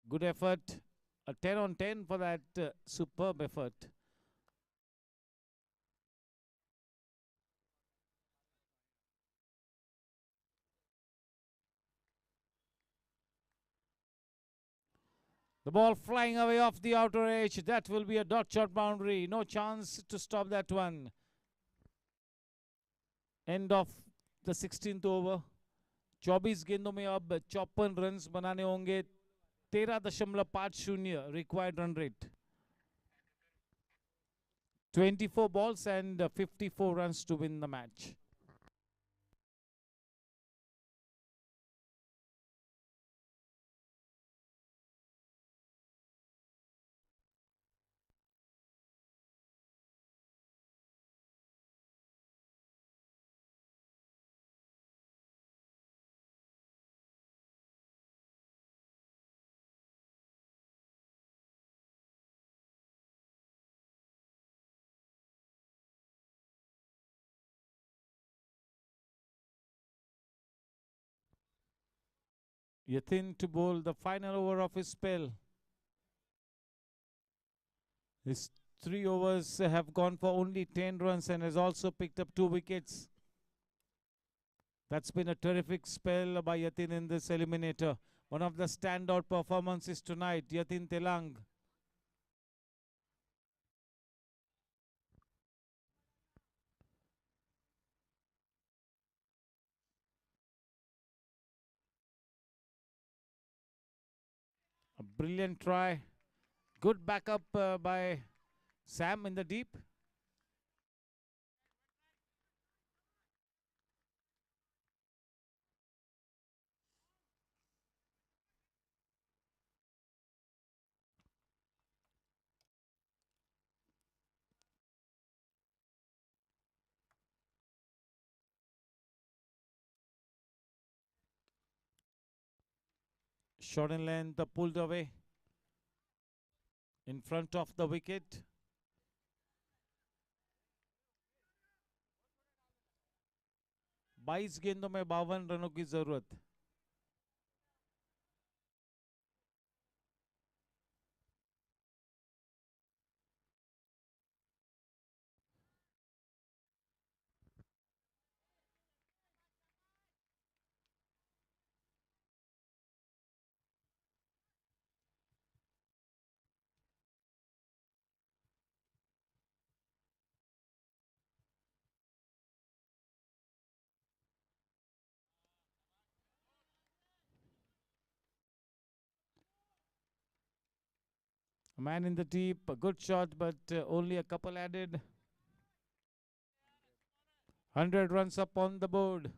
Good effort. A 10 on 10 for that superb effort. The ball flying away off the outer edge. That will be a dot shot boundary. No chance to stop that one. End of the 16th over. 24 गेंदों में अब 54 runs बनाने होंगे. 13.50 required run rate. 24 balls and 54 runs to win the match. Yatin to bowl the final over of his spell. His 3 overs have gone for only 10 runs and has also picked up 2 wickets. That's been a terrific spell by Yatin in this eliminator. One of the standout performances tonight, Yatin Telang. A brilliant try. Good backup by Sam in the deep. Short in length, pulled away in front of the wicket. बाईस गेंदों में 52 रनों की जरूरत. A man in the deep, a good shot, but only a couple added. 100 runs up on the board.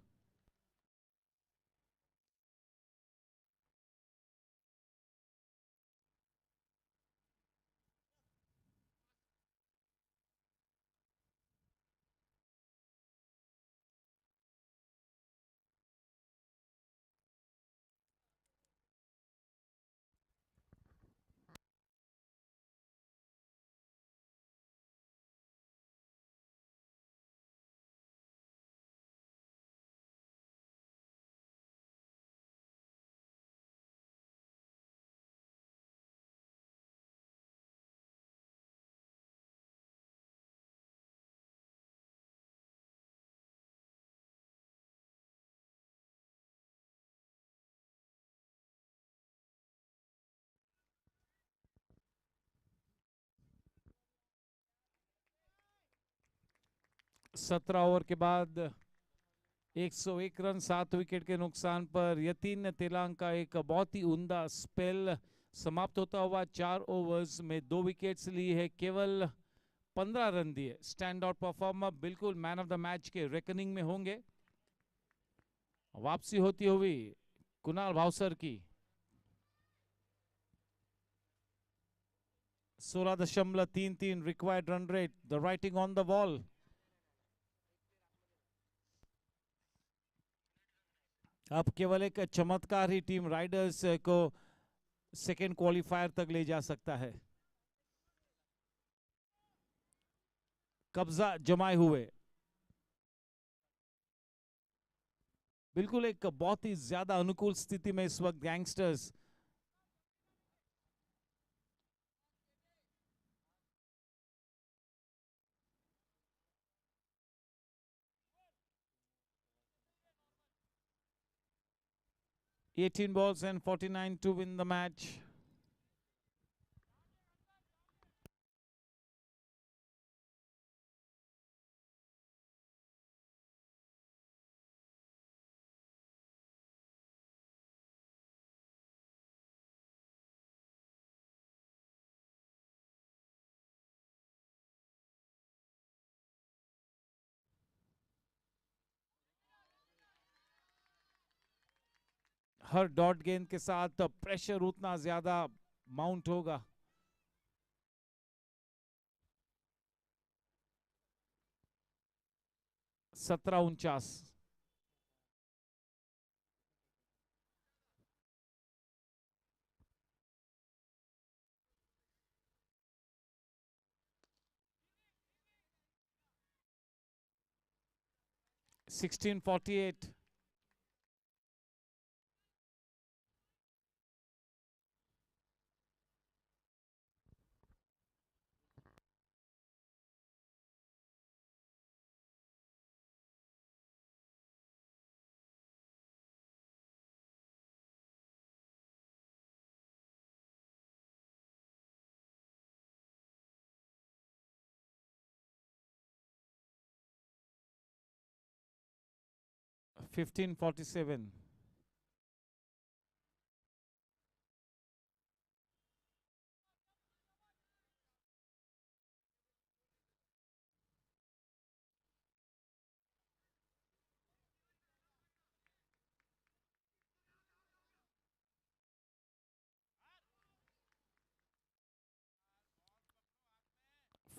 सत्रह over के बाद 101 run 7 wicket के नुकसान पर यतीन तेलांग का एक बहुत ही उम्दा स्पेल समाप्त होता हुआ 4 ओवर्स में 2 विकेट्स ली है, केवल 15 रन दिए. स्टैंड आउट परफॉर्मर, बिल्कुल मैन ऑफ द मैच के रेकनिंग में होंगे. वापसी होती हुई कुणाल भावसर की 16.33 required run rate. The writing on the wall. अब केवल एक चमत्कार ही टीम राइडर्स को सेकेंड क्वालिफायर तक ले जा सकता है. कब्जा जमाए हुए, बिल्कुल एक बहुत ही ज्यादा अनुकूल स्थिति में इस वक्त gangsters. $18 and 49 to win the match. Her dot गेंद के साथ प्रेशर उतना ज्यादा माउंट होगा. 17-49. $16.48. 15:47.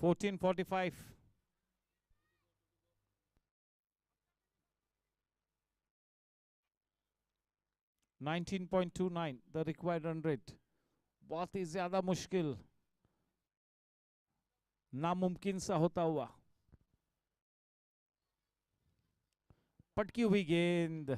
$14.45. 19.29 the required run rate. बहुत ही ज्यादा मुश्किल, नामुमकिन सा होता हुआ. पटकी हुई गेंद.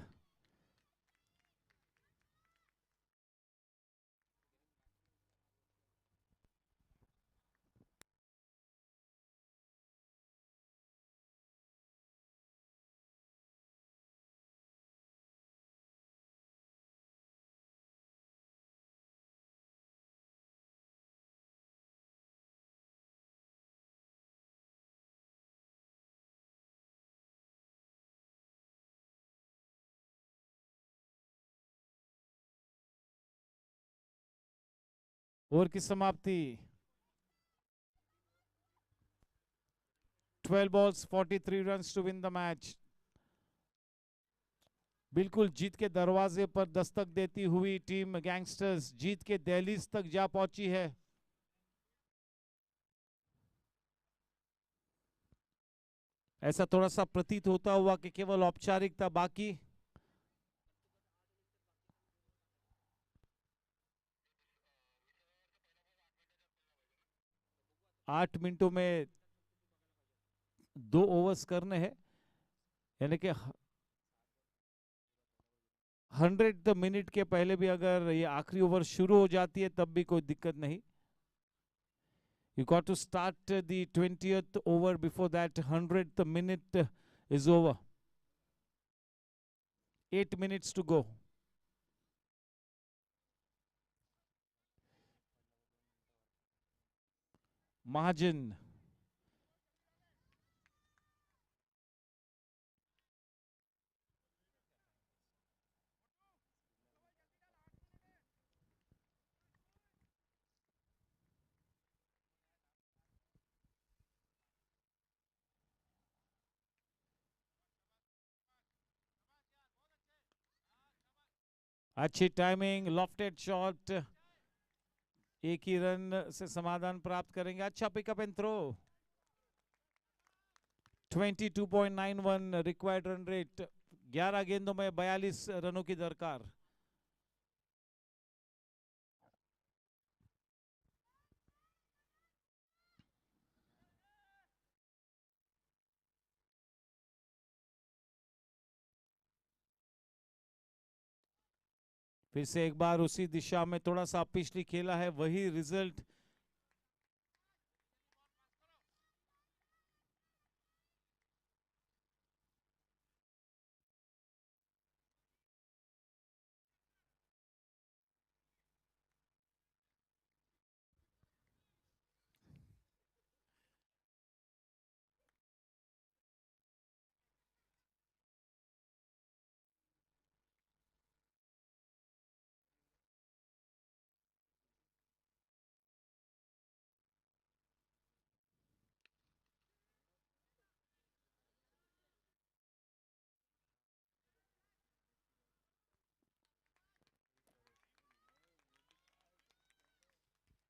ओवर की समाप्ति. 12 balls 43 runs to win the match. बिल्कुल जीत के दरवाजे पर दस्तक देती हुई टीम गैंगस्टर्स जीत के दहलीज तक जा पहुंची है. ऐसा थोड़ा सा प्रतीत होता हुआ कि केवल औपचारिकता बाकी. आठ मिनटों में 2 ओवर्स करने हैं, यानी कि 100 मिनट के पहले भी अगर ये आखिरी ओवर शुरू हो जाती है तब भी कोई दिक्कत नहीं. You got to start the 20th over before that 100th minute is over. 8 minutes to go. Mahajan. अच्छी टाइमिंग, लॉफ्टेड शॉट. एक ही रन से समाधान प्राप्त करेंगे. अच्छा pickup and throw. 22.91 required run rate. 11 गेंदों में 42 रनों की दरकार. फिर से एक बार उसी दिशा में थोड़ा सा पिछली खेला है, वही रिजल्ट.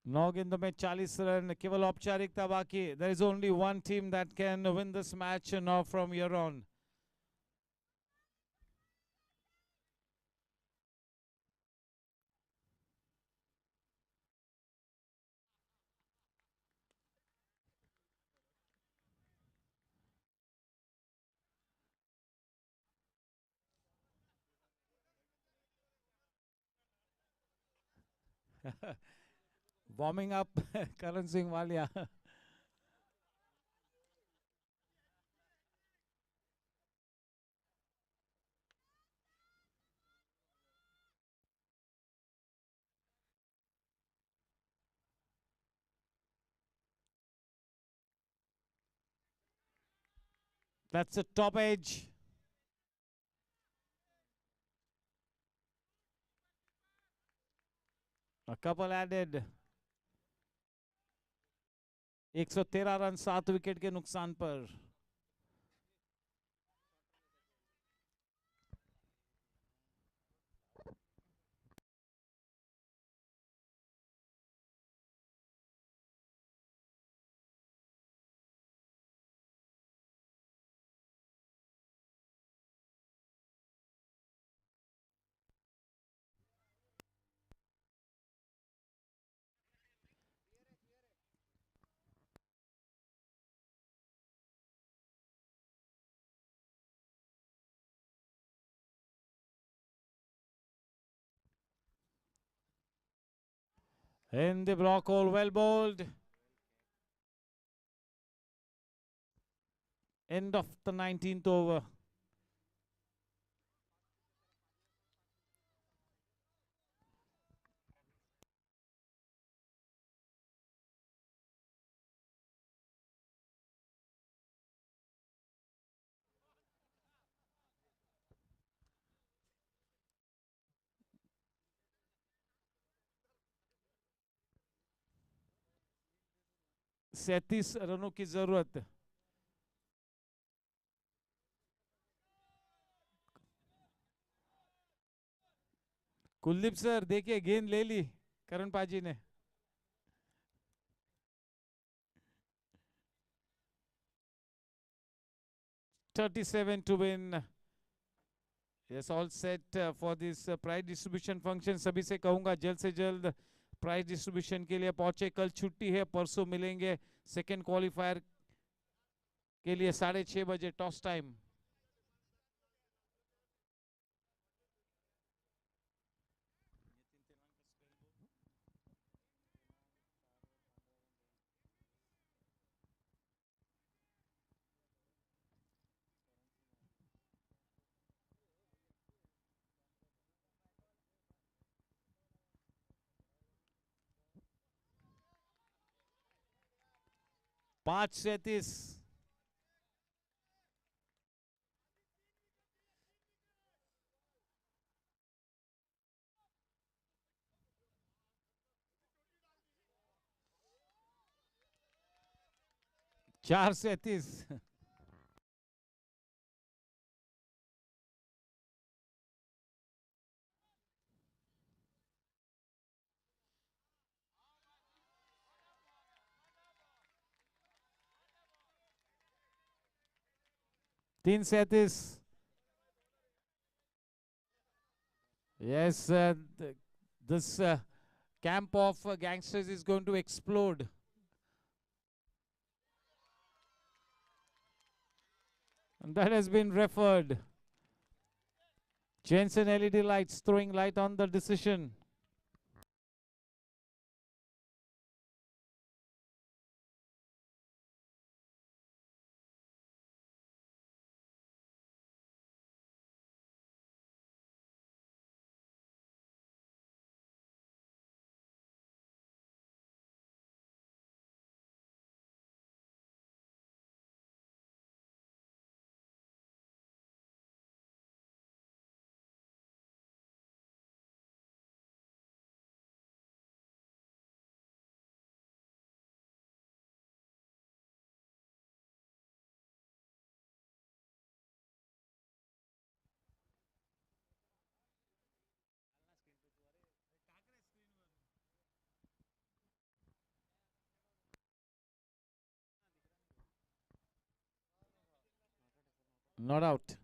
नौ गेंदों में 40 रन. केवल औपचारिकता बाकी. There is only one team that can win this match now from here on. Warming up Karan Singh Walia. That's a top edge. A couple added. 113 run 7 wicket के नुकसान पर. In the block hole, well bowled. End of the 19th over. सैंतीस रनों की जरूरत. Kuldeep sir देखिए गेंद ले ली करण पाजी ने. $37 to win. Yes, all set for this prize distribution function. सभी से कहूंगा जल्द से जल्द प्राइज डिस्ट्रीब्यूशन के लिए पहुंचे. कल छुट्टी है, परसों मिलेंगे सेकेंड क्वालिफायर के लिए 6:30 बजे टॉस टाइम. पांच 37. चार 37. 3 37. Yes, this camp of gangsters is going to explode. And that has been referred. Jensen LED lights throwing light on the decision. Not out.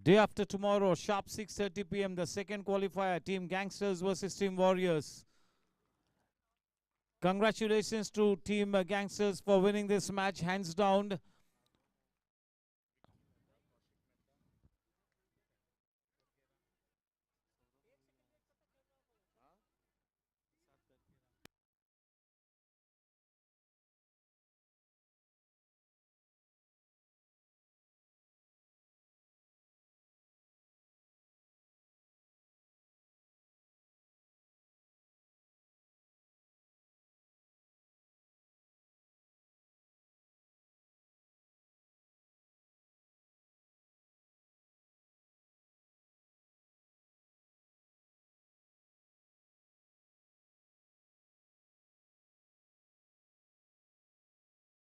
Day after tomorrow, sharp 6:30 p.m., the second qualifier, Team Gangsters versus Team Warriors. Congratulations to Team Gangsters for winning this match, hands down.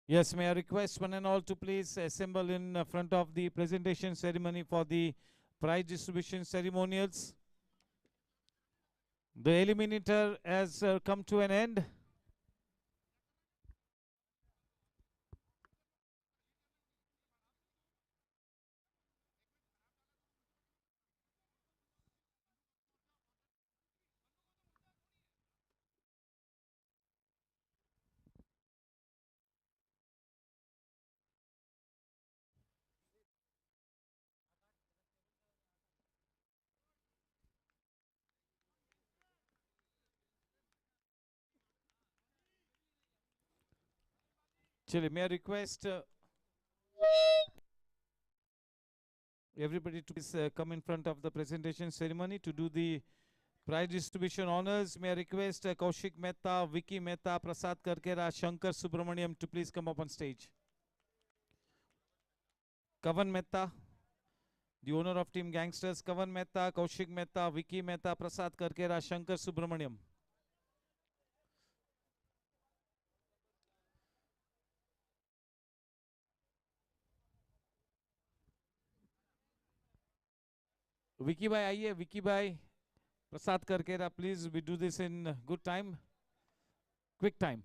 Yes, may I request one and all to please assemble in front of the presentation ceremony for the prize distribution ceremonials. The eliminator has come to an end. Chile, may I request everybody to please come in front of the presentation ceremony to do the prize distribution honors. May I request Kaushik Mehta, Vicky Mehta, Prasad Karkera, Shankar Subramaniam to please come up on stage. Kavan Mehta, the owner of Team Gangsters, Kavan Mehta, Kaushik Mehta, Vicky Mehta, Prasad Karkera, Shankar Subramaniam. Vicky bhai, आइए Vicky bhai, Prasad Karkera, please, we do this in good time, quick time.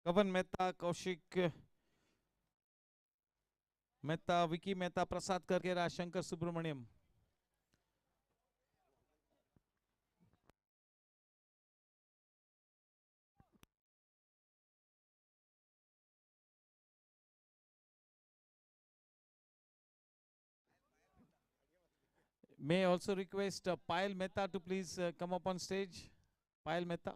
Kavan Mehta, Kaushik Mehta, Vicky Mehta, Prasad Karkera, Shankar Subramaniam. May I also request Payal Mehta to please come up on stage. Payal Mehta.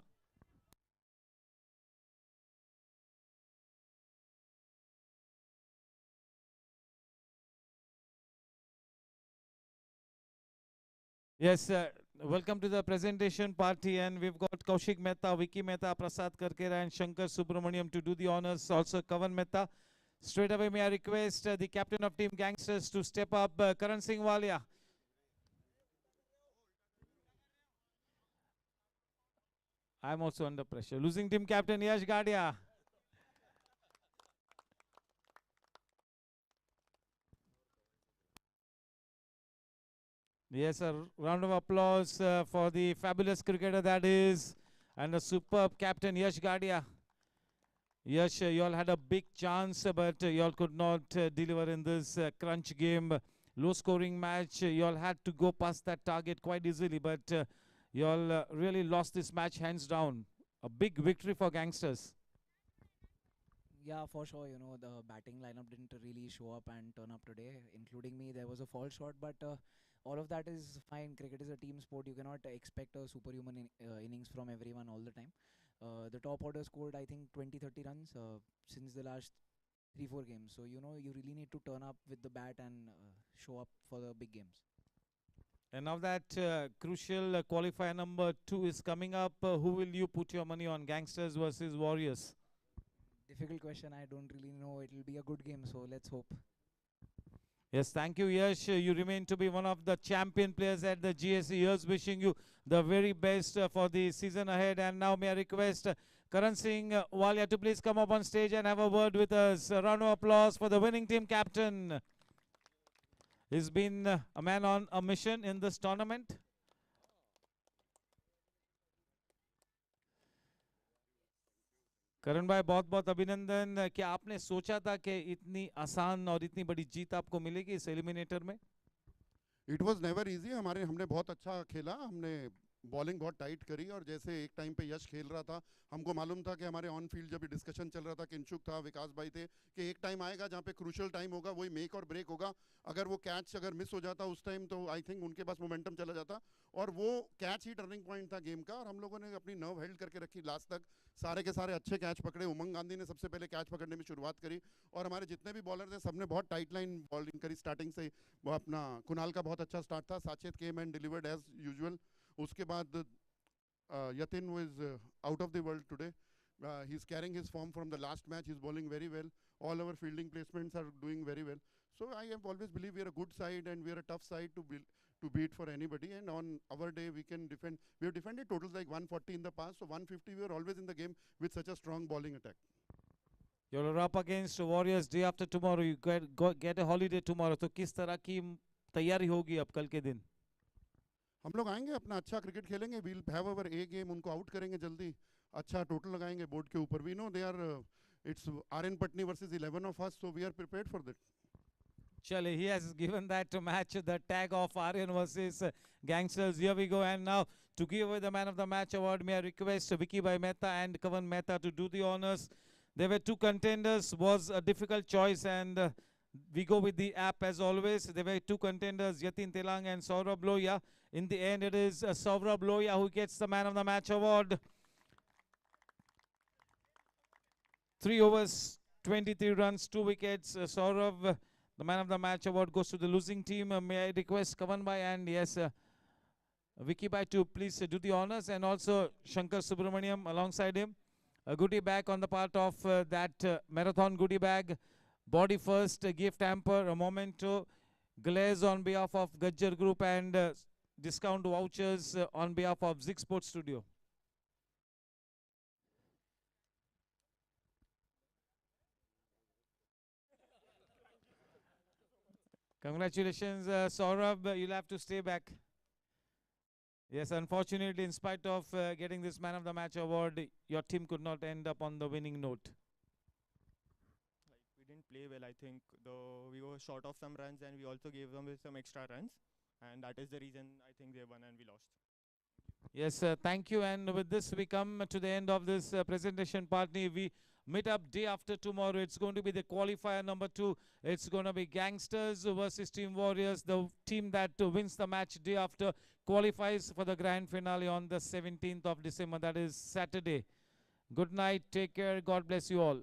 Yes, welcome to the presentation party, and we've got Kaushik Mehta, Vicky Mehta, Prasad Karkera, and Shankar Subramaniam to do the honors. Also, Kavan Mehta. Straight away, may I request the captain of Team Gangsters to step up, Karan Singh Walia. I'm also under pressure. Losing team captain Yash Gadia. Yes, a round of applause for the fabulous cricketer that is, and a superb captain Yash Gadia. Yash, you all had a big chance, but you all could not deliver in this crunch game. Low scoring match. You all had to go past that target quite easily, but you all really lost this match hands down. A big victory for Gangsters. Yeah, for sure. You know, the batting lineup didn't really show up and turn up today, including me. There was a false shot, but all of that is fine. Cricket is a team sport. You cannot expect a superhuman innings from everyone all the time. The top order scored, I think, 20-30 runs since the last 3-4 games. So, you know, you really need to turn up with the bat and show up for the big games. And now that crucial qualifier number 2 is coming up, who will you put your money on, Gangsters versus Warriors? Difficult question. I don't really know. It will be a good game, so let's hope. Yes, thank you, Yash. You remain to be one of the champion players at the GSE. Here's wishing you the very best for the season ahead. And now may I request Karan Singh Walia to please come up on stage and have a word with us. A round of applause for the winning team captain. He's been a man on a mission in this tournament. करण भाई बहुत बहुत अभिनंदन. क्या आपने सोचा था कि इतनी आसान और इतनी बड़ी जीत आपको मिलेगी इस एलिमिनेटर में? It was never easy. हमने बहुत अच्छा खेला. हमने बॉलिंग बहुत टाइट करी और जैसे एक टाइम पे यश खेल रहा था, हमको मालूम था कि हमारे ऑन फील्ड जब डिस्कशन चल रहा था, किंशुक था, विकास भाई थे, कि एक टाइम आएगा जहाँ पे क्रूशियल टाइम होगा, वही मेक और ब्रेक होगा. अगर वो कैच अगर मिस हो जाता उस टाइम तो आई थिंक उनके पास मोमेंटम चला जाता, और वो कैच ही टर्निंग पॉइंट था गेम का. और हम लोगों ने अपनी नर्व हेल्ड करके रखी लास्ट तक. सारे के सारे अच्छे कैच पकड़े. उमंग गांधी ने सबसे पहले कैच पकड़ने में शुरुआत करी और हमारे जितने भी बॉलर थे सबने बहुत टाइट लाइन बॉलिंग करी स्टार्टिंग से. वो अपना कुणाल का बहुत अच्छा स्टार्ट था. Sachet came and delivered as usual. उसके बाद Yatin was out of the world today. He's carrying his form from the last match. He's bowling very well. All our fielding placements are doing very well. So I have always believed we are a good side and we are a tough side to beat for anybody. And on our day we can defend. We have defended totals like 140 in the past. So 150 we are always in the game with such a strong bowling attack. You're up against Warriors day after tomorrow. You get a holiday tomorrow. तो किस तरह की तैयारी होगी अब कल के दिन? हम लोग आएंगे, अपना अच्छा क्रिकेट खेलेंगे. We'll have our A game. उनको आउट करेंगे जल्दी. अच्छा टोटल लगाएंगे बोर्ड के ऊपर. We know they are it's RN Patni versus 11 of us, so we are prepared for that. Chale, he has given that match the tag of RN versus Gangsters. Here we go. And now to give away the man of the match award, may I request Vicky Bhai Mehta and Kavan Mehta to do the honors. There were two contenders. Was a difficult choice, and we go with the app as always. There were two contenders, Yatin Telang and Saurabh Lohia. In the end, it is Saurabh Lohia who gets the man of the match award. 3 overs, 23 runs, 2 wickets. Saurabh, the man of the match award goes to the losing team. May I request Kavan Bhai and yes, Vicky Bhai to please do the honors, and also Shankar Subramaniam alongside him. A goodie bag on the part of that marathon goodie bag. Body first, gift hamper, a memento, glaze on behalf of Gajjar Group, and discount vouchers on behalf of Zig Sports Studio. Congratulations, Saurabh. You'll have to stay back. Yes, unfortunately, in spite of getting this man of the match award, your team could not end up on the winning note. We didn't play well. I think we were short of some runs, and we also gave them some extra runs, and that is the reason I think they won and we lost. Yes, thank you. And with this, we come to the end of this presentation party. We meet up day after tomorrow. It's going to be the qualifier number 2. It's going to be Gangsters versus Team Warriors. The team that wins the match day after qualifies for the grand finale on the 17th of December. That is Saturday. Good night. Take care. God bless you all.